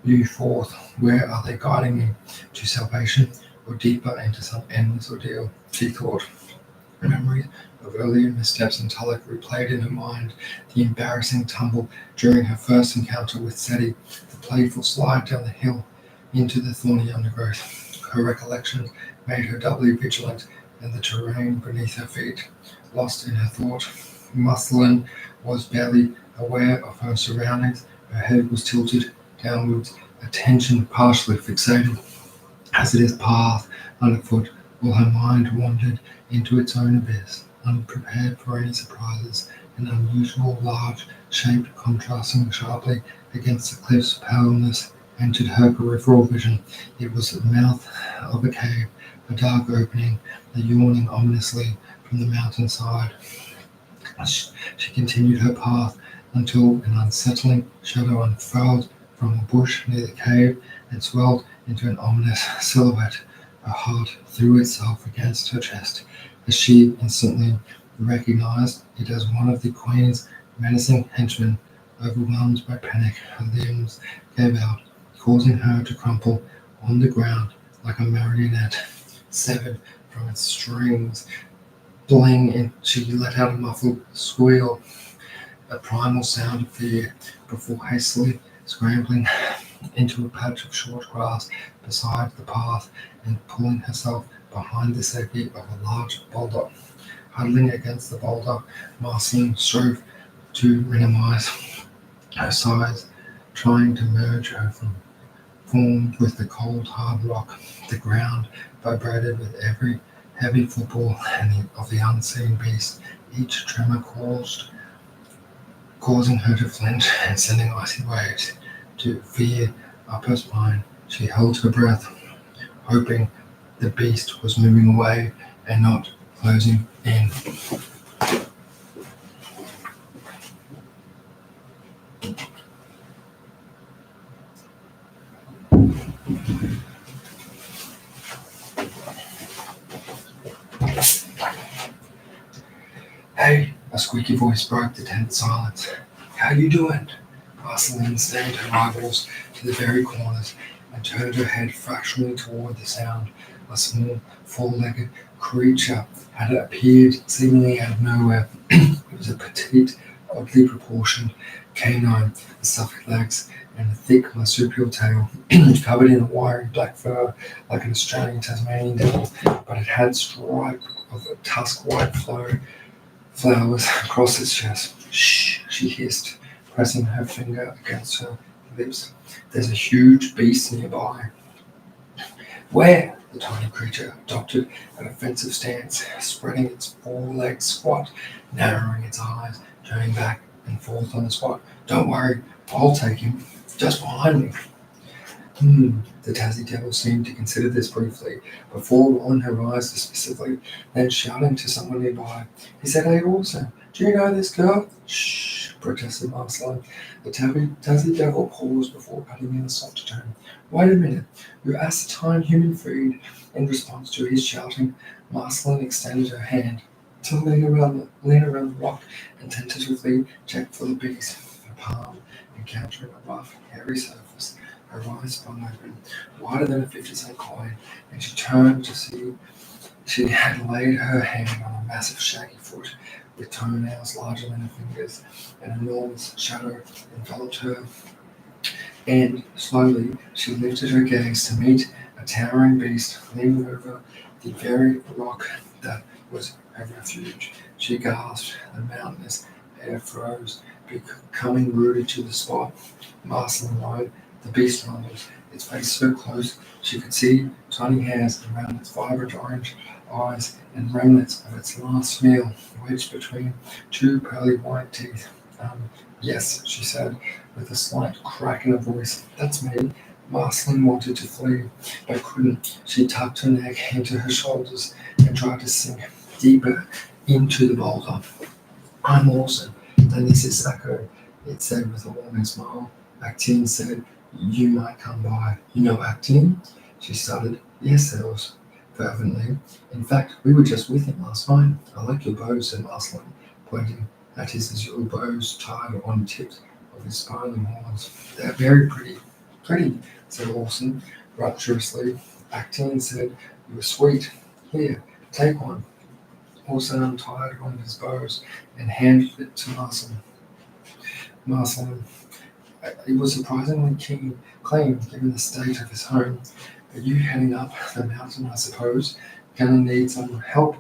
you forth. Where are they guiding me? To salvation, or deeper into some endless ordeal? She thought. Memories of earlier missteps in Tulloch replayed in her mind: the embarrassing tumble during her first encounter with Seti, the playful slide down the hill into the thorny undergrowth. Her recollections made her doubly vigilant, and the terrain beneath her feet. Lost in her thought, Marceline was barely aware of her surroundings. Her head was tilted downwards, attention partially fixated as it is path underfoot, while her mind wandered into its own abyss, unprepared for any surprises. An unusual large shape contrasting sharply against the cliff's paleness entered her peripheral vision. It was the mouth of a cave, a dark opening, yawning ominously from the mountainside. She continued her path until an unsettling shadow unfurled from a bush near the cave and swelled into an ominous silhouette. Her heart threw itself against her chest as she instantly recognized it as one of the Queen's menacing henchmen. Overwhelmed by panic, her limbs gave out, causing her to crumple on the ground like a marionette, severed from its strings. And she let out a muffled squeal, a primal sound of fear, before hastily scrambling into a patch of short grass beside the path and pulling herself behind the safety of a large boulder. Huddling against the boulder, Marceline strove to minimize her size, trying to merge her form with the cold, hard rock. The ground vibrated with every heavy football of the unseen beast, each tremor causing her to flinch and sending icy waves to fear up her spine. She held her breath, hoping the beast was moving away and not closing in. Hey, a squeaky voice broke the tense silence. How you doing? Marceline strained her eyeballs to the very corners and turned her head fractionally toward the sound. A small, four-legged creature had appeared seemingly out of nowhere. It was a petite, oddly proportioned canine with stuffy legs and a thick marsupial tail, covered in a wiry black fur like an Australian Tasmanian devil, but it had stripe of a tusk-white flowers across its chest. Shh, she hissed, pressing her finger against her lips. There's a huge beast nearby. Where? The tiny creature adopted an offensive stance, spreading its four-legs squat, narrowing its eyes, turning back and forth on the spot. Don't worry, I'll take him. Just behind me. The Tassie devil seemed to consider this briefly, before rolling her eyes dismissively, then shouting to someone nearby. He said, hey, also, do you know this girl? Shh, protested Marceline. The Tassie devil paused before cutting in a softer tone. Wait a minute, you asked to time human food. In response to his shouting, Marceline extended her hand. to lean around the rock and tentatively check for the beast. Her palm encountering a rough, hairy surface. Her eyes spun open, wider than a 50-cent coin, and she turned to see she had laid her hand on a massive shaggy foot with toenails larger than her fingers. An enormous shadow enveloped her, and slowly she lifted her gaze to meet a towering beast leaning over the very rock that was her refuge. She gasped, the mountainous air froze, becoming rooted to the spot. Marceline alone, the beast rumbled, its face so close she could see tiny hairs around its vibrant orange eyes and remnants of its last meal wedged between two pearly white teeth. Yes, she said, with a slight crack in her voice. That's me. Marceline wanted to flee, but couldn't. She tucked her neck into her shoulders and tried to sink deeper into the boulder. I'm Orson, and this is Sacco, it said with a warming smile. Actine said, you might come by. You know Actine? She stuttered. Yes, said Orson, fervently. In fact, we were just with him last night. I like your bows, said Marceline, pointing at his azure bows tied on the tips of his spiraling horns. They're very pretty. Pretty, said Orson, rapturously. Actine said, you were sweet. Here, take one. Orson untied one of his bows and handed it to Marceline. It was surprisingly clean, given the state of his home. Are you heading up the mountain, I suppose? Gonna need some help,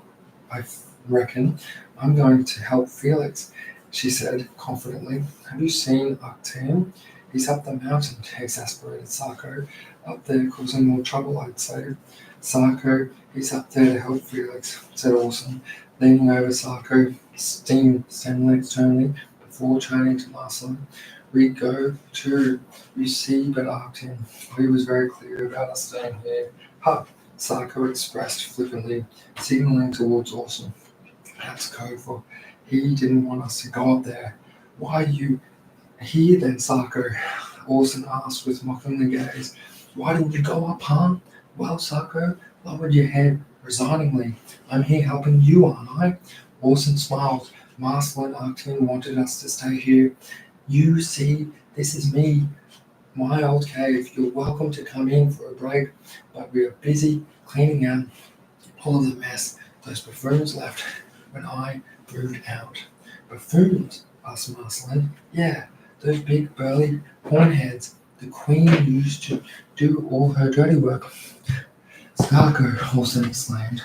I reckon. I'm going to help Felix, she said confidently. Have you seen Actine? He's up the mountain, exasperated Sacco. Up there causing more trouble, I'd say. Sacco, he's up there to help Felix, said Orson, leaning over Sacco, standing externally before turning to Marceline. We go too, you see, but Actine, he was very clear about us staying here. Ha! Sacco expressed flippantly, signaling towards Orson. That's code for he didn't want us to go up there. Why are you here then, Sacco? Orson asked with mocking gaze. Why didn't you go up, huh? Well, Sacco lowered your head resigningly. I'm here helping you, aren't I? Orson smiled. Marceline Actine wanted us to stay here. You see, this is me, my old cave. You're welcome to come in for a break, but we are busy cleaning out all of the mess those buffoons left when I moved out. Buffoons? Asked Marceline. Yeah, those big burly hornheads. The Queen used to do all her dirty work. Sacco, Orson exclaimed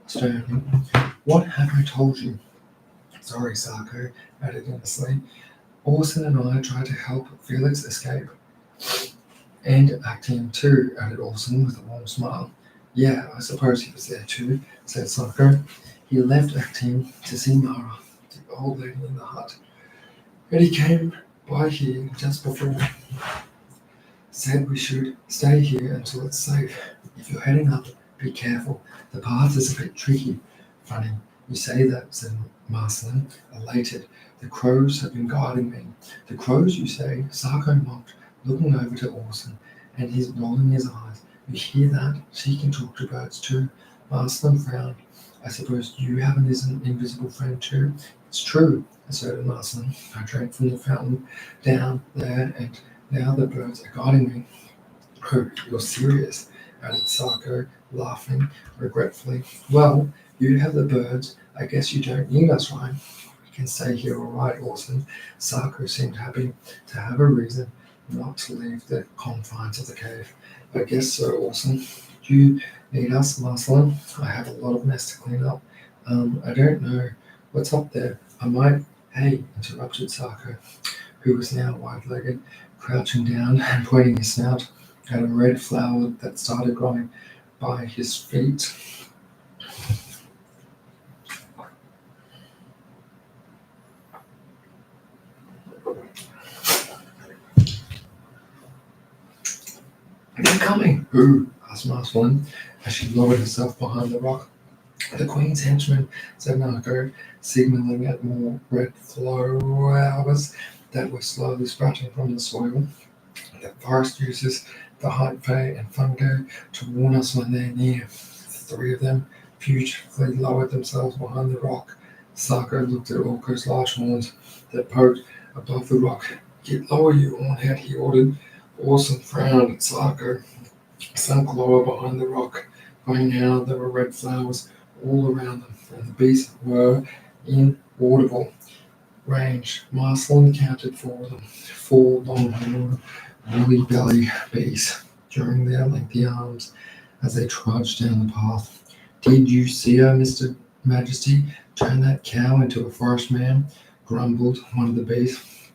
sternly. What have I told you? Sorry, Sacco added innocently. Orson and I tried to help Felix escape. And Actine too, added Orson with a warm smile. Yeah, I suppose he was there too, said Sacco. He left Actine to see Mara, the old lady in the hut. And he came by here just before. Said we should stay here until it's safe. If you're heading up, be careful. The path is a bit tricky. Funny, you say that, said Marceline, elated. The crows have been guiding me. The crows, you say? Sacco mocked, looking over to Orson, and he's rolling his eyes. You hear that? She can talk to birds too. Marceline frowned. I suppose you have an invisible friend too? It's true, asserted Marceline. I drank from the fountain down there, and now the birds are guiding me. Oh, you're serious, added Sacco, laughing regretfully. Well, you have the birds. I guess you don't need us, right? We can stay here all right, Orson. Sacco seemed happy to have a reason not to leave the confines of the cave. I guess so, Orson. Do you need us, Marceline? I have a lot of mess to clean up. I don't know what's up there. I might... Hey, interrupted Sacco, who was now wide-legged, crouching down and pointing his snout at a red flower that started growing by his feet. They're coming! Who? Asked Marceline, as she lowered herself behind the rock. The Queen's henchmen, said Narco, signaling at more red flowers that were slowly sprouting from the soil. The forest uses the Hyde Fae and Fungo to warn us when they're near. The three of them fugitively lowered themselves behind the rock, Sako looked at Orko's large horns that poked above the rock. Get lower, you hornhead, he ordered. Orson frowned at Sako, sunk lower behind the rock. By now there were red flowers all around them, and the beasts were in audible range. Marceline counted for them, 4 long-horned, woolly-belly beasts during their lengthy arms as they trudged down the path. Did you see her, Mr. Majesty? Turn that cow into a forest man? Grumbled one of the beasts.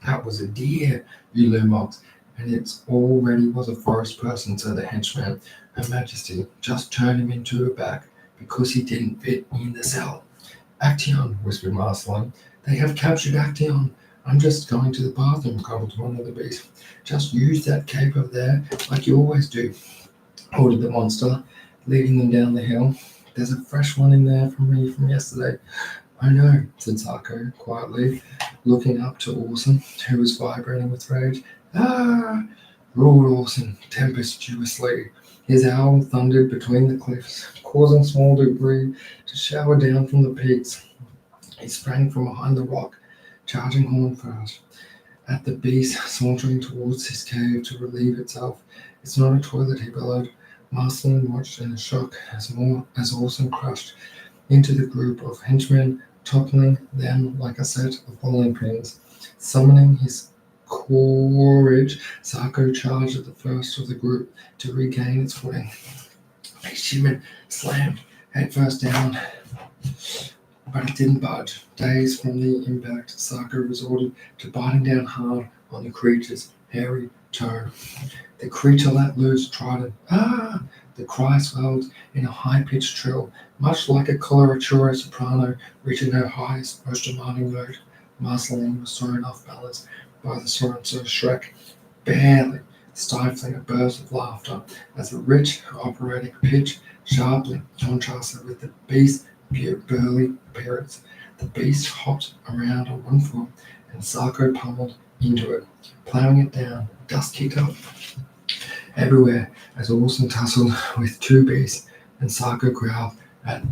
That was a deer, you lumox, and it already was a forest person, said the henchman. Her Majesty just turned him into a back because he didn't fit in the cell. Actaeon, whispered Marceline. They have captured Actaeon. I'm just going to the bathroom, grumbled one of the beasts. Just use that cape over there like you always do, ordered the monster, leading them down the hill. There's a fresh one in there from me from yesterday. I know, said Sako quietly, looking up to Orson, who was vibrating with rage. Ah! Roared Orson tempestuously. His owl thundered between the cliffs, causing small debris to shower down from the peaks. He sprang from behind the rock, charging horn first, at the beast sauntering towards his cave to relieve itself. It's not a toilet, he bellowed. Marceline watched in shock as Orson crashed into the group of henchmen, toppling them like a set of bowling pins. Summoning his courage, Sako charged at the first of the group to regain its footing. He shimmered, slammed headfirst down, but it didn't budge. Dazed from the impact, Sako resorted to biting down hard on the creature's hairy toe. The creature let loose, trident. Ah! The cry swelled in a high-pitched trill, much like a coloratura soprano reaching her highest, most demanding note. Marceline was thrown off balance by the so-and-so shrek, barely stifling a burst of laughter as the rich operatic pitch sharply contrasted with the beast's burly appearance. The beast hopped around on one foot, and Sako pummeled into it, plowing it down. Dust kicked up everywhere as Orson tussled with 2 beasts, and Sako growled at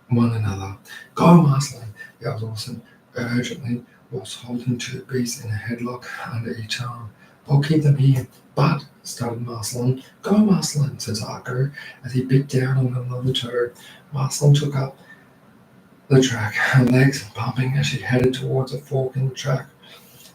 one another. Go, Marceline, yelled Orson urgently, whilst holding 2 beasts in a headlock under each arm. I'll keep them here. But, stuttered Marceline. Go, Marceline, said Sako, as he bit down on another toe. Marceline took up the track, her legs pumping as she headed towards a fork in the track.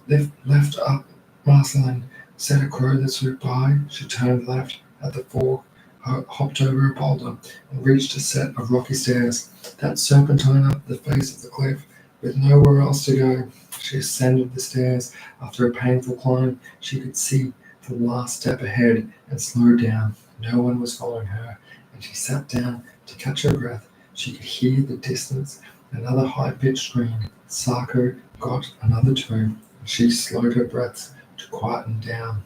Left up, Marceline, said a crow that swooped by. She turned left at the fork, hopped over a boulder, and reached a set of rocky stairs that serpentine up the face of the cliff. With nowhere else to go, she ascended the stairs. After a painful climb, she could see the last step ahead and slowed down. No one was following her, and she sat down to catch her breath. She could hear the distance, another high-pitched scream. Sako got another toe, and she slowed her breath to quieten down.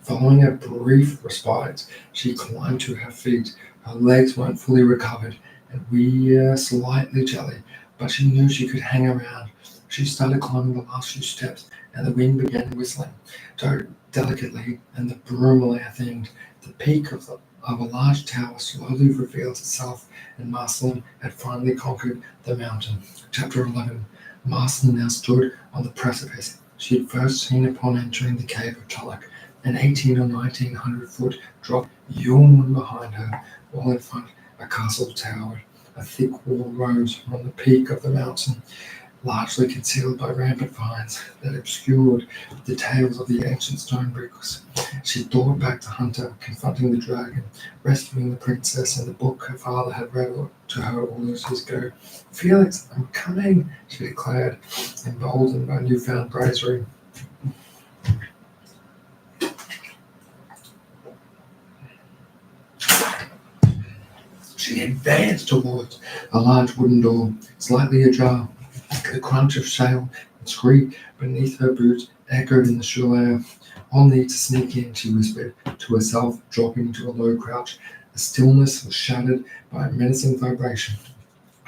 Following a brief respite, she climbed to her feet. Her legs weren't fully recovered and were slightly jelly, but she knew she could hang around. She started climbing the last few steps, and the wind began whistling delicately, and the broomer thinged. The peak of a large tower slowly revealed itself, and Marceline had finally conquered the mountain. Chapter 11. Marceline now stood on the precipice she had first seen upon entering the cave of Tulloch. An 18 or 1900-foot drop yawned behind her, while in front a castle towered. A thick wall rose from the peak of the mountain, largely concealed by rampant vines that obscured the details of the ancient stone bricks. She thought back to Hunter confronting the dragon, rescuing the princess, and the book her father had read to her all those years ago. Felix, I'm coming, she declared, emboldened by newfound bravery. She advanced towards a large wooden door, slightly ajar. The crunch of shale and screech beneath her boots echoed in the chill air. I'll need to sneak in, she whispered to herself, dropping to a low crouch. The stillness was shattered by a menacing vibration.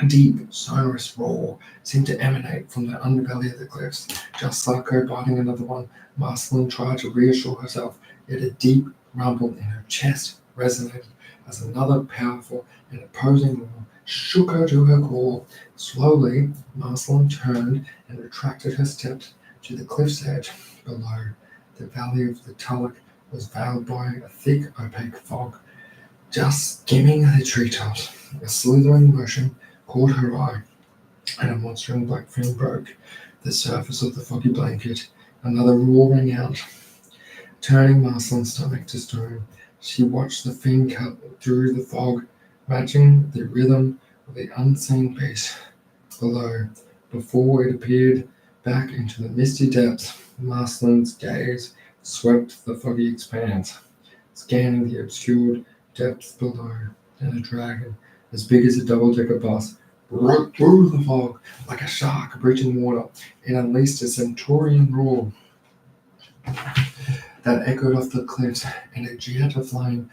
A deep, sonorous roar seemed to emanate from the underbelly of the cliffs. Just like her biting another one, Marceline tried to reassure herself, yet a deep rumble in her chest resonated as another powerful and opposing roar shook her to her core. Slowly, Marceline turned and retracted her steps to the cliff's edge below. The valley of the Tulloch was veiled by a thick, opaque fog, just skimming the treetops. A slithering motion caught her eye, and a monstering black fin broke the surface of the foggy blanket. Another roar rang out, turning Marceline's stomach to stone. She watched the fin cut through the fog, matching the rhythm of the unseen beast below. Before it appeared back into the misty depths, Marceline's gaze swept the foggy expanse, scanning the obscured depths below. And a dragon, as big as a double-decker bus, broke through the fog like a shark breaching water. It unleashed a centaurian roar that echoed off the cliffs, and a jet of flame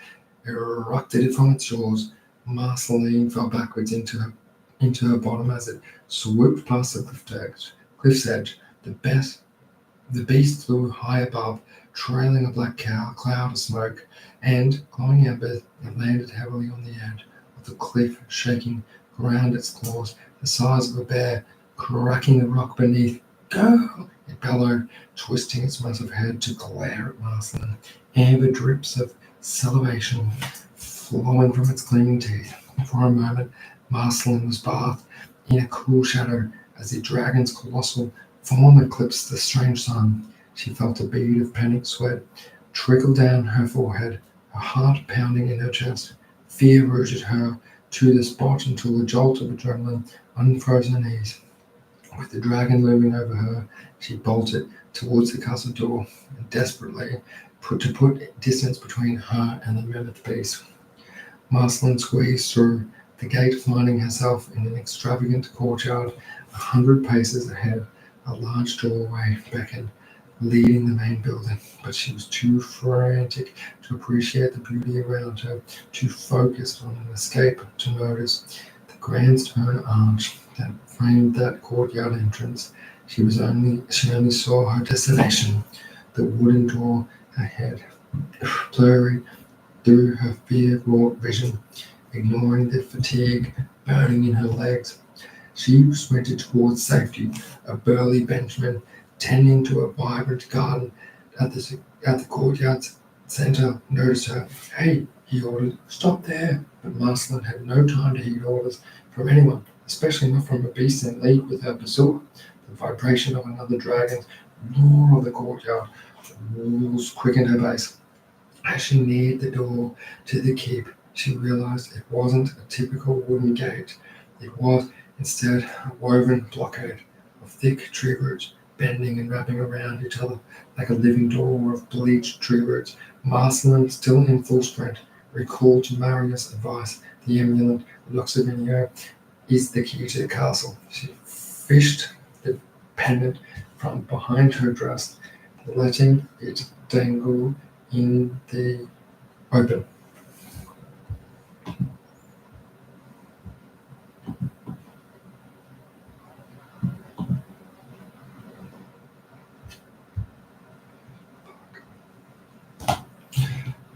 erupted from its jaws. Marceline fell backwards into her bottom as it swooped past the cliff's edge. The beast flew high above, trailing a black cloud of smoke, and, glowing embers, it landed heavily on the edge of the cliff, shaking around its claws, the size of a bear, cracking the rock beneath. Go! It bellowed, twisting its massive head to glare at Marceline, amber drips of salivation flowing from its gleaming teeth. For a moment, Marceline was bathed in a cool shadow as the dragon's colossal form eclipsed the strange sun. She felt a bead of panic sweat trickle down her forehead, her heart pounding in her chest. Fear rooted her to the spot until a jolt of adrenaline unfroze her knees. With the dragon looming over her, she bolted towards the castle door, and desperately put distance between her and the mammoth beast. Marceline squeezed through the gate, finding herself in an extravagant courtyard 100 paces ahead. A large doorway beckoned, leading the main building, but she was too frantic to appreciate the beauty around her, too focused on an escape to notice the grand stone arch that framed that courtyard entrance. She only saw her destination, the wooden door ahead, blurry through her fear-wrought vision, ignoring the fatigue burning in her legs. She sprinted towards safety, a burly benchman tending to a vibrant garden at the courtyard's center noticed her. Hey, he ordered, stop there. But Marceline had no time to heed orders from anyone, especially not from a beast in league with her pursuer. The vibration of another dragon's roar of the courtyard walls quickened her pace. As she neared the door to the keep, she realized it wasn't a typical wooden gate. It was instead a woven blockade of thick tree roots, bending and wrapping around each other like a living door of bleached tree roots. Marceline, still in full sprint, recalled Maria's advice. The amulet Loxovinio is the key to the castle. She fished the pendant from behind her dress, letting it dangle in the open.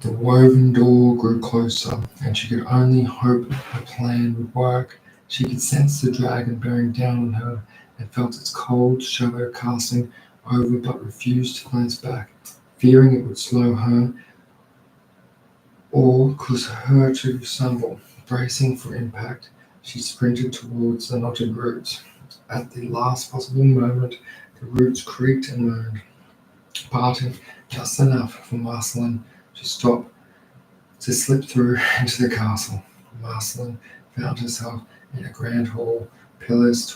The woven door grew closer, and she could only hope her plan would work. She could sense the dragon bearing down on her and felt its cold shadow casting over, but refused to glance back, fearing it would slow her or cause her to stumble. Bracing for impact, she sprinted towards the knotted roots. At the last possible moment, the roots creaked and moaned, parting just enough for Marceline to slip through into the castle. Marceline found herself in a grand hall, pillars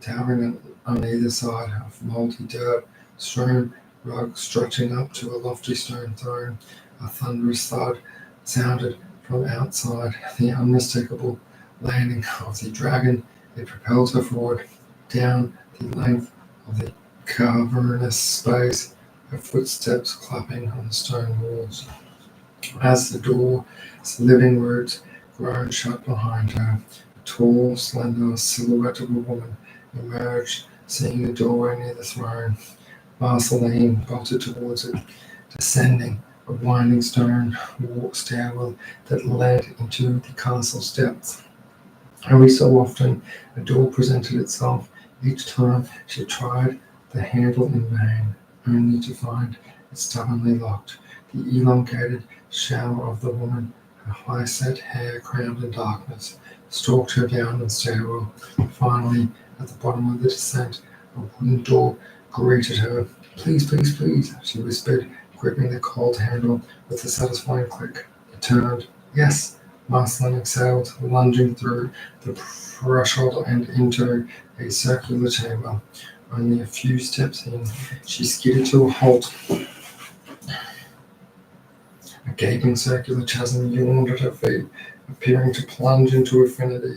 towering on either side of moldy dirt, strewn rug stretching up to a lofty stone throne. A thunderous thud sounded from outside, the unmistakable landing of the dragon. It propelled her forward down the length of the cavernous space, her footsteps clapping on the stone walls. As the door's living roots groaned shut behind her, a tall, slender silhouette of a woman emerged, seeing the doorway near the throne. Marceline bolted towards it, descending a winding stone stairwell that led into the castle's depths. Every so often, a door presented itself. Each time she tried the handle in vain, only to find it stubbornly locked. The elongated shadow of the woman, her high-set hair crowned in darkness, stalked her down the stairwell. Finally, at the bottom of the descent, a wooden door greeted her. Please, please, please, she whispered, gripping the cold handle with a satisfying click. It turned. Yes, Marceline exhaled, lunging through the threshold and into a circular chamber. Only a few steps in, she skidded to a halt. A gaping circular chasm yawned at her feet, appearing to plunge into infinity,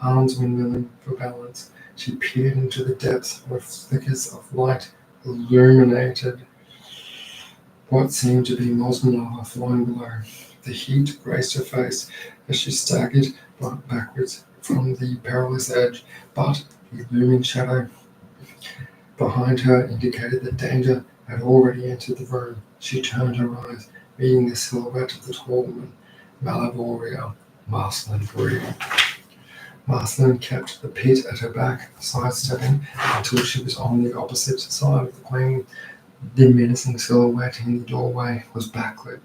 arms windmilling for balance. She peered into the depths where flickers of light illuminated what seemed to be molten lava flowing below. The heat grazed her face as she staggered backwards from the perilous edge, but the looming shadow behind her indicated that danger had already entered the room. She turned her eyes, meeting the silhouette of the tall woman, Malavoria, Marceline breathed. Marceline kept the pit at her back, sidestepping until she was on the opposite side of the queen. The menacing silhouette in the doorway was backlit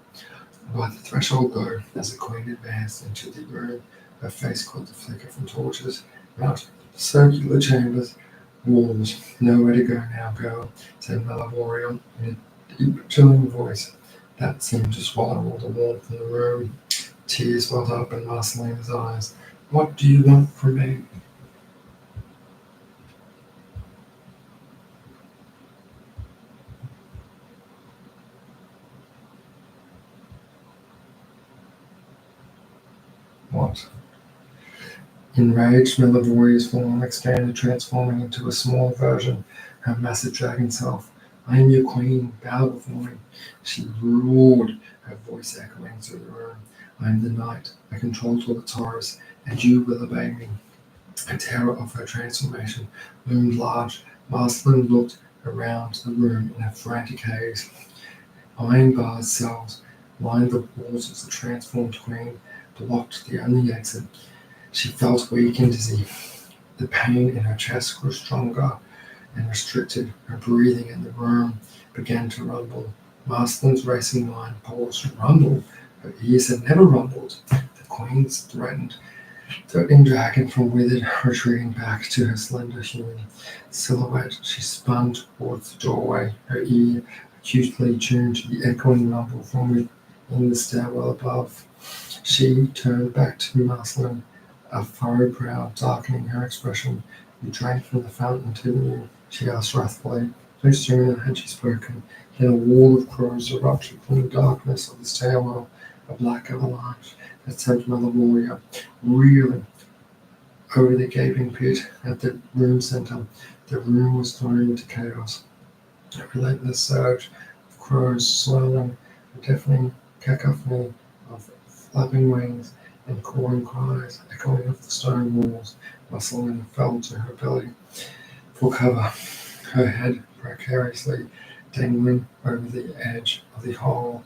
by the threshold though, as the queen advanced into the room. Her face caught the flicker from torches. Out circular chambers, walls. Nowhere to go now, girl, said Malavoria in a deep, chilling voice that seemed to swallow all the warmth in the room. Tears welled up in Marceline's eyes. What do you want from me? What? Enraged, Melavoria's form expanded, transforming into a small version, her massive dragon self. I am your queen, bow before me. She roared, her voice echoing through the room. I am the knight, I control all the Taurus, and you will obey me. The terror of her transformation loomed large. Marceline looked around the room in a frantic haze. Iron barred cells lined the walls of the transformed queen, blocked the only exit. She felt weak and dizzy. The pain in her chest grew stronger and restricted. Her breathing in the room began to rumble. Marceline's racing mind paused. Rumble? Her ears had never rumbled. The queen's threatening dragon from withered, retreating back to her slender human silhouette. She spun towards the doorway, her ear acutely tuned to the echoing rumble from within the stairwell above. She turned back to Marceline, a furrowed brow darkening her expression. You drank from the fountain, didn't you? She asked wrathfully. No sooner had she spoken than a wall of crows erupted from the darkness of the stairwell, a black avalanche that sent Malavoria reeling over the gaping pit at the room center. The room was thrown into chaos. A relentless surge of crows swirling, a deafening cacophony of flapping wings and cawing cries echoing off the stone walls. Marceline fell to her belly for cover, her head precariously dangling over the edge of the hole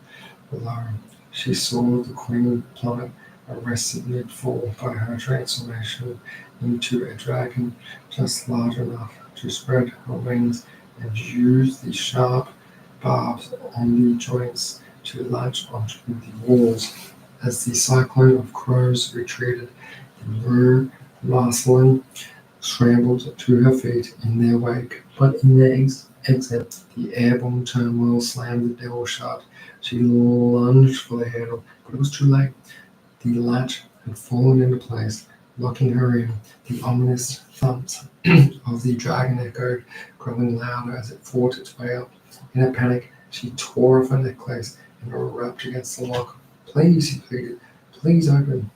below. She saw the queen plummet, arrested mid-fall by her transformation into a dragon just large enough to spread her wings and use the sharp barbs on the joints to latch onto the walls. As the cyclone of crows retreated, the room Marceline scrambled to her feet in their wake, but in their exit, the airborne turmoil slammed the door shut. She lunged for the handle, but it was too late. The latch had fallen into place, locking her in. The ominous thumps of the dragon echoed, growing louder as it fought its way up. In a panic, she tore off her necklace and rapped against the lock. Please, she pleaded, please open.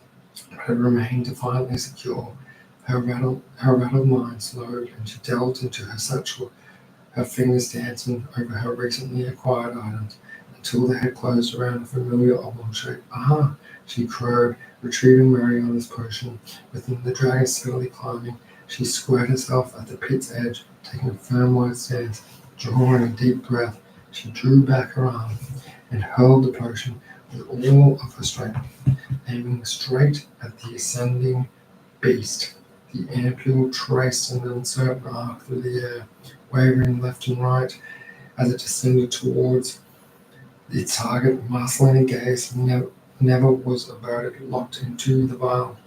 But it remained defiantly secure. Her rattled mind slowed, and she delved into her satchel, her fingers dancing over her recently acquired items until they had closed around a familiar oblong shape. Aha! She crowed, retrieving Mariana's potion. Within the dragon steadily climbing, she squared herself at the pit's edge, taking a firm white stance. Drawing a deep breath, she drew back her arm and hurled the potion with all of her strength, aiming straight at the ascending beast. The ampule traced an uncertain arc through the air, wavering left and right as it descended towards its target. Merceline gaze never was averted, locked into the vial,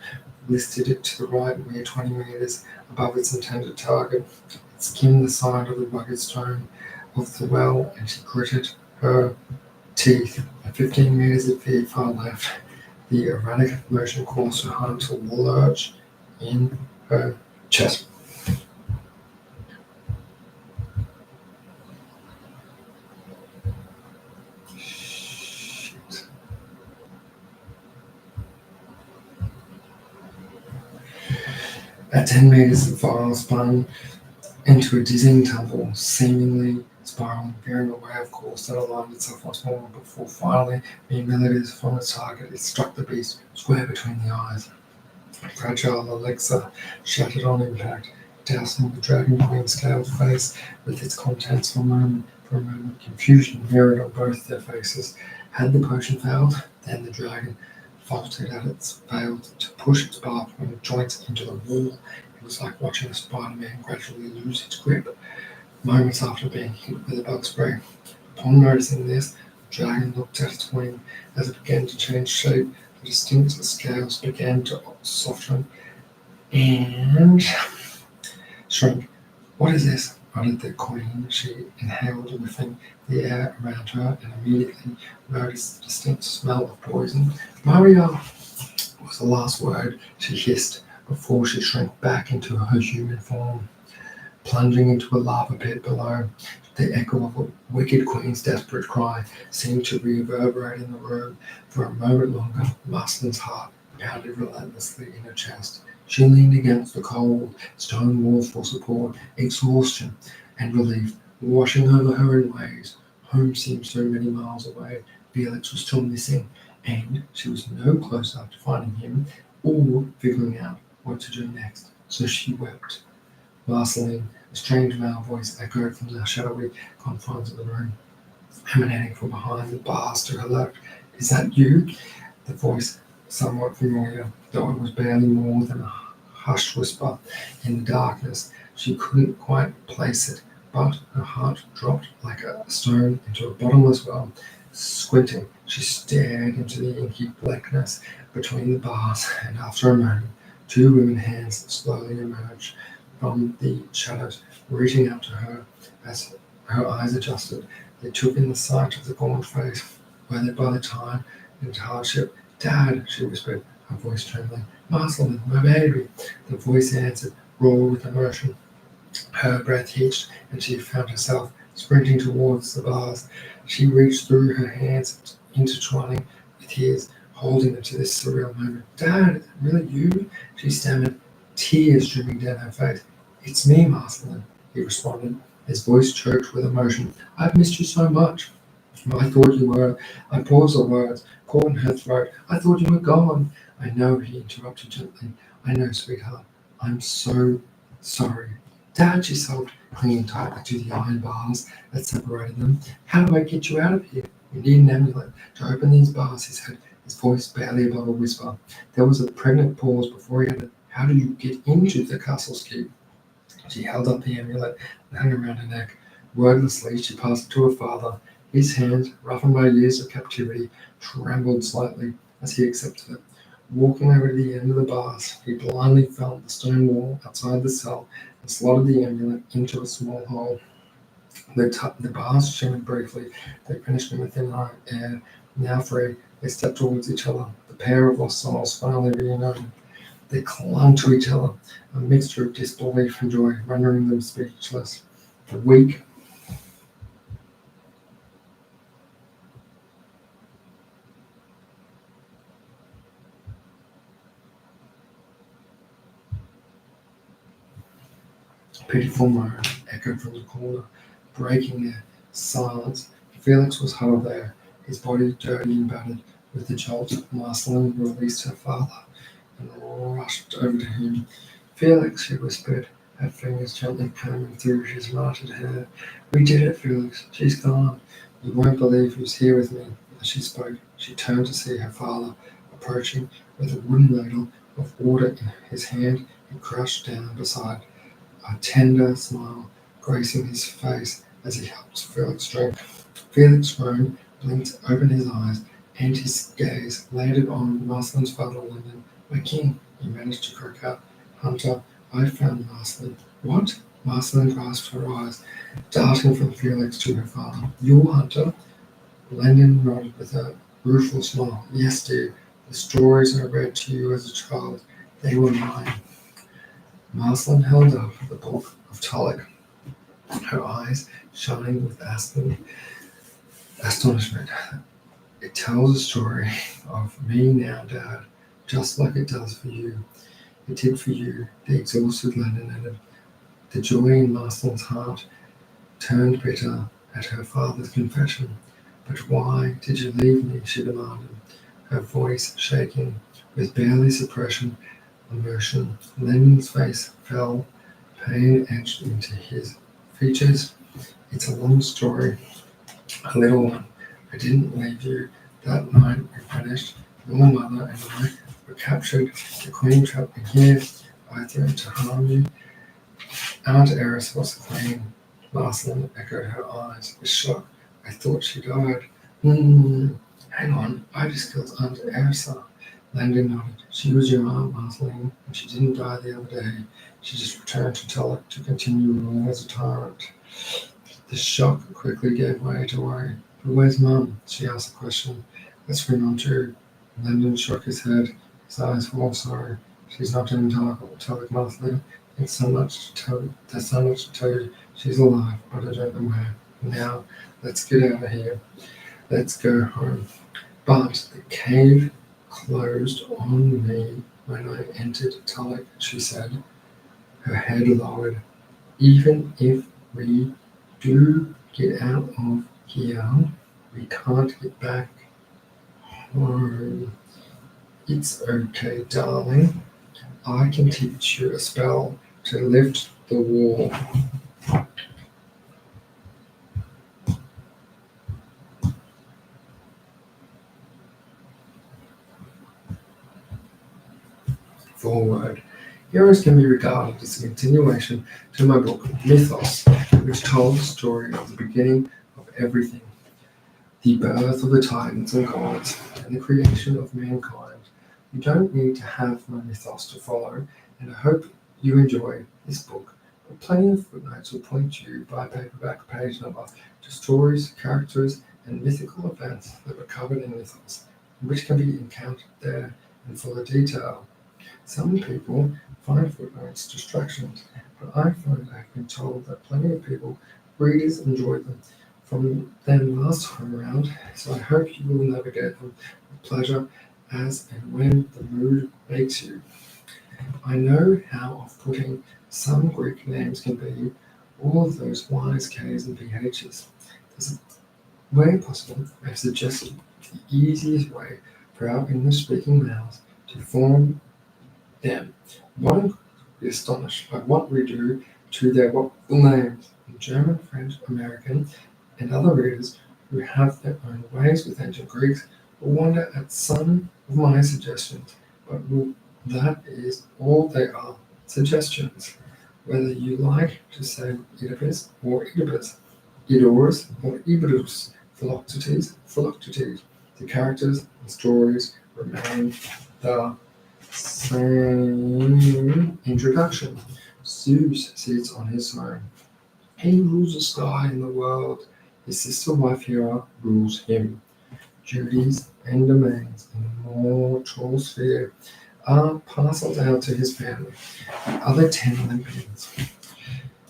listed it to the right, mere 20 meters above its intended target. It skimmed the side of the rugged stone of the well, and she gritted her teeth. At 15 meters at the far left, the erratic motion caused her heart to lurch in her chest. Shit. At 10 meters, the vial spun into a dizzying tumble, seemingly spiraling, veering away of course, that aligned itself once more before finally being millimeters from its target. It struck the beast square between the eyes. Fragile Alexa shattered on impact, dousing the dragon queen's scaled face with its contents for a moment. Confusion mirrored on both their faces. Had the potion failed? Then the dragon faltered at its failed to push its barbed joints into the wall. It was like watching a Spider-Man gradually lose its grip, moments after being hit with a bug spray. Upon noticing this, the dragon looked at its wing. As it began to change shape, the distinct scales began to soften and shrink. "What is this?" muttered the queen. She inhaled, whiffing the air around her, and immediately noticed the distinct smell of poison. "Maria!" was the last word she hissed before she shrank back into her human form, plunging into a lava pit below. The echo of a wicked queen's desperate cry seemed to reverberate in the room. For a moment longer, Marston's heart pounded relentlessly in her chest. She leaned against the cold stone wall for support. Exhaustion and relief washing over her in waves. Home seemed so many miles away. Felix was still missing, and she was no closer to finding him or figuring out what to do next. So she wept. Merceline, a strange male voice echoed from the shadowy confines of the room, emanating from behind the bars to her left. "Is that you?" The voice, somewhat familiar, though it was barely more than a hushed whisper in the darkness. She couldn't quite place it, but her heart dropped like a stone into a bottomless well. Squinting, she stared into the inky blackness between the bars, and after a moment, two women's hands slowly emerged from the shadows, reaching out to her. As her eyes adjusted, they took in the sight of the gaunt face, weathered by the time and hardship. "Dad," she whispered, her voice trembling. "Marceline, my baby." The voice answered, raw with emotion. Her breath hitched, and she found herself sprinting towards the bars. She reached through her hands, intertwining with his, holding her to this surreal moment. "Dad, is it really you?" she stammered, tears streaming down her face. "It's me, Marceline," he responded, his voice choked with emotion. "I've missed you so much." "I thought you were." I paused the words, caught in her throat. "I thought you were gone." "I know," he interrupted gently. "I know, sweetheart. I'm so sorry." "Dad," she sobbed, clinging tightly to the iron bars that separated them. "How do I get you out of here?" "You need an amulet to open these bars," he said, his voice barely above a whisper. There was a pregnant pause before he added, "How do you get into the castle's keep?" She held up the amulet and hung around her neck. Wordlessly, she passed it to her father. His hands, roughened by years of captivity, trembled slightly as he accepted it. Walking over to the end of the bars, he blindly felt the stone wall outside the cell and slotted the amulet into a small hole. The bars shimmered briefly. They finished in the thin air. Now free, they stepped towards each other, the pair of lost souls finally reunited. They clung to each other, a mixture of disbelief and joy, rendering them speechless. Weak, pitiful moan echoed from the corner, breaking their silence. Felix was huddled there, his body dirty and battered. With the jolt, Marceline released her father and rushed over to him. "Felix," she whispered, her fingers gently combing through his matted hair. "We did it, Felix. She's gone. You won't believe who's here with me." As she spoke, she turned to see her father approaching with a wooden ladle of water in his hand, he crouched down beside, a tender smile gracing his face as he helped Felix drink. Felix groaned, blinked, opened his eyes, and his gaze landed on Marslin's father, Lyndon. "My king," he managed to croak out. "Hunter, I found Marslin." "What?" Marslin grasped her eyes, darting from Felix to her father. "Your Hunter?" Lyndon nodded with a rueful smile. "Yes, dear. The stories I read to you as a child, they were mine." Marslin held up the book of Tulloch, her eyes shining with astonishment. "It tells a story of me now, Dad, just like it does for you. It did for you," the exhausted Lyndon added. The joy in Marslin's heart turned bitter at her father's confession. "But why did you leave me?" she demanded, her voice shaking with barely suppression emotion. Lyndon's face fell, pain etched into his features. "It's a long story, a little one. I didn't leave you. That night we finished. Your mother and I were captured. The Queen trapped me here. I threatened to harm you. Aunt Eris was the Queen." Marcelin echoed, her eyes with shock. "I thought she died." Hang on. I just killed Aunt Erisa." Langdon nodded. "She was your aunt, Marceline, and she didn't die the other day. She just returned to Tulloch to continue ruling as a tyrant." The shock quickly gave way to worry. "But where's Mum?" She asked the question. "That's for not true." Langdon shook his head, his eyes full of sorrow. "She's not in Tulloch, Marceline. There's so much to tell you. She's alive, but I don't know where. Now, let's get out of here. Let's go home." "But the cave closed on me when I entered Tulloch," she said, her head lowered. "Even if we do get out of here, we can't get back home." "It's okay, darling. I can teach you a spell to lift the wall." Forward. Heroes can be regarded as a continuation to my book, Mythos, which told the story of the beginning of everything, the birth of the titans and gods, and the creation of mankind. You don't need to have my mythos to follow, and I hope you enjoy this book. But plenty of footnotes will point you by paperback page number to stories, characters, and mythical events that were covered in Mythos, which can be encountered there in fuller detail. Some people find footnotes distractions, but I find I've been told that plenty of readers enjoyed them from them last time around, so I hope you will navigate them with pleasure as and when the mood makes you. I know how off-putting some Greek names can be, all of those Y's, K's, and PH's. There's a way possible, I've suggested the easiest way for our English-speaking mouths to form them. One could be astonished by what we do to their full names. In German, French, American, and other readers who have their own ways with ancient Greeks will wonder at some of my suggestions, but that is all they are, suggestions. Whether you like to say Oedipus or Oedipus, Eudorus or Ibidus, Philoctetes, the characters and stories remain the same. Introduction. Zeus sits on his throne. He rules the sky and the world. His sister wife Hera rules him. Duties and domains in the mortal sphere are parceled out to his family. The other 10 Olympians.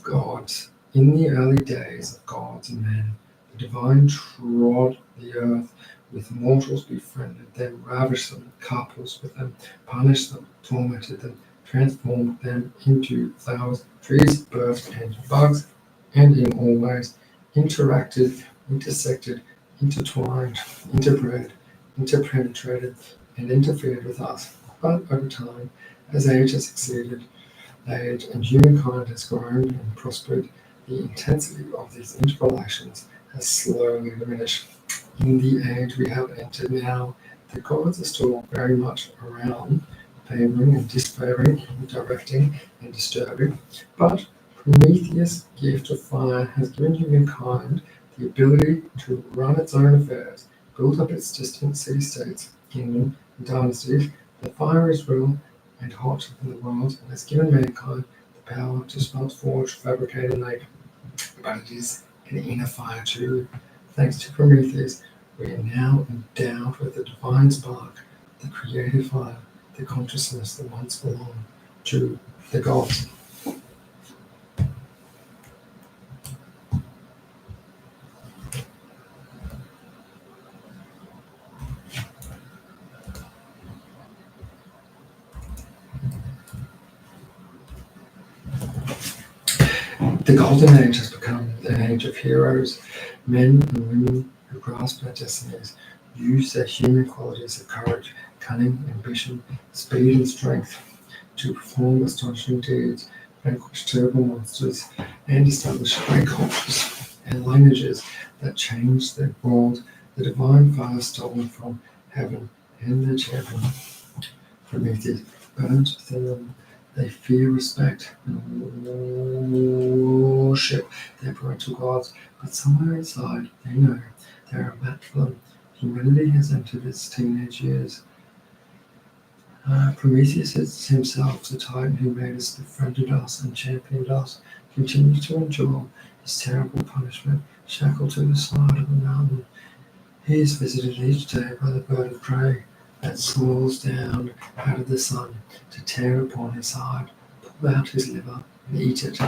Gods. In the early days of gods and men, the divine trod the earth with mortals, befriended them, ravished them, couples with them, punished them, tormented them, transformed them into flowers, trees, birds, and bugs, and in all ways interacted, intersected, intertwined, interbred, interpenetrated, and interfered with us. But over time, as age has succeeded age and humankind has grown and prospered, the intensity of these interrelations has slowly diminished. In the age we have entered now, the gods are still very much around, favouring and disfavouring, directing and disturbing. But Prometheus' gift of fire has given humankind the ability to run its own affairs, build up its distant city-states, kingdom, and dynasties. The fire is real and hot in the world and has given mankind the power to smelt, forge, fabricate, and make. But it is an inner fire too. Thanks to Prometheus, we are now endowed with the divine spark, the creative fire, the consciousness that once belonged to the gods. The Golden Age has become an age of heroes, men and women who grasp their destinies, use their human qualities of courage, cunning, ambition, speed, and strength to perform astonishing deeds, vanquish terrible monsters, and establish great cultures and languages that change their world. The divine fire stolen from heaven and their champion, Prometheus, burns within them. They fear, respect, and worship their parental gods, but somewhere inside they know they are a match for them. Humanity has entered its teenage years. Prometheus is himself the Titan who made us, befriended us, and championed us, continues to endure his terrible punishment, shackled to the side of a mountain. He is visited each day by the bird of prey that soars down out of the sun to tear upon his side, pull out his liver, and eat it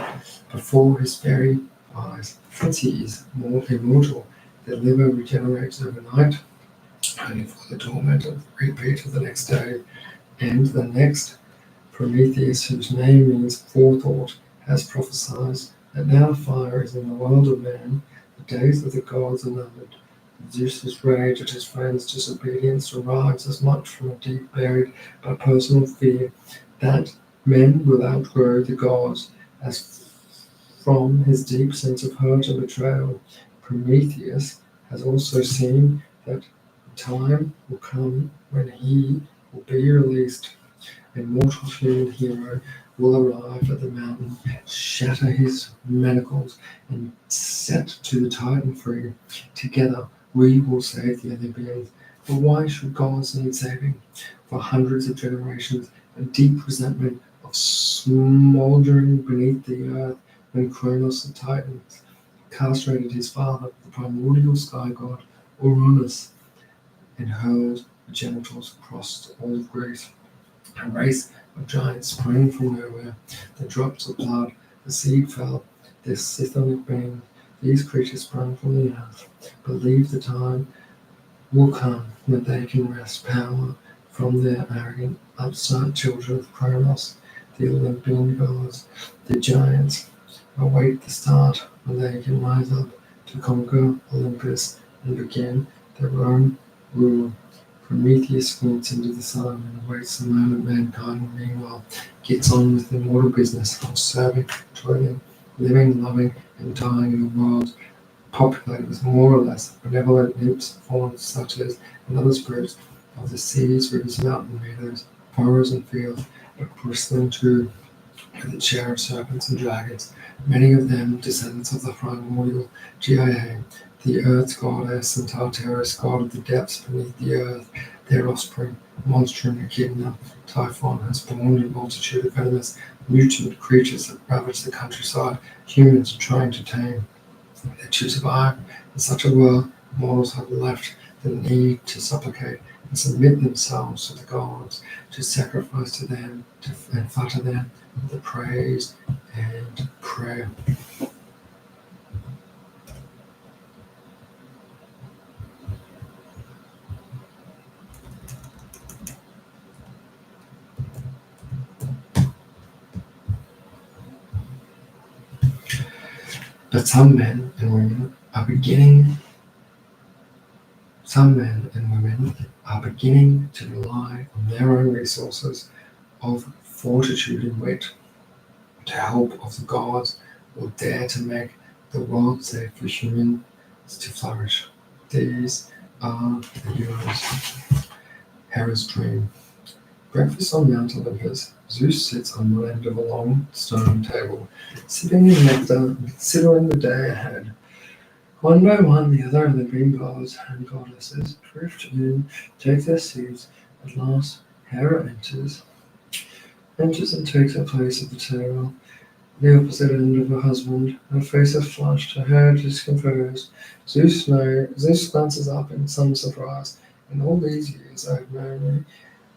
before his very eyes. Since he is more immortal, the liver regenerates overnight, only for the torment of repeat of the next day and the next. Prometheus, whose name means forethought, has prophesied that now fire is in the world of man, the days of the gods are numbered. Zeus's rage at his friend's disobedience derives as much from a deep buried but personal fear that men will outgrow the gods as from his deep sense of hurt and betrayal. Prometheus has also seen that time will come when he will be released. A mortal human hero will arrive at the mountain, shatter his manacles, and set to the Titan free. Together, we will save the Olympians. But why should gods need saving? For hundreds of generations, a deep resentment of smouldering beneath the earth when Kronos the Titan castrated his father, the primordial sky god Uranus, and hurled the genitals across all of Greece. A race of giants sprang from nowhere. The drops of blood, the seed fell, their scythonic being. These creatures sprung from the earth. Believe the time will come when they can wrest power from their arrogant, upstart children of Kronos, the Olympian gods. The giants await the start when they can rise up to conquer Olympus and begin their own rule. Prometheus squints into the sun and awaits the moment mankind, meanwhile, gets on with the mortal business of serving, toiling, living, loving, and dying in a world populated with more or less benevolent nymphs, fauns, satyrs, and other spirits of the seas, rivers, mountain meadows, forests, and fields, but bristling too with the chair of serpents and dragons, many of them descendants of the primordial Gaia, the earth's goddess, and Tartarus, god of the depths beneath the earth. Their offspring, Monstrum, Echidna, Typhon, has born a multitude of venomous, mutant creatures that ravage the countryside. Humans are trying to tame. To survive in such a world, mortals have left the need to supplicate and submit themselves to the gods, to sacrifice to them, and flatter them with the praise and prayer. But some men and women are beginning to rely on their own resources of fortitude and wit, to help of the gods, or dare to make the world safe for humans to flourish. These are the heroes. Hera's dream. Breakfast on Mount Olympus. Zeus sits on one end of a long stone table, sipping his nectar and considering the day ahead. One by one, the other Olympian gods and goddesses drift in, take their seats. At last, Hera enters and takes her place at the table, the opposite end of her husband. Her face is flushed, her hair discomposed. Zeus glances up in some surprise. In all these years I have known you,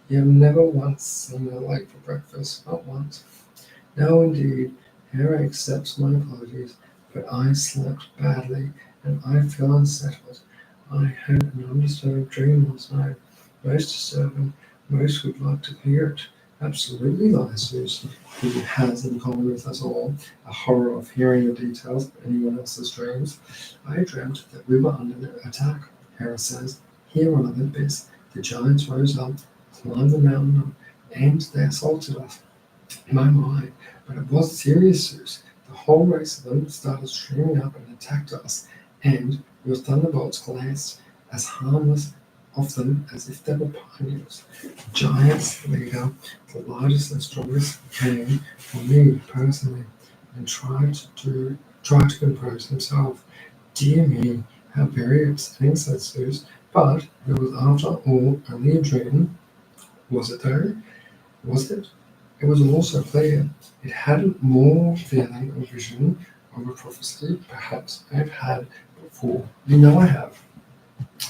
you have never once seen her late for breakfast, not once. No, indeed, Hera accepts my apologies, but I slept badly, and I feel unsettled. I had an undisturbed dream last night, most disturbing. Most would like to hear it. Absolutely, lies Zeus, who has in common with us all a horror of hearing the details of anyone else's dreams. I dreamt that we were under attack, Hera says. Here on Olympus, the giants rose up, climbed the mountain, and they assaulted us. My, but it was serious, Zeus. The whole race of them started streaming up and attacked us, and your thunderbolts glanced as harmless of them as if they were pioneers. The giant's leader, the largest and strongest, came for me personally and tried to compose himself. Dear me, how very upsetting, said Zeus. But it was after all only a dream. Was it though? Was it? It was also clear it had more feeling of vision of a prophecy perhaps I have had before. You know I have.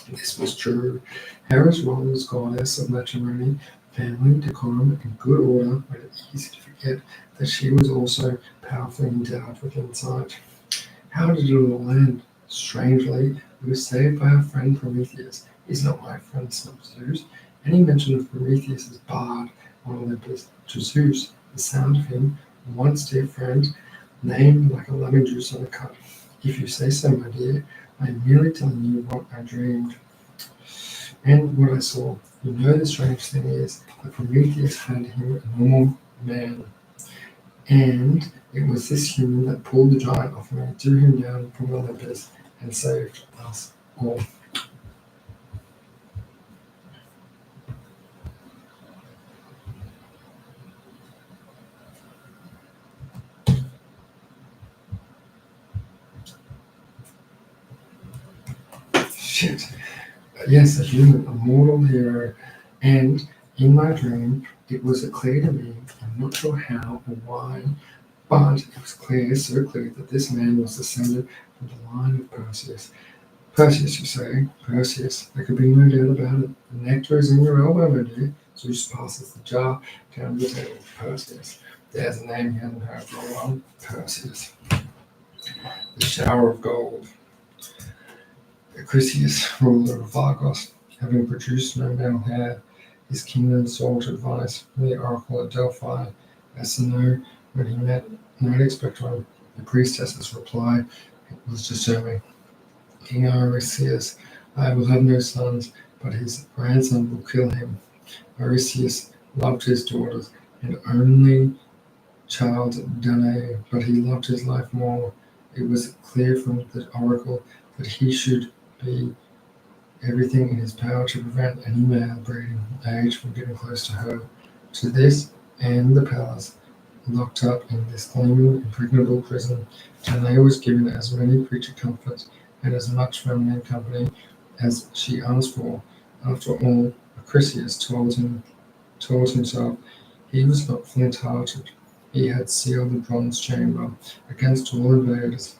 This was true. Hera's role as goddess of matrimony, family, decorum, and good order made it easy to forget that she was also powerfully endowed with insight. How did it all end? Strangely, we were saved by our friend Prometheus. He's not my friend, snapped Zeus. Any mention of Prometheus is barred on Olympus. To Zeus, the sound of him, once dear friend, named like a lemon juice on a cut. If you say so, my dear, I am merely telling you what I dreamed and what I saw. You know the strange thing is that Prometheus had him a normal man, and it was this human that pulled the giant off me, drew him down from Olympus, and saved us all. Shit. Yes, a human, a mortal hero, and in my dream it was clear to me, I'm not sure how or why, but it was clear, so clear, that this man was descended from the line of Perseus. Perseus, you say? Perseus. There could be no doubt about it. The nectar is in your elbow, my dear. Zeus passes the jar down the table. Perseus. There's a name you hadn't heard for a while. Perseus. The shower of gold. Chryseis, ruler of Argos, having produced no male heir, his kingdom sought advice from the oracle at Delphi. As to know when he met Night Expectron, the priestess's reply was discerning. King Eurystheus, I will have no sons, but his grandson will kill him. Eurystheus loved his daughters, and only child Danae, but he loved his life more. It was clear from the oracle that he should be everything in his power to prevent any male breeding age from getting close to her. To this and the palace, locked up in this gleaming, impregnable prison, Danae was given as many creature comforts and as much feminine company as she asked for. After all, Chryseis told himself he was not flint-hearted. He had sealed the bronze chamber against all invaders,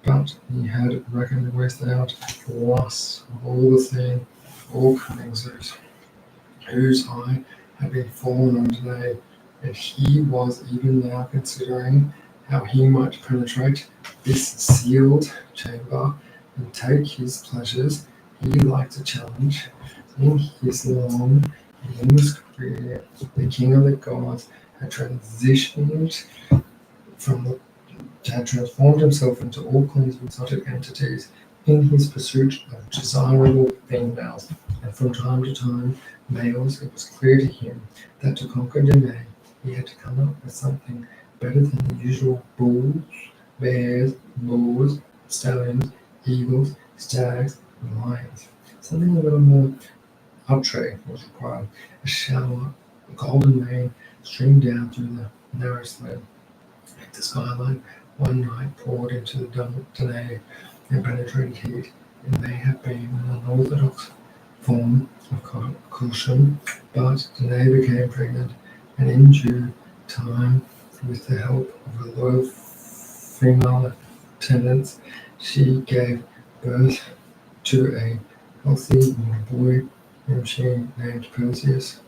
but he had reckoned without the loss of all the thing, all cunning Zeus, whose eye had been fallen on today, and he was even now considering how he might penetrate this sealed chamber and take his pleasures. He liked a challenge. In his long, enormous career, the king of the gods had transformed himself into all kinds of exotic entities in his pursuit of desirable females, and from time to time, males. It was clear to him that to conquer Danae, he had to come up with something better than the usual bulls, bears, boars, stallions, eagles, stags, and lions. Something a little more outre was required. A shower The golden rain streamed down through the narrow slit. At the skyline, one night poured into the Danae and penetrated heat. It may have been an unorthodox form of caution, but Danae became pregnant, and in due time, with the help of her loyal female attendants, she gave birth to a healthy boy whom she named Perseus.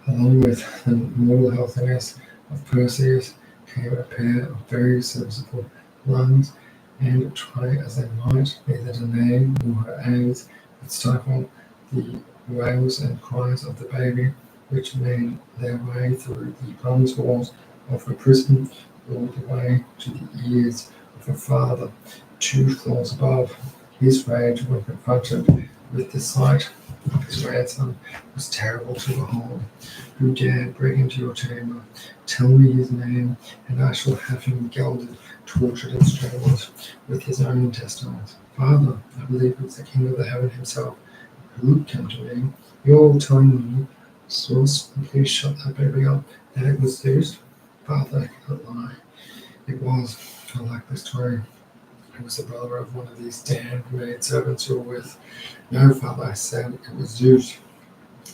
Along with the mortal healthiness of Perseus came a pair of very serviceable lungs, and try as they might, neither Danae nor her aides could stifle the wails and cries of the baby, which made their way through the bronze walls of her prison all the way to the ears of her father, 2 floors above. His rage when confronted with the sight of his grandson was terrible to behold. Who dared break into your chamber? Tell me his name, and I shall have him gelded, tortured, and strangled with his own intestines. Father, I believe it was the king of the heaven himself who came to me. You're telling me, source, please shut that baby up, that it was Zeus? Father, I cannot lie. It was. I like the story. It was the brother of one of these damned maidservants you're with. No, Father, I said, it was Zeus.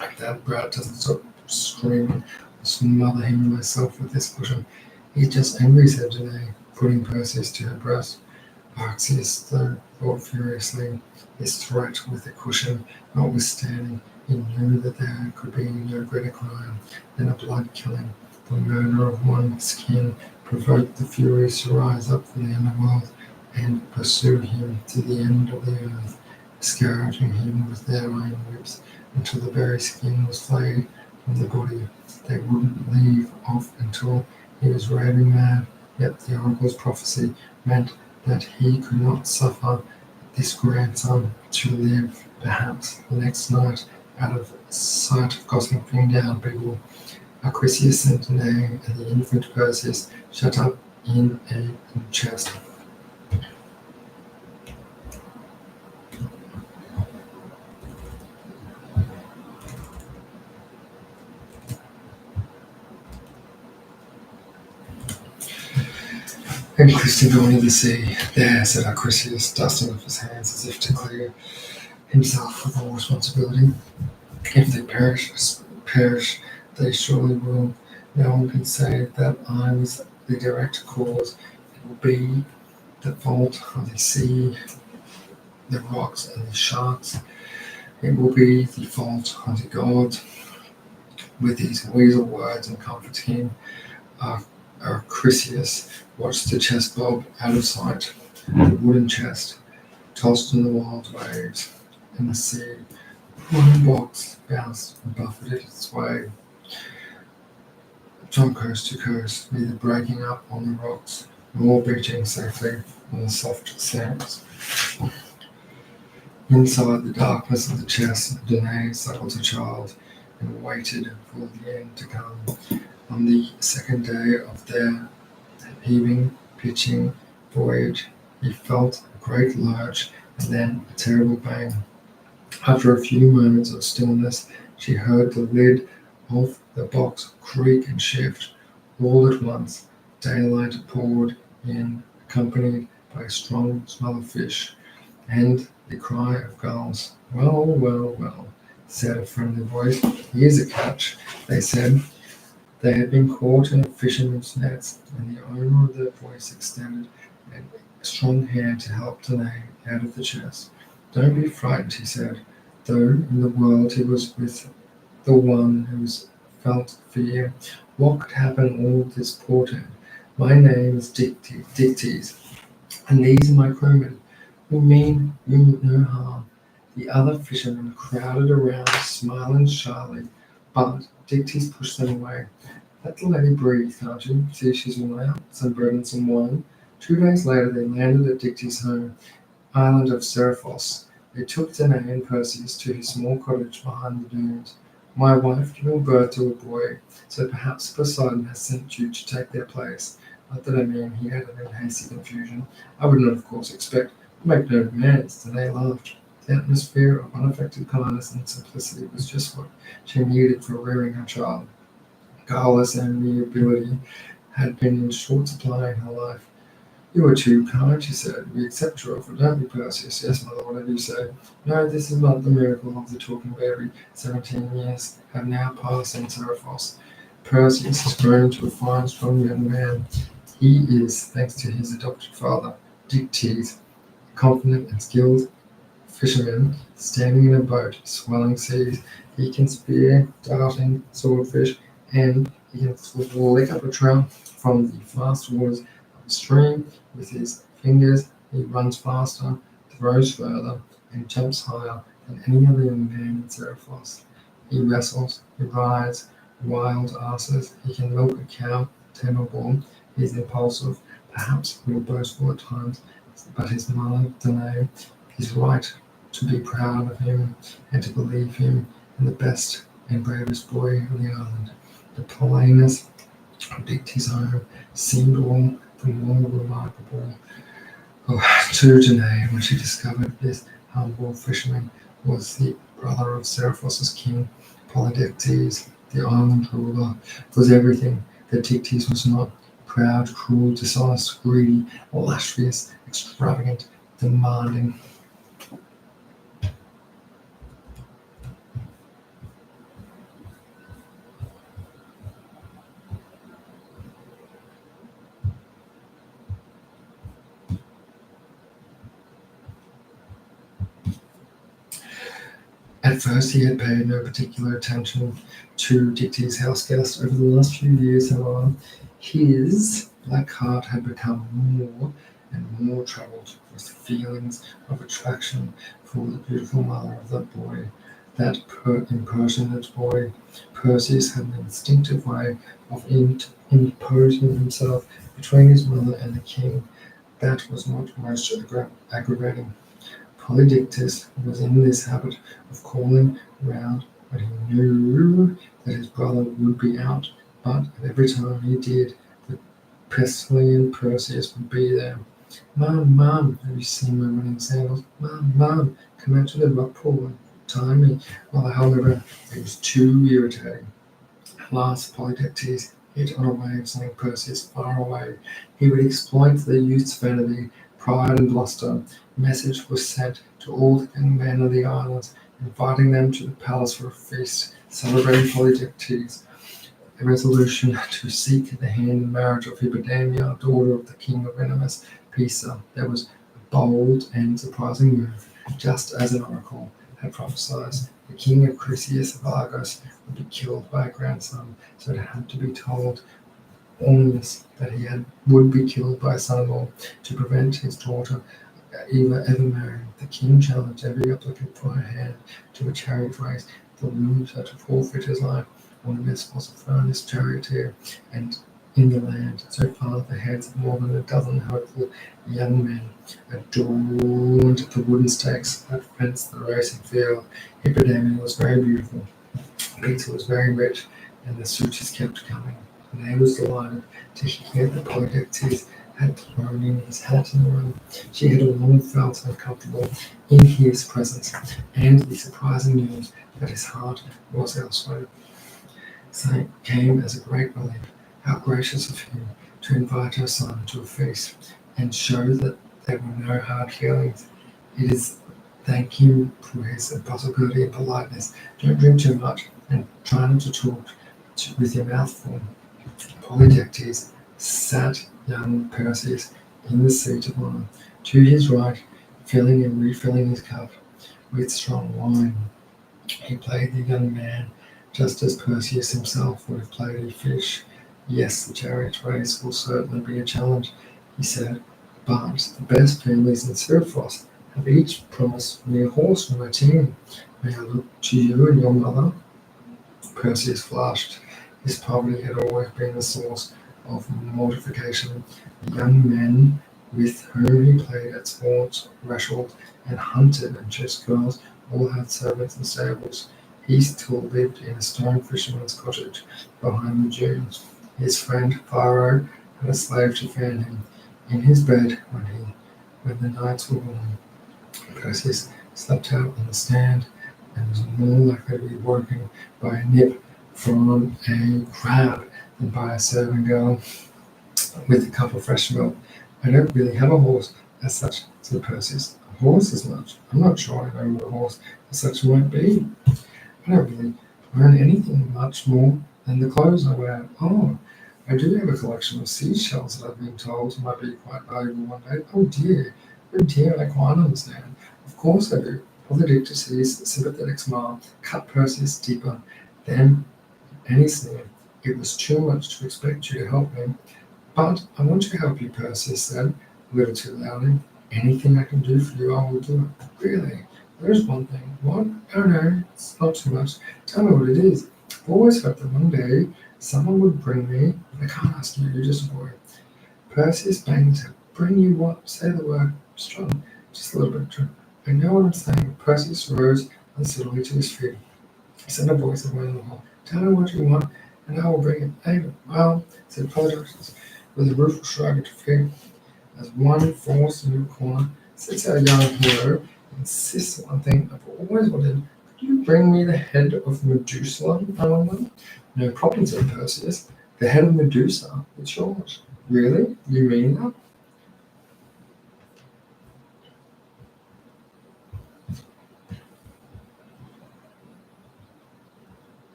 If that brat doesn't stop screaming, I'll smother him myself with this cushion. He's just angry, said Danae, putting Perseus to her breast. Arceus, though, thought furiously, his threat with the cushion notwithstanding, he knew that there could be no greater crime than a blood-killing. The murder of one's skin provoked the Furies to rise up from the underworld and pursue him to the end of the earth, scourging him with their own whips until the very skin was flayed from the body. They wouldn't leave off until he was raving mad, yet the oracle's prophecy meant that he could not suffer this grandson to live, perhaps, the next night, out of sight of gossiping down people. Acrisius sent Danae and the infant Perseus shut up in a chest. And Christian going to the sea. There, said Acrisius, dusting off his hands as if to clear himself of all responsibility. If they perish, they surely will. No one can say that I was the direct cause. It will be the fault of the sea, the rocks, and the sharks. It will be the fault of the gods. With these weasel words and comforting, Acrisius watched the chest bob out of sight. The wooden chest tossed in the wild waves, and the sea, the wooden box, bounced and buffeted its way from coast to coast, neither breaking up on the rocks nor beaching safely on the soft sands. Inside the darkness of the chest, Danae suckled her child and waited for the end to come. On the second day of their heaving, pitching voyage, he felt a great lurch and then a terrible bang. After a few moments of stillness, she heard the lid of the box creak and shift. All at once, daylight poured in, accompanied by a strong smell of fish and the cry of gulls. Well, well, well, said a friendly voice. Here's a catch, they said. They had been caught in a fisherman's nets, and the owner of the voice extended a strong hand to help Danae out of the chest. Don't be frightened, he said, though in the world he was with the one who felt fear. What could happen all this portent? My name is Dictes, and these are my crewmen, who mean you no harm. The other fishermen crowded around, smiling shyly, but Dictes pushed them away. Let the lady breathe, can't you? See, she's worn out. Some bread and some wine. 2 days later, they landed at Dictes' home, island of Seriphos. They took Danae and Perseus to his small cottage behind the dunes. My wife gave birth to a boy, so perhaps Poseidon has sent you to take their place. Not that I mean he added in hasty confusion. I would not, of course, expect to make no demands. Danae laughed. The atmosphere of unaffected kindness and simplicity was just what she needed for rearing her child. Guileless amiability had been in short supply in her life. "You are too kind," she said. "We accept your offer, don't we, Perseus?" "Yes, mother, whatever you say." "No, this is not the miracle of the talking baby. 17 years have now passed since Seriphos. Perseus has grown into a fine, strong young man. He is, thanks to his adopted father, Dictys, confident and skilled fisherman, standing in a boat, swelling seas. He can spear, darting swordfish, and he can lick up a trout from the fast waters of the stream with his fingers. He runs faster, throws further, and jumps higher than any other young man in Seriphos. He wrestles, he rides wild asses, he can milk a cow, tame a bull. He is impulsive, perhaps a little boastful at times, but his mother, Danae, is right to be proud of him and to believe him in the best and bravest boy on the island. The plainness of Dicty's home seemed all the more remarkable to Danae when she discovered this humble fisherman was the brother of Seriphos' king, Polydectes, the island ruler. Was everything that Dictys was not: proud, cruel, dishonest, greedy, lascivious, extravagant, demanding. At first he had paid no particular attention to Dicty's house guest. Over the last few years, however, his black heart had become more and more troubled with feelings of attraction for the beautiful mother of that boy, that impertinent boy. Perseus had an instinctive way of imposing himself between his mother and the king. That was what most aggravating. Polydictus was in this habit of calling round when he knew that his brother would be out, but every time he did, the pestilent Perseus would be there. "Mum, Mum, have you seen my running sandals? Mum, Mum, come out to the rock pool and tie me while I held her." It was too irritating. At last, Polydectes hit on a way of sending Perseus far away. He would exploit the youth's vanity, pride, and bluster. A message was sent to all the young men of the islands, inviting them to the palace for a feast, celebrating Polydectes' resolution to seek the hand in marriage of Hippodamia, daughter of the king of venomous Pisa. That was a bold and surprising move, just as an oracle had prophesied. The king of Chryseis of Argos would be killed by a grandson, so it had to be told Ormus that would be killed by a son-in-law to prevent his daughter ever marrying. The king challenged every applicant for her hand to a chariot race. The loser to forfeit his life. Ormus was the finest charioteer and in the land. So far, the heads of more than a dozen hopeful young men adorned the wooden stakes that fenced the racing field. Hippodamia was very beautiful. Peter was very rich, and the suitors kept coming. Renee was delighted to hear that Polydectes had thrown in his hat in the room. She had long felt uncomfortable in his presence, and the surprising news that his heart was elsewhere came as a great relief. How gracious of him to invite her son to a feast and show that there were no hard feelings. It is thank him for his impossibility and politeness. Don't drink too much and try not to talk with your mouth full. Polydectes sat young Perseus in the seat of honor, to his right, filling and refilling his cup with strong wine. He played the young man just as Perseus himself would have played a fish. "Yes, the chariot race will certainly be a challenge," he said, "but the best families in Seriphos have each promised me a horse for my team. May I look to you and your mother?" Perseus flushed. His poverty had always been the source of mortification. The young men with whom he played at sports, wrestled, and hunted and chased girls all had servants and stables. He still lived in a stone fisherman's cottage behind the dunes. His friend Pharaoh had a slave to fan him in his bed when the nights were warm. Perseus slept out on the stand and was more likely to be woken by a nip from a crab than by a serving girl with a cup of fresh milk. I don't really have a horse as such, said Perseus. A horse as much? I'm not sure I know what a horse as such might be. I don't really own anything much more than the clothes I wear. Oh, I do have a collection of seashells that I've been told might be quite valuable one day. Oh dear, I quite understand. Of course I do. Polydictys's sympathetic smile cut Perseus deeper than any sneer. It was too much to expect you to help me. But I want to help you, Perseus said, a little too loudly. Anything I can do for you, I will do it. Really? There's one thing. What? Oh no, it's not too much. Tell me what it is. I've always hoped that one day someone would bring me. I can't ask you, you're just a boy. Perseus banged to bring you what? Say the word. Strong. Just a little bit. I know what I'm saying. Perseus rose unsteadily to his feet. He sent a voice away in the hall. Tell me what you want, and I will bring it. David. Well, said Polydictys, with a rueful shrug at her feet. As one forced into a corner, sits our young hero, insists one thing I've always wanted. Could you bring me the head of Medusa, I wonder? No problem, said Perseus. The head of Medusa? It's yours. Really? You mean that?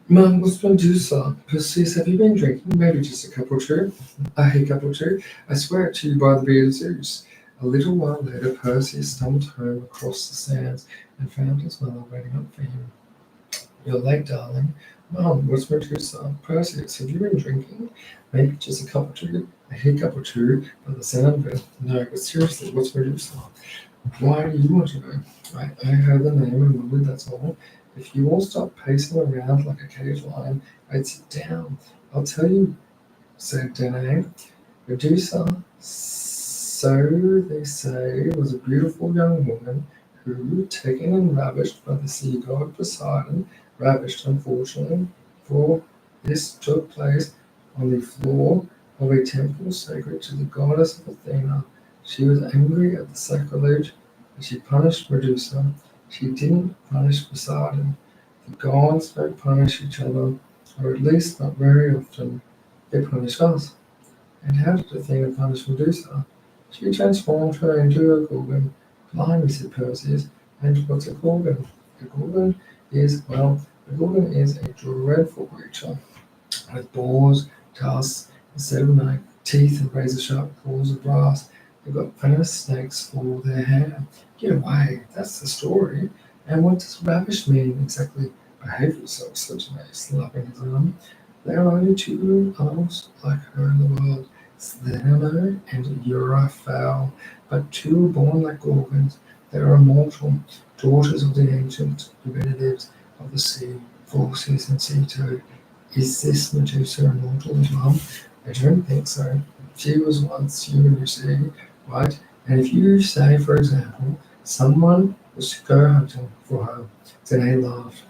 Mum, what's Medusa? Perseus, have you been drinking? Maybe just a cup or two. A hiccup or two. I swear it to you by the beard of Zeus. A little while later, Perseus stumbled home across the sands and found his mother waiting up for him. You're late, darling. Mum, what's Medusa? Perseus, have you been drinking? Maybe just a cup or two. A hiccup or two, by the sound of it. No, but seriously, what's Medusa? Why do you want to know? I heard the name and remembered, that's all. If you all stop pacing around like a caged lion, I'd sit down. I'll tell you, said Danae. Medusa, so they say, was a beautiful young woman who, taken and ravished by the sea god Poseidon, ravished, unfortunately, for this took place on the floor of a temple sacred to the goddess of Athena. She was angry at the sacrilege and she punished Medusa. She didn't punish Poseidon. The gods don't punish each other, or at least not very often. They punish us. And how did Athena punish Medusa? She transformed her into a gorgon. Blimey, said Perseus. And what's a gorgon? A gorgon is a dreadful creature with paws, tusks, instead of knife, teeth and razor-sharp claws of brass. They've got venomous snakes for their hair. Get away, that's the story. And what does ravish mean exactly? Behave yourself, said Janae, slapping his arm. There are only two animals like her in the world, Sthenelo and Eurofowl, but two born like gorgons. They are immortal, daughters of the ancient divinatives of the sea, Forces and sea toad. Is this Medusa immortal as well? I don't think so. She was once human, you see, right? And if you say, for example, someone was to go hunting for her, Danae laughed.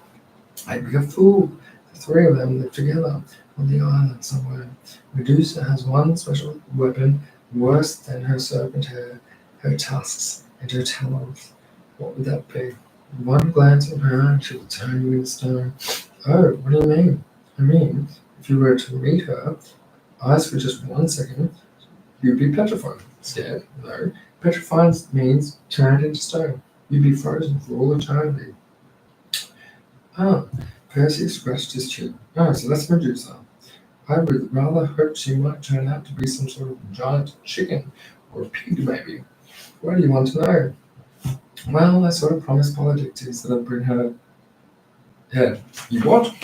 I'd be a fool. The three of them live together on the island somewhere. Medusa has one special weapon worse than her serpent hair, her tusks and her talons. What would that be? One glance at her and she will turn you into stone. Oh, what do you mean? I mean, if you were to meet her, eyes for just 1 second, you'd be petrified. Scared? No. Petrified means turned into stone. You'd be frozen for all eternity. Ah, Perseus scratched his chin. Oh, so that's Medusa. I would rather hope she might turn out to be some sort of giant chicken, or a pig maybe. What do you want to know? Well, I sort of promised Polydictys that I'd bring her head. You what?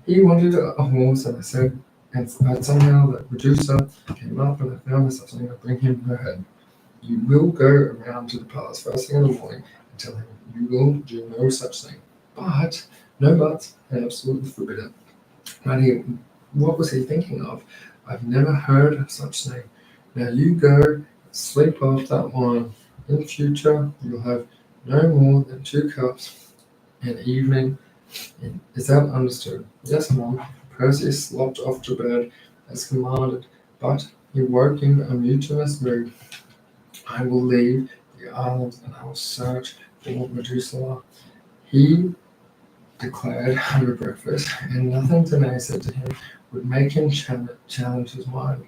He wanted a horse, and I said, and somehow that Medusa came up and I found myself saying I'd bring him her head. You will go around to the palace first thing in the morning and tell him you will do no such thing. But, no buts, I absolutely forbid it. Right, what was he thinking of? I've never heard of such thing. Now you go sleep off that wine. In the future, you'll have no more than 2 cups an evening. Is that understood? Yes, Mom. Perseus slopped off to bed as commanded, but he woke in a mutinous mood. I will leave the island and I will search for Medusa. He declared over breakfast, and nothing Danae said to him would make him challenge his mind.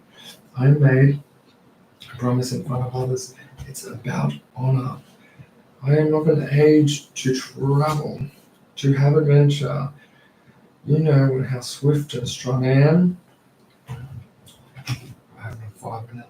I made a promise in front of others. It's about honor. I am of an age to travel, to have adventure. You know how swift and strong I am. I have 5 minutes.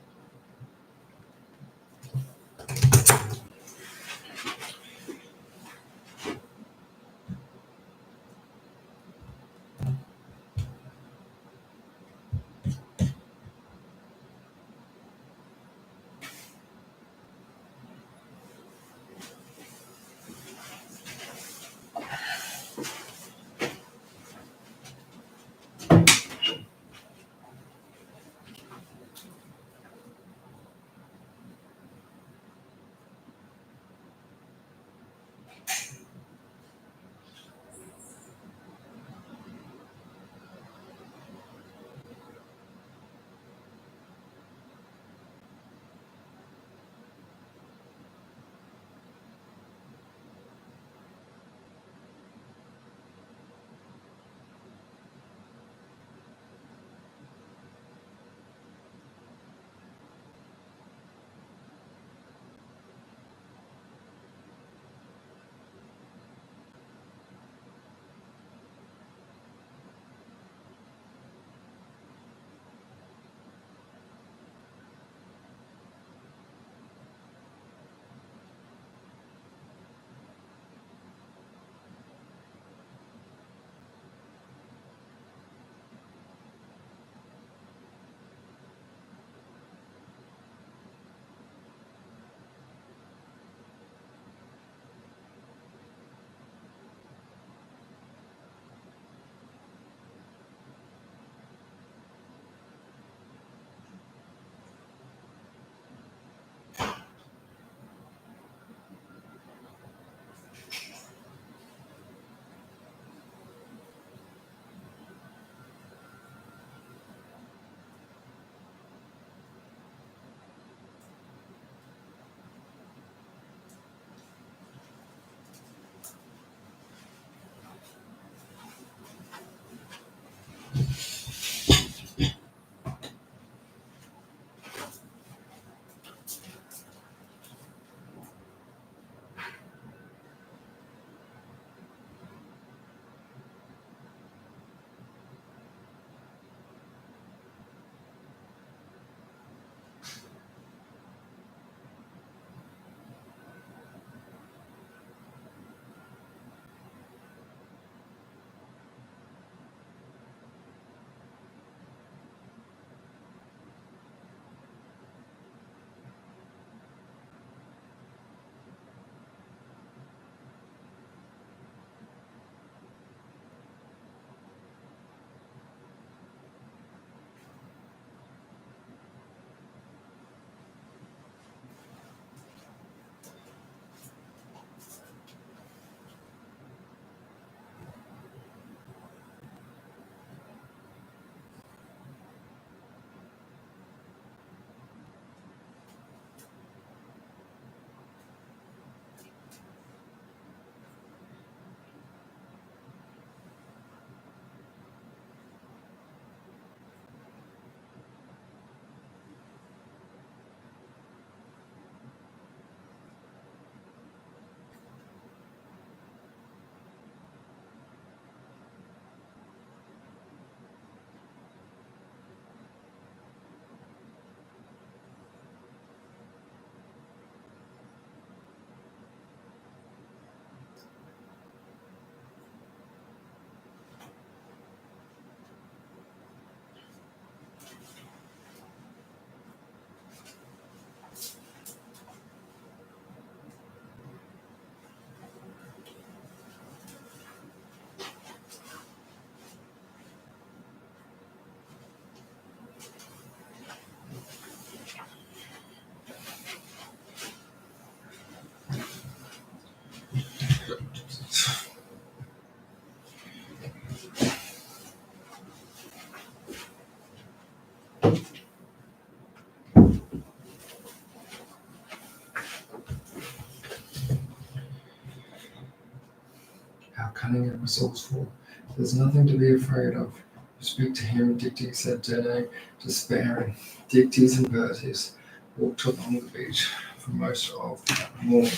cunning and resourceful. There's nothing to be afraid of. You speak to him, Dictys, said Dene, despairing. Dictys and Bertis walked along the beach for most of the morning.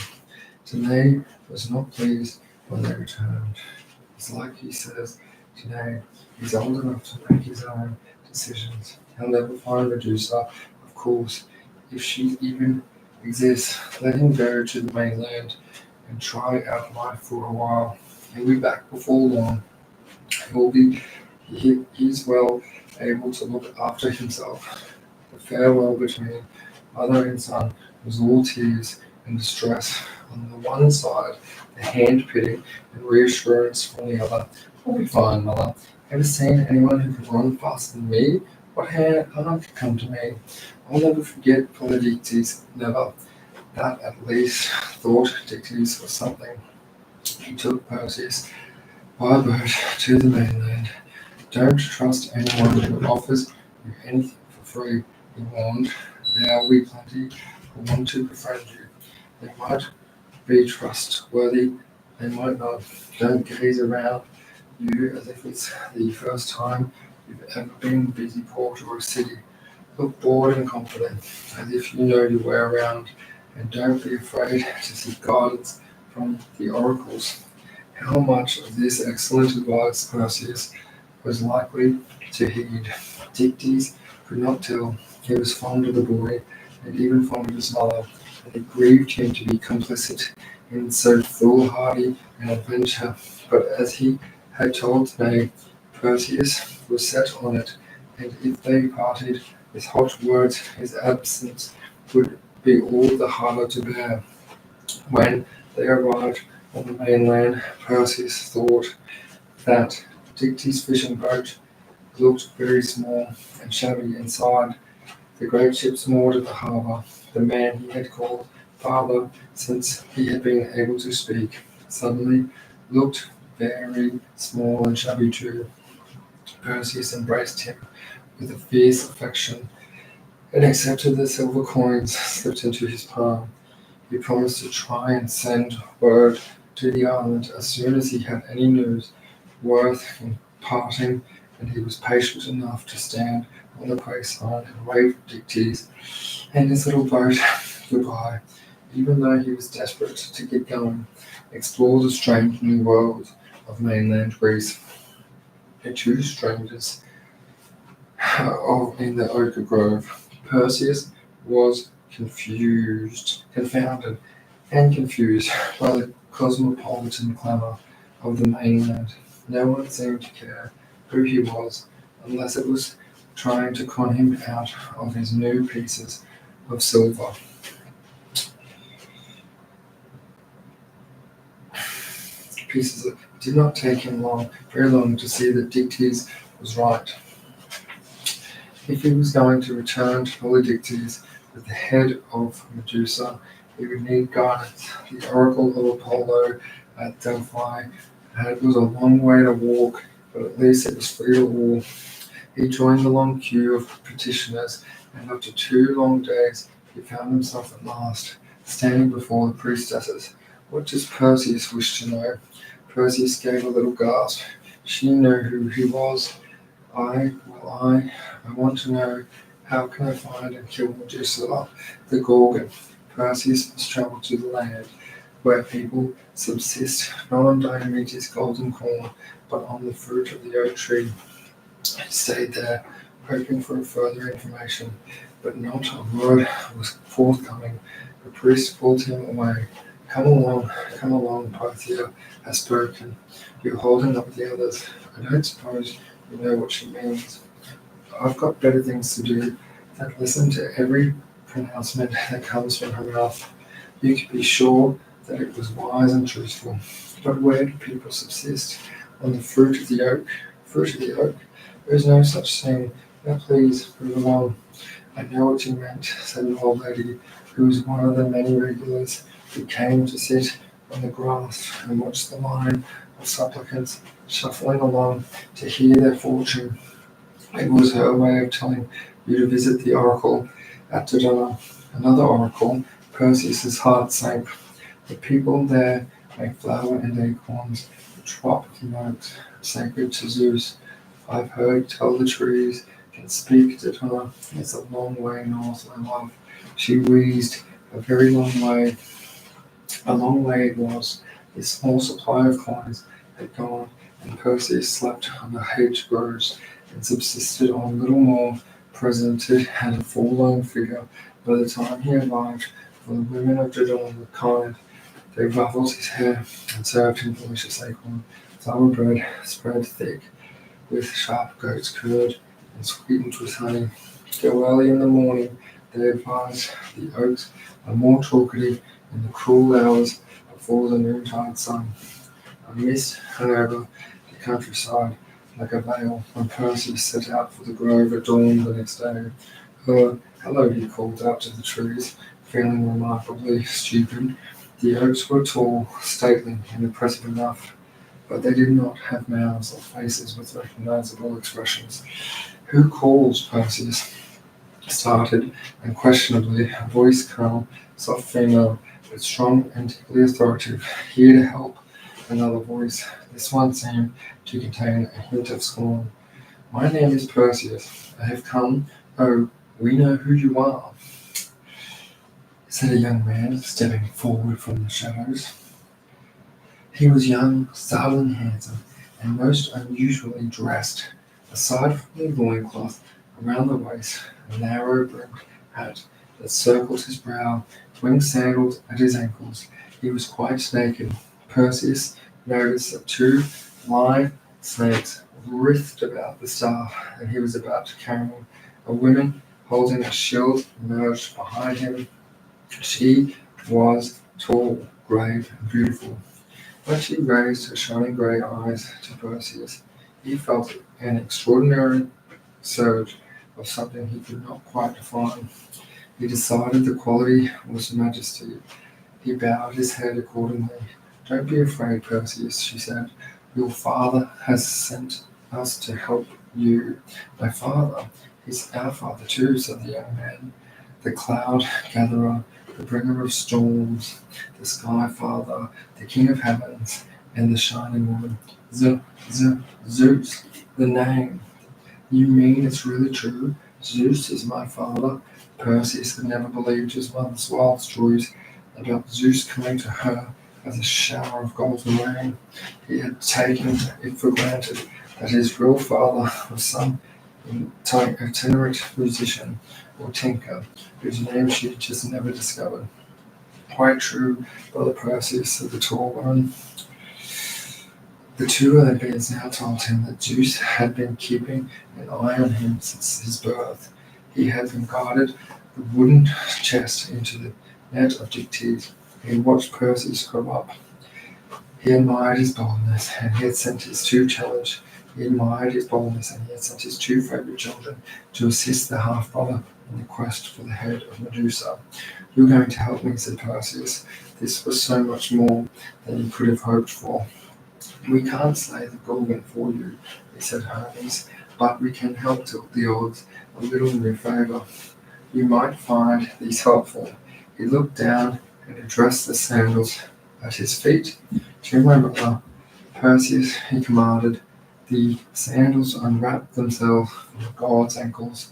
Dene was not pleased when they returned. It's like he says, Dene, he's old enough to make his own decisions. He'll never find Medusa, of course, if she even exists. Let him go to the mainland and try out life for a while. He'll be back before long. He's well able to look after himself. The farewell between mother and son was all tears and distress on the one side, the hand-pity and reassurance from the other. I'll be fine, mother. Ever seen anyone who can run faster than me? What harm could come to me? I'll never forget Polydictes, never. That at least thought Dictys was something. He took Perseus by boat to the mainland. Don't trust anyone who offers you anything for free, he warned. There'll be plenty who want to befriend you. They might be trustworthy, they might not. Don't gaze around you as if it's the first time you've ever been in a busy port or a city. Look bored and confident, as if you know your way around, and don't be afraid to seek guidance from the oracles. How much of this excellent advice Perseus was likely to heed, Dictys could not tell. He was fond of the boy, and even fond of his mother, and it grieved him to be complicit in so foolhardy an adventure. But as he had told May, Perseus was set on it, and if they parted with hot words, his absence would be all the harder to bear. When they arrived on the mainland, Perseus thought that Dictys' fishing boat looked very small and shabby inside. The great ships moored at the harbour. The man he had called father since he had been able to speak suddenly looked very small and shabby too. Perseus embraced him with a fierce affection and accepted the silver coins slipped into his palm. He promised to try and send word to the island as soon as he had any news worth imparting, and he was patient enough to stand on the quayside and wave Dictys and his little boat goodbye, even though he was desperate to get going, explore the strange new world of mainland Greece. The two strangers in the Ochre Grove. Perseus was confounded and confused by the cosmopolitan clamour of the mainland. No one seemed to care who he was, unless it was trying to con him out of his new pieces of silver. It did not take him very long to see that Dictys was right. If he was going to return to Polydictes with the head of Medusa, he would need guidance. The oracle of Apollo at Delphi was a long way to walk, but at least it was free to walk. He joined the long queue of petitioners, and after 2 long days, he found himself at last, standing before the priestesses. What does Perseus wish to know? Perseus gave a little gasp. She knew who he was. I want to know, how can I find and kill Medusa, the Gorgon? Perseus must travel to the land where people subsist not on Diomedes' golden corn, but on the fruit of the oak tree. He stayed there, hoping for further information, but not a word was forthcoming. The priest pulled him away. Come along, Pythia has spoken. You're holding up the others. I don't suppose you know what she means. I've got better things to do than listen to every pronouncement that comes from her mouth. You can be sure that it was wise and truthful. But where do people subsist? On the fruit of the oak? Fruit of the oak? There is no such thing. Now please, move along. I know what you meant, said an old lady, who was one of the many regulars who came to sit on the grass and watch the line of supplicants shuffling along to hear their fortune. It was her way of telling you to visit the oracle at Dodona. Another oracle. Perseus's heart sank. The people there make flour and acorns. Drop the note, sacred to Zeus. I've heard tell the trees can speak to her. It's a long way north, my love. She wheezed a very long way. A long way it was. His small supply of clothes had gone, and Perseus slept on the hedgerows and subsisted on little more. Presented had a forlorn figure by the time he arrived, for the women of Dodon were kind. They ruffled his hair and served him delicious acorn, sour bread spread thick with sharp goat's curd and sweetened with honey. Go early in the morning, they advised. The oaks are more talkative in the cool hours before the noontide sun. A mist hung over the countryside like a veil when Perseus set out for the grove at dawn the next day. Hello, he called out to the trees, feeling remarkably stupid. The oaks were tall, stately, and impressive enough, but they did not have mouths or faces with recognizable expressions. Who calls? Perseus started, unquestionably, a voice calm, soft female, but strong and deeply authoritative, here to help. Another voice. This one seemed to contain a hint of scorn. My name is Perseus. I have come. Oh, we know who you are, said a young man, stepping forward from the shadows. He was young, startlingly handsome, and most unusually dressed. Aside from the loincloth around the waist, a narrow-brimmed hat that circled his brow, winged sandals at his ankles, he was quite naked. Perseus noticed that two live snakes writhed about the staff, and he was about to carry him. A woman holding a shield emerged behind him. She was tall, grave, and beautiful. When she raised her shining grey eyes to Perseus, he felt an extraordinary surge of something he could not quite define. He decided the quality was majesty. He bowed his head accordingly. Don't be afraid, Perseus, she said. Your father has sent us to help you. My father? He's our father too, said the young man. The cloud gatherer, the bringer of storms, the sky father, the king of heavens, and the shining woman. Zeus, the name. You mean it's really true? Zeus is my father? Perseus had never believed his mother's wild stories about Zeus coming to her as a shower of golden rain. He had taken it for granted that his real father was some itinerant musician or tinker whose name she had just never discovered. Quite true, Brother Perseus, said the tall woman. The two Olympians now told him that Zeus had been keeping an eye on him since his birth. He had been guarded the wooden chest into the net of Dictys. He had watched Perseus grow up. He admired his boldness, and he had sent his two favorite children to assist their half-brother in the quest for the head of Medusa. You're going to help me, said Perseus. This was so much more than he could have hoped for. We can't slay the Gorgon for you, said Hermes, but we can help tilt the odds a little in your favor. You might find these helpful. He looked down and addressed the sandals at his feet. To my mother, Perseus, he commanded. The sandals unwrapped themselves from the god's ankles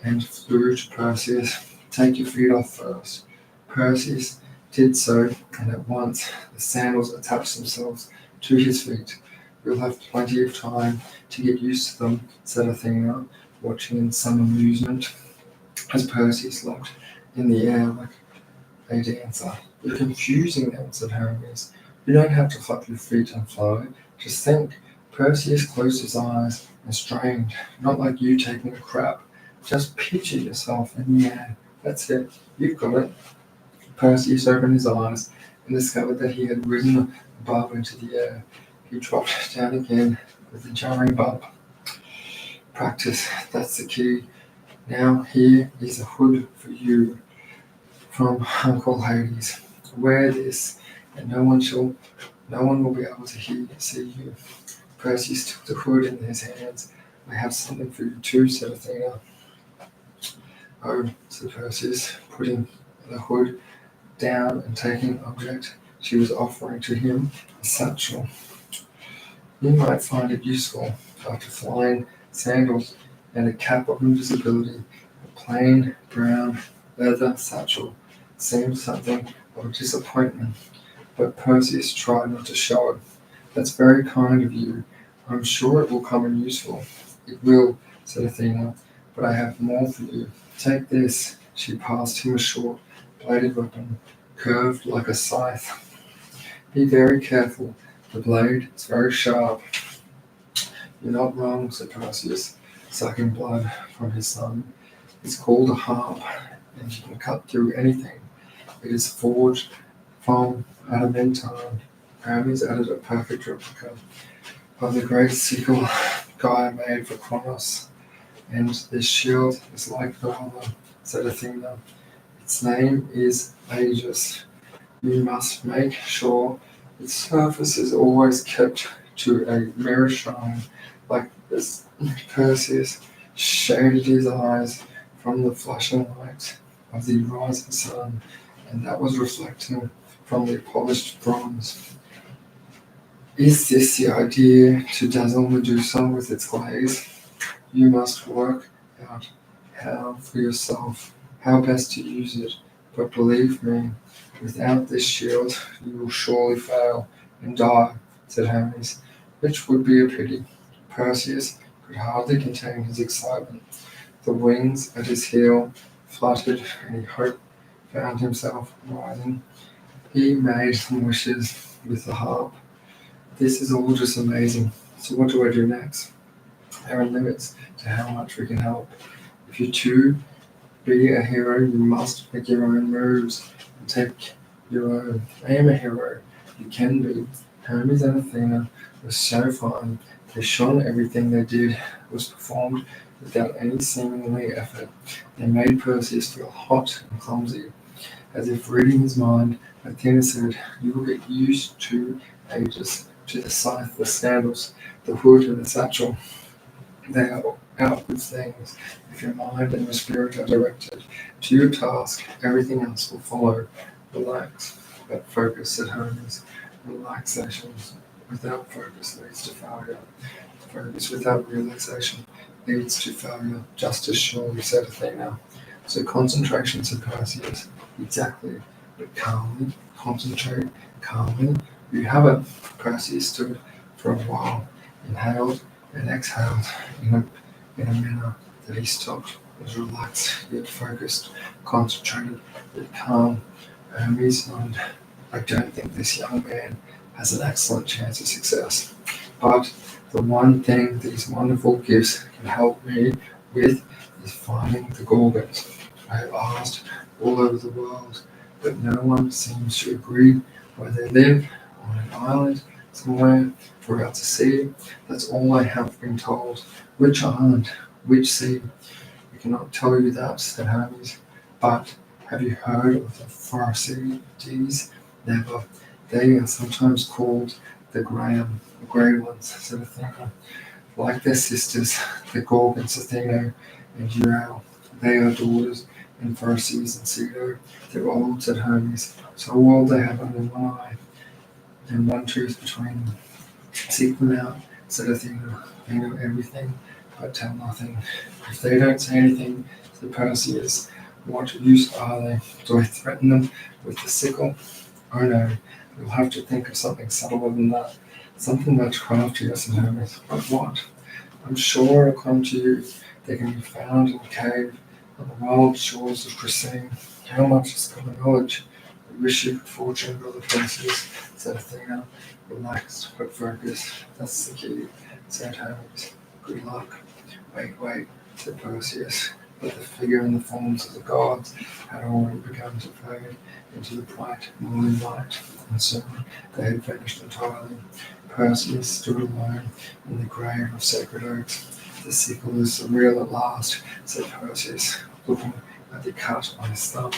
and flew to Perseus. Take your feet off first. Perseus did so, and at once the sandals attached themselves to his feet. We'll have plenty of time to get used to them, said Athena, watching in some amusement as Perseus looked in the air like a dancer. You're confusing them, said Hermes. You don't have to flap your feet and fly. Just think. Perseus closed his eyes and strained, not like you taking a crap. Just picture yourself in the air. That's it. You've got it. Perseus opened his eyes and discovered that he had risen above into the air. He dropped down again with a jarring bump. Practice, that's the key. Now here is a hood for you from Uncle Hades. Wear this, and no one will be able to see you. Perseus took the hood in his hands. I have something for you too, said Athena. Oh, said Perseus, putting the hood down and taking an object she was offering to him, a satchel. You might find it useful after flying sandals and a cap of invisibility. A plain brown leather satchel seemed something of a disappointment, but Perseus tried not to show it. That's very kind of you. I'm sure it will come in useful. It will, said Athena, but I have more for you. Take this. She passed him a short, bladed weapon, curved like a scythe. Be very careful. The blade is very sharp. You're not wrong, said Perseus, sucking blood from his son. It's called a harp, and you can cut through anything. It is forged from adamantine. Hermes added a perfect replica of the great sickle Gaia made for Kronos, and this shield is like no other, said Athena. Its name is Aegis. You must make sure its surface is always kept to a mirror shine like this. Perseus shaded his eyes from the flashing light of the rising sun, and that was reflecting from the polished bronze. Is this the idea to dazzle Medusa with its glaze? You must work out how for yourself, how best to use it. But believe me, without this shield, you will surely fail and die, said Hermes, which would be a pity. Perseus could hardly contain his excitement. The wings at his heel fluttered, and he found himself rising. He made some wishes with the harp. This is all just amazing. So what do I do next? There are limits to how much we can help. If you too be a hero, you must make your own moves and take your own. I am a hero. You can be. Hermes and Athena were so fine. They shone everything they did was performed without any seemingly effort. They made Perseus feel hot and clumsy. As if reading his mind, Athena said, you will get used to Aegis, to the scythe, the sandals, the hood, and the satchel. They are outward things. If your mind and your spirit are directed to your task, everything else will follow. Relax, but focus, said Hermes. Relaxation without focus leads to failure. Focus without relaxation leads to failure, just as surely, said Athena. So concentration, said Perseus. Exactly, but calmly, concentrate, calmly. You have it. Perseus stood for a while, inhaled and exhaled in a manner that he stopped, was relaxed yet focused, concentrated yet calm. Hermes nodded. I don't think this young man has an excellent chance of success, but the one thing these wonderful gifts can help me with is finding the Gorgons. I have asked all over the world, but no one seems to agree where they live, on an island somewhere for out to sea. That's all I have been told. Which island? Which sea? I cannot tell you that, said Hermes. But have you heard of the Pharisees? Never. They are sometimes called the grey ones, said Athena. Like their sisters, the Gorgons, Athena and Euryale. They are daughters and Pharisees and Cedo. They're old, said Hermes. So old they have only one eye and one tooth between them. Seek them out, said Athena. They know everything, but tell nothing. If they don't say anything, said Perseus, what use are they? Do I threaten them with the sickle? Oh no, you'll have to think of something subtler than that. Something much craftier, said Hermes. But what? I'm sure it'll come to you. They can be found in a cave on the wild shores of Cressine. How much is common knowledge? I wish you good fortune, brother Perseus, said Athena. Relaxed but focused. That's the key, said Hermes. Good luck. Wait, said Perseus. But the figure and the forms of the gods had already begun to fade into the bright morning light, and soon they had vanished entirely. Perseus stood alone in the grave of sacred oaks. The sickle is real at last, said Perseus, looking at the cut on his thumb.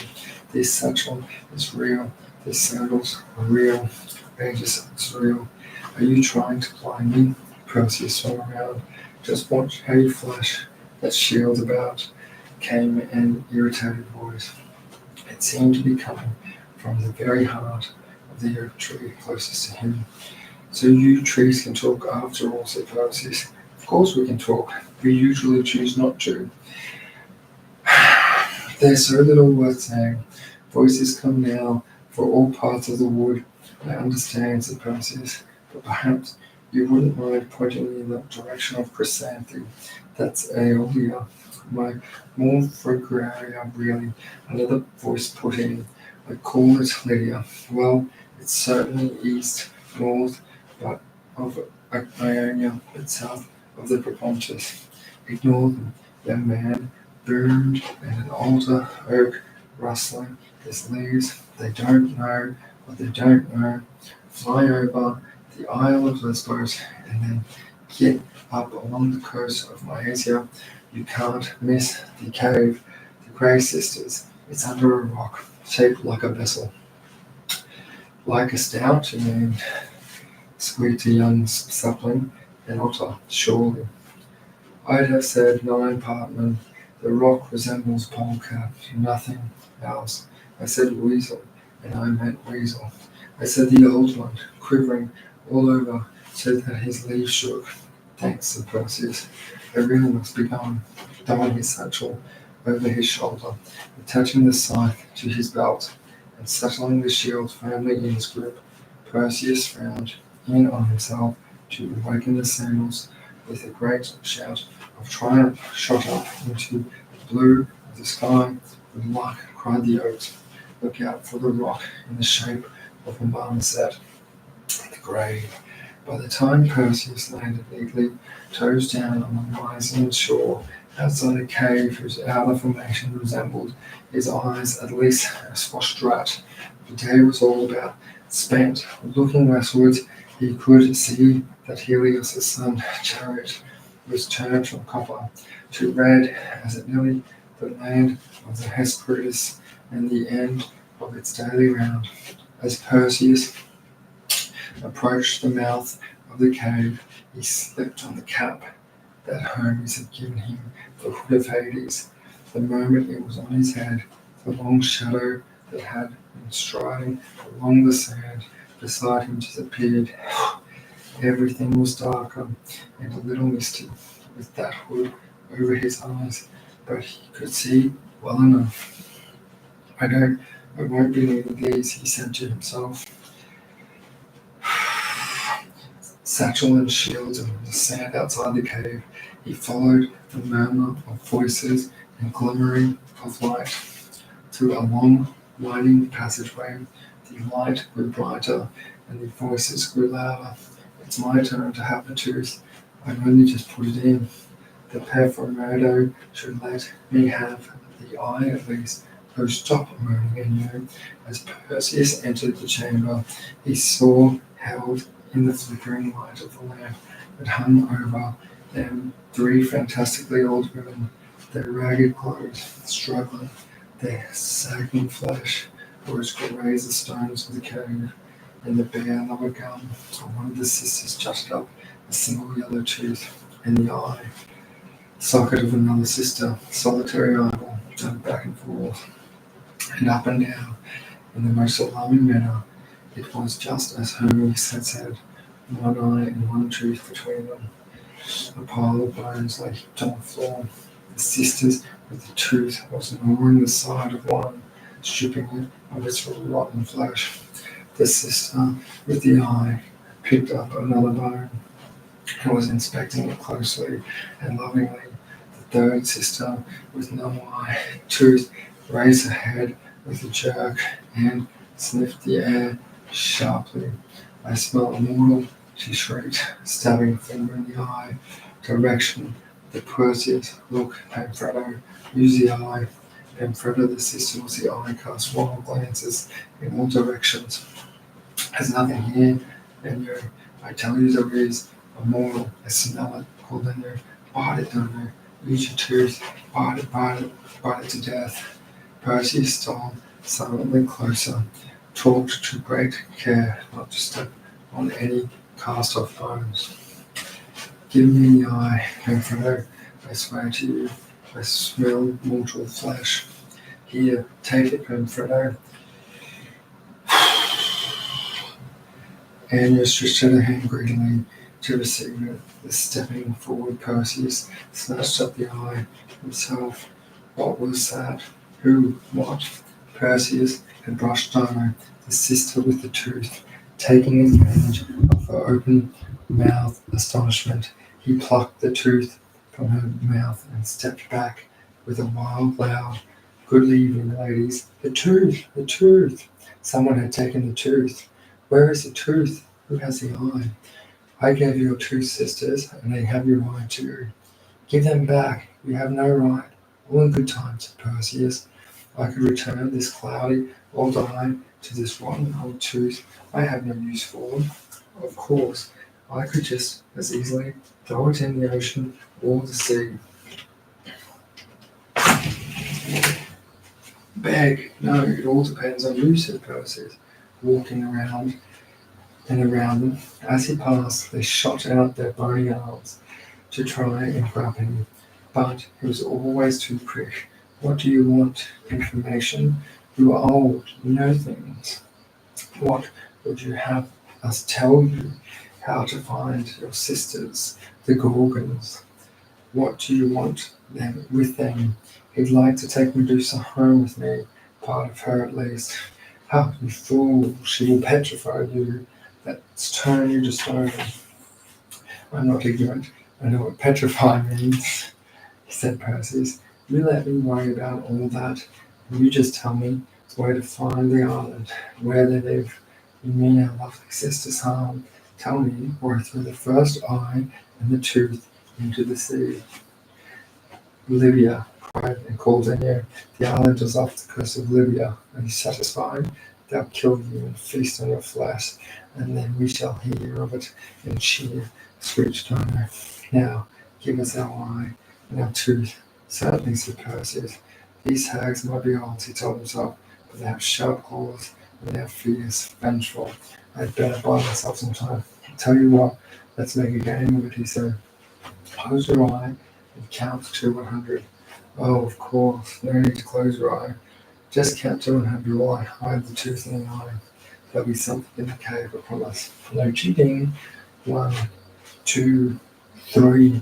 This satchel is real. These sandals are real. Aegis is real. Are you trying to blind me? Perseus swung around. Just watch how you flash that shield about, came an irritated voice. It seemed to be coming from the very heart of the oak tree closest to him. So you trees can talk after all, said Perseus. Of course we can talk. We usually choose not to. There's so little worth saying. Voices come now for all parts of the wood. I understand, said Perseus, but perhaps you wouldn't mind pointing me in the direction of Chrysanthe. That's Aeolia. My more Ferrari, really. Another voice put in. I call it Lydia. Well, it's certainly east, north, but of Ionia, but south of the Propontis. Ignore them. Young man boomed and an older oak rustling his leaves. They don't know what they don't know. Fly over the Isle of Lesbos and then get up along the coast of Mysia. You can't miss the cave, the Grey Sisters. It's under a rock, shaped like a vessel. Like a stout, you mean? Squeaked a young sapling, an otter, surely. I'd have said 9 partmen. The rock resembles polecat, nothing else. I said weasel, and I meant weasel. I said the old one, quivering all over, so that his leaves shook. Thanks, said Perseus. I really must be going. Throwing his satchel over his shoulder, attaching the scythe to his belt, and settling the shield firmly in his grip, Perseus frowned in on himself to awaken the sandals with a great shout of triumph shot up into the blue of the sky. Good luck, cried the oaks. Look out for the rock in the shape of a marmoset. The grave. By the time Perseus landed neatly, toes down on the Mysian shore, outside a cave whose outer formation resembled his eyes at least a squashed rat, the day was all about spent. Looking westwards, he could see that Helios' sun chariot was turned from copper to red as it nearly the land of the Hesperides and the end of its daily round. As Perseus approached the mouth of the cave, he slipped on the cap that Hermes had given him, the hood of Hades. The moment it was on his head, the long shadow that had been striding along the sand beside him disappeared. Everything was darker and a little misty with that hood over his eyes, but he could see well enough. I won't be needing these, he said to himself. Satchel and shields and the sand outside the cave, he followed the murmur of voices and glimmering of light through a long, winding passageway. The light grew brighter and the voices grew louder. It's my turn to have the tooth. I've only just put it in. The Performado should let me have the eye at least. Oh, stop moaning, and you. As Perseus entered the chamber, he saw held in the flickering light of the lamp that hung over them 3 fantastically old women, their ragged clothes struggling, their sagging flesh were as grey as the stones of the cave. In the bare lower gum of one of the sisters jutted up a single yellow tooth, and the eye socket of another sister, solitary eyeball, turned back and forth, and up and down, in the most alarming manner. It was just as Hermes had said, one eye and one tooth between them. A pile of bones lay heaped on the floor. The sisters with the tooth was gnawing the side of one, stripping it of its rotten flesh. The sister with the eye picked up another bone and was inspecting it closely and lovingly. The third sister with no eye tooth raised her head with a jerk and sniffed the air sharply. I smell immortal, she shrieked, stabbing a finger in the eye direction. The Perseus, look, Pamphredo, use the eye. Pamphredo, the sister, was the eye, cast wild glances in all directions. There's nothing here, Enu. I tell you there is. Immortal, I smell it, called Enu. Bite it, Enu. Use your tooth. Bite it to death. Perseus stole silently closer, talked to great care not to step on any cast-off bones. Give me the eye, Pamphredo. I swear to you, I smell mortal flesh. Here, take it, Pamphredo. Anya stretched out her hand greedily to receive it. The stepping forward, Perseus snatched up the eye himself. What was that? Who? What? Perseus had brushed over the sister with the tooth. Taking advantage of her open mouth astonishment, he plucked the tooth from her mouth and stepped back with a wild, loud, "Good evening, ladies. The tooth! The tooth! Someone had taken the tooth. Where is the tooth? Who has the eye? I gave you your tooth, sisters, and they have your eye too. Give them back. You have no right. All in good time," said Perseus. "I could return this cloudy old eye to this rotten old tooth. I have no use for them. Of course, I could just as easily throw it in the ocean or the sea." "Beg? No, it all depends on you," said Perseus, walking around and around them. As he passed, they shot out their bony arms to try and grab him, but he was always too quick. "What do you want? Information? You are old, you know things. What would you have us tell you? How to find your sisters, the Gorgons? What do you want them with them? He'd like to take Medusa home with me, part of her at least." "How, you fool, she will petrify you. That's turn you to stone." "I'm not ignorant. I know what petrify means," said Perseus. "You let me worry about all that, and you just tell me where to find the island, where they live. You mean our lovely sisters harm. Tell me where I threw the first eye and the tooth into the sea." "Libya," cried and called Enya. "The island is off the coast of Libya. Are you satisfied? They'll kill you and feast on your flesh, and then we shall hear of it and cheer," screeched Anya. "Now, give us our eye and our tooth." "Certainly," said Perseus. "These hags might be old," he told himself, "but they have sharp claws and they are fierce, vengeful. I'd better buy myself some time. Tell you what, let's make a game of it," he said. "Close your eye and count to 100. "Oh, of course, no need to close your eye. Just count to 100 while I hide the tooth in the eye. There'll be something in the cave, I promise. No cheating. 1, 2, 3,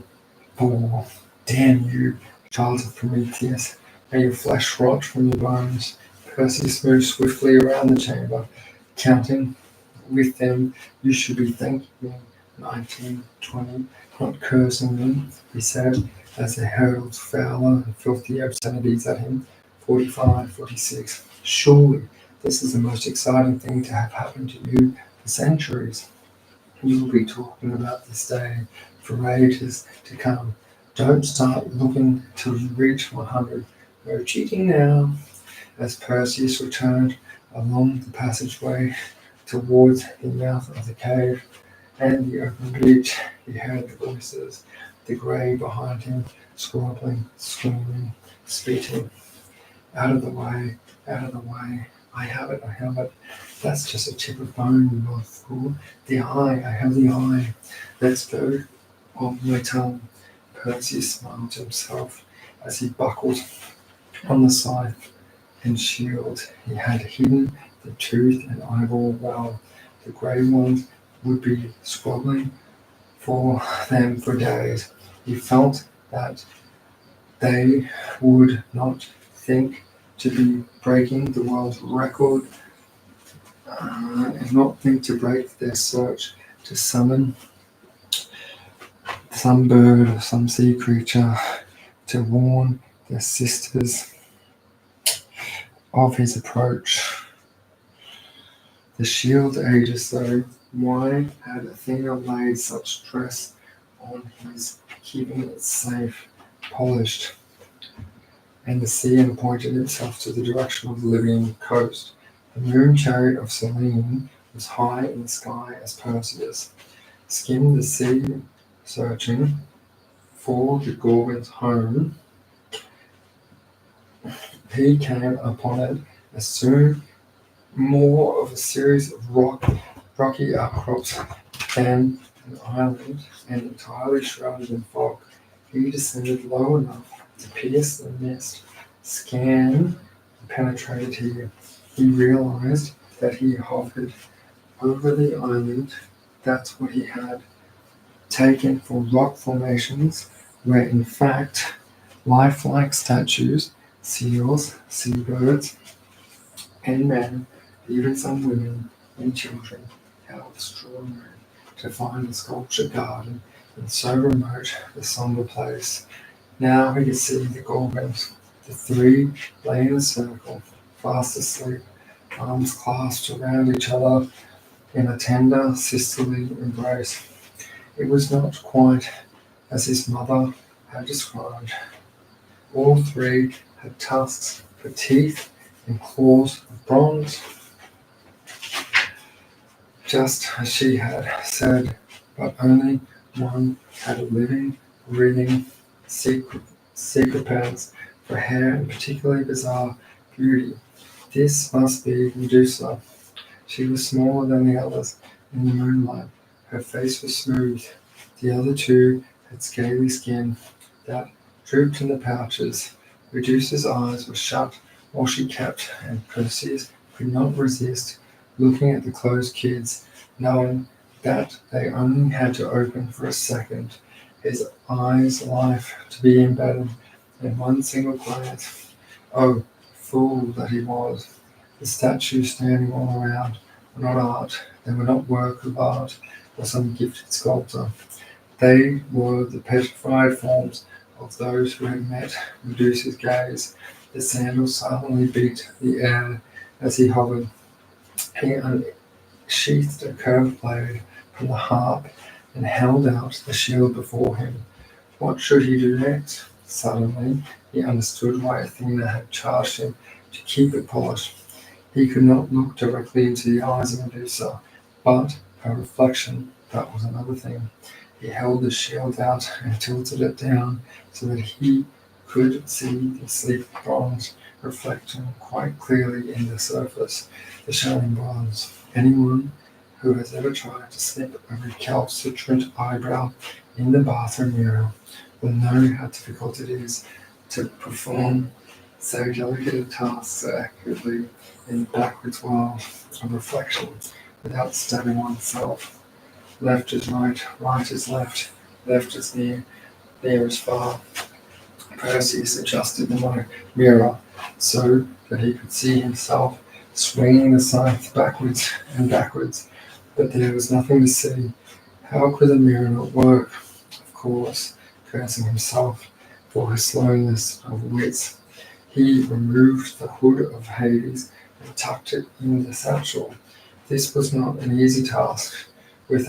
4. Damn you, child of Prometheus. May your flesh rot from your bones." Perseus moved swiftly around the chamber, counting with them. "You should be thanking me. 19, 20, not cursing me," he said, as they hurled fouler and filthy obscenities at him. 45, 46. "Surely this is the most exciting thing to have happened to you for centuries. You will be talking about this day for ages to come. Don't start looking till you reach 100. No cheating now." As Perseus returned along the passageway towards the mouth of the cave and the open beach, he heard the voices, the grey behind him, squabbling, screaming, spitting. "Out of the way, out of the way. I have it, I have it. That's just a tip of bone, you old fool. The eye, I have the eye. Let's go on my tongue." Perseus smiled to himself as he buckled on the scythe and shield. He had hidden the tooth and eyeball well. The grey ones would be squabbling for them for days. He felt that they would not think to be breaking the world record and not think to break their search to summon some bird or some sea creature to warn their sisters of his approach. The shield ages though, why had Athena laid such stress on his keeping it safe, polished, and the sea and pointed itself to the direction of the Libyan coast? The moon chariot of Selene was high in the sky as Perseus skimmed the sea searching for the Gorgon's home. He came upon it as soon more of a series of rocky outcrops than an island, and entirely shrouded in fog. He descended low enough to pierce the mist, scan, and penetrated here. He realized that he hovered over the island. That's what he had taken for rock formations, where in fact lifelike statues, seals, seabirds, and men, even some women and children, how extraordinary to find a sculpture garden in so remote a somber place. Now he could see the Gorgons. The three lay in a circle, fast asleep, arms clasped around each other in a tender sisterly embrace. It was not quite as his mother had described. All three had tusks for teeth and claws of bronze, just as she had said, but only one had a living, breathing secrepants for hair and particularly bizarre beauty. This must be Medusa. She was smaller than the others in the moonlight. Her face was smooth. The other two had scaly skin that drooped in the pouches. Medusa's eyes were shut while she kept, and Perseus could not resist looking at the closed kids, knowing that they only had to open for a second. His eyes' life to be embedded in one single glance. Oh, fool that he was! The statues standing all around were not art. They were not work of art or some gifted sculptor. They were the petrified forms of those who had met Medusa's gaze. The sandals silently beat the air as he hovered. He unsheathed a curved blade from the harp and held out the shield before him. What should he do next? Suddenly, he understood why Athena had charged him to keep it polished. He could not look directly into the eyes of Medusa, but her reflection, that was another thing. He held the shield out and tilted it down so that he could see the sleek bronze reflecting quite clearly in the surface, the shining bronze. Anyone who has ever tried to snip a recalcitrant eyebrow in the bathroom mirror will know how difficult it is to perform so delicate a task so accurately in the backwards world of reflection without stabbing oneself. Left is right, right is left, left is near, near is far. Perseus adjusted the mirror so that he could see himself swinging the scythe backwards and backwards, but there was nothing to see. How could the mirror not work? Of course, cursing himself for his slowness of wits, he removed the hood of Hades and tucked it in the satchel. This was not an easy task. With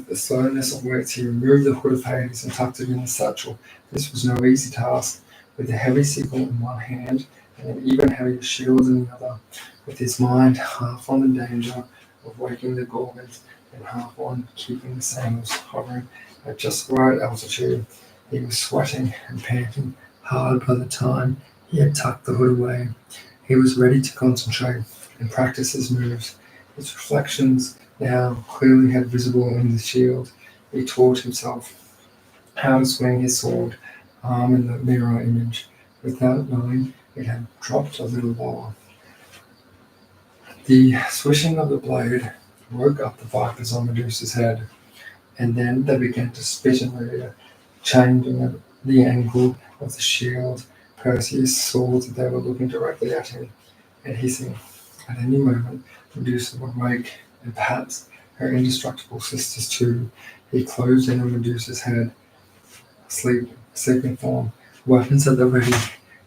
the slowness of wits, he removed the hood of Hades and tucked it in the satchel. This was no easy task. With a heavy sickle in one hand and an even heavier shield in the other, with his mind half on the danger of waking the Gorgons and half on keeping the sandals hovering at just the right altitude, he was sweating and panting hard by the time he had tucked the hood away. He was ready to concentrate and practice his moves. His reflections now clearly had visible in the shield. He taught himself how to swing his sword arm in the mirror image. Without knowing, it had dropped a little lower. The swishing of the blade woke up the vipers on Medusa's head, and then they began to spit in the air, changing the angle of the shield. Perseus saw that they were looking directly at him and hissing. At any moment, Medusa would wake, and perhaps her indestructible sisters too. He closed in on Medusa's head, sleeping form, weapons at the ready.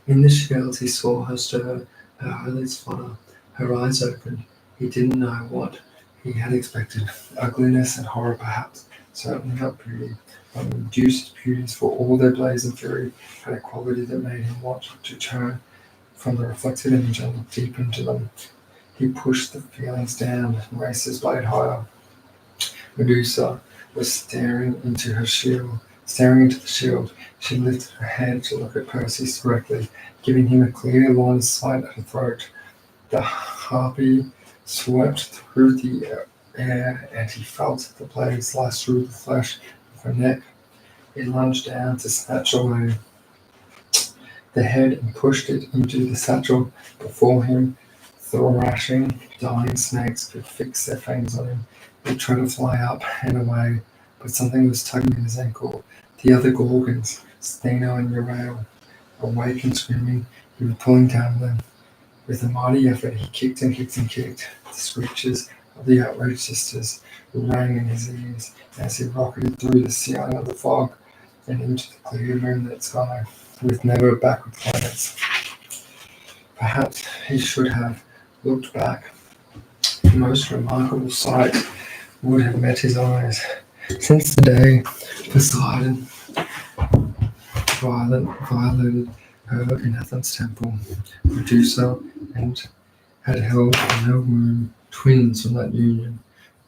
In the shields he saw her stir, her eyelids flutter, her eyes opened. He didn't know what he had expected. Ugliness and horror perhaps, certainly not beauty. But Medusa's beauties, for all their blaze and fury, had a quality that made him want to turn from the reflected image and look deep into them. He pushed the feelings down and raised his blade higher. Medusa was staring into the shield. She lifted her head to look at Perseus directly, giving him a clear line of sight at her throat. The harpy swept through the air, and he felt the blade slice through the flesh of her neck. He lunged down to snatch away the head and pushed it into the satchel before him. the rashing, dying snakes could fix their fangs on him, he'd try to fly up and away, but something was tugging at his ankle. The other Gorgons, Steno and Urail, awake and screaming, he was pulling down them. With a mighty effort, he kicked and kicked and kicked. The screeches of the outraged sisters rang in his ears as he rocketed through the ceiling of the fog and into the clear moonlit sky, with never a backward glance. Perhaps he should have looked back. The most remarkable sight would have met his eyes. Since the day Poseidon violated her in Athens' temple, Medusa and had held in her womb twins from that union.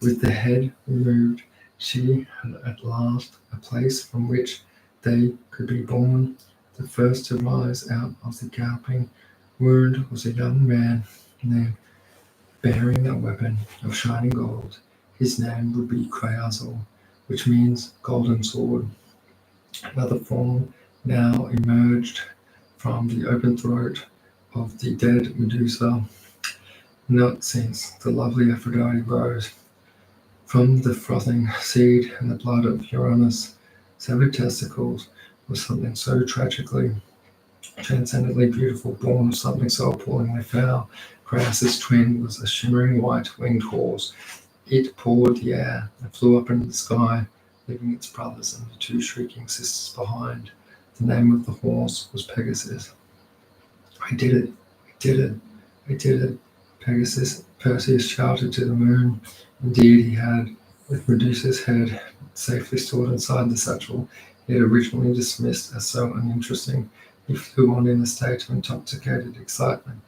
With the head removed, she had at last a place from which they could be born. The first to rise out of the gaping wound was a young man named bearing a weapon of shining gold. His name would be Kryazor, which means golden sword. Another form now emerged from the open throat of the dead Medusa. Not since the lovely Aphrodite rose from the frothing seed and the blood of Uranus, severed testicles was something so tragically, transcendently beautiful, born of something so appallingly foul. Crass's twin was a shimmering white winged horse. It pawed the air and flew up into the sky, leaving its brothers and the two shrieking sisters behind. The name of the horse was Pegasus. I did it! I did it! I did it! Perseus shouted to the moon. Indeed he had, with Medusa's head safely stored inside the satchel he had originally dismissed as so uninteresting. He flew on in a state of intoxicated excitement.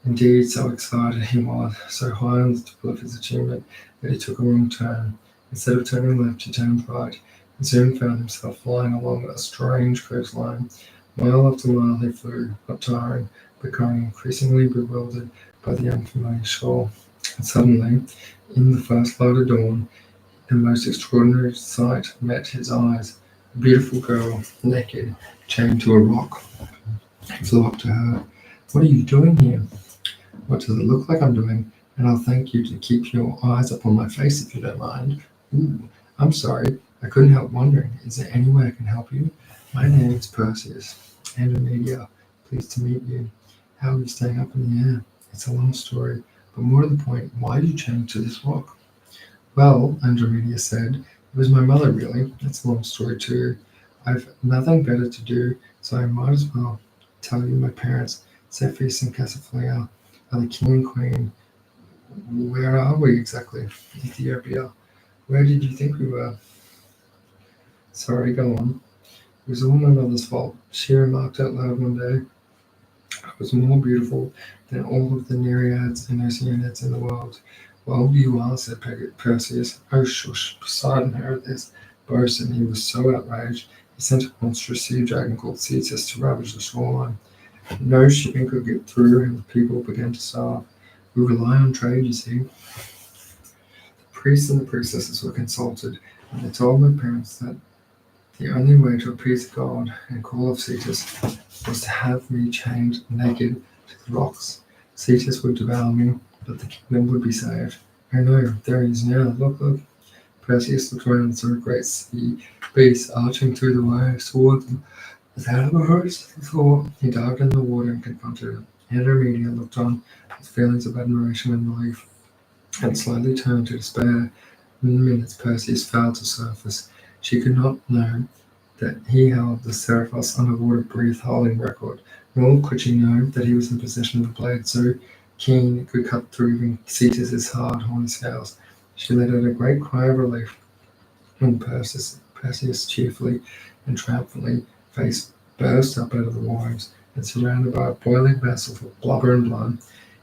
Indeed, so excited he was, so high on the top of his achievement, that he took a wrong turn. Instead of turning left, he turned right, and soon found himself flying along a strange coastline. Mile after mile he flew, not tiring, becoming increasingly bewildered by the unfamiliar shore. And suddenly, in the first light of dawn, the most extraordinary sight met his eyes. A beautiful girl, naked, chained to a rock. He flew up to her. What are you doing here? What does it look like I'm doing? And I'll thank you to keep your eyes up on my face if you don't mind. Ooh, I'm sorry. I couldn't help wondering. Is there any way I can help you? My name's Perseus. Andromeda. Pleased to meet you. How are you staying up in the air? It's a long story, but more to the point, why did you chain to this rock? Well, Andromeda said, it was my mother really. It's a long story too. I've nothing better to do, so I might as well tell you my parents, Cyphus and Cassiopeia, are the king and queen. Where are we exactly? Ethiopia. Where did you think we were? Sorry, go on. It was all my mother's fault. She remarked out loud one day, I was more beautiful than all of the Nereids and Oceanids in the world. Well, you are, said Perseus. Oh, shush, Poseidon heard this boast, and he was so outraged, he sent a monstrous sea dragon called Cyphus to ravage the shoreline. No shipping could get through, and the people began to starve. We rely on trade, you see. The priests and the priestesses were consulted, and they told my parents that the only way to appease God and call off Cetus was to have me chained naked to the rocks. Cetus would devour me, but the kingdom would be saved. Oh no, there he is now. Look, look. Perseus looked around and saw a great sea beast arching through the waves toward them. Is that a host? He thought. He dived in the water and confronted it. Andromeda looked on with feelings of admiration and relief, and slowly turned to despair. In minutes, Perseus fell to surface. She could not know that he held the Seraphos underwater breath-holding record, nor could she know that he was in possession of a blade so keen it could cut through even Cetus's hard, horny scales. She let out a great cry of relief when Perseus cheerfully and triumphantly face burst up out of the waves, and surrounded by a boiling vessel of blubber and blood,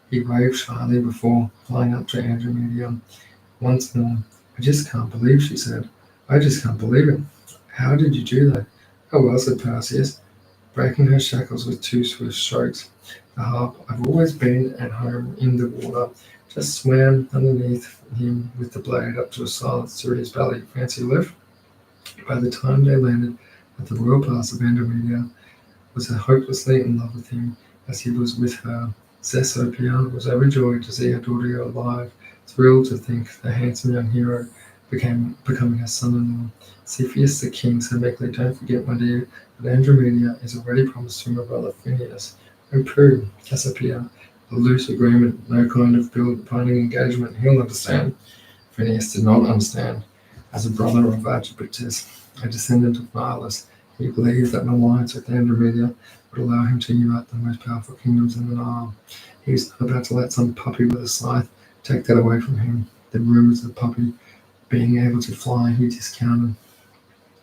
he waved shyly before flying up to Andromeda once more. I just can't believe, she said. I just can't believe it. How did you do that? Oh well, said Perseus, breaking her shackles with two swift strokes. The harp, I've always been at home in the water, just swam underneath him with the blade up to a silence through his belly. Fancy lift? By the time they landed at the royal palace of Andromeda, was hopelessly in love with him as he was with her. Cecropia was overjoyed to see her daughter go alive, thrilled to think the handsome young hero becoming her son-in-law. Cepheus the king said meekly, "Don't forget, my dear, that Andromeda is already promised to my brother Phineas." "Oh, pooh, Cassiopeia, a loose agreement, no kind of binding engagement. He'll understand." Phineas did not understand. As a brother of Archipelago, a descendant of Nihilus, he believed that an alliance with Andromeda would allow him to unite the most powerful kingdoms in the Nile. He was not about to let some puppy with a scythe take that away from him. The rumors of the puppy being able to fly he discounted.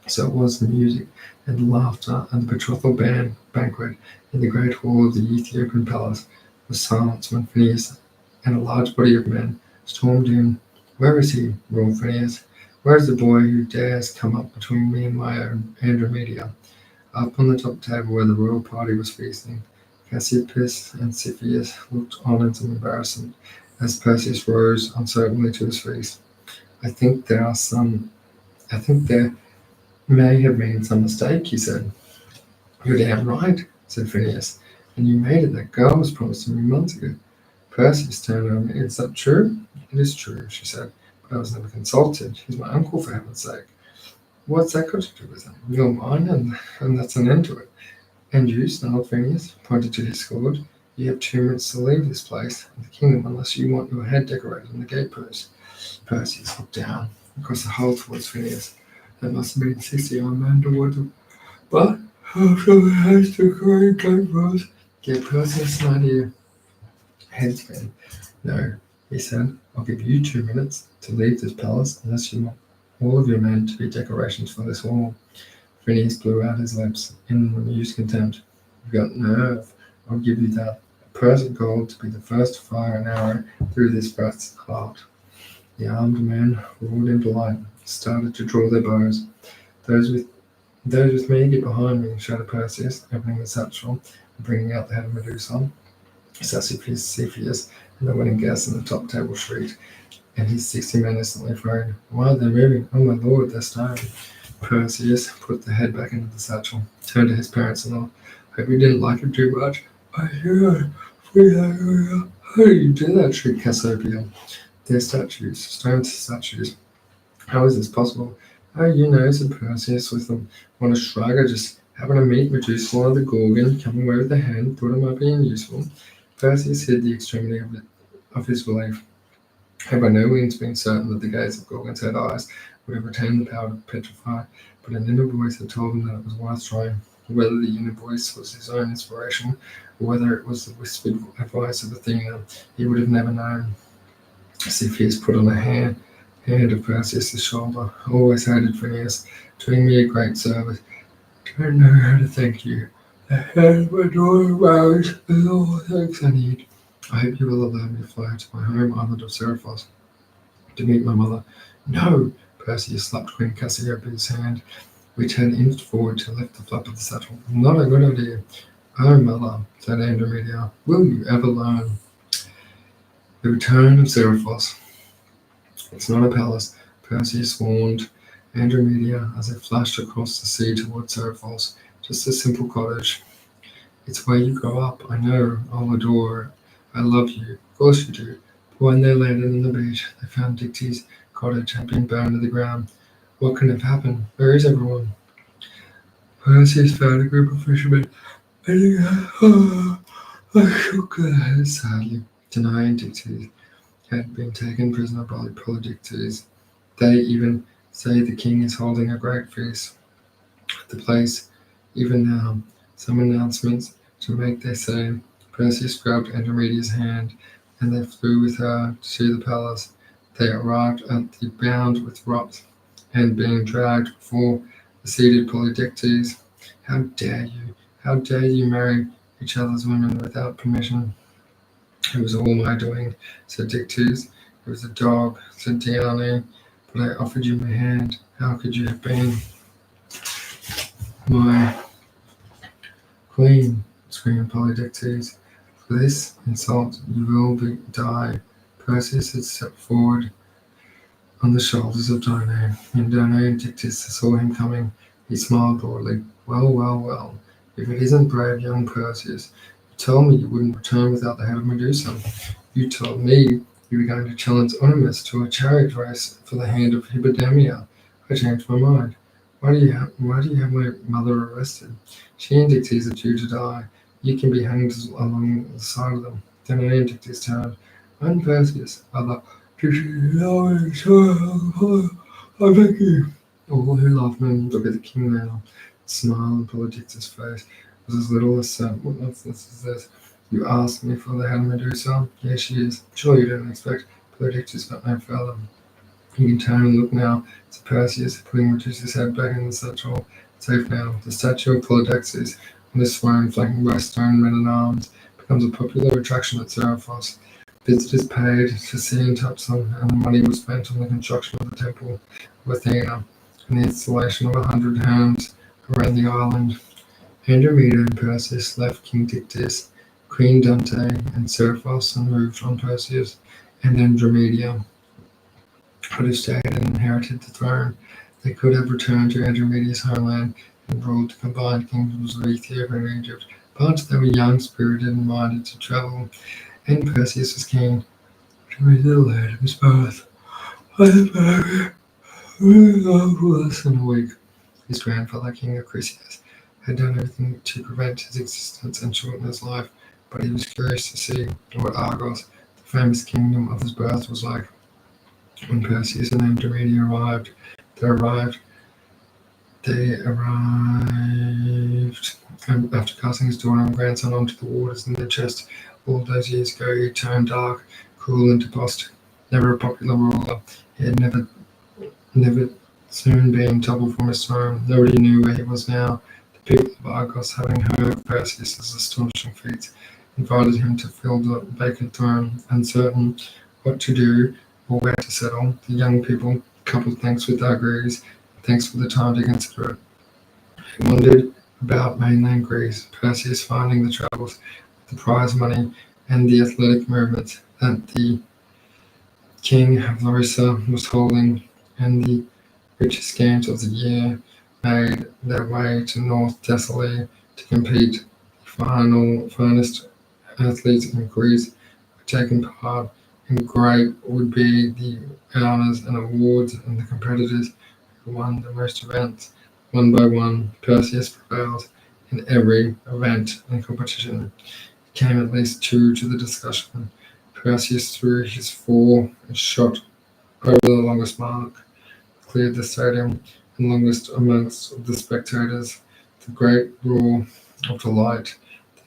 So it was the music and the laughter and the betrothal banquet in the great hall of the Ethiopian palace was silence when Phineas and a large body of men stormed in. "Where is he?" roared Phineas. "Where is the boy who dares come up between me and my own Andromeda?" Up on the top table where the royal party was feasting, Cassiopus and Cepheus looked on in some embarrassment as Perseus rose uncertainly to his feet. I think there may have been some mistake," he said. "You're damn right," said Phineas. "And you made it. That girl was promised to me months ago." Perseus turned on me. "Is that true?" "It is true," she said, "but I was never consulted. He's my uncle, for heaven's sake." "What's that got to do with him? You're mine, and that's an end to it." "And you," snarled Phineas, pointing to his sword, "you have 2 minutes to leave this place and the kingdom unless you want your head decorated on the gatepost." Perseus looked down across the hall towards Phineas. That must have been 60 odd men towards him. "But after the haste to create gatepost, gave Perseus an idea. Head spin. "No," he said, "I'll give you 2 minutes to leave this palace unless you want all of your men to be decorations for this wall." Phineas blew out his lips in amused contempt. "You've got nerve. I'll give you that. A purse of gold to be the first to fire an arrow through this brat's heart." The armed men roared in delight, started to draw their bows. Those with me, get behind me," shouted Perseus, opening the satchel and bringing out the head of Medusa. Cepheus and the wedding guests on the top table shrieked, and his 60 men instantly frowned. "Why are they moving? Oh, my lord, they're starving." Perseus put the head back into the satchel, turned to his parents-in-law. "Hope you didn't like it too much." "I hear. How do you do that?" shrieked Cassiopeia. "They're statues, stone statues." "How is this possible?" "Oh, you know," said Perseus with them on a shrug. "I just happened to meet Medusa or the Gorgon, come away with the hand, thought it might be useful." Perseus hid the extremity of his relief, had by no means been certain that the gaze of Gorgon's head eyes would have retained the power to petrify, but an inner voice had told him that it was worth trying. Whether the inner voice was his own inspiration, or whether it was the whispered advice of Athena, he would have never known. Cepheus put on a hand of Perseus' shoulder. "Always hated Phineas, doing me a great service. Don't know how to thank you. The hand of my daughter Rose is all the thanks I need. I hope you will allow me to fly to my home island of Seriphos to meet my mother." "No!" Perseus slapped Queen Cassiopeia's hand, which had inched forward to lift the flap of the satchel. "Not a good idea." "Oh, mother," said Andromeda, "will you ever learn?" The return of Seriphos. "It's not a palace," Perseus warned Andromeda as they flashed across the sea toward Seriphos. "Just a simple cottage. It's where you grow up. I know. I'll adore it. I love you. Of course you do." But when they landed on the beach, they found Dicty's cottage had been burned to the ground. What can have happened? Where is everyone? Perseus found a group of fishermen, and I shook their heads sadly, denying Dicty had been taken prisoner by Polydictes. They even say the king is holding a great feast at the place even now. Some announcements to make, they say. Perseus grabbed Andromeda's hand, and they flew with her to the palace. They arrived at the bound with ropes, and being dragged before the seated Polydictes. "How dare you? How dare you marry each other's women without permission?" "It was all my doing," said Dictys. "It was a dog," said Dione. "But I offered you my hand. How could you have been my queen?" screamed Polydictes. "For this insult you will die." Perseus had stepped forward on the shoulders of Dione, and Dione and Dictys saw him coming. He smiled broadly. Well, if it isn't brave young Perseus, told me you wouldn't return without the head of Medusa. You told me you were going to challenge Onimus to a chariot race for the hand of Hippodamia. I changed my mind. Why do you have my mother arrested? She and Dictys are due to die. You can be hanged along the side of them. Then I and Dictys turned. I'm Perseus. Other I beg you. All who love me look at the king now. Smile and pull Dictys' face was as little as said. What nonsense is this? You asked me for the head of Medusa? Here she is. Sure you didn't expect. Dictys got no further. You can turn and look now. It's Perseus putting Medusa's head back in the satchel. Safe now. The statue of Polydectes on this throne, flanking by stone men at arms, becomes a popular attraction at Seriphos. Visitors paid to see and touch them, and the money was spent on the construction of the temple of Athena and the installation of 100 homes around the island. Andromeda and Perseus left King Dictys, Queen Dante, and Seriphos and moved on. Perseus and Andromeda could have stayed and inherited the throne. They could have returned to Andromeda's homeland and ruled the combined kingdoms of Ethiopia and Egypt, but they were young, spirited, and minded to travel, and Perseus was keen to visit the land of his birth. Less than a week. His grandfather, King Acrisius, had done everything to prevent his existence and shorten his life, but he was curious to see what Argos, the famous kingdom of his birth, was like. When Perseus and Andromeda arrived after casting his daughter and grandson onto the waters in their chest all those years ago. He turned dark, cruel, and debossed. Never a popular ruler, he had never soon been toppled from his throne. Nobody knew where he was now. The people of Argos, having heard of Perseus' astonishing feats, invited him to fill the vacant throne. Uncertain what to do or where to settle, the young people coupled thanks with agrees, thanks for the time to consider it. He wandered about mainland Greece, Perseus finding the travels, the prize money, and the athletic movements that the king of Larissa was holding, and the richest games of the year made their way to North Thessaly to compete. The finest athletes in Greece were taking part, and great would be the honors and awards and the competitors who won the most events. One by one, Perseus prevailed in every event and competition. He came at least two to the discussion. Perseus threw his 4 and shot over the longest mark, cleared the stadium, and longest amongst the spectators. The great roar of delight,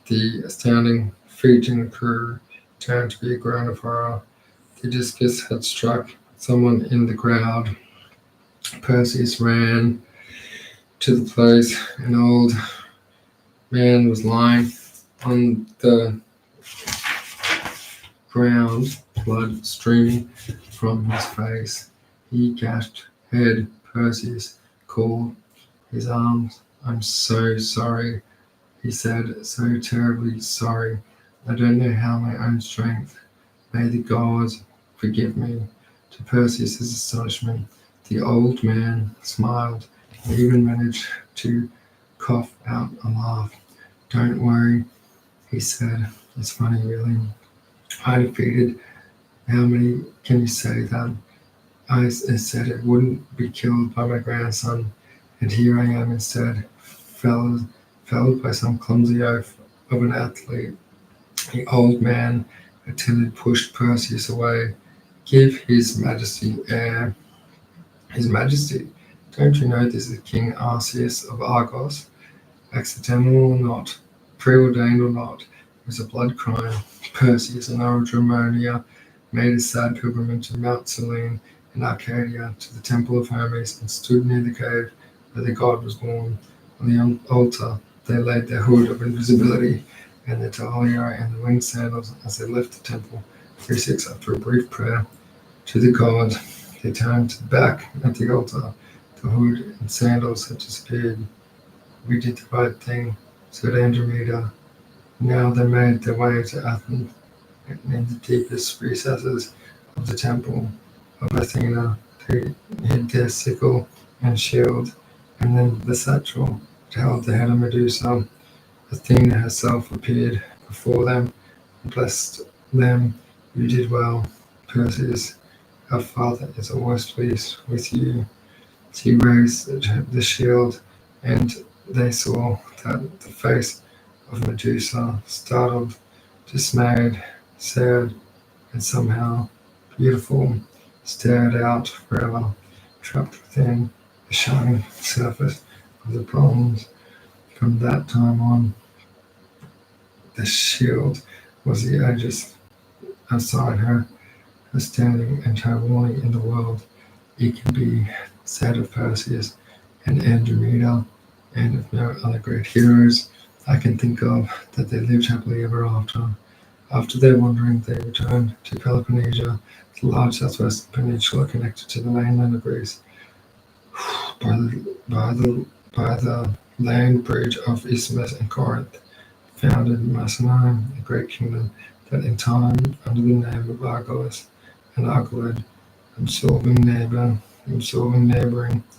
the astounding feat in the crew, turned to be a groan of horror. The discus had struck someone in the crowd. Perseus ran to the place. An old man was lying on the ground, blood streaming from his face. He gasped, "Head!" Perseus called his arms. "I'm so sorry," he said, "so terribly sorry. I don't know how my own strength. May the gods forgive me." To Perseus' astonishment, the old man smiled and even managed to cough out a laugh. "Don't worry," he said. "It's funny, really. I defeated. How many can you say that? I said it wouldn't be killed by my grandson, and here I am instead, felled by some clumsy oaf of an athlete." The old man attended pushed Perseus away. "Give his majesty air." "His majesty? Don't you know this is King Arceus of Argos? Accidental or not, preordained or not, it was a blood crime." Perseus and Andromeda made a sad pilgrimage to Mount Selene in Arcadia, to the temple of Hermes, and stood near the cave where the god was born. On the altar they laid their hood of invisibility and their talia and the winged sandals as they left the temple. 3-6, after a brief prayer to the god, they turned back at the altar. The hood and sandals had disappeared. "We did the right thing," said Andromeda. Now they made their way to Athens, and in the deepest recesses of the temple of Athena, they hid their sickle and shield, and then the satchel that held the head of Medusa. Athena herself appeared, before them and blessed them. You did well, Perseus. Our father is always pleased with you. She raised the shield, and they saw that the face of Medusa, startled, dismayed, sad, and somehow beautiful, stared out forever, trapped within the shining surface of the bronze. From that time on, the shield was the aegis outside her standing and her warning in the world. It can be said of Perseus and Andromeda, and of no other great heroes I can think of, that they lived happily ever after. After their wandering, they returned to Peloponnesia, the large southwest peninsula connected to the mainland of Greece by the land bridge of Isthmus and Corinth. Founded Merceline, a great kingdom that in time, under the name of Argolis and Argolid, absorbing neighboring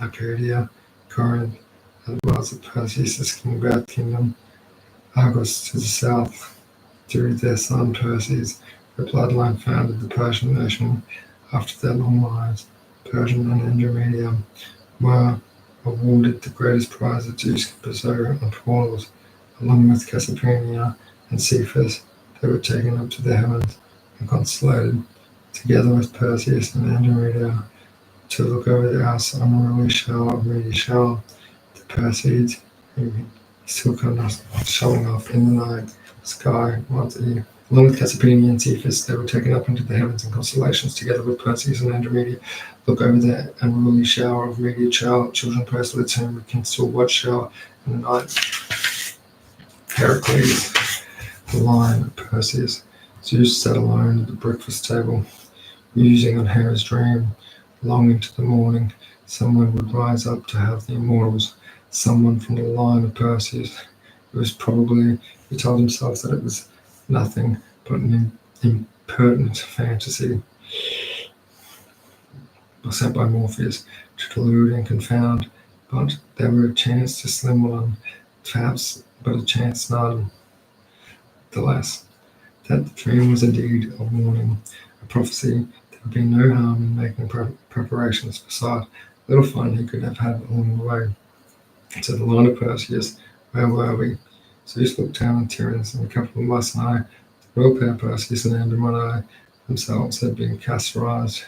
Arcadia, Corinth, as well as the Perseus' kingdom, Argos to the south. Through their son Perseus, the bloodline founded the Persian nation. After their long lives, Persian and Andromeda were awarded the greatest prize that Zeus could bestow on mortals. Along with Cassiopea and Cyphus, they were taken up to the heavens and consolated, together with Perseus and Andromeda, to look over the house unruly shower of meteor shower. The Perseids, who still showing off in the night sky, along with Cassiopea and Cyphus, they were taken up into the heavens in constellations, together with Perseus and Andromeda, look over the unruly shower of meteor children Perseus, whom we can still watch shower in the night. Heracles, the lion of Perseus. Zeus sat alone at the breakfast table, musing on Hera's dream. Long into the morning, someone would rise up to have the immortals, someone from the line of Perseus. It was probably, he told himself, that it was nothing but an impertinent fantasy sent by Morpheus to delude and confound, but there were a chance to slim one, perhaps, but a chance none. The less, that the dream was indeed of warning, a prophecy. There would be no harm in making preparations. Besides, little fun he could have had along the way. So the line of Perseus, where were we? Zeus looked down on Tyrannus and the capital of Mycenae. The royal pair Perseus and Andromeda themselves had been castorized,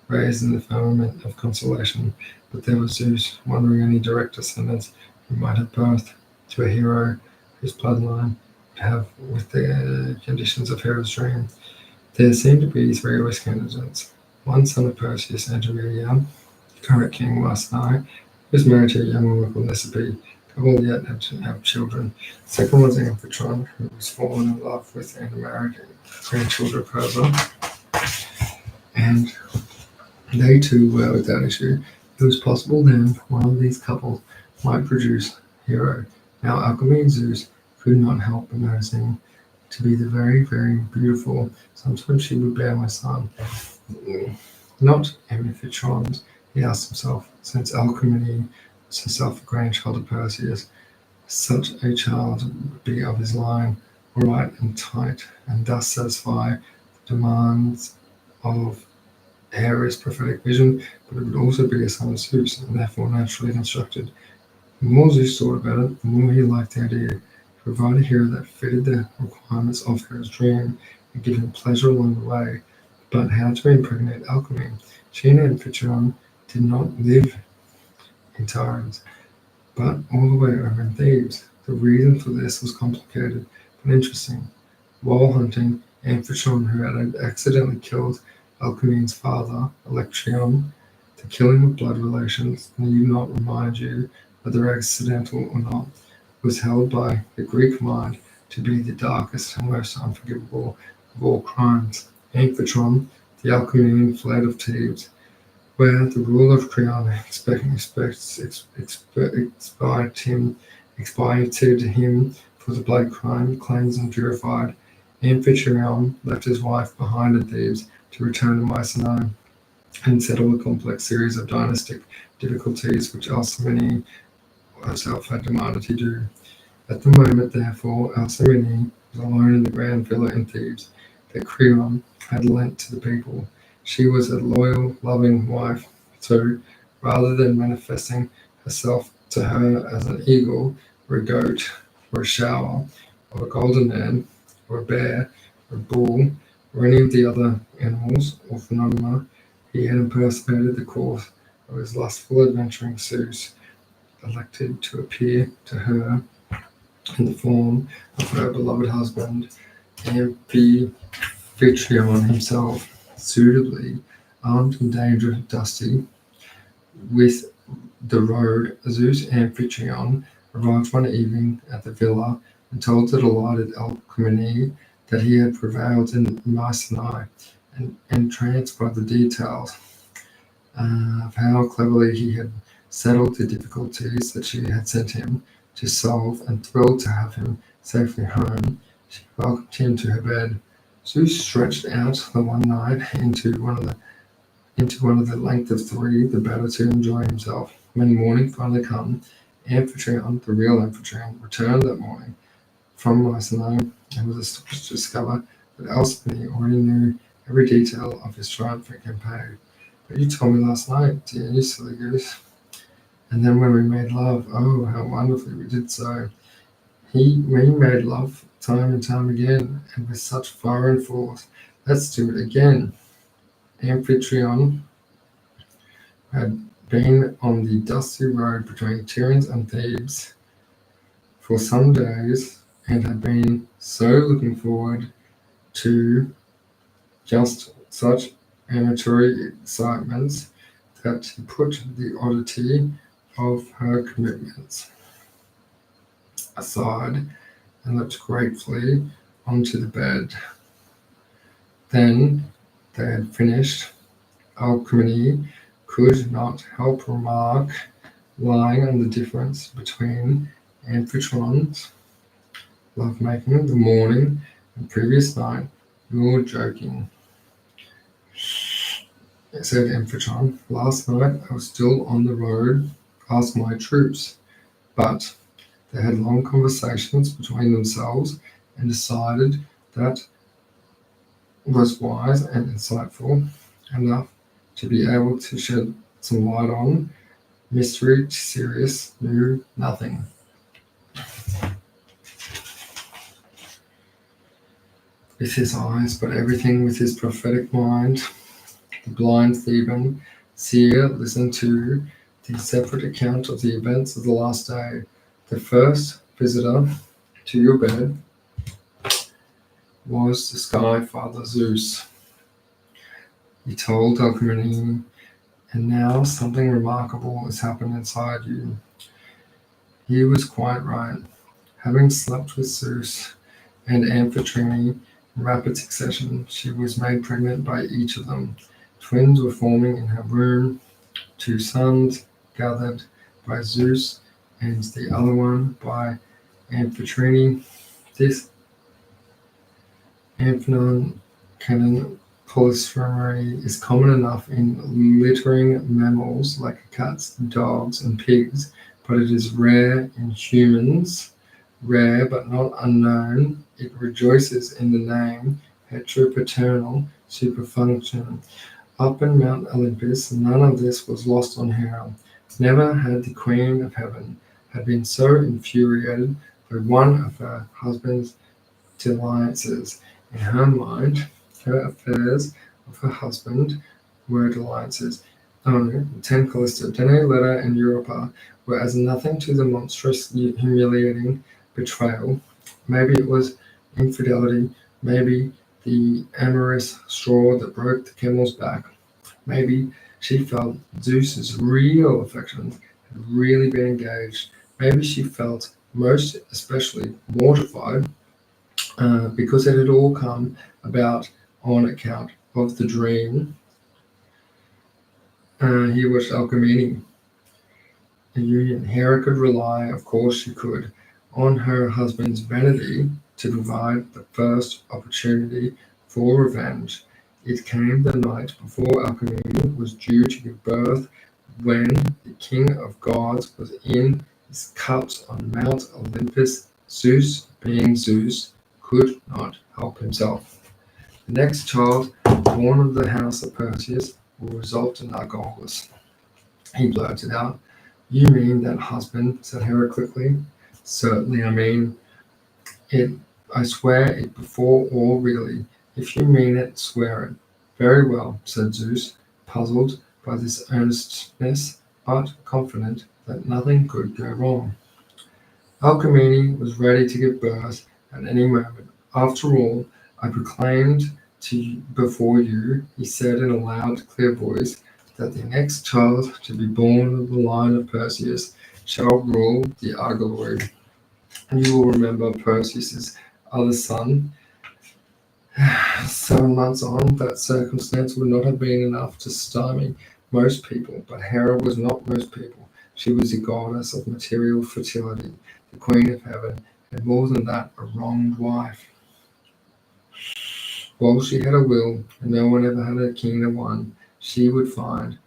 raised in the firmament of consolation, but there was Zeus, wondering any direct descendants who might have birth to a hero whose bloodline would have with the conditions of Hera's dream. There seemed to be three always candidates. One son of Perseus, Andromeda, current king Mycenae, was married to a young woman called Nisibe, couple yet had to have children. The second was Amphitryon, who was fallen in love with and married grandchildren of Persia, and they too were without issue. It was possible then one of these couples might produce a hero. Now Alchemy and Zeus could not help but noticing to be the very, very beautiful. Sometimes she would bear my son. Not Amphitryon, he asked himself, since Alchemy was herself a grandchild of Perseus, such a child would be of his line, all right and tight, and thus satisfy the demands of Hera's prophetic vision, but it would also be a son of Zeus, and therefore naturally constructed. The more Zeus thought about it, the more he liked the idea to provide a hero that fitted the requirements of Hera's dream and give him pleasure along the way. But how to impregnate Alchemy? She and Amphitryon did not live in Tyros, but all the way over in Thebes. The reason for this was complicated but interesting. While hunting, Amphitryon, who had accidentally killed Alcmene's father, Aleksandr, the killing of blood relations need not remind you whether accidental or not, was held by the Greek mind to be the darkest and most unforgivable of all crimes. Amphitryon, the Alcmenean, fled of Thebes, where the rule of Creon expiated him for the blood crime, cleansed and purified. Amphitryon left his wife behind in Thebes to return to Mycenae and settle a complex series of dynastic difficulties which Alcmene herself had demanded he do. At the moment, therefore, Alcmene was alone in the grand villa in Thebes that Creon had lent to the people. She was a loyal, loving wife, so rather than manifesting herself to her as an eagle, or a goat, or a shower, or a golden man, or a bear, or a bull, or any of the other animals or phenomena, he had impersonated the course of his lustful adventuring Zeus, elected to appear to her in the form of her beloved husband, Amphitryon himself, suitably armed and dangerous, dusty, with the road. Zeus Amphitryon arrived one evening at the villa and told the delighted Alcmene that he had prevailed in Mycenae, and entranced by the details of how cleverly he had settled the difficulties that she had sent him to solve, and thrilled to have him safely home, she welcomed him to her bed. Zeus stretched out the one night into one of the length of three, the better to enjoy himself. When morning finally came, Amphitryon, the real Amphitryon, returned that morning from Mycenae and was astonished to discover that Alcmene already knew every detail of his triumphant campaign. But you told me last night, dear, you silly goose. And then when we made love, oh, how wonderfully we did so. We made love time and time again, and with such fire and force. Let's do it again. Amphitryon had been on the dusty road between Tiryns and Thebes for some days, and had been so looking forward to just such amatory excitements that he put the oddity of her commitments aside and looked gratefully onto the bed. Then they had finished. Alcmene could not help remark, lying on the difference between Amphitrion's lovemaking the morning and previous night. You're joking, said Amphitryon. Last night I was still on the road past my troops, but they had long conversations between themselves and decided that was wise and insightful enough to be able to shed some light on. Mystery Sirius knew nothing. With his eyes, but everything with his prophetic mind, the blind Theban seer listened to the separate account of the events of the last day. The first visitor to your bed was the sky father Zeus. He told Alcmene, and now something remarkable has happened inside you. He was quite right. Having slept with Zeus and Amphitryon in rapid succession, she was made pregnant by each of them. Twins were forming in her womb, 2 sons gathered by Zeus, and the other one by Amphitryon. This Amphinon canon polyspermy is common enough in littering mammals like cats, dogs, and pigs, but it is rare in humans. Rare but not unknown, it rejoices in the name heteropaternal superfunction. Up in Mount Olympus, none of this was lost on her. Never had the Queen of Heaven had been so infuriated by one of her husband's dalliances. In her mind, her affairs of her husband were dalliances. Only 10 Callisto, Dene, Leda, and Europa were as nothing to the monstrous, humiliating betrayal. Maybe it was infidelity, maybe the amorous straw that broke the camel's back. Maybe she felt Zeus's real affections had really been engaged. Maybe she felt most especially mortified because it had all come about on account of the dream he watched Alcmene. A union. Hera could rely, of course she could, on her husband's vanity to provide the first opportunity for revenge. It came the night before Alcmene was due to give birth, when the king of gods was in his cups on Mount Olympus. Zeus, being Zeus, could not help himself. The next child, born of the house of Perseus, will result in Argolis. He blurted out, "You mean that husband?" said Hera quickly. "Certainly I mean it. I swear it before all, really. If you mean it, swear it." "Very well," said Zeus, puzzled by this earnestness, but confident that nothing could go wrong. Alcmene was ready to give birth at any moment. "After all, I proclaimed before you," he said in a loud, clear voice, "that the next child to be born of the line of Perseus shall rule the Argoloid. You will remember Perseus's other son. 7 months on, that circumstance would not have been enough to stymie most people, but Hera was not most people. She was the goddess of material fertility, the queen of heaven, and more than that, a wronged wife. While she had a will, and no one ever had a keener one, she would find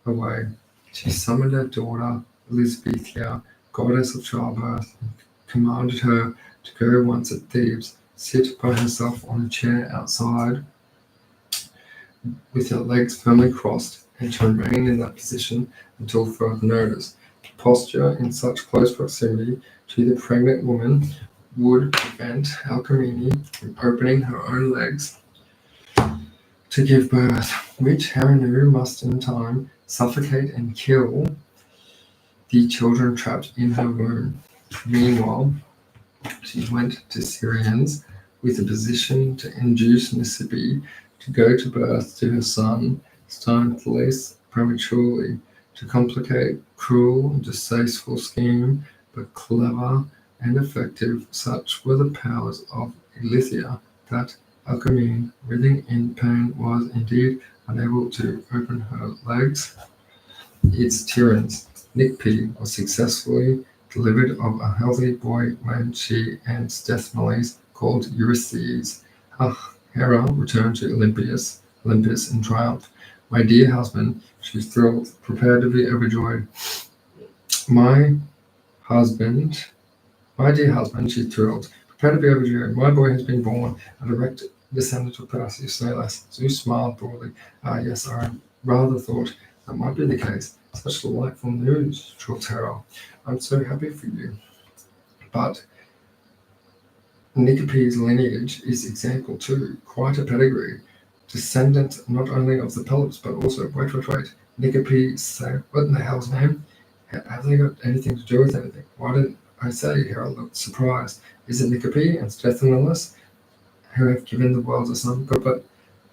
a way. She summoned her daughter, Elizabethia, goddess of childbirth, and commanded her to go once at Thebes, sit by herself on a chair outside with her legs firmly crossed, and to remain in that position until further notice. Posture in such close proximity to the pregnant woman would prevent Alcmene from opening her own legs to give birth, which Hera knew must in time suffocate and kill the children trapped in her womb. Meanwhile, she went to Syrians with a position to induce Nisibe to go to birth to her son, Steinthales, prematurely, to complicate cruel and distasteful scheme, but clever and effective. Such were the powers of Ilithyia that Alcmene, writhing in pain, was indeed unable to open her legs. Its tyrants, Nycpe, was successfully delivered of a healthy boy when she and Sthenelus, called Eurystheus, Hera, returned to Olympus in triumph. "My dear husband," she thrilled, prepared to be overjoyed. My dear husband," she thrilled, prepared to be overjoyed. "My boy has been born, a direct descendant of Perseus, no less." Zeus smiled broadly. "Ah, yes, I rather thought that might be the case. Such delightful news," chortled Hera. "I'm so happy for you. But Nycpe's lineage is example too, quite a pedigree. Descendant not only of the Pelops, but also, wait, Nycpe, what in the hell's name? Have they got anything to do with anything? Why didn't I say?" Hera looked surprised. "Is it Nycpe and Sthenelus who have given the world a son? But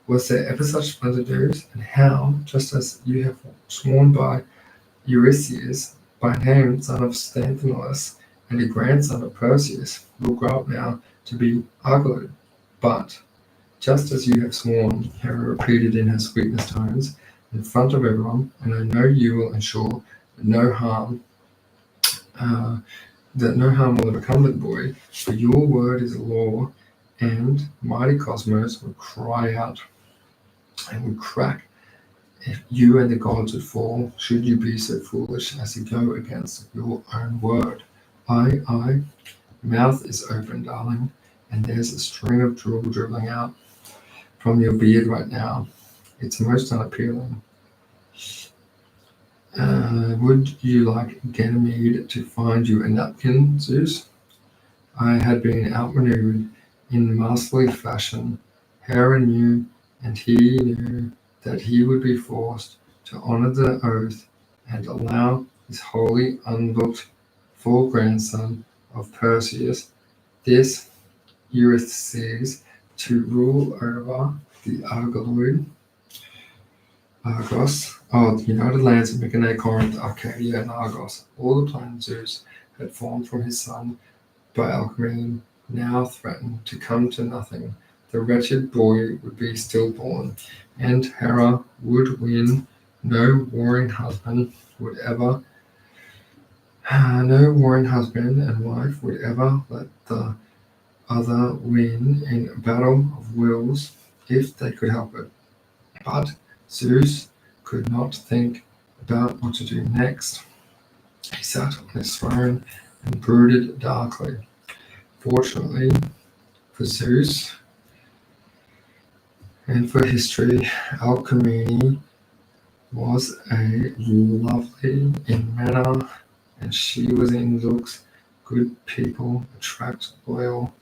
was there ever such splendid news? And how, just as you have sworn by Eurystheus, by name, son of Sthenelus, and a grandson of Perseus, will grow up now to be Argoloid. But, just as you have sworn," Hera repeated in her sweetest tones, "in front of everyone, and I know you will ensure that no harm will ever come to the boy, for your word is law, and mighty Cosmos would cry out and would crack if you and the gods would fall, should you be so foolish as to go against your own word. Aye, mouth is open, darling, and there's a string of drool dribbling out from your beard right now. It's most unappealing. Would you like Ganymede to find you a napkin, Zeus?" I had been outmaneuvered in masterly fashion. Hera knew, and he knew, that he would be forced to honor the oath and allow his wholly unlooked for grandson of Perseus, this Eurystheus, to rule over the Argoloid, Argos, the united lands of Mycenae, Corinth, Arcadia, and Argos. All the plans Zeus had formed from his son by Alcmene now threatened to come to nothing. The wretched boy would be stillborn, and Hera would win. No warring husband and wife would ever let the other win in a battle of wills if they could help it. But Zeus could not think about what to do next. He sat on his throne and brooded darkly. Fortunately for Zeus. And for history, Alcmene was a lovely in manner, and she was in looks, good people, attract, loyal.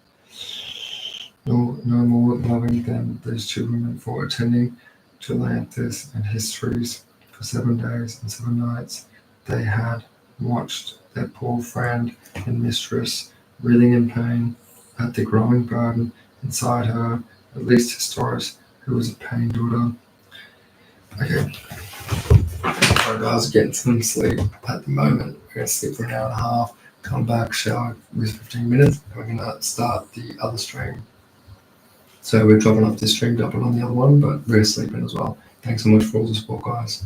No more loving than these two women for attending to Atlantis and histories for 7 days and 7 nights. They had watched their poor friend and mistress writhing in pain at the growing burden inside her, at least Historis, who was a pain daughter. Okay. Alright guys, getting some sleep at the moment. We're going to sleep for an hour and a half, come back, shower with 15 minutes, and we're going to start the other stream. So we're dropping off this stream, jumping on the other one, but we're sleeping as well. Thanks so much for all the support, guys.